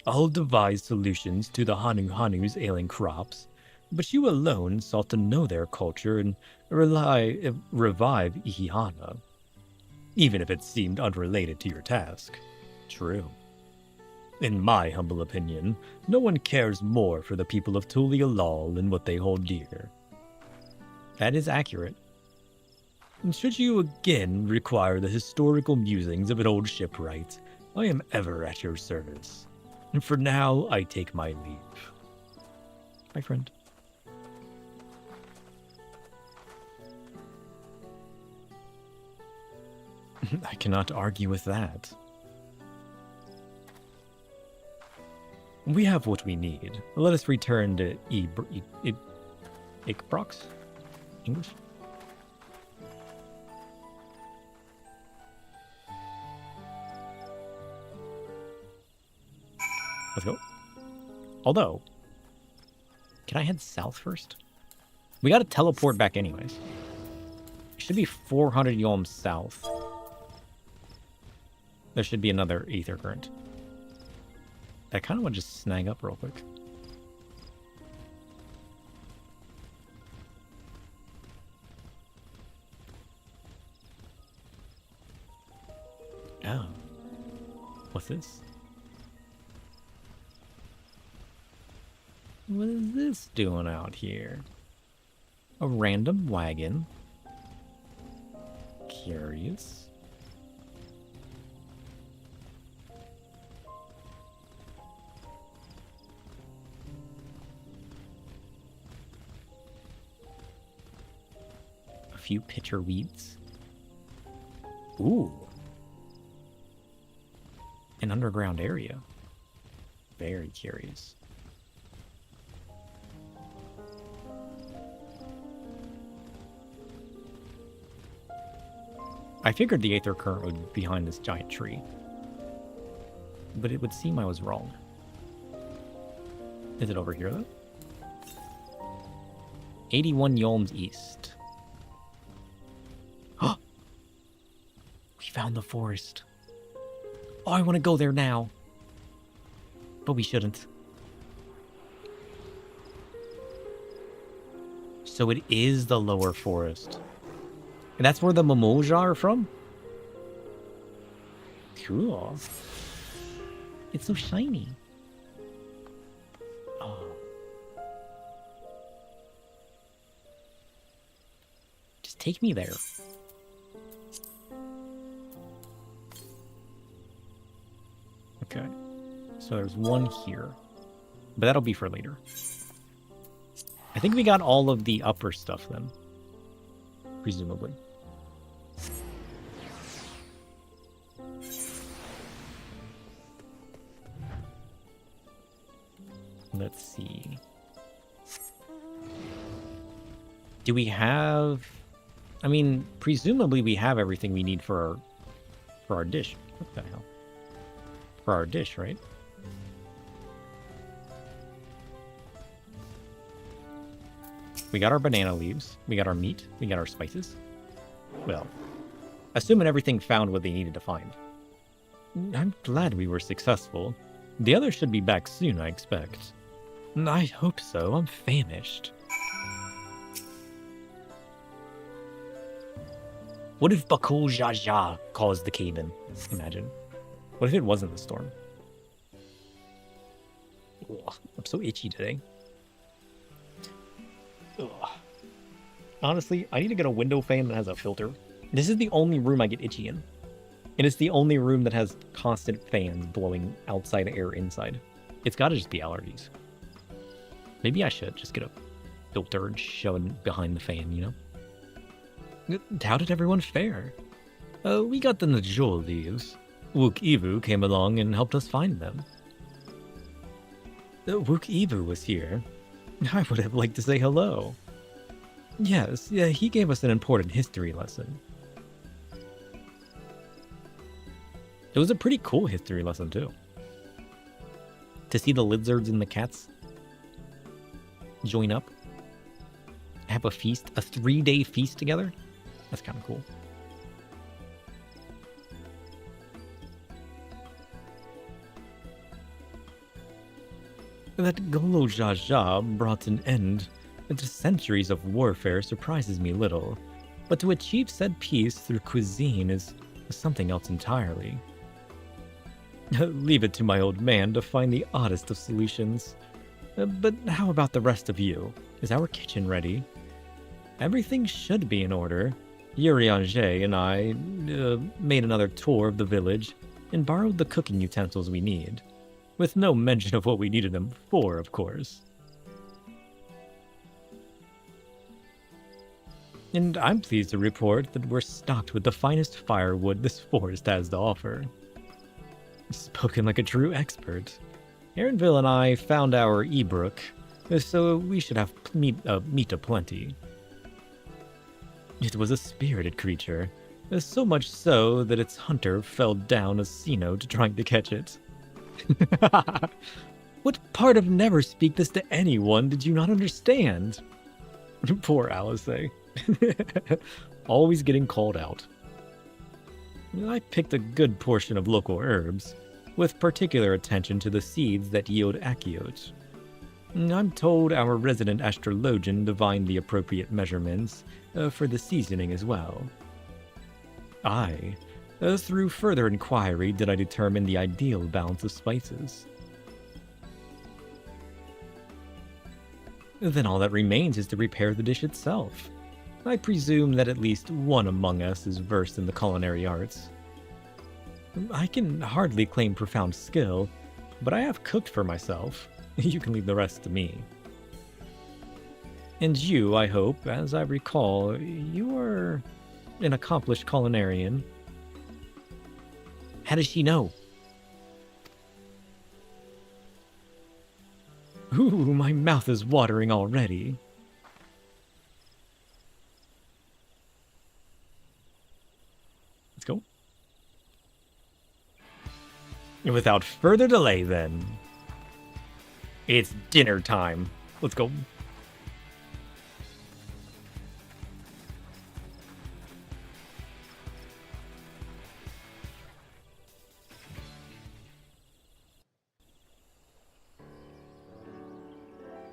I'll devise solutions to the Hanu's ailing crops, but you alone sought to know their culture and revive Ihihana, even if it seemed unrelated to your task. True. In my humble opinion, no one cares more for the people of Tulialal than what they hold dear. That is accurate. And should you again require the historical musings of an old shipwright, I am ever at your service. And for now, I take my leave. My friend. I cannot argue with that. We have what we need. Let us return to Ikbrox? English? Let's go. Although, can I head south first? We gotta teleport back anyways. It should be 400 yolms south. There should be another ether current. I kind of want to just snag up real quick. Oh. What's this? What is this doing out here? A random wagon. Curious. A few pitcher weeds. Ooh. An underground area. Very curious. I figured the aether current would be behind this giant tree, but it would seem I was wrong. Is it over here, though? 81 yolms east. Oh! We found the forest. Oh, I want to go there now. But we shouldn't. So it is the lower forest. And that's where the Mimoja are from? Cool. It's so shiny. Oh. Just take me there. Okay. So there's one here. But that'll be for later. I think we got all of the upper stuff then. Presumably. Let's see. Do we have... I mean, presumably we have everything we need for our dish. What the hell? For our dish, right? We got our banana leaves. We got our meat. We got our spices. Well, assuming everything found what they needed to find. I'm glad we were successful. The others should be back soon, I expect. I hope so. I'm famished. What if Bakul Jaja caused the cave-in? Imagine. What if it wasn't the storm? Ugh, I'm so itchy today. Ugh. Honestly, I need to get a window fan that has a filter. This is the only room I get itchy in. And it's the only room that has constant fans blowing outside air inside. It's gotta just be allergies. Maybe I should just get a filter and shove it behind the fan, you know? How did everyone fare? We got the Najol leaves. Wook Ivu came along and helped us find them. Wook Ivu was here. I would have liked to say hello. Yes, yeah, he gave us an important history lesson. It was a pretty cool history lesson, too. To see the lizards and the cats join up, have a feast, a 3-day feast together. That's kind of cool. That Golo Jaja brought an end to centuries of warfare surprises me little, but to achieve said peace through cuisine is something else entirely. Leave it to my old man to find the oddest of solutions. But how about the rest of you? Is our kitchen ready? Everything should be in order. Yuriange and I made another tour of the village and borrowed the cooking utensils we need, with no mention of what we needed them for, of course. And I'm pleased to report that we're stocked with the finest firewood this forest has to offer. Spoken like a true expert. Aaronville and I found our Ebrook, so we should have meat aplenty. It was a spirited creature, so much so that its hunter fell down a sea note trying to catch it. What part of never speak this to anyone did you not understand? Poor Alice. Always getting called out. I picked a good portion of local herbs, with particular attention to the seeds that yield akiot. I'm told our resident astrologian divined the appropriate measurements for the seasoning as well. Through further inquiry, did I determine the ideal balance of spices. Then all that remains is to prepare the dish itself. I presume that at least one among us is versed in the culinary arts. I can hardly claim profound skill, but I have cooked for myself. You can leave the rest to me. And you, I hope, as I recall, you are an accomplished culinarian. How does she know? Ooh, my mouth is watering already. Let's go. And without further delay, then, it's dinner time. Let's go.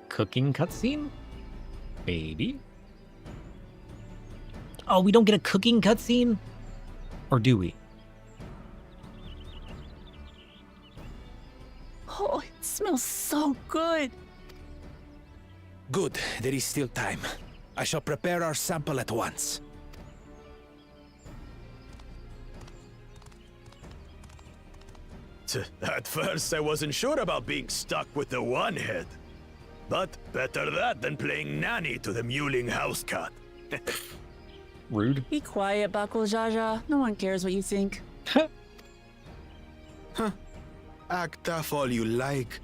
Cooking cutscene? Maybe. Oh, we don't get a cooking cutscene? Or do we? Oh, it smells so good. Good, there is still time. I shall prepare our sample at once. At first, I wasn't sure about being stuck with the one head. But better that than playing nanny to the mewling house cat. Rude. Be quiet, Bakul Jaja. No one cares what you think. Act tough all you like.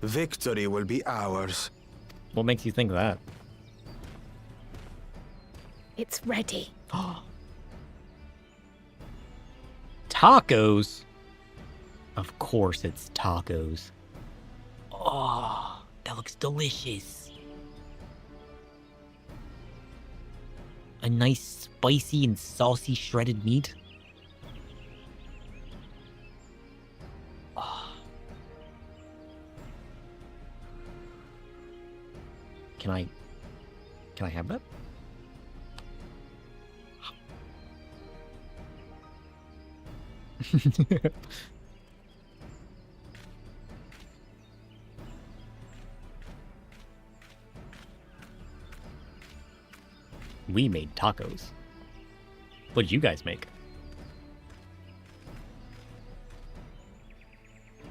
Victory will be ours. What makes you think that? It's ready. Tacos? Of course it's tacos. Oh, that looks delicious. A nice spicy and saucy shredded meat. Oh. Can I have that? We made tacos. What did you guys make?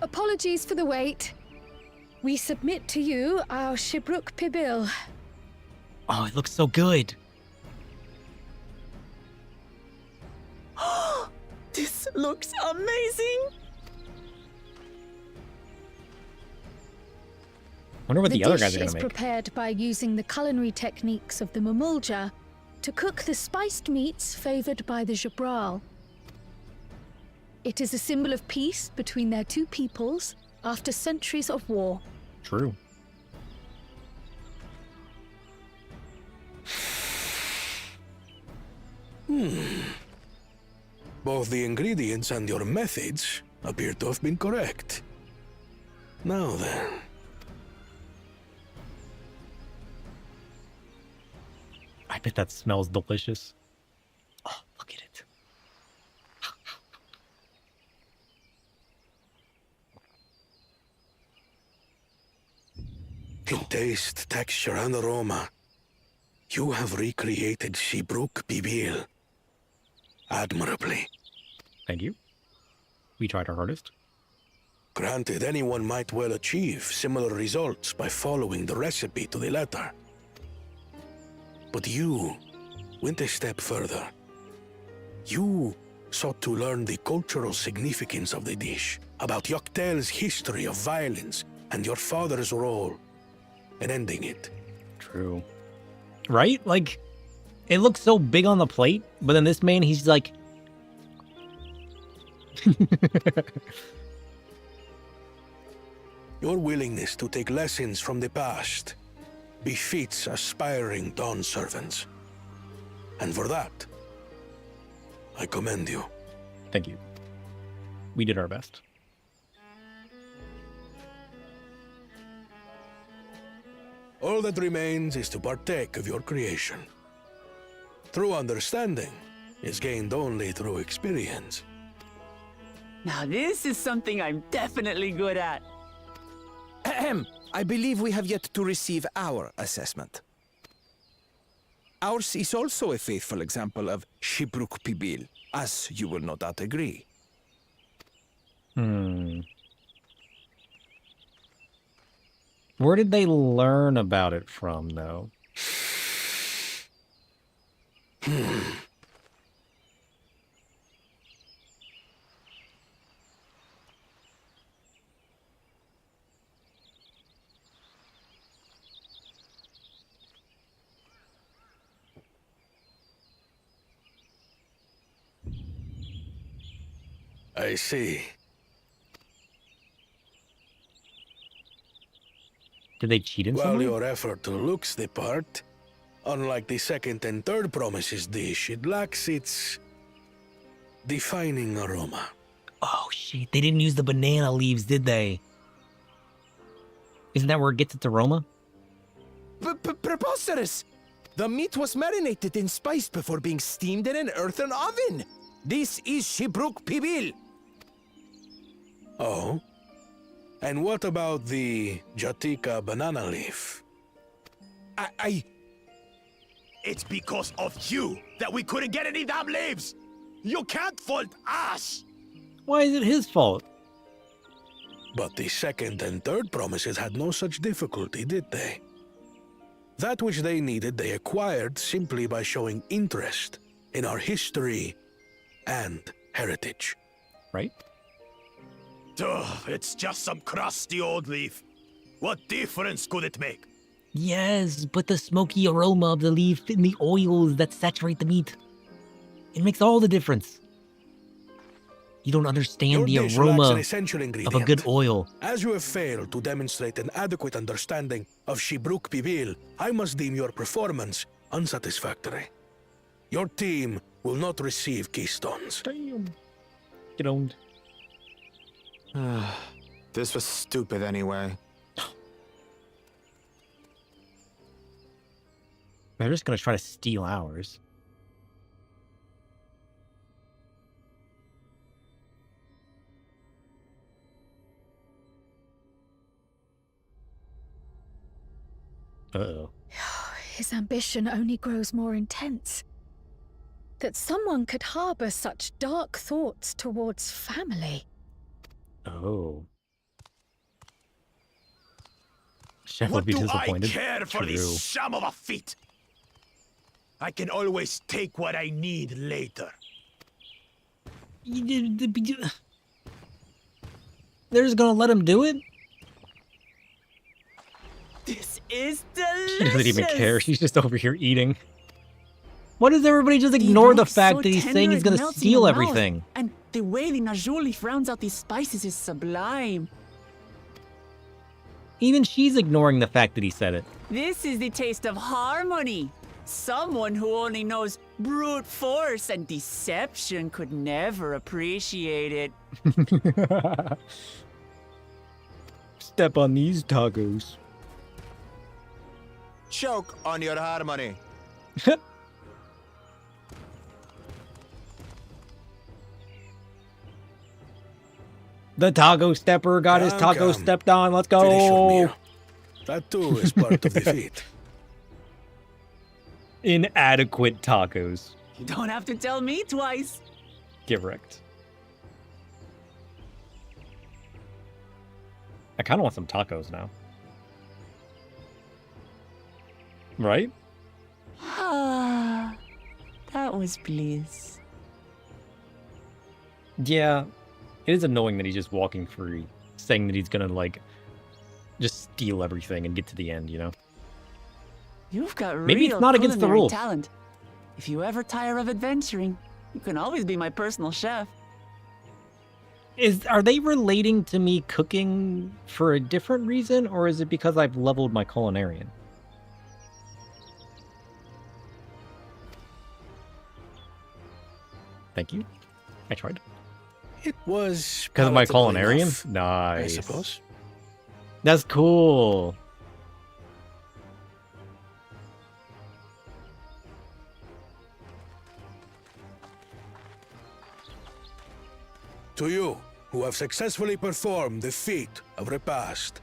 Apologies for the wait. We submit to you our Shibruk Pibil. Oh, it looks so good. This looks amazing. Wonder what the other guys are dish gonna is make. prepared by using the culinary techniques of the Mamulja to cook the spiced meats favored by the Jabral. It is a symbol of peace between their two peoples after centuries of war. True. Both the ingredients and your methods appear to have been correct. Now then. I bet that smells delicious. Oh, look at it. In taste, texture, and aroma, you have recreated Shibruk Pibil admirably. Thank you. We tried our hardest. Granted, anyone might well achieve similar results by following the recipe to the letter. But you went a step further. You sought to learn the cultural significance of the dish, about Yak T'el's history of violence and your father's role in ending it. True. Right? Like, it looks so big on the plate, but then this man, he's like... Your willingness to take lessons from the past befits aspiring Dawn servants. And for that, I commend you. Thank you. We did our best. All that remains is to partake of your creation. True understanding is gained only through experience. Now this is something I'm definitely good at. Ahem. I believe we have yet to receive our assessment. Ours is also a faithful example of Shibruk Pibil, as you will no doubt agree. Where did they learn about it from, though? I see. Did they cheat in some While way? your effort looks the part, unlike the second and third promises dish, it lacks its defining aroma. Oh, shit. They didn't use the banana leaves, did they? Isn't that where it gets its aroma? Preposterous! The meat was marinated in spice before being steamed in an earthen oven. This is Shibruk Pibil. Oh? And what about the Jatika banana leaf? It's because of you that we couldn't get any damn leaves! You can't fault us! Why is it his fault? But the second and third promises had no such difficulty, did they? That which they needed they acquired simply by showing interest in our history and heritage. Right? Ugh, it's just some crusty old leaf. What difference could it make? Yes, but the smoky aroma of the leaf and the oils that saturate the meat. It makes all the difference. You don't understand Your the dish lacks aroma an essential of ingredient. a good oil. As you have failed to demonstrate an adequate understanding of Shibruk Pibil, I must deem your performance unsatisfactory. Your team will not receive keystones. Damn. Get owned. This was stupid anyway. They're just gonna try to steal ours. Uh-oh. His ambition only grows more intense. That someone could harbor such dark thoughts towards family. Oh. Chef What would be do disappointed. I care for True. this sham of a feat? I can always take what I need later. They're just gonna let him do it? This is delicious. She doesn't even care. She's just over here eating. Why does everybody just The ignore the yolk's fact so that he's tender saying he's it gonna melts in steal your mouth. everything? And the way the Najoli frowns out these spices is sublime. Even she's ignoring the fact that he said it. This is the taste of harmony. Someone who only knows brute force and deception could never appreciate it. Step on these tacos. Choke on your harmony. The taco stepper got his taco Come. stepped on. Let's Finish your go. meal. That too is part of the feat. Inadequate tacos. You don't have to tell me twice. Get wrecked. I kind of want some tacos now. Right? Ah, that was bliss. Yeah. It is annoying that he's just walking free, saying that he's gonna, like, just steal everything and get to the end, you know? You've got Maybe it's real not against the culinary rules. talent. If you ever tire of adventuring, you can always be my personal chef. Are they relating to me cooking for a different reason, or is it because I've leveled my culinarian? Thank you. I tried. It was Because of my palatable culinarian? enough, Nice. I suppose. That's cool. To you, who have successfully performed the feat of repast,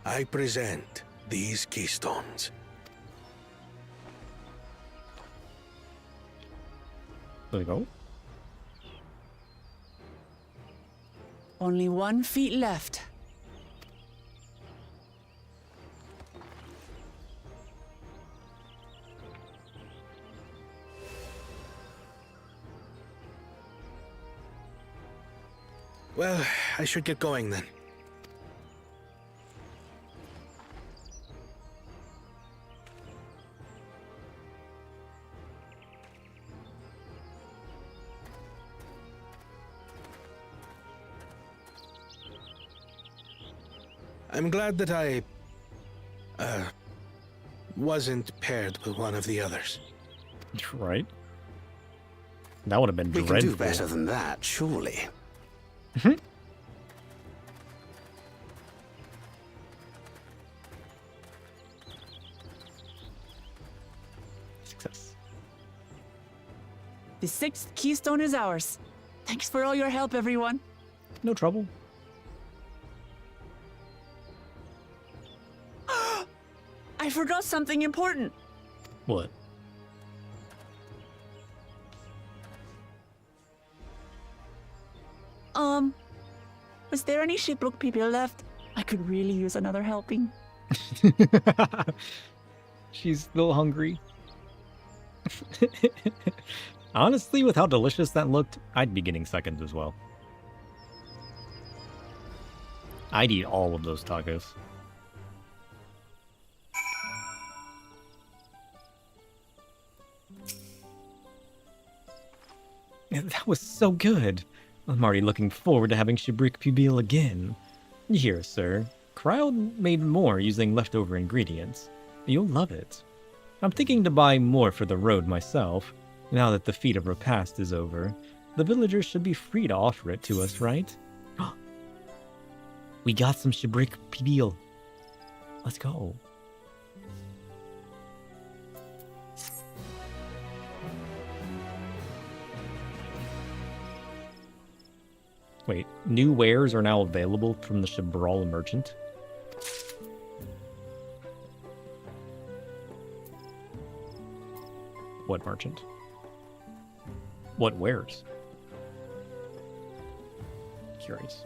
I present these keystones. There we go. Only 1 feet left. Well, I should get going then. I'm glad that I wasn't paired with one of the others. Right? That would have been We dreadful. can do better than that, surely. Success. The 6th keystone is ours. Thanks for all your help, everyone. No trouble. I forgot something important. What? Was there any Shipbrook people left? I could really use another helping. She's still hungry. Honestly, with how delicious that looked, I'd be getting seconds as well. I'd eat all of those tacos. That was so good. I'm already looking forward to having Shibrik Pubil again. Here, sir. Cryle made more using leftover ingredients. You'll love it. I'm thinking to buy more for the road myself. Now that the feat of repast is over, the villagers should be free to offer it to us, right? We got some Shibrik Pubil. Let's go. Wait, new wares are now available from the Shibral merchant? What merchant? What wares? Curious.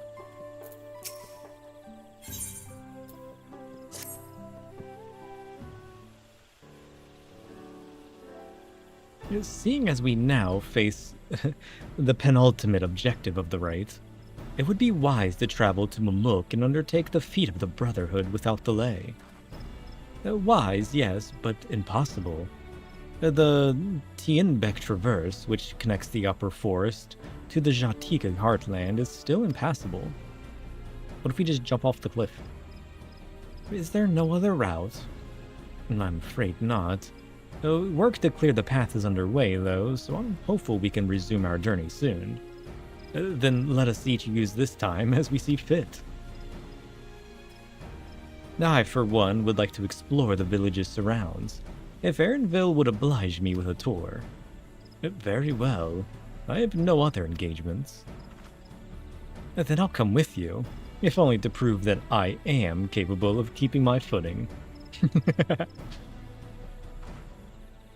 Seeing as we now face the penultimate objective of the rite, it would be wise to travel to Mamuk and undertake the feat of the Brotherhood without delay. Wise, yes, but impossible. The Tienbeck Traverse, which connects the upper forest to the Jatika heartland, is still impassable. What if we just jump off the cliff? Is there no other route? I'm afraid not. Work to clear the path is underway, though, so I'm hopeful we can resume our journey soon. Then let us each use this time as we see fit. I, for one, would like to explore the village's surrounds. If Erinville would oblige me with a tour. Very well. I have no other engagements. Then I'll come with you, if only to prove that I am capable of keeping my footing.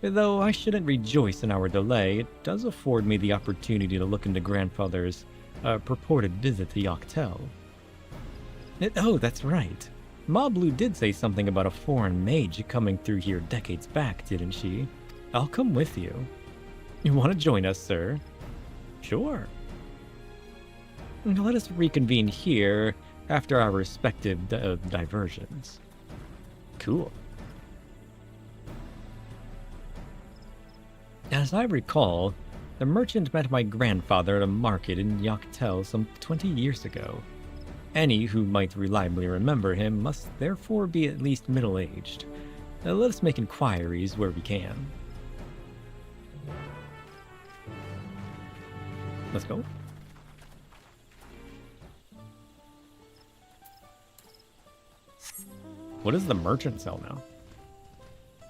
Though I shouldn't rejoice in our delay, it does afford me the opportunity to look into Grandfather's purported visit to Yak T'el. Oh, that's right. Mablu did say something about a foreign mage coming through here decades back, didn't she? I'll come with you. You want to join us, sir? Sure. Let us reconvene here after our respective diversions. Cool. As I recall, the merchant met my grandfather at a market in Yak T'el some 20 years ago. Any who might reliably remember him must therefore be at least middle-aged. Let us make inquiries where we can. Let's go. What does the merchant sell now?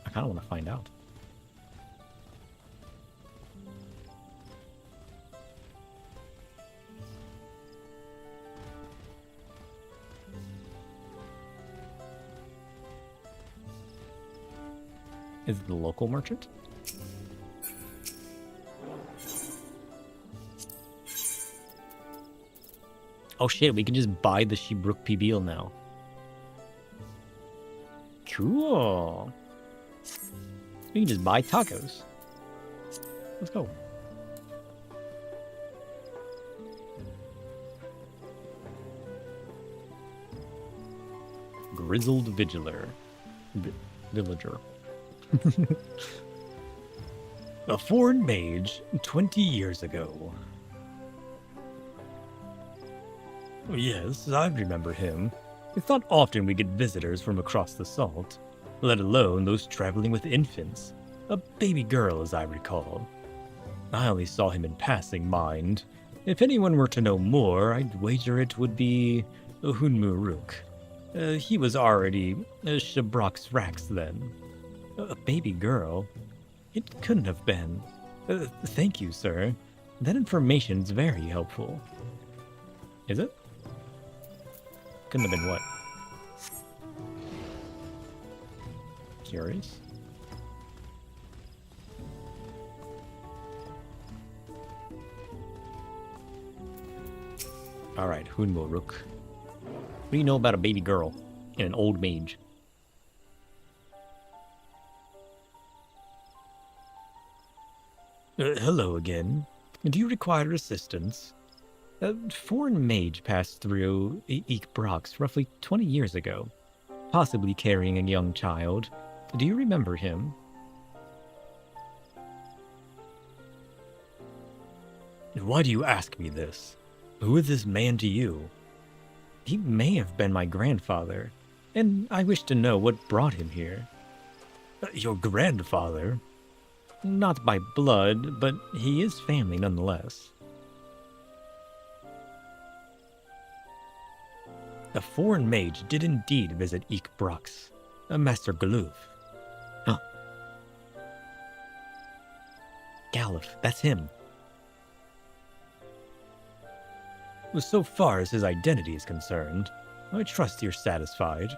I kind of want to find out. Is it the local merchant? Oh shit, we can just buy the Shibrook Pubil now. Cool. We can just buy tacos. Let's go. Grizzled Vigilator. Villager. A foreign mage 20 years ago. Yes, I remember him. It's not often we get visitors from across the salt, let alone those traveling with infants. A baby girl, as I recall. I only saw him in passing, mind. If anyone were to know more, I'd wager it would be Hunmuruk. He was already Shabrock's Rax then. A baby girl? It couldn't have been. Thank you, sir. That information's very helpful. Is it? Couldn't have been what? Curious? Alright, Hunmoruk. What do you know about a baby girl and an old mage? Hello again. Do you require assistance? A foreign mage passed through Ikbrax roughly 20 years ago, possibly carrying a young child. Do you remember him? Why do you ask me this? Who is this man to you? He may have been my grandfather, and I wish to know what brought him here. Your grandfather? Not by blood, but he is family nonetheless. A foreign mage did indeed visit Ikbrax, Master Galuf. Huh. Galuf, that's him. So far as his identity is concerned, I trust you're satisfied.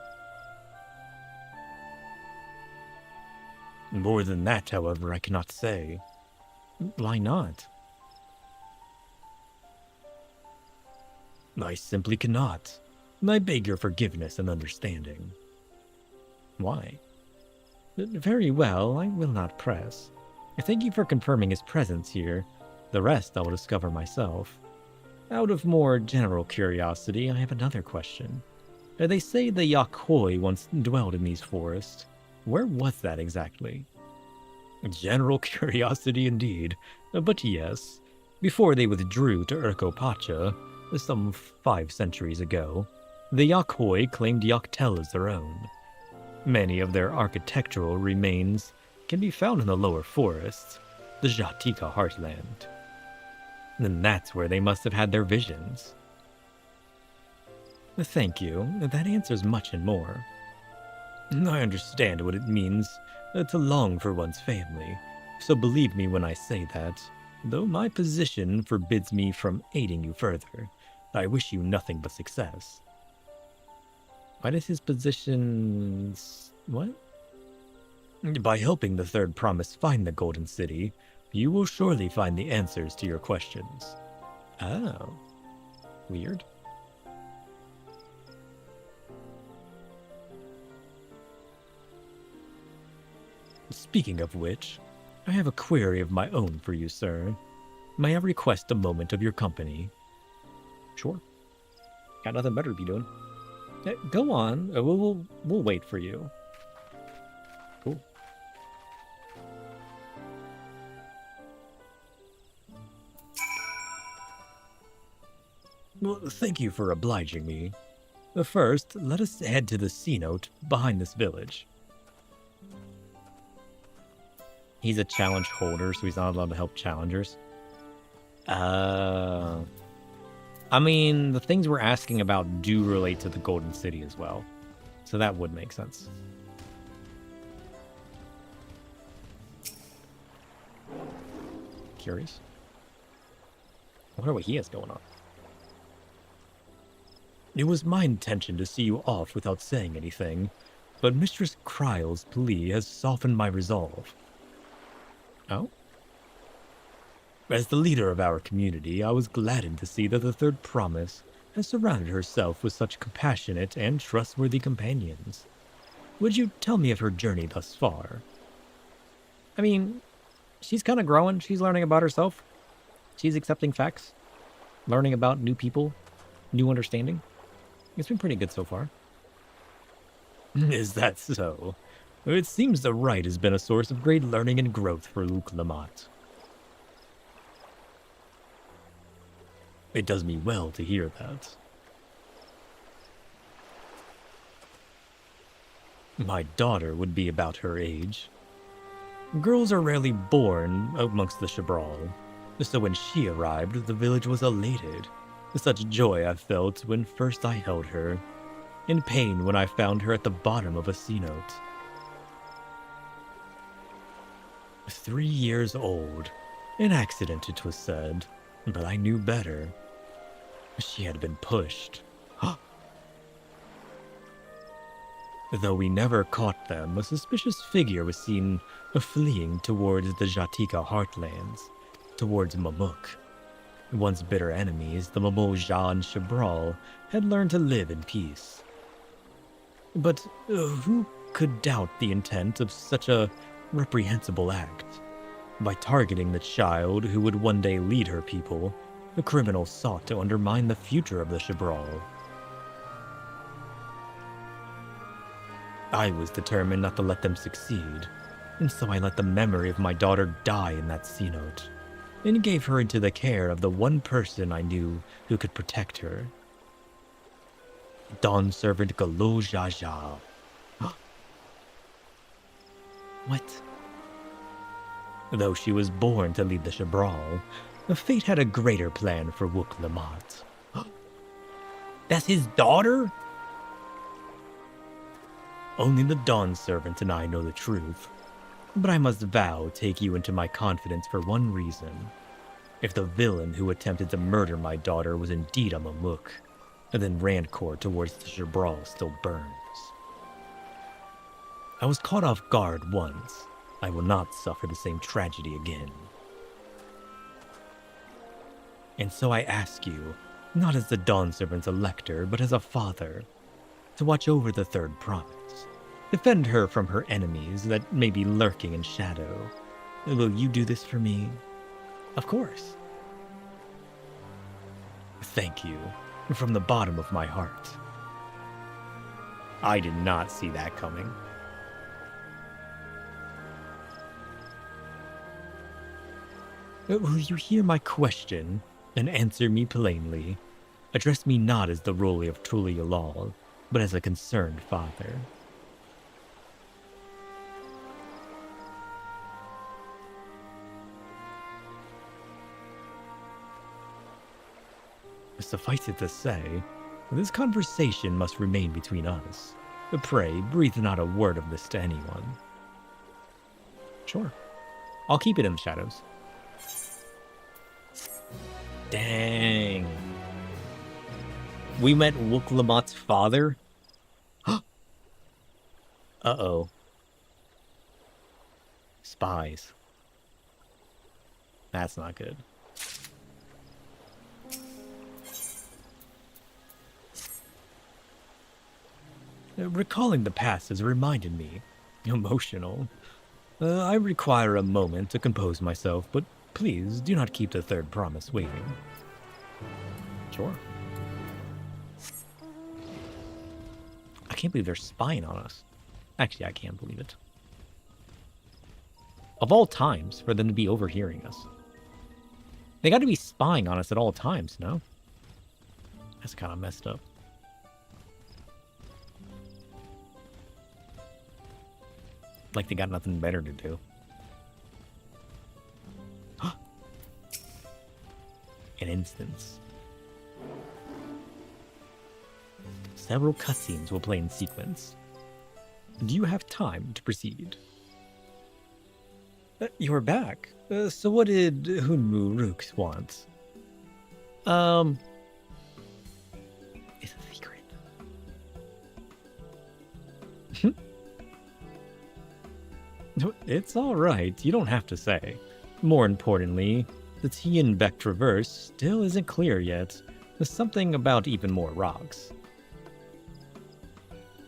More than that, however, I cannot say. Why not? I simply cannot. I beg your forgiveness and understanding. Why? Very well, I will not press. Thank you for confirming his presence here. The rest I will discover myself. Out of more general curiosity, I have another question. They say the Yak T'el once dwelled in these forests. Where was that exactly? General curiosity indeed, but yes. Before they withdrew to Urkopacha, some 5 centuries ago, the Yak T'el claimed Yak T'el as their own. Many of their architectural remains can be found in the lower forests, the Jatika heartland. And that's where they must have had their visions. Thank you. That answers much and more. I understand what it means to long for one's family, so believe me when I say that, though my position forbids me from aiding you further, I wish you nothing but success. Why does his position... what? By helping the Third Promise find the Golden City, you will surely find the answers to your questions. Oh. Weird. Speaking of which, I have a query of my own for you, sir. May I request a moment of your company? Sure. Got nothing better to be doing. Go on. We'll wait for you. Cool. Well, thank you for obliging me. First, let us head to the cenote behind this village. He's a challenge holder, so he's not allowed to help challengers. I mean, the things we're asking about do relate to the Golden City as well. So that would make sense. Curious. I wonder what he has going on. It was my intention to see you off without saying anything, but Mistress Kryle's plea has softened my resolve. Oh? As the leader of our community, I was gladdened to see that the Third Promise has surrounded herself with such compassionate and trustworthy companions. Would you tell me of her journey thus far? I mean, she's kind of growing. She's learning about herself. She's accepting facts, learning about new people, new understanding. It's been pretty good so far. Is that so? It seems the rite has been a source of great learning and growth for Luke Lamont. It does me well to hear that. My daughter would be about her age. Girls are rarely born amongst the Shabral, so when she arrived, the village was elated. Such joy I felt when first I held her, and pain when I found her at the bottom of a cenote. 3 years old. An accident, it was said, but I knew better. She had been pushed. Though we never caught them, a suspicious figure was seen fleeing towards the Jatika heartlands, towards Mamuk. Once bitter enemies, the Mamulja and Shabral had learned to live in peace. But who could doubt the intent of such a reprehensible act? By targeting the child who would one day lead her people, the criminal sought to undermine the future of the Shabral. I was determined not to let them succeed, and so I let the memory of my daughter die in that cenote, and gave her into the care of the one person I knew who could protect her. Dawn servant Galo Jaja. What? Though she was born to lead the Shabral, the fate had a greater plan for Wook Lamont. That's his daughter? Only the Dawn servant and I know the truth. But I must vow take you into my confidence for one reason. If the villain who attempted to murder my daughter was indeed a Mamuk, then Rancor towards the Shabral still burns. I was caught off guard once. I will not suffer the same tragedy again. And so I ask you, not as the Dawn Servant's elector, but as a father, to watch over the third promise. Defend her from her enemies that may be lurking in shadow. Will you do this for me? Of course. Thank you, from the bottom of my heart. I did not see that coming. Will you hear my question and answer me plainly? Address me not as the Roly of Tulialal, but as a concerned father. Suffice it to say, this conversation must remain between us. Pray, breathe not a word of this to anyone. Sure. I'll keep it in the shadows. Dang. We met Wook Lamot's father? Uh-oh. Spies. That's not good. Recalling the past has reminded me. Emotional. I require a moment to compose myself, but please do not keep the third promise waiting. Sure. I can't believe they're spying on us. Actually, I can't believe it. Of all times, for them to be overhearing us. They got to be spying on us at all times, no? That's kind of messed up. Like they got nothing better to do. An instance. Several cutscenes will play in sequence. Do you have time to proceed? You're back. So what did Hunmu Rooks want? It's a secret. It's alright, you don't have to say. More importantly, the Tianbeck Traverse still isn't clear yet. There's something about even more rocks.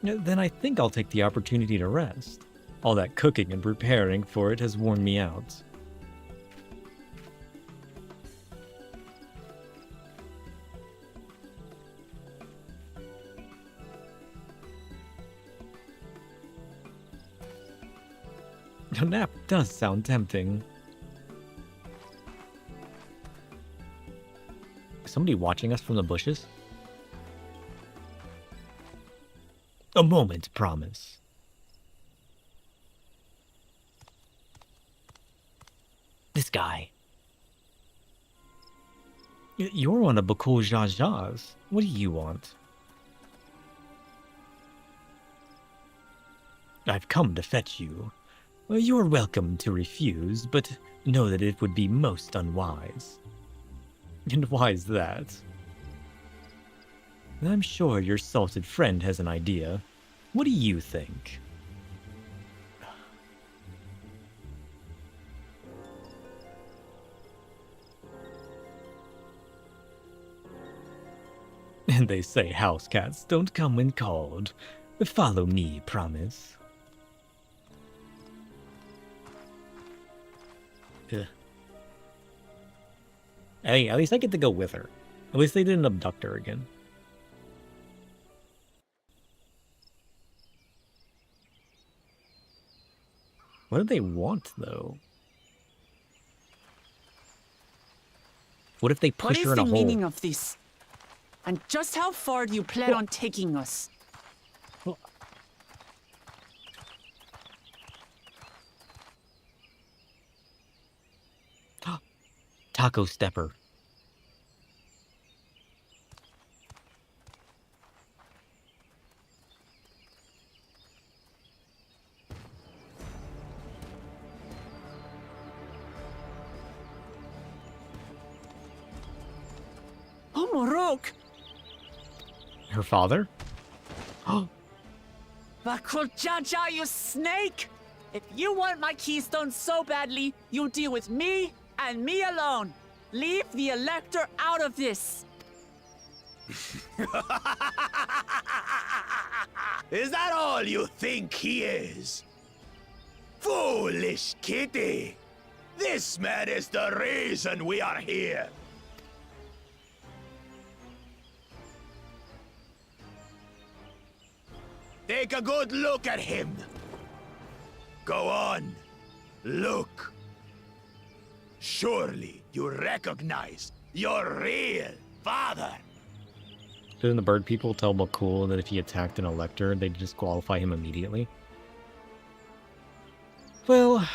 Then I think I'll take the opportunity to rest. All that cooking and preparing for it has worn me out. A nap does sound tempting. Is somebody watching us from the bushes? A moment, promise. This guy. You're one of Bakul Jaja's. What do you want? I've come to fetch you. You're welcome to refuse, but know that it would be most unwise. And why is that? I'm sure your salted friend has an idea. What do you think? They say house cats don't come when called. Follow me, promise. Ugh. Hey, at least I get to go with her. At least they didn't abduct her again. What do they want, though? What if they push her in a hole? What is the meaning of this? And just how far do you plan on taking us? Taco Stepper. Oh, Morok! Her father? Bakuljaja, you snake! If you want my keystone so badly, you deal with me and me alone. Leave the Elector out of this. Is that all you think he is? Foolish kitty! This man is the reason we are here. Take a good look at him. Go on, look. Surely you recognize your real father. Didn't the bird people tell McCool that if he attacked an Elector, they'd disqualify him immediately? Well, I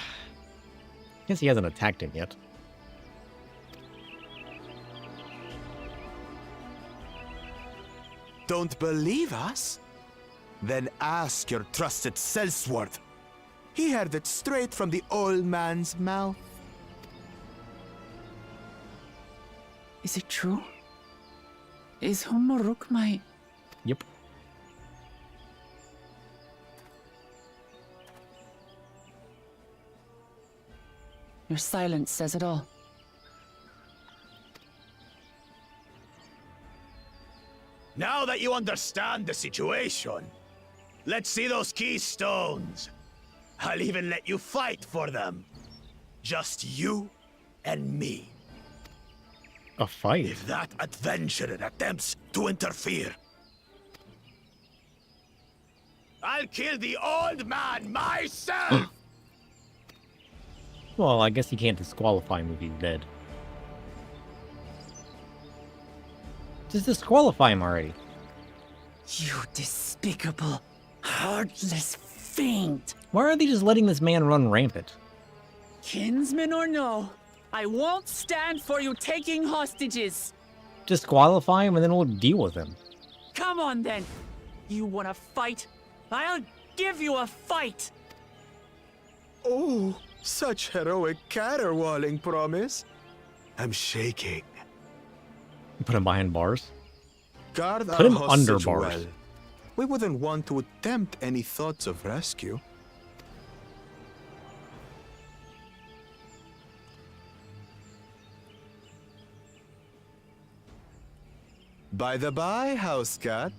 guess he hasn't attacked him yet. Don't believe us? Then ask your trusted Sellsworth. He heard it straight from the old man's mouth. Is it true? Is Humoruk my... Yep. Your silence says it all. Now that you understand the situation, let's see those keystones. I'll even let you fight for them. Just you and me. A fight? If that adventurer attempts to interfere, I'll kill the old man myself! Well, I guess you can't disqualify him if he's dead. Just disqualify him already. You despicable, heartless fiend! Why are they just letting this man run rampant? Kinsman or no, I won't stand for you taking hostages. Disqualify him and then we'll deal with him. Come on then. You want to fight? I'll give you a fight. Oh, such heroic caterwauling promise. I'm shaking. Put him behind bars? Guard Put him our under hostage bars. well. We wouldn't want to attempt any thoughts of rescue. By the by, house cat,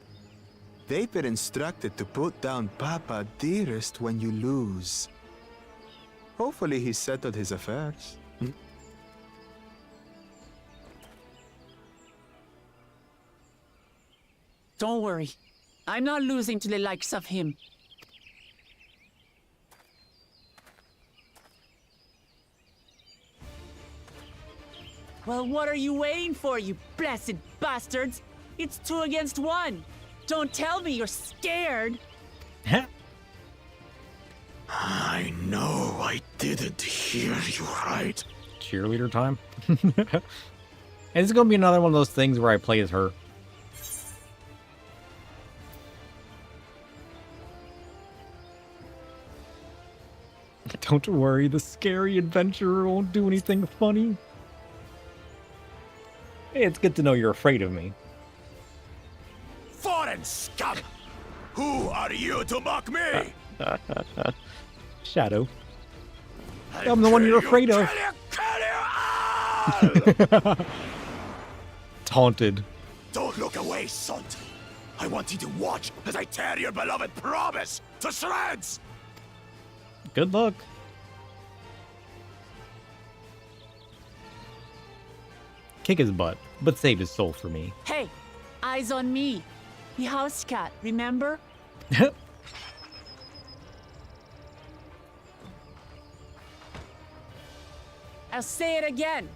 they've been instructed to put down Papa Dearest when you lose. Hopefully he settled his affairs. Don't worry. I'm not losing to the likes of him. Well, what are you waiting for, you blessed bastards? It's 2 against 1. Don't tell me you're scared. I know I didn't hear you right. Cheerleader time? And it's gonna be another one of those things where I play as her. Don't worry, the scary adventurer won't do anything funny. Hey, it's good to know you're afraid of me. Foreign scum! Who are you to mock me? Shadow. I'm the one you're afraid of. Kill you! Taunted. Don't look away, son. I want you to watch as I tear your beloved promise to shreds! Good luck. Kick his butt, but save his soul for me. Hey, eyes on me. The house cat, remember? I'll say it again.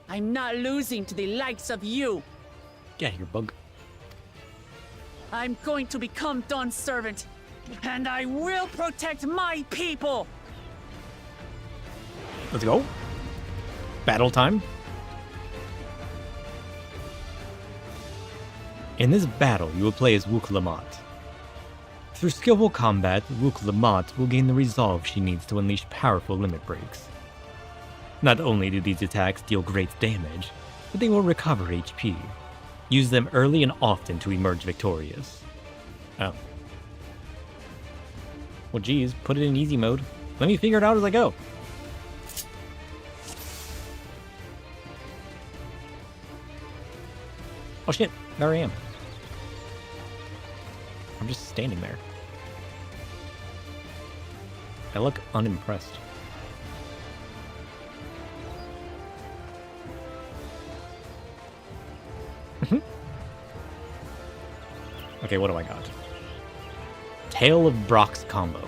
I'm not losing to the likes of you. Get here, bug. I'm going to become Dawn's servant, and I will protect my people. Let's go. Battle time. In this battle, you will play as Wook Lamont. Through skillful combat, Wook Lamont will gain the resolve she needs to unleash powerful limit breaks. Not only do these attacks deal great damage, but they will recover HP. Use them early and often to emerge victorious. Oh. Well, geez, put it in easy mode. Let me figure it out as I go. Oh shit, there I am. I'm just standing there. I look unimpressed. Okay, what do I got? Tale of Brock's combo.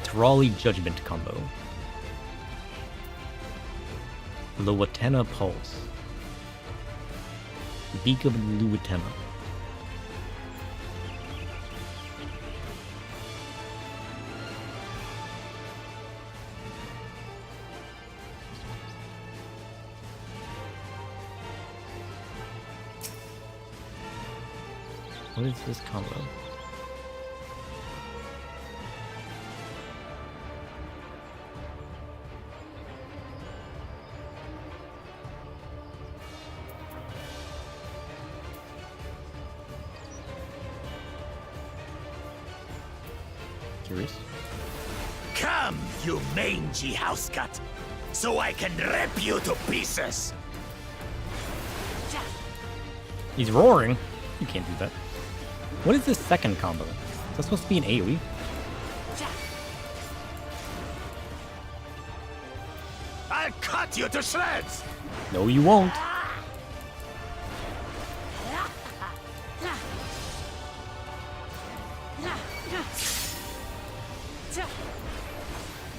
Trolley Judgment combo. Luatena Pulse. Beak of Luatena. What is this combo? Curious. Come, you mangy house cat, so I can rip you to pieces. He's roaring. You can't do that. What is this second combo? Is that supposed to be an AoE? I'll cut you to shreds! No, you won't.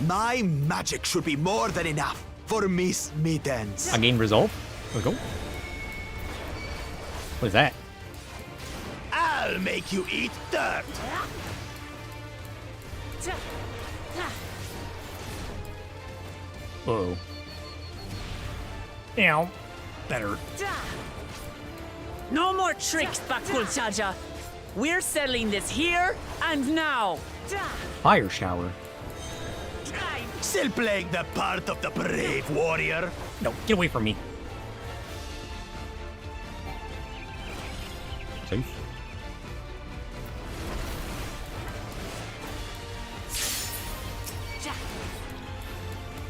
My magic should be more than enough for Miss Mittens. I gain resolve. Let's go. What is that? I'll make you eat dirt. Uh-oh. Ow. Better. No more tricks, Bakul Jaja. We're settling this here and now. Fire shower. Still playing the part of the brave warrior? No, get away from me. Safe.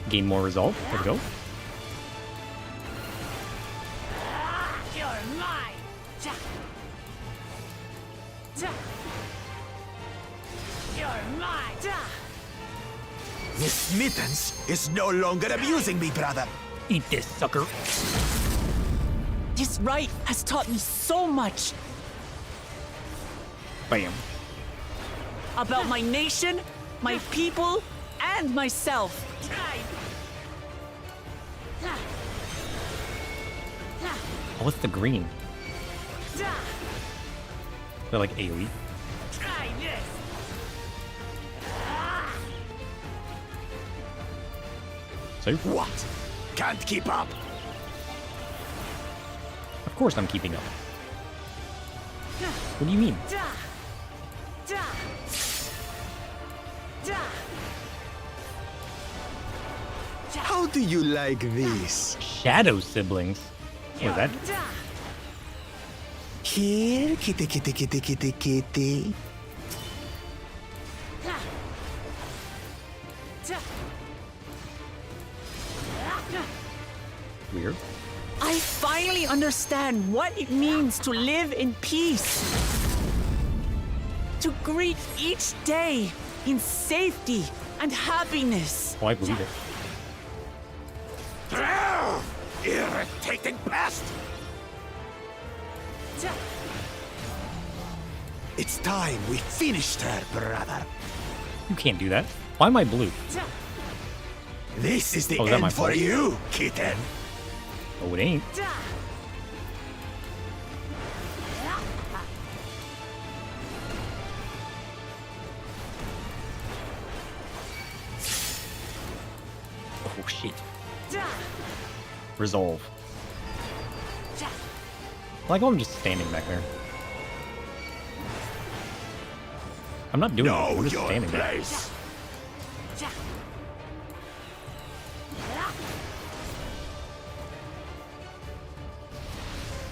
Gain more resolve. There we go. You're mine. You're mine. Miss Mittens is no longer abusing me, brother. Eat this, sucker. This rite has taught me so much. Bam. About my nation, my people, and myself. Oh, what's the green? They're like AoE. Try this. Safe. What? Can't keep up? Of course I'm keeping up. What do you mean? How do you like this? Shadow siblings. What is that? Here, kitty, kitty, kitty, kitty, kitty. Weird. I finally understand what it means to live in peace. To greet each day in safety and happiness. Oh, I believe it. Irritating pest! It's time we finished her, brother. You can't do that. Why am I blue? This is the Oh, is that my end for fault? you, kitten. Oh, it ain't. Oh, shit. Resolve. Like, I'm just standing back there. I'm not doing anything. I'm just standing there.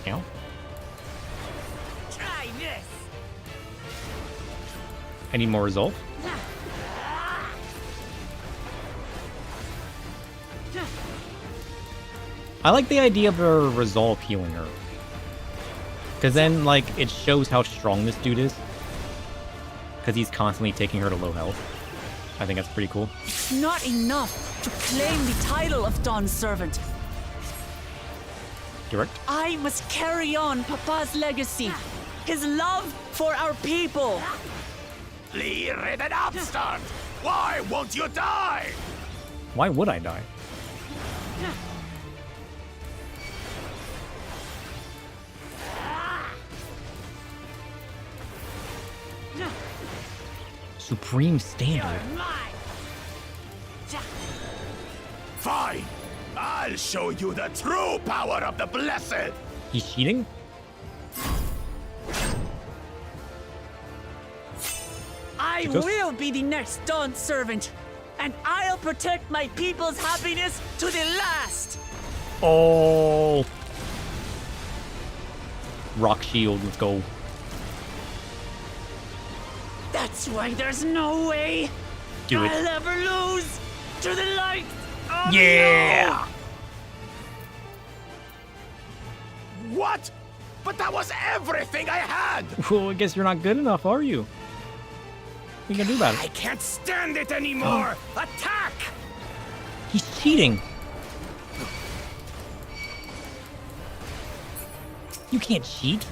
Ow. Try this. I need more resolve. I like the idea of a resolve healing her. Because then, like, it shows how strong this dude is. Because he's constantly taking her to low health. I think that's pretty cool. It's not enough to claim the title of Dawn's servant. Direct. I must carry on Papa's legacy. His love for our people. Flea-ridden upstart! Why won't you die? Why would I die? Supreme standard. Fine! I'll show you the true power of the blessed! He's cheating? I will be the next Dawn servant, and I'll protect my people's happiness to the last. Oh. Rock shield, let's go. That's why there's no way Do it. I'll ever lose to the light of Yeah! What? But that was everything I had! Well, I guess you're not good enough, are you? What you gonna do about I it? can't stand it anymore! Attack! He's cheating. You can't cheat.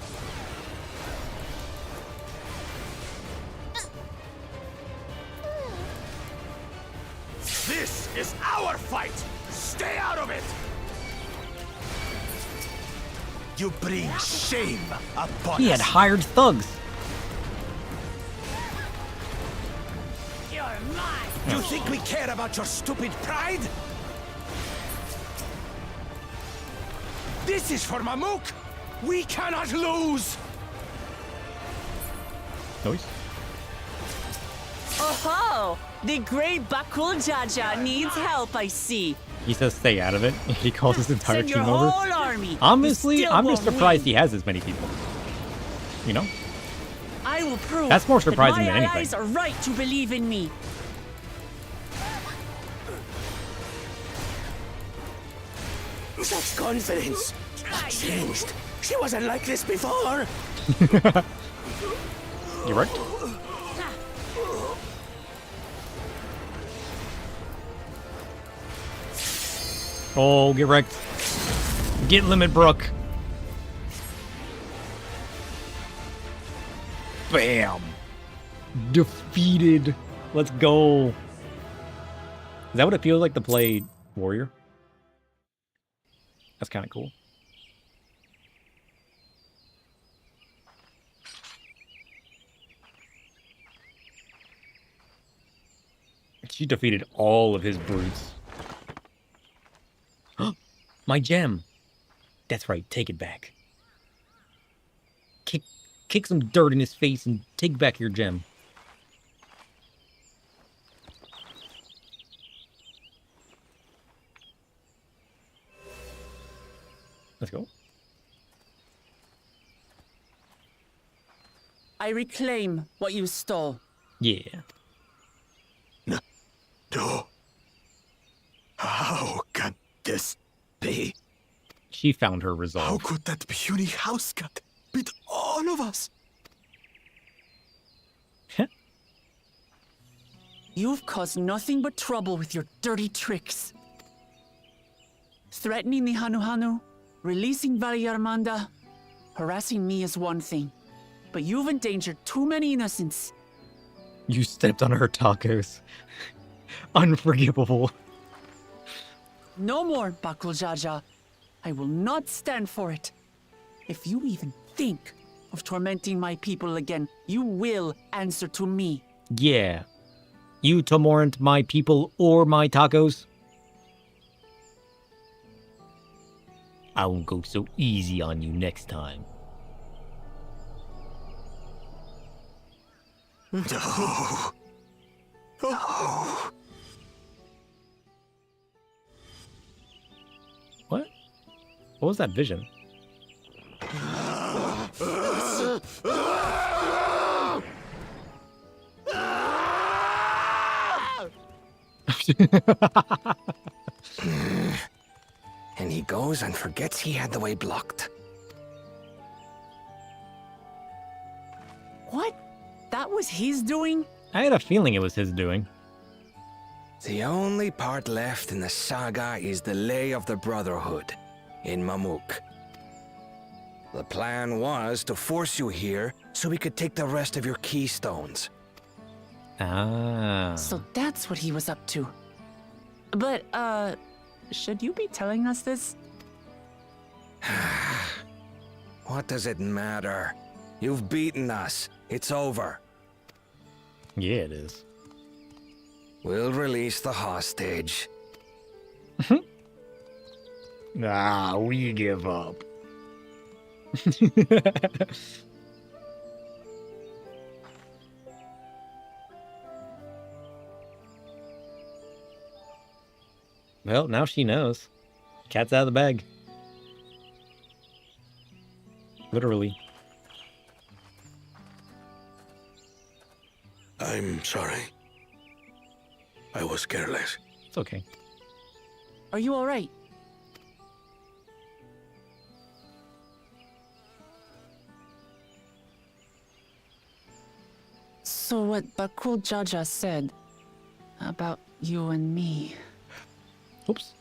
This is our fight! Stay out of it! You bring shame upon He us! had hired thugs. You're mine. You think we care about your stupid pride? This is for Mamook! We cannot lose! Noise. Oh-ho! The great Bakul Jaja needs help, I see. He says stay out of it. He calls his entire Send your team over. whole army. Honestly, You still I'm just won't surprised win. he has as many people. You know? I will prove That's more surprising that than my anything. allies are right to believe in me. Such confidence! Changed! She wasn't like this before! You're right. Oh, get wrecked. Get Limit Brook. Bam. Defeated. Let's go. Is that what it feels like to play Warrior? That's kind of cool. She defeated all of his brutes. My gem. That's right, take it back. Kick some dirt in his face and take back your gem. Let's go. I reclaim what you stole. Yeah. No. How can this be? she found her How resolve. could that puny house cat beat all of us? You've caused nothing but trouble with your dirty tricks. Threatening the Hanuhanu, releasing Valiarmanda, harassing me is one thing, but you've endangered too many innocents. You stepped on her tacos. Unforgivable. No more, Bakul Jaja. I will not stand for it. If you even think of tormenting my people again, you will answer to me. Yeah. You torment my people or my tacos? I won't go so easy on you next time. No. No. What? What was that vision? And he goes and forgets he had the way blocked. What? That was his doing? I had a feeling it was his doing. The only part left in the saga is the Lay of the Brotherhood in Mamuk. The plan was to force you here so we could take the rest of your keystones. Ah. So that's what he was up to. But, should you be telling us this? What does it matter? You've beaten us. It's over. Yeah, it is. We'll release the hostage. Ah, we give up. Well, now she knows. Cat's out of the bag. Literally. I'm sorry. I was careless. It's okay. Are you alright? So what Bakul Jaja said about you and me... Oops.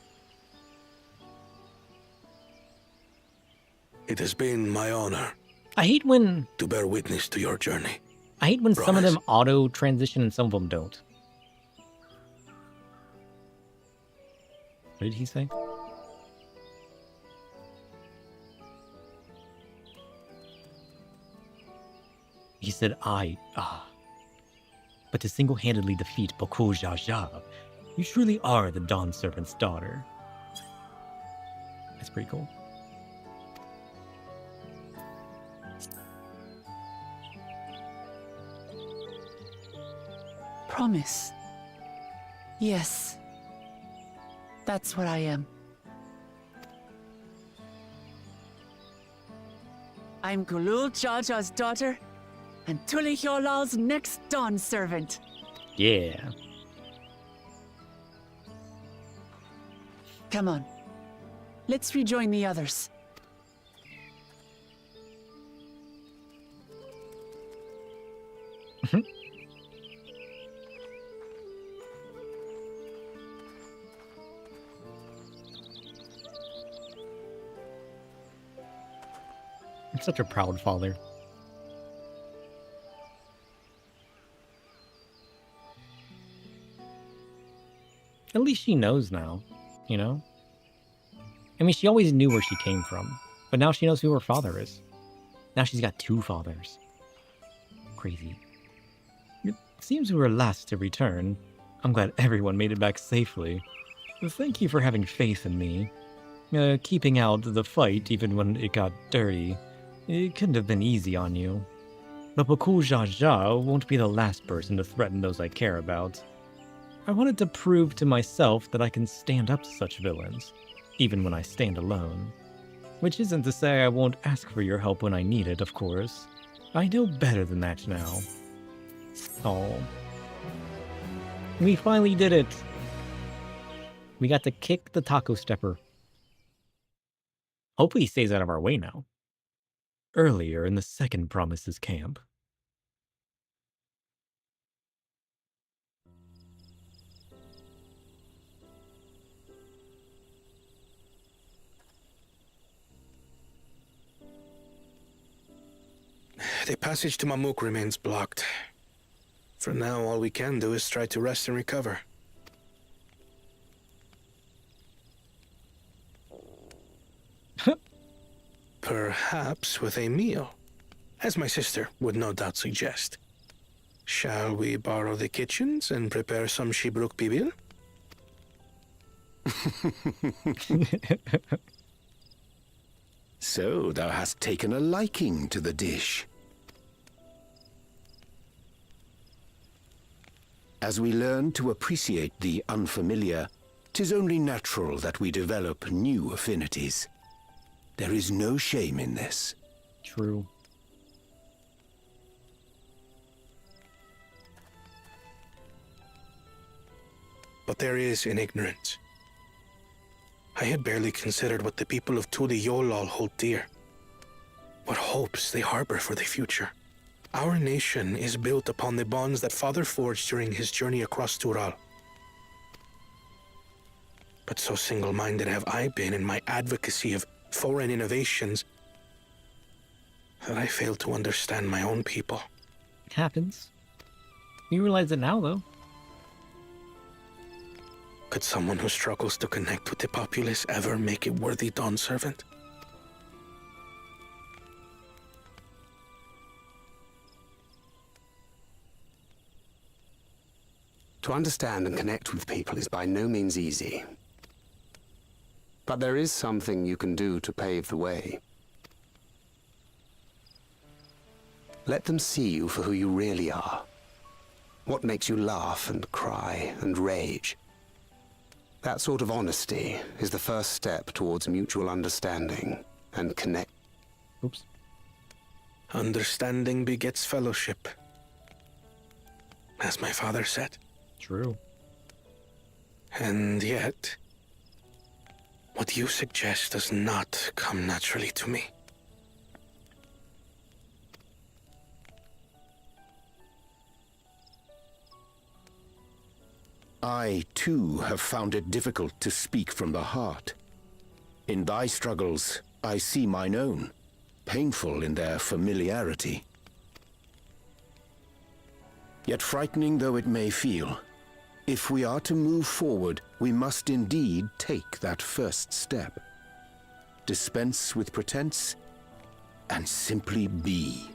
It has been my honor I hate when... to bear witness to your journey. I hate when some of them auto-transition and some of them don't. What did he say? He said, but to single-handedly defeat Bakul Jaja, you truly are the Dawn Servant's daughter. That's pretty cool. Promise. Yes. That's what I am. I'm Gulul Jaja's daughter, and Tulihyolal's next Dawn servant. Yeah. Come on. Let's rejoin the others. I'm such a proud father. At least she knows now, you know? I mean, she always knew where she came from, but now she knows who her father is. Now she's got two fathers. Crazy. It seems we were last to return. I'm glad everyone made it back safely. Thank you for having faith in me. Keeping out the fight even when it got dirty. It couldn't have been easy on you. But Bakul Jaja won't be the last person to threaten those I care about. I wanted to prove to myself that I can stand up to such villains, even when I stand alone. Which isn't to say I won't ask for your help when I need it, of course. I know better than that now. Oh. We finally did it! We got to kick the taco stepper. Hopefully he stays out of our way now. Earlier in the second Promises camp. The passage to Mamuk remains blocked. For now, all we can do is try to rest and recover. Perhaps with a meal, as my sister would no doubt suggest. Shall we borrow the kitchens and prepare some Shibruk Bibil? So thou hast taken a liking to the dish. As we learn to appreciate the unfamiliar, 'tis only natural that we develop new affinities. There is no shame in this. True. But there is in ignorance. I had barely considered what the people of Tuli Yolal hold dear. What hopes they harbor for the future. Our nation is built upon the bonds that Father forged during his journey across Tural. But so single-minded have I been in my advocacy of foreign innovations that I failed to understand my own people. It happens. You realize it now, though. Could someone who struggles to connect with the populace ever make a worthy Dawn servant? To understand and connect with people is by no means easy. But there is something you can do to pave the way. Let them see you for who you really are. What makes you laugh and cry and rage. That sort of honesty is the first step towards mutual understanding and connect. Oops. Understanding begets fellowship, as my father said. True. And yet, what you suggest does not come naturally to me. I, too, have found it difficult to speak from the heart. In thy struggles, I see mine own, painful in their familiarity. Yet frightening though it may feel, if we are to move forward, we must indeed take that first step. Dispense with pretense, and simply be.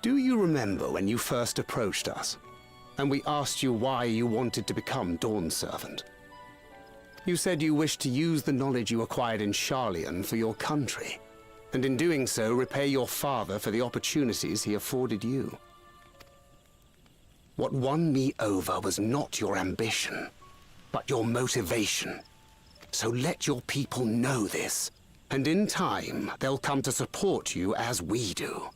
Do you remember when you first approached us, and we asked you why you wanted to become Dawn Servant? You said you wished to use the knowledge you acquired in Sharlayan for your country, and in doing so repay your father for the opportunities he afforded you. What won me over was not your ambition, but your motivation. So let your people know this, and in time they'll come to support you as we do.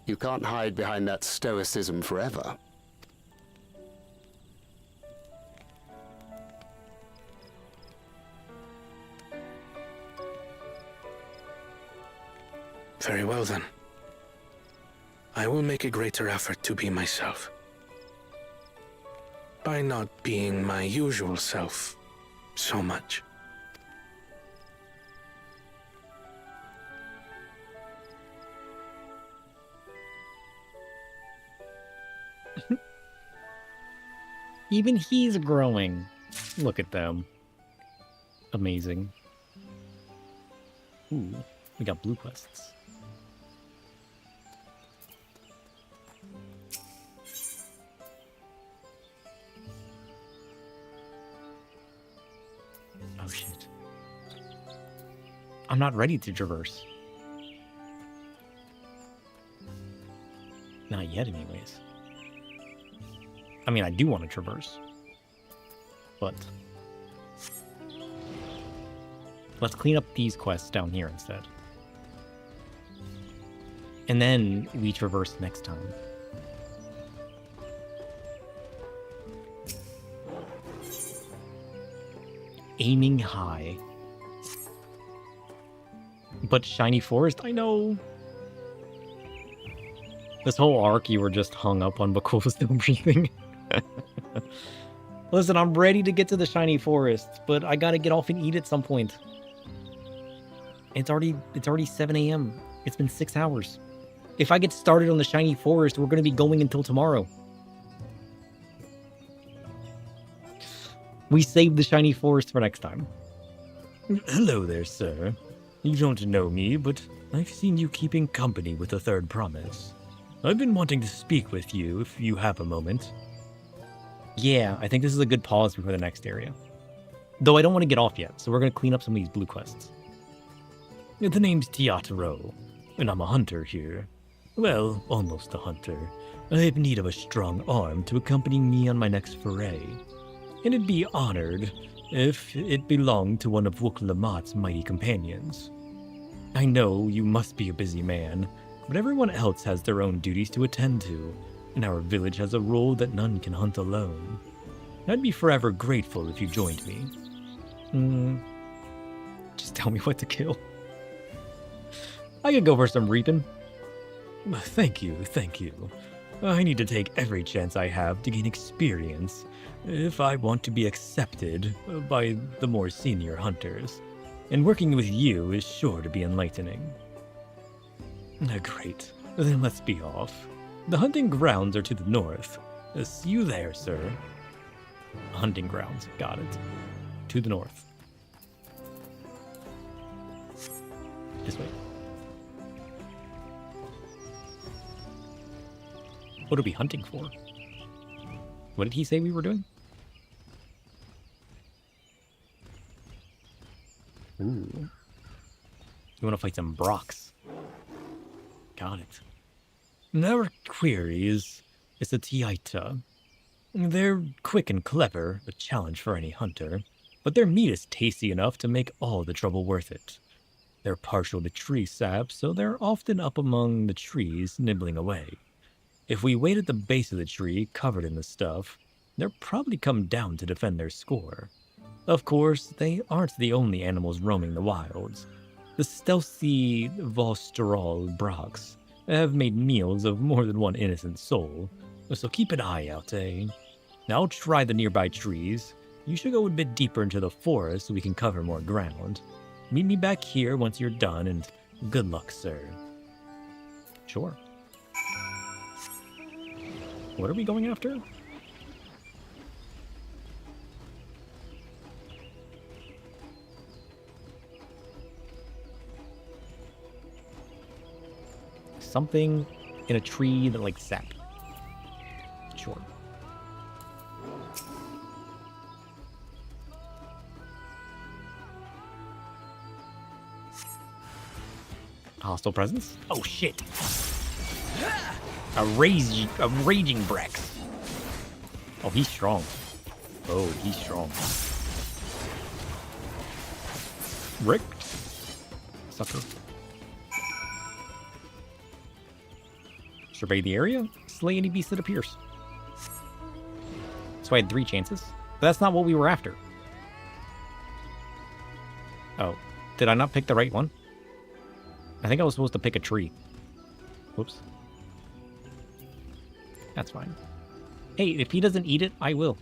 You can't hide behind that stoicism forever. Very well then. I will make a greater effort to be myself. By not being my usual self so much. Even he's growing. Look at them. Amazing. Ooh, we got blue quests. Oh shit. I'm not ready to traverse. Not yet, anyways. I mean, I do want to traverse. But let's clean up these quests down here instead. And then we traverse next time. aiming high. But shiny forest, I know. This whole arc, you were just hung up on Bakul still breathing. Listen, I'm ready to get to the shiny forest, but I gotta get off and eat at some point. It's already 7 a.m. It's been 6 hours. If I get started on the shiny forest, we're gonna be going until tomorrow. We saved the shiny forest for next time. Hello there, sir. You don't know me, but I've seen you keeping company with the third promise. I've been wanting to speak with you if you have a moment. Yeah, I think this is a good pause before the next area. Though I don't want to get off yet, so we're going to clean up some of these blue quests. The name's Teatro, and I'm a hunter here. Well, almost a hunter. I have need of a strong arm to accompany me on my next foray. And it'd be honored if it belonged to one of Wuk-Lamat's mighty companions. I know you must be a busy man, but everyone else has their own duties to attend to, and our village has a rule that none can hunt alone. I'd be forever grateful if you joined me. Just tell me what to kill. I could go for some reaping. Thank you. I need to take every chance I have to gain experience if I want to be accepted by the more senior hunters. And working with you is sure to be enlightening. Great. Then let's be off. The hunting grounds are to the north. See you there, sir. Hunting grounds. Got it. To the north. This way. What are we hunting for? What did he say we were doing? Ooh. You want to fight some Broks. Got it. Our query is a Tiaita. They're quick and clever, a challenge for any hunter, but their meat is tasty enough to make all the trouble worth it. They're partial to tree sap, so they're often up among the trees, nibbling away. If we wait at the base of the tree, covered in the stuff, they'll probably come down to defend their score. Of course, they aren't the only animals roaming the wilds. The stealthy Vosteral Broks have made meals of more than one innocent soul, so keep an eye out, eh? Now I'll try the nearby trees. You should go a bit deeper into the forest so we can cover more ground. Meet me back here once you're done, and good luck, sir. Sure. What are we going after? Something in a tree that like sap. Sure. Hostile presence? Oh shit. A raging Brex. Oh, he's strong. Oh, he's strong. Rick. Sucker. Survey the area. Slay any beast that appears. So I had 3 chances. But that's not what we were after. Oh. Did I not pick the right one? I think I was supposed to pick a tree. Whoops. That's fine. Hey, if he doesn't eat it, I will.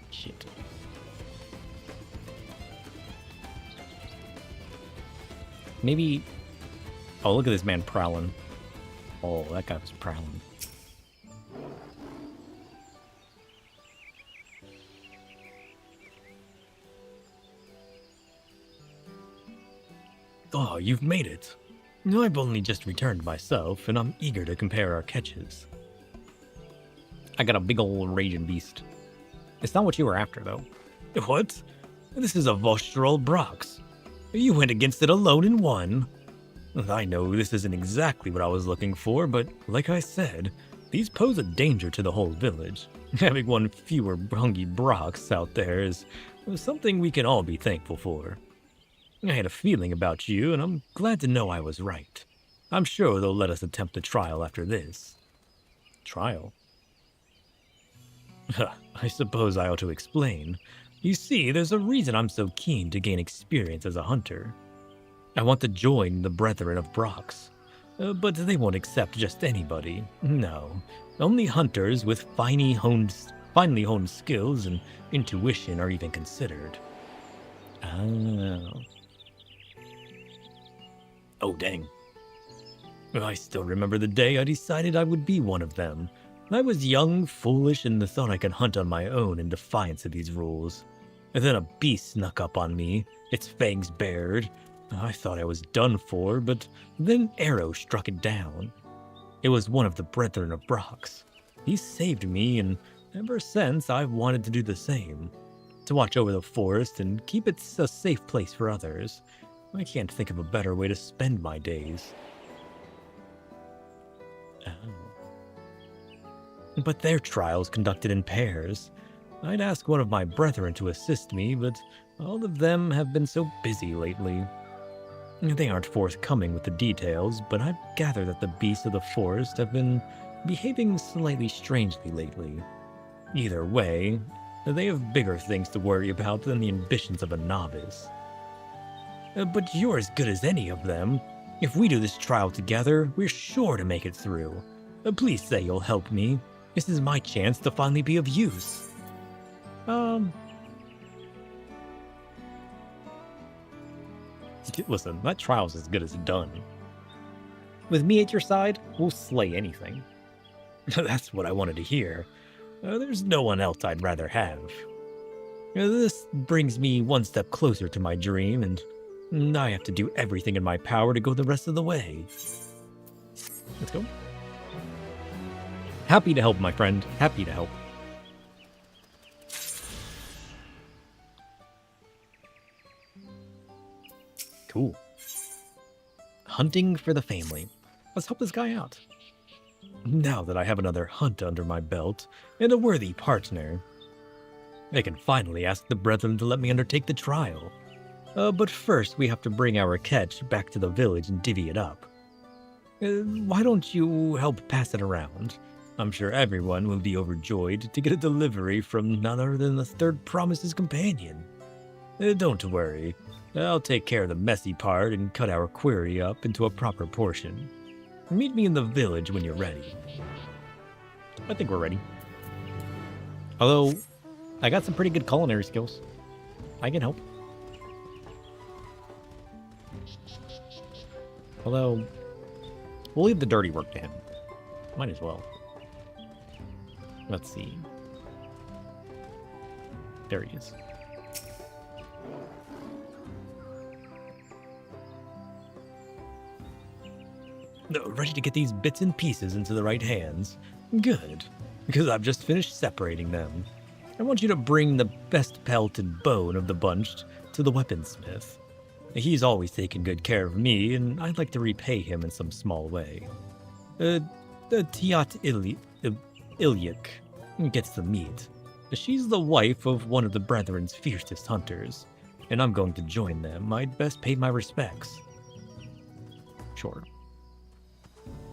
Shit. Maybe... Oh, look at this man prowling. Oh, that guy was prowling. Oh, you've made it. I've only just returned myself, and I'm eager to compare our catches. I got a big old raging beast. It's not what you were after, though. What? This is a Vostral Brox. You went against it alone and won. I know this isn't exactly what I was looking for, but like I said, these pose a danger to the whole village. Having one fewer hungry Broks out there is something we can all be thankful for. I had a feeling about you, and I'm glad to know I was right. I'm sure they'll let us attempt a trial after this. Trial? I suppose I ought to explain. You see, there's a reason I'm so keen to gain experience as a hunter. I want to join the Brethren of Brox, but they won't accept just anybody. No, only hunters with finely honed skills and intuition are even considered. Oh, dang. I still remember the day I decided I would be one of them. I was young, foolish, and thought I could hunt on my own in defiance of these rules. And then a beast snuck up on me, its fangs bared. I thought I was done for, but then Arrow struck it down. It was one of the Brethren of Brox. He saved me, and ever since I've wanted to do the same. To watch over the forest and keep it a safe place for others. I can't think of a better way to spend my days. But their trials conducted in pairs. I'd ask one of my brethren to assist me, but all of them have been so busy lately. They aren't forthcoming with the details, but I've gathered that the beasts of the forest have been behaving slightly strangely lately. Either way, they have bigger things to worry about than the ambitions of a novice. But you're as good as any of them. If we do this trial together, we're sure to make it through. Please say you'll help me. This is my chance to finally be of use. Listen, that trial's as good as done. With me at your side, we'll slay anything. That's what I wanted to hear. There's no one else I'd rather have. This brings me one step closer to my dream, and I have to do everything in my power to go the rest of the way. Let's go. Happy to help, my friend. Happy to help. Cool. Hunting for the family. Let's help this guy out. Now that I have another hunt under my belt and a worthy partner, I can finally ask the brethren to let me undertake the trial. But first we have to bring our catch back to the village and divvy it up. Why don't you help pass it around? I'm sure everyone will be overjoyed to get a delivery from none other than the third Promise's companion. Don't worry, I'll take care of the messy part and cut our query up into a proper portion. Meet me in the village when you're ready. I think we're ready. Although, I got some pretty good culinary skills. I can help. Although, we'll leave the dirty work to him. Might as well. Let's see. There he is. Ready to get these bits and pieces into the right hands. Good, because I've just finished separating them. I want you to bring the best pelted bone of the bunch to the weaponsmith. He's always taken good care of me, and I'd like to repay him in some small way. Tiat Ilyik gets the meat. She's the wife of one of the Brethren's fiercest hunters, and I'm going to join them. I'd best pay my respects. Sure.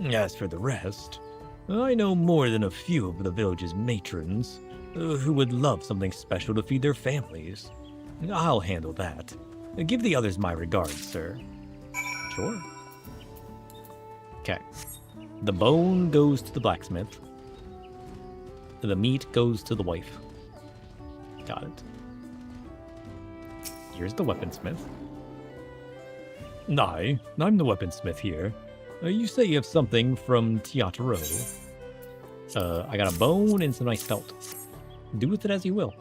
As for the rest, I know more than a few of the village's matrons who would love something special to feed their families. I'll handle that. Give the others my regards, sir. Sure. Okay. The bone goes to the blacksmith. The meat goes to the wife. Got it. Here's the weaponsmith. I'm the weaponsmith here. You say you have something from Teatro. I got a bone and some nice felt. Do with it as you will.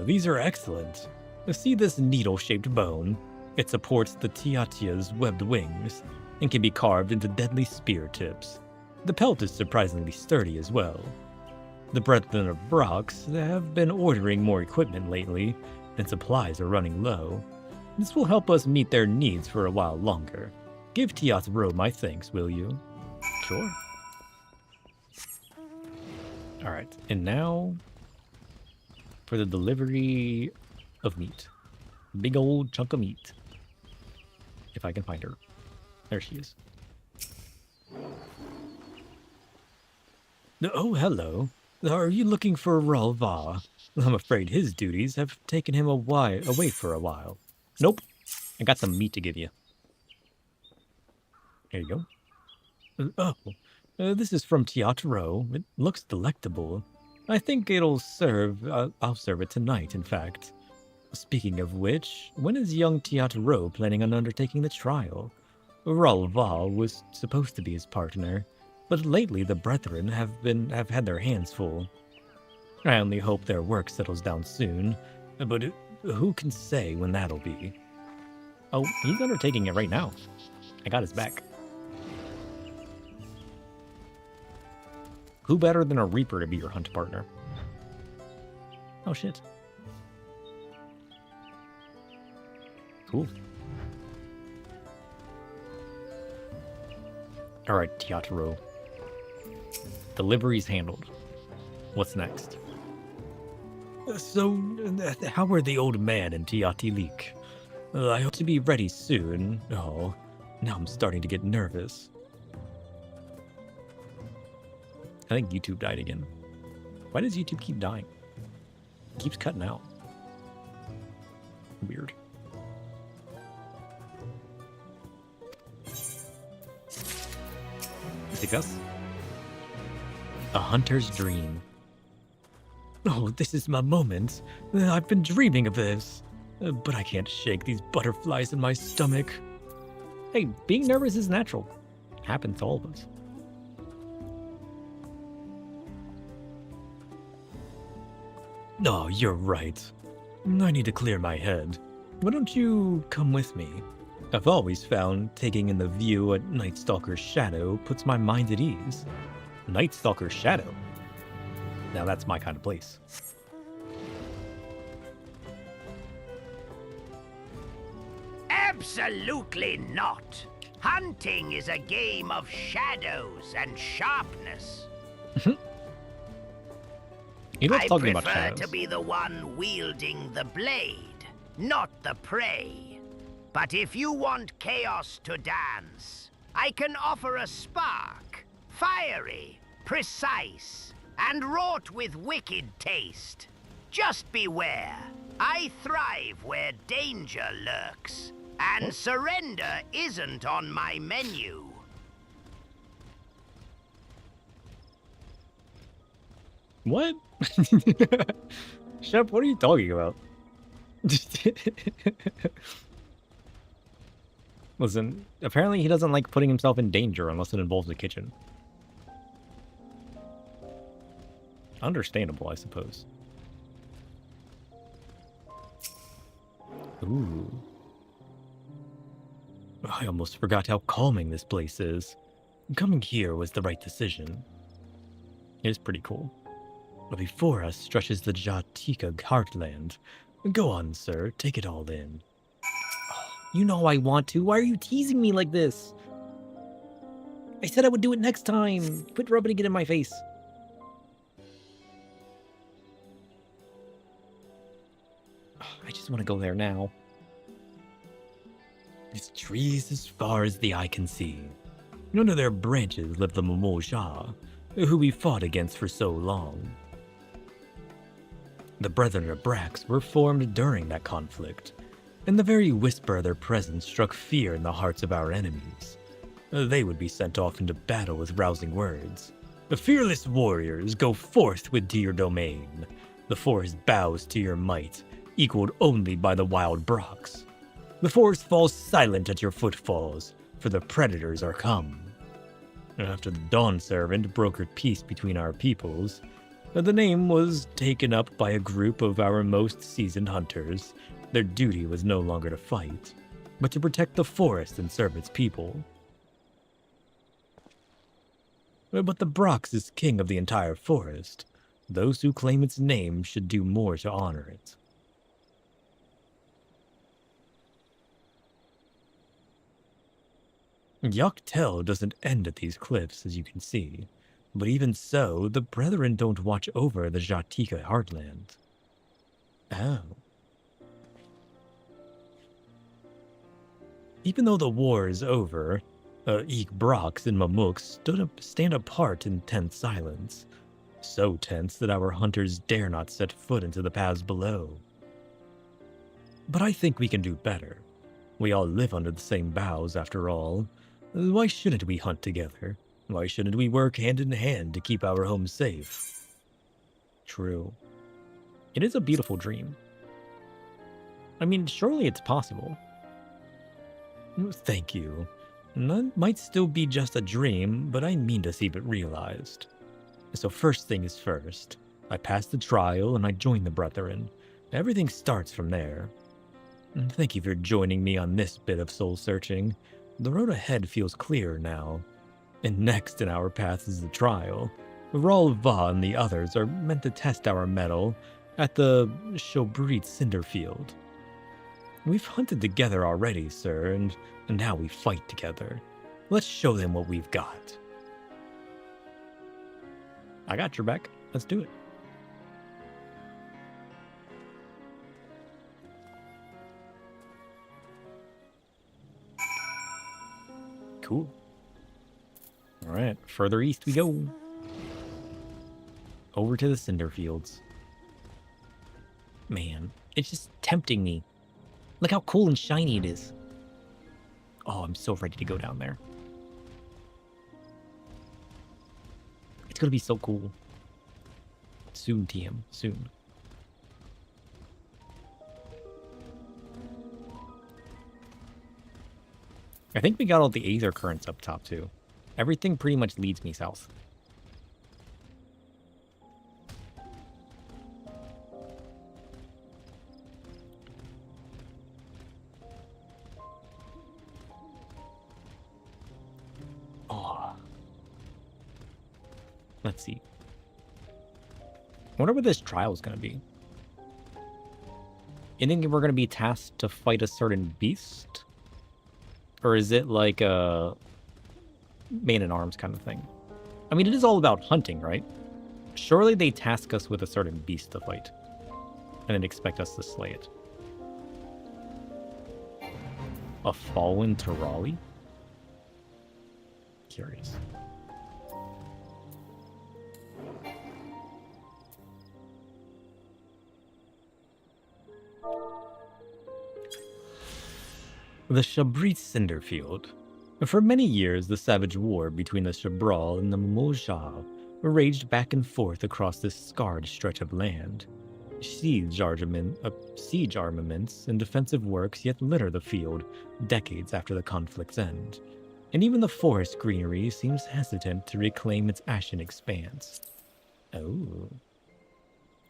These are excellent. See this needle-shaped bone? It supports the Tiatia's webbed wings and can be carved into deadly spear tips. The pelt is surprisingly sturdy as well. The Brethren of Brox have been ordering more equipment lately, and supplies are running low. This will help us meet their needs for a while longer. Give Teatro my thanks, will you? Sure. Alright, and now for the delivery of meat. Big old chunk of meat. If I can find her. There she is. Oh, hello. Are you looking for Ralva? I'm afraid his duties have taken him away for a while. Nope. I got some meat to give you. There you go. This is from Teatro. It looks delectable. I think it'll serve. I'll serve it tonight, in fact. Speaking of which, when is young Teatro planning on undertaking the trial? Ralval was supposed to be his partner, but lately the brethren have had their hands full. I only hope their work settles down soon, but who can say when that'll be? Oh, he's undertaking it right now. I got his back. Who better than a Reaper to be your hunt partner? Oh shit. Cool. Alright, Teatro. Delivery's handled. What's next? So, how are the old man and Teatilik? I hope to be ready soon. Oh, now I'm starting to get nervous. I think YouTube died again. Why does YouTube keep dying? It keeps cutting out. Weird. Is it Gus? A hunter's dream. Oh, this is my moment. I've been dreaming of this. But I can't shake these butterflies in my stomach. Hey, being nervous is natural. Happens to all of us. No, you're right. I need to clear my head. Why don't you come with me? I've always found taking in the view at Night Stalker's shadow puts my mind at ease. Night Stalker's shadow? Now that's my kind of place. Absolutely not. Hunting is a game of shadows and sharpness. I prefer to be the one wielding the blade, not the prey. But if you want chaos to dance, I can offer a spark, fiery, precise, and wrought with wicked taste. Just beware, I thrive where danger lurks, and surrender isn't on my menu. What? Shep, what are you talking about? Listen, apparently he doesn't like putting himself in danger unless it involves the kitchen. Understandable, I suppose. Ooh. I almost forgot how calming this place is. Coming here was the right decision. It is pretty cool. But before us stretches the Jatika heartland. Go on, sir. Take it all in. Oh, you know I want to. Why are you teasing me like this? I said I would do it next time. Quit rubbing it in my face. Oh, I just want to go there now. It's trees as far as the eye can see. Under their branches live the Momoja, who we fought against for so long. The Brethren of Brax were formed during that conflict, and the very whisper of their presence struck fear in the hearts of our enemies. They would be sent off into battle with rousing words. The fearless warriors go forth to your domain. The forest bows to your might, equaled only by the wild Brox. The forest falls silent at your footfalls, for the predators are come. After the Dawn Servant brokered peace between our peoples, the name was taken up by a group of our most seasoned hunters. Their duty was no longer to fight, but to protect the forest and serve its people. But the Brox is king of the entire forest. Those who claim its name should do more to honor it. Yak T'el doesn't end at these cliffs, as you can see. But even so, the Brethren don't watch over the Jatika heartland. Oh. Even though the war is over, Brox and Mamuk stand apart in tense silence. so tense that our hunters dare not set foot into the paths below. But I think we can do better. We all live under the same boughs, after all. Why shouldn't we hunt together? Why shouldn't we work hand in hand to keep our homes safe? True. It is a beautiful dream. I mean, surely it's possible. Thank you. That might still be just a dream, but I mean to see it realized. So first thing is first. I passed the trial and I joined the Brethren. Everything starts from there. Thank you for joining me on this bit of soul searching. The road ahead feels clearer now. And next in our path is the trial. Raul Va and the others are meant to test our mettle at the Shobrit Cinderfield. We've hunted together already, sir, and now we fight together. Let's show them what we've got. I got your back. Let's do it. Cool. All right, further east we go. Over to the Cinder Fields. Man, it's just tempting me. Look how cool and shiny it is. Oh, I'm so ready to go down there. It's gonna be so cool. Soon, TM, soon. I think we got all the Aether Currents up top, too. Everything pretty much leads me south. Oh. Let's see. I wonder what this trial is going to be. You think we're going to be tasked to fight a certain beast? Or is it like a man-at-arms kind of thing? I mean, it is all about hunting, right? Surely they task us with a certain beast to fight. And then expect us to slay it. A fallen Terali? Curious. The Shobrit Cinderfield. For many years, the savage war between the Shabral and the Mojah raged back and forth across this scarred stretch of land. Siege armaments and defensive works yet litter the field, decades after the conflict's end. And even the forest greenery seems hesitant to reclaim its ashen expanse. Oh.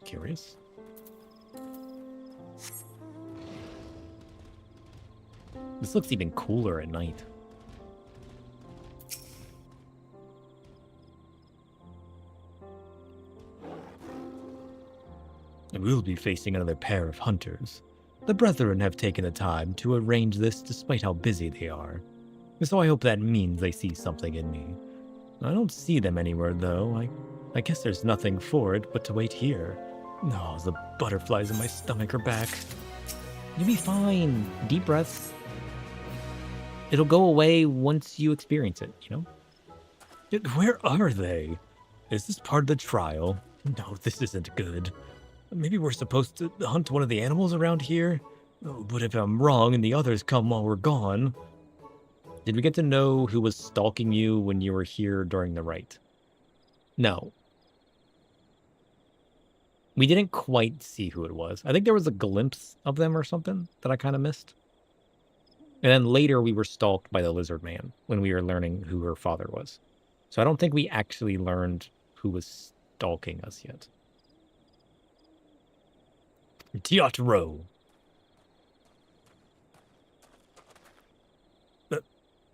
Curious. This looks even cooler at night. We'll be facing another pair of hunters. The Brethren have taken the time to arrange this despite how busy they are. So I hope that means they see something in me. I don't see them anywhere, though. I guess there's nothing for it but to wait here. Oh, the butterflies in my stomach are back. You'll be fine. Deep breaths. It'll go away once you experience it, you know? Where are they? Is this part of the trial? No, this isn't good. Maybe we're supposed to hunt one of the animals around here? Oh, but if I'm wrong and the others come while we're gone... Did we get to know who was stalking you when you were here during the rite? No. We didn't quite see who it was. I think there was a glimpse of them or something that I kind of missed. And then later we were stalked by the lizard man when we were learning who her father was. So I don't think we actually learned who was stalking us yet. Teatro.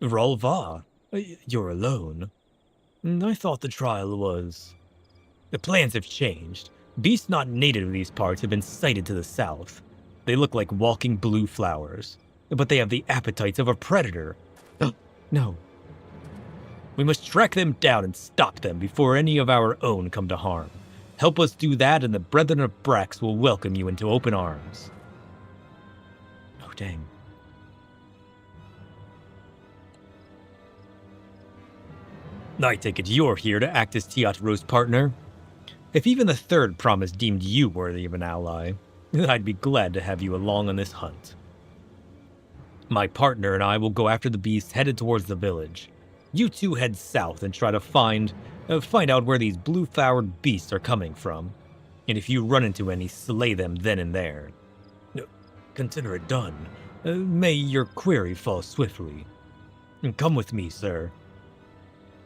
Ralva, you're alone. I thought the trial was... The plans have changed. Beasts not native to these parts have been sighted to the south. They look like walking blue flowers, but they have the appetites of a predator. No. We must track them down and stop them before any of our own come to harm. Help us do that and the Brethren of Brax will welcome you into open arms. Oh, dang. I take it you're here to act as Teatro's partner. If even the third promise deemed you worthy of an ally, I'd be glad to have you along on this hunt. My partner and I will go after the beast headed towards the village. You two head south and try to find out where these blue-flowered beasts are coming from. And if you run into any, slay them then and there. Consider it done. May your query fall swiftly. Come with me, sir.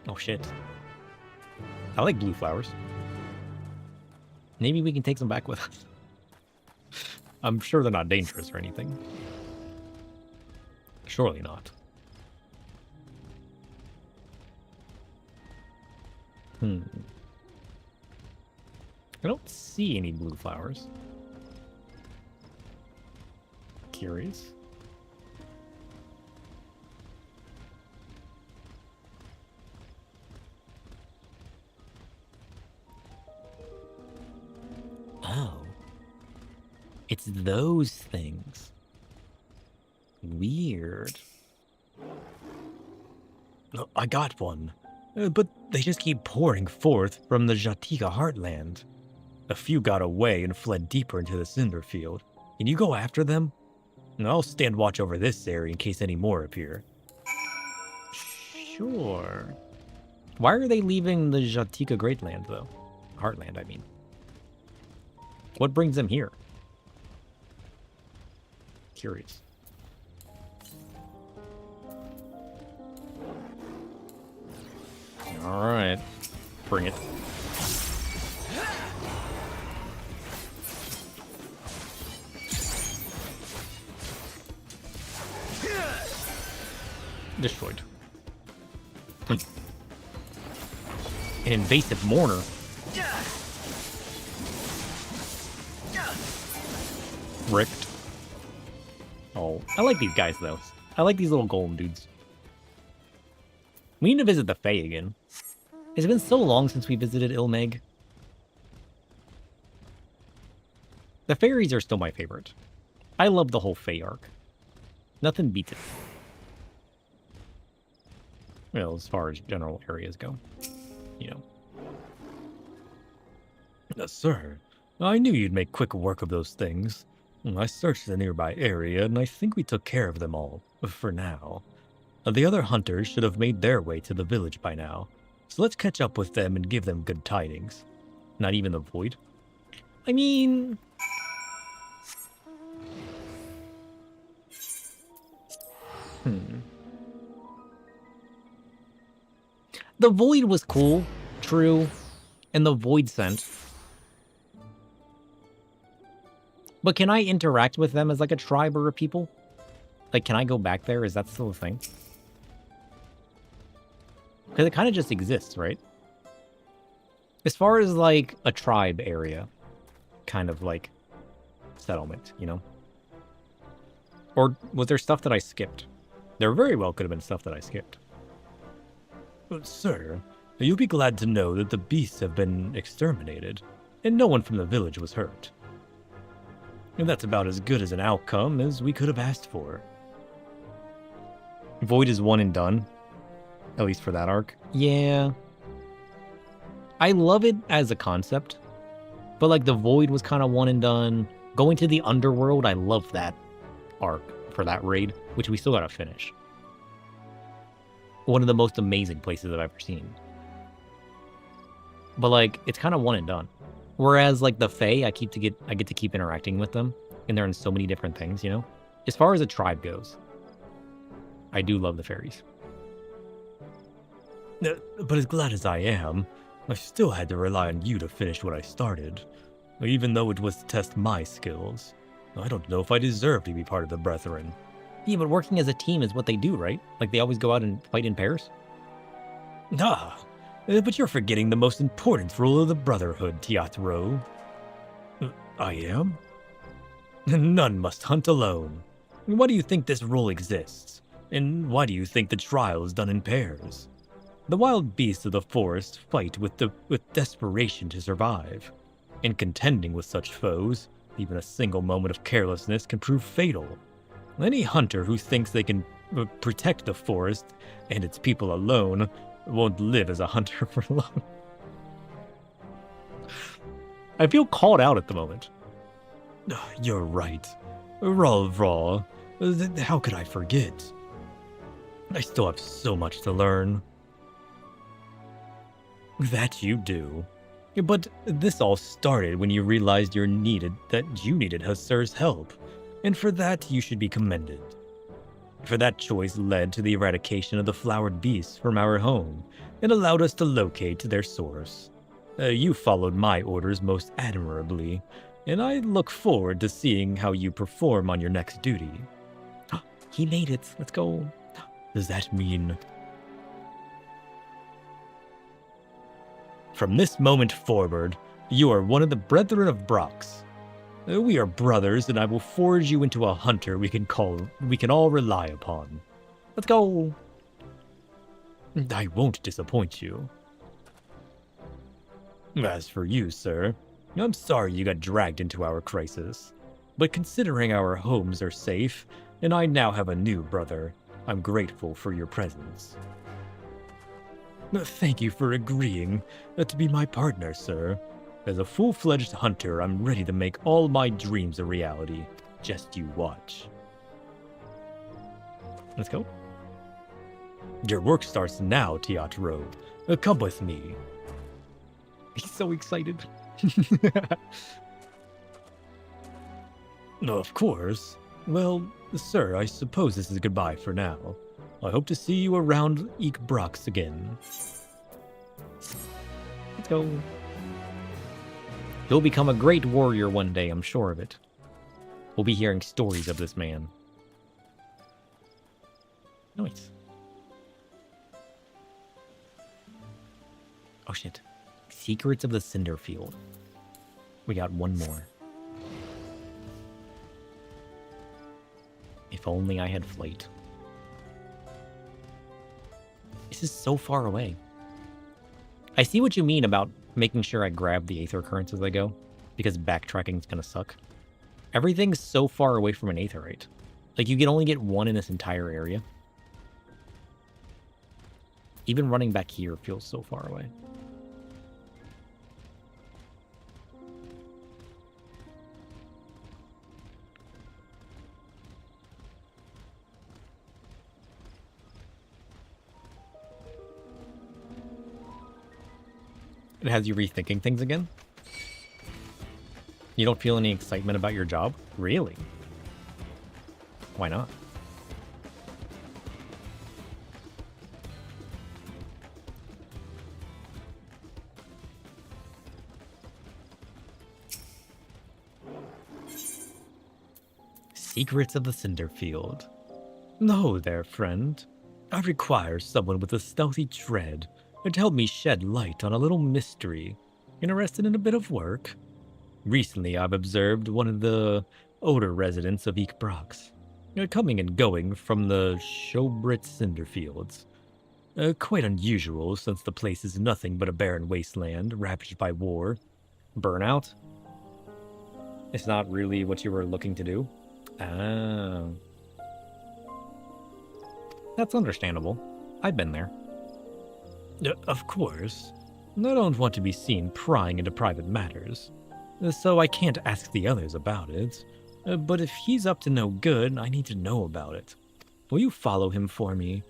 Oh shit. I like blue flowers. Maybe we can take some back with us. I'm sure they're not dangerous or anything. Surely not. I don't see any blue flowers. Curious. Oh. It's those things. Weird. Oh, I got one. But they just keep pouring forth from the Jatika heartland. A few got away and fled deeper into the cinder field. Can you go after them? I'll stand watch over this area in case any more appear. Sure. Why are they leaving the Jatika Greatland, though? Heartland, I mean. What brings them here? Curious. Alright. Bring it. Destroyed. An invasive mourner. Ripped. Oh, I like these guys though. I like these little golem dudes. We need to visit the Fae again. It's been so long since we visited Ilmeg. The fairies are still my favorite. I love the whole Fae arc. Nothing beats it. Well, as far as general areas go, you know. Sir, I knew you'd make quick work of those things. I searched the nearby area, and I think we took care of them all, for now. The other hunters should have made their way to the village by now, so let's catch up with them and give them good tidings. Not even the Void? I mean... The Void was cool, true, and the Void sent. But can I interact with them as like a tribe or a people? Like, can I go back there? Is that still a thing? Because it kind of just exists, right? As far as like a tribe area, kind of like settlement, you know? Or was there stuff that I skipped? There very well could have been stuff that I skipped. But sir, you'll be glad to know that the beasts have been exterminated, and no one from the village was hurt. And that's about as good as an outcome as we could have asked for. Void is one and done. At least for that arc. Yeah. I love it as a concept. But like the Void was kind of one and done. Going to the Underworld, I love that arc for that raid, which we still gotta finish. One of the most amazing places I've ever seen. But like, it's kind of one and done. Whereas like the Fae, I get to keep interacting with them, and they're in so many different things, you know? As far as a tribe goes, I do love the fairies. But as glad as I am, I still had to rely on you to finish what I started. Even though it was to test my skills. I don't know if I deserve to be part of the Brethren. Yeah, but working as a team is what they do, right? Like they always go out and fight in pairs? Ah, but you're forgetting the most important rule of the Brotherhood, Teatro. I am? None must hunt alone. Why do you think this rule exists? And why do you think the trial is done in pairs? The wild beasts of the forest fight with desperation to survive. In contending with such foes, even a single moment of carelessness can prove fatal. Any hunter who thinks they can protect the forest and its people alone won't live as a hunter for long. I feel called out at the moment. You're right. Raw. How could I forget? I still have so much to learn. That you do. But this all started when you realized you needed Hassur's help, and for that you should be commended. For that choice led to the eradication of the flowered beasts from our home, and allowed us to locate their source. You followed my orders most admirably, and I look forward to seeing how you perform on your next duty. He made it. Let's go. Does that mean... From this moment forward, you are one of the Brethren of Brox. We are brothers, and I will forge you into a hunter we can all rely upon. Let's go. I won't disappoint you. As for you, sir, I'm sorry you got dragged into our crisis. But considering our homes are safe, and I now have a new brother, I'm grateful for your presence. Thank you for agreeing to be my partner, sir. As a full-fledged hunter, I'm ready to make all my dreams a reality. Just you watch. Let's go. Your work starts now, Teatro. Come with me. He's so excited. Of course. Well, sir, I suppose this is goodbye for now. I hope to see you around Yak T'el again. Let's go. He'll become a great warrior one day, I'm sure of it. We'll be hearing stories of this man. Nice. Oh shit. Secrets of the Cinderfield. We got one more. If only I had flight. This is so far away. I see what you mean about making sure I grab the Aether Currents as I go, because backtracking is going to suck. Everything's so far away from an Aetherite. Like, you can only get one in this entire area. Even running back here feels so far away. It has you rethinking things again? You don't feel any excitement about your job? Really? Why not? Secrets of the Cinderfield. No there, friend. I require someone with a stealthy tread to help me shed light on a little mystery. Interested in a bit of work? Recently, I've observed one of the older residents of Yak T'el, coming and going from the Shobrit Cinderfields. Quite unusual, since the place is nothing but a barren wasteland ravaged by war. Burnout? It's not really what you were looking to do? Ah. That's understandable. I've been there. Of course. I don't want to be seen prying into private matters, so I can't ask the others about it. But if he's up to no good, I need to know about it. Will you follow him for me?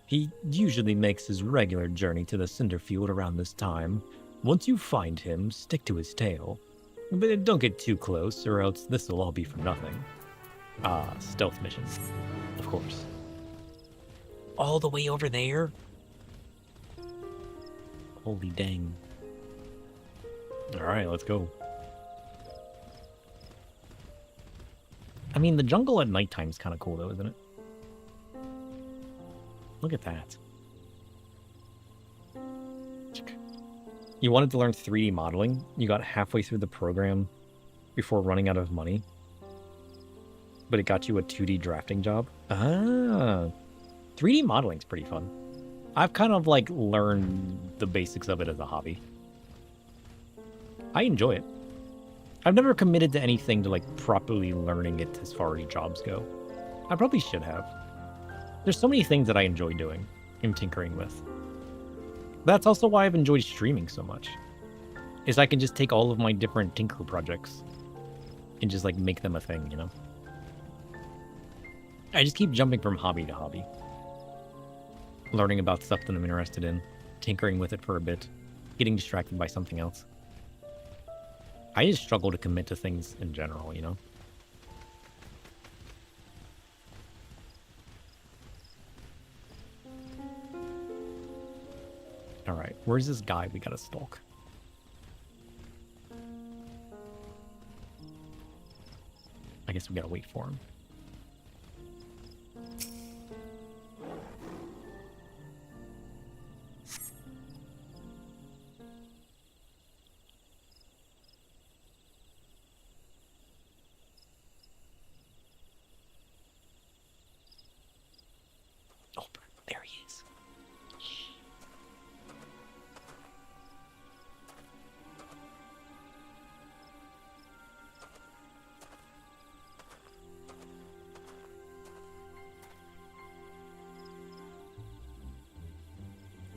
He usually makes his regular journey to the Cinderfield around this time. Once you find him, stick to his tail. But don't get too close, or else this'll all be for nothing. Ah, stealth missions. Of course. All the way over there? Holy dang. Alright, let's go. I mean, the jungle at nighttime is kind of cool though, isn't it? Look at that. You wanted to learn 3D modeling? You got halfway through the program before running out of money? But it got you a 2D drafting job? Ah. 3D modeling's pretty fun. I've kind of like learned the basics of it as a hobby. I enjoy it. I've never committed to anything to like properly learning it as far as jobs go. I probably should have. There's so many things that I enjoy doing and tinkering with. That's also why I've enjoyed streaming so much. is I can just take all of my different Tinker projects and just like make them a thing, you know? I just keep jumping from hobby to hobby. Learning about stuff that I'm interested in, tinkering with it for a bit, getting distracted by something else. I just struggle to commit to things in general, you know? Alright, where's this guy we gotta stalk? I guess we gotta wait for him. Oh, there he is.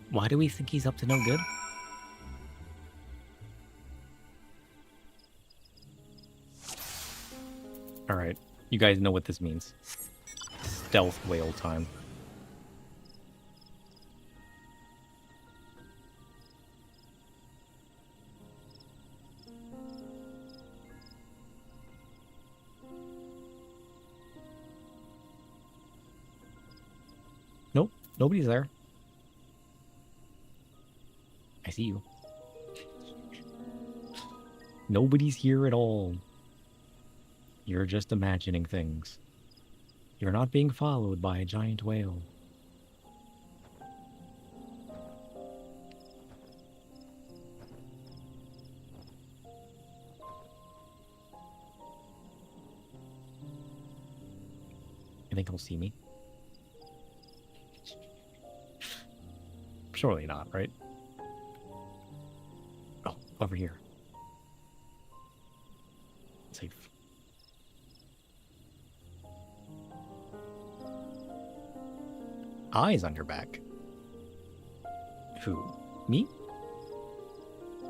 Why do we think he's up to no good? Alright, you guys know what this means. Stealth whale time. Nope, nobody's there. I see you. Nobody's here at all. You're just imagining things. You're not being followed by a giant whale. You think he'll see me? Surely not, right? Oh, over here. Safe. Eyes on your back. Who? Me?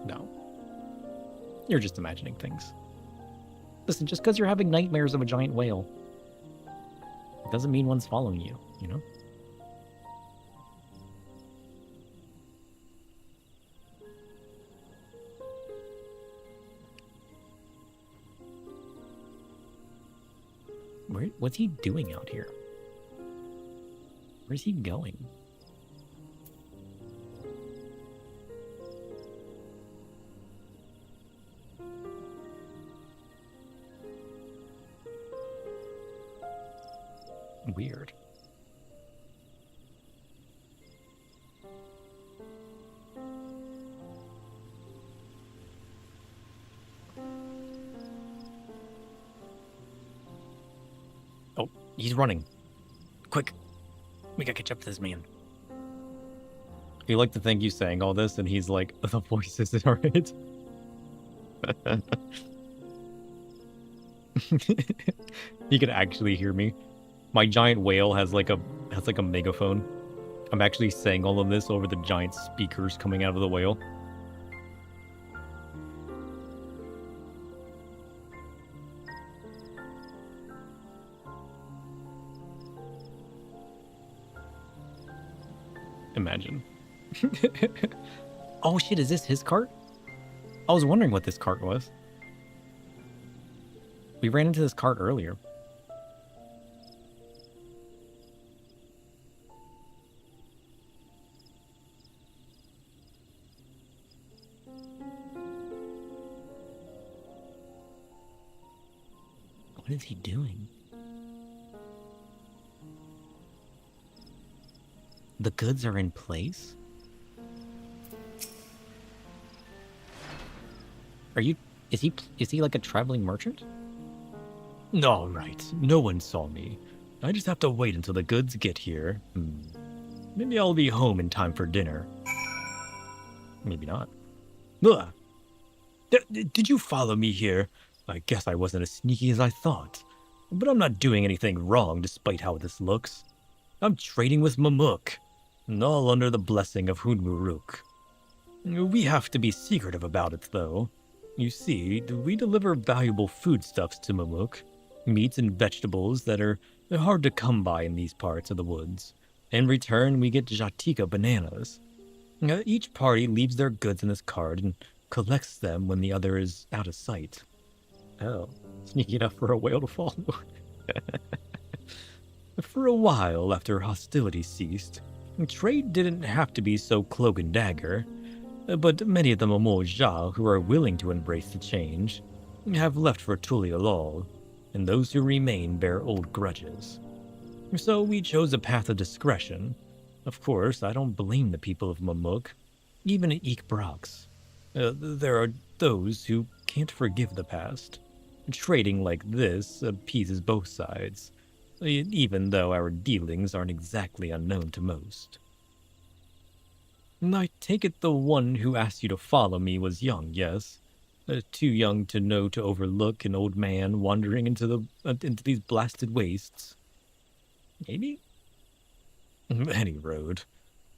No. You're just imagining things. Listen, just because you're having nightmares of a giant whale, it doesn't mean one's following you, you know? What's he doing out here? Where's he going? Weird. Oh, he's running. Quick. We gotta catch up to this man. You like to think you saying all this, and he's like, the voice isn't right. He can actually hear me. My giant whale has like a megaphone. I'm actually saying all of this over the giant speakers coming out of the whale. Imagine. Oh shit, is this his cart? I was wondering what this cart was. We ran into this cart earlier. What is he doing? The goods are in place? Is he like a traveling merchant? All right, no one saw me. I just have to wait until the goods get here. Maybe I'll be home in time for dinner. Maybe not. Ugh. Did you follow me here? I guess I wasn't as sneaky as I thought. But I'm not doing anything wrong despite how this looks. I'm trading with Mamuk, and all under the blessing of Hunmuruk. We have to be secretive about it, though. You see, we deliver valuable foodstuffs to Mamuk, meats and vegetables that are hard to come by in these parts of the woods. In return, we get Jatika bananas. Each party leaves their goods in this cart and collects them when the other is out of sight. Oh, sneaky enough for a whale to follow. For a while after hostilities ceased, trade didn't have to be so cloak and dagger, but many of the Mamul who are willing to embrace the change have left for Tulialol, and those who remain bear old grudges. So we chose a path of discretion. Of course, I don't blame the people of Mamuk, even at Eekbrax. There are those who can't forgive the past. Trading like this appeases both sides, even though our dealings aren't exactly unknown to most. I take it the one who asked you to follow me was young, yes? Too young to know to overlook an old man wandering into these blasted wastes. Maybe? Any road.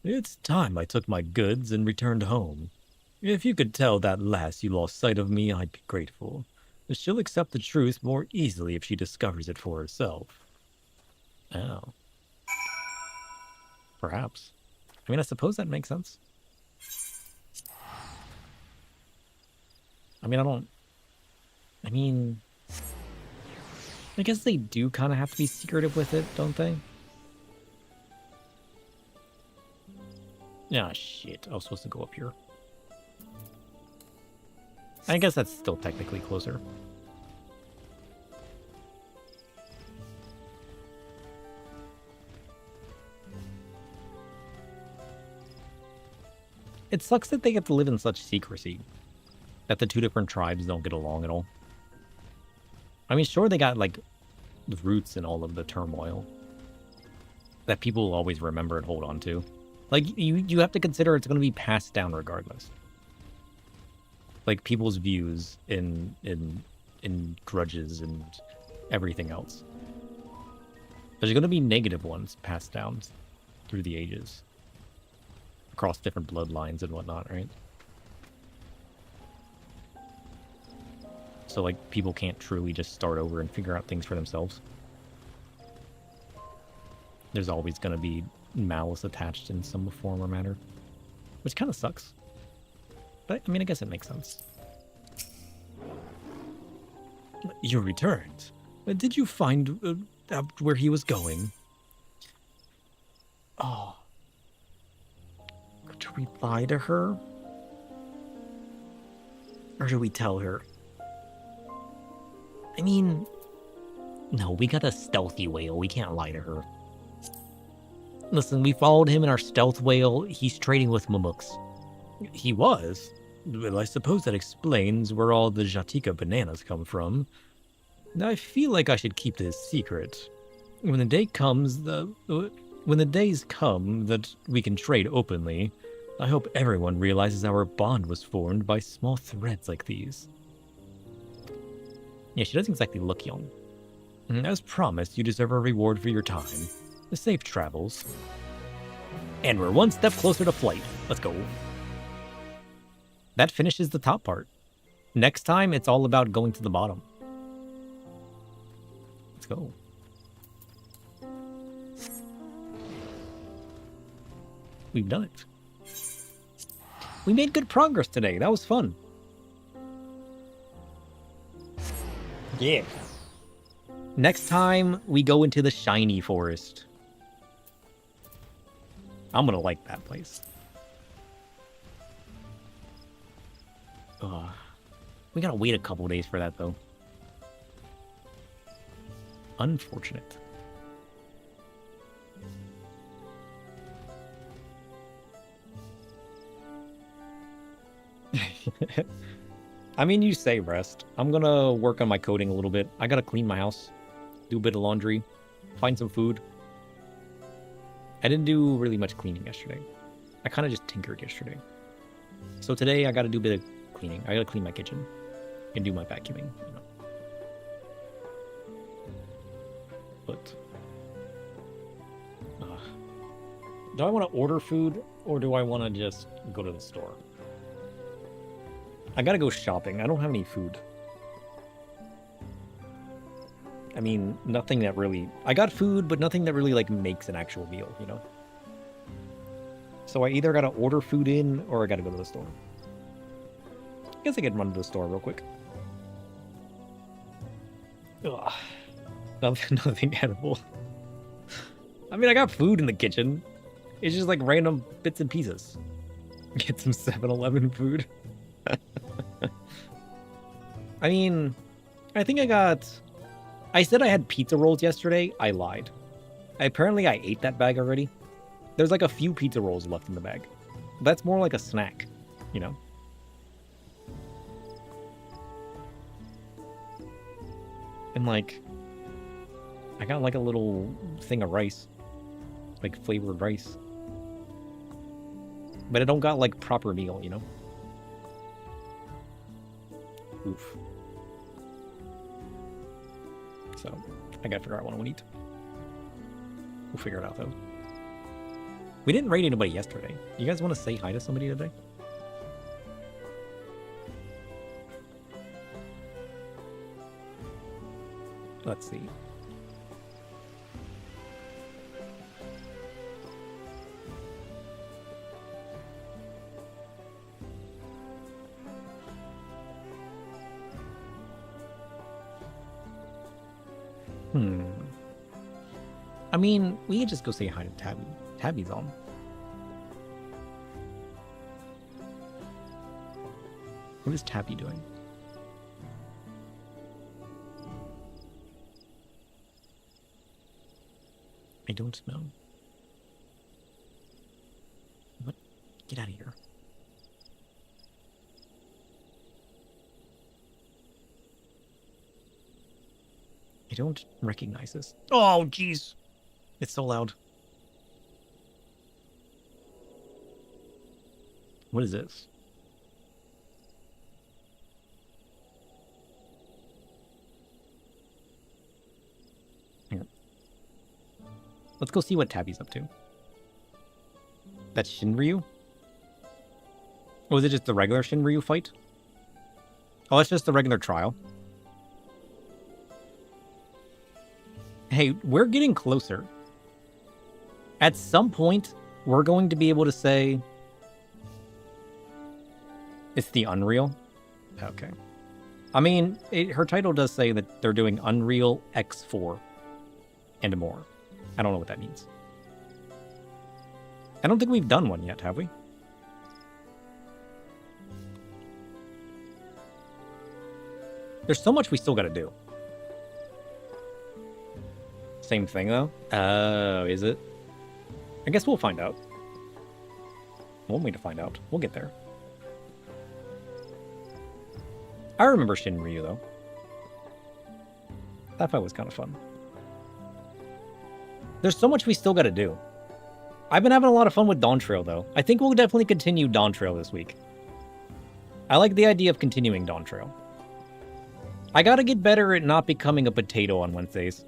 It's time I took my goods and returned home. If you could tell that lass you lost sight of me, I'd be grateful. She'll accept the truth more easily if she discovers it for herself. Oh. Perhaps. I mean, I suppose that makes sense. I guess they do kind of have to be secretive with it, don't they? Ah, shit. I was supposed to go up here. I guess that's still technically closer. It sucks that they have to live in such secrecy. That the two different tribes don't get along at all. I mean, sure, they got, like, the roots in all of the turmoil. That people will always remember and hold on to. Like, you have to consider it's going to be passed down regardless. Like, people's views in grudges and everything else. There's going to be negative ones passed down through the ages. Across different bloodlines and whatnot, right? So, like, people can't truly just start over and figure out things for themselves. There's always going to be malice attached in some form or manner. Which kind of sucks. But, I mean, I guess it makes sense. You returned. Did you find out where he was going? Oh. Do we lie to her? Or do we tell her? I mean, no, we got a stealthy whale. We can't lie to her. Listen, we followed him in our stealth whale. He's trading with Mamuks. He was? Well, I suppose that explains where all the Jatika bananas come from. I feel like I should keep this secret. When the day comes, when the days come that we can trade openly, I hope everyone realizes our bond was formed by small threads like these. Yeah, she doesn't exactly look young. As promised, you deserve a reward for your time. Safe travels. And we're one step closer to flight. Let's go. That finishes the top part. Next time, it's all about going to the bottom. Let's go. We've done it. We made good progress today. That was fun. Yeah. Next time, we go into the shiny forest. I'm gonna like that place. We gotta wait a couple days for that, though. Unfortunate. I mean, you say rest. I'm gonna work on my coding a little bit. I gotta clean my house, do a bit of laundry, find some food. I didn't do really much cleaning yesterday. I kind of just tinkered yesterday. So today I gotta do a bit of cleaning. I gotta clean my kitchen and do my vacuuming, you know. But do I want to order food or do I want to just go to the store? I gotta go shopping. I don't have any food. I mean, nothing that really... I got food, but nothing that really, like, makes an actual meal, you know? So I either gotta order food in, or I gotta go to the store. I guess I could run to the store real quick. Ugh. Nothing edible. I mean, I got food in the kitchen. It's just, like, random bits and pieces. Get some 7-Eleven food. I mean, I think I got... I said I had pizza rolls yesterday. I lied. Apparently, I ate that bag already. There's like a few pizza rolls left in the bag. That's more like a snack, you know? And like, I got like a little thing of rice. Like flavored rice. But I don't got like proper meal, you know? Oof. So, I gotta figure out what I want to eat. We'll figure it out, though. We didn't raid anybody yesterday. You guys want to say hi to somebody today? Let's see. I mean, we could just go say hi to Tabby. Tabby's on. What is Tabby doing? I don't know. What? Get out of here. I don't recognize this. Oh, jeez. It's so loud. What is this? Here. Let's go see what Tabby's up to. That's Shinryu? Or was it just the regular Shinryu fight? Oh, it's just the regular trial. Hey, we're getting closer. At some point, we're going to be able to say... It's the Unreal? Okay. I mean, her title does say that they're doing Unreal X4 and more. I don't know what that means. I don't think we've done one yet, have we? There's so much we still gotta do. Same thing, though? Oh, is it? I guess we'll find out. Won't wait to find out. We'll get there. I remember Shinryu, though. That fight was kind of fun. There's so much we still gotta do. I've been having a lot of fun with Dawn Trail, though. I think we'll definitely continue Dawn Trail this week. I like the idea of continuing Dawn Trail. I gotta get better at not becoming a potato on Wednesdays.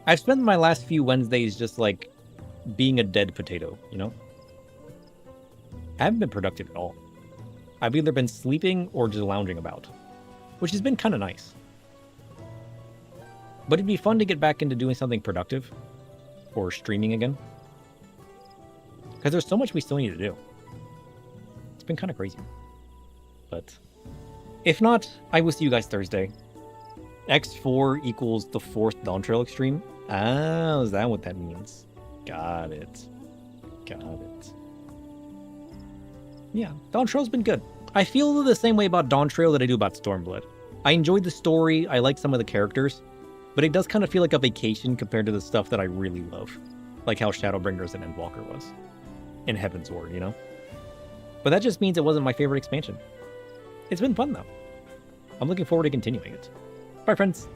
I've spent my last few Wednesdays just, like, being a dead potato, you know? I haven't been productive at all. I've either been sleeping or just lounging about, which has been kind of nice. But it'd be fun to get back into doing something productive, or streaming again. Because there's so much we still need to do. It's been kind of crazy. But if not, I will see you guys Thursday. X4 equals the 4th Dawn Trail Extreme. Ah, is that what that means? Got it. Got it. Yeah, Dawn Trail's been good. I feel the same way about Dawn Trail that I do about Stormblood. I enjoyed the story, I like some of the characters, but it does kind of feel like a vacation compared to the stuff that I really love. Like how Shadowbringers and Endwalker was. And Heaven's Ward, you know? But that just means it wasn't my favorite expansion. It's been fun, though. I'm looking forward to continuing it. Bye, friends.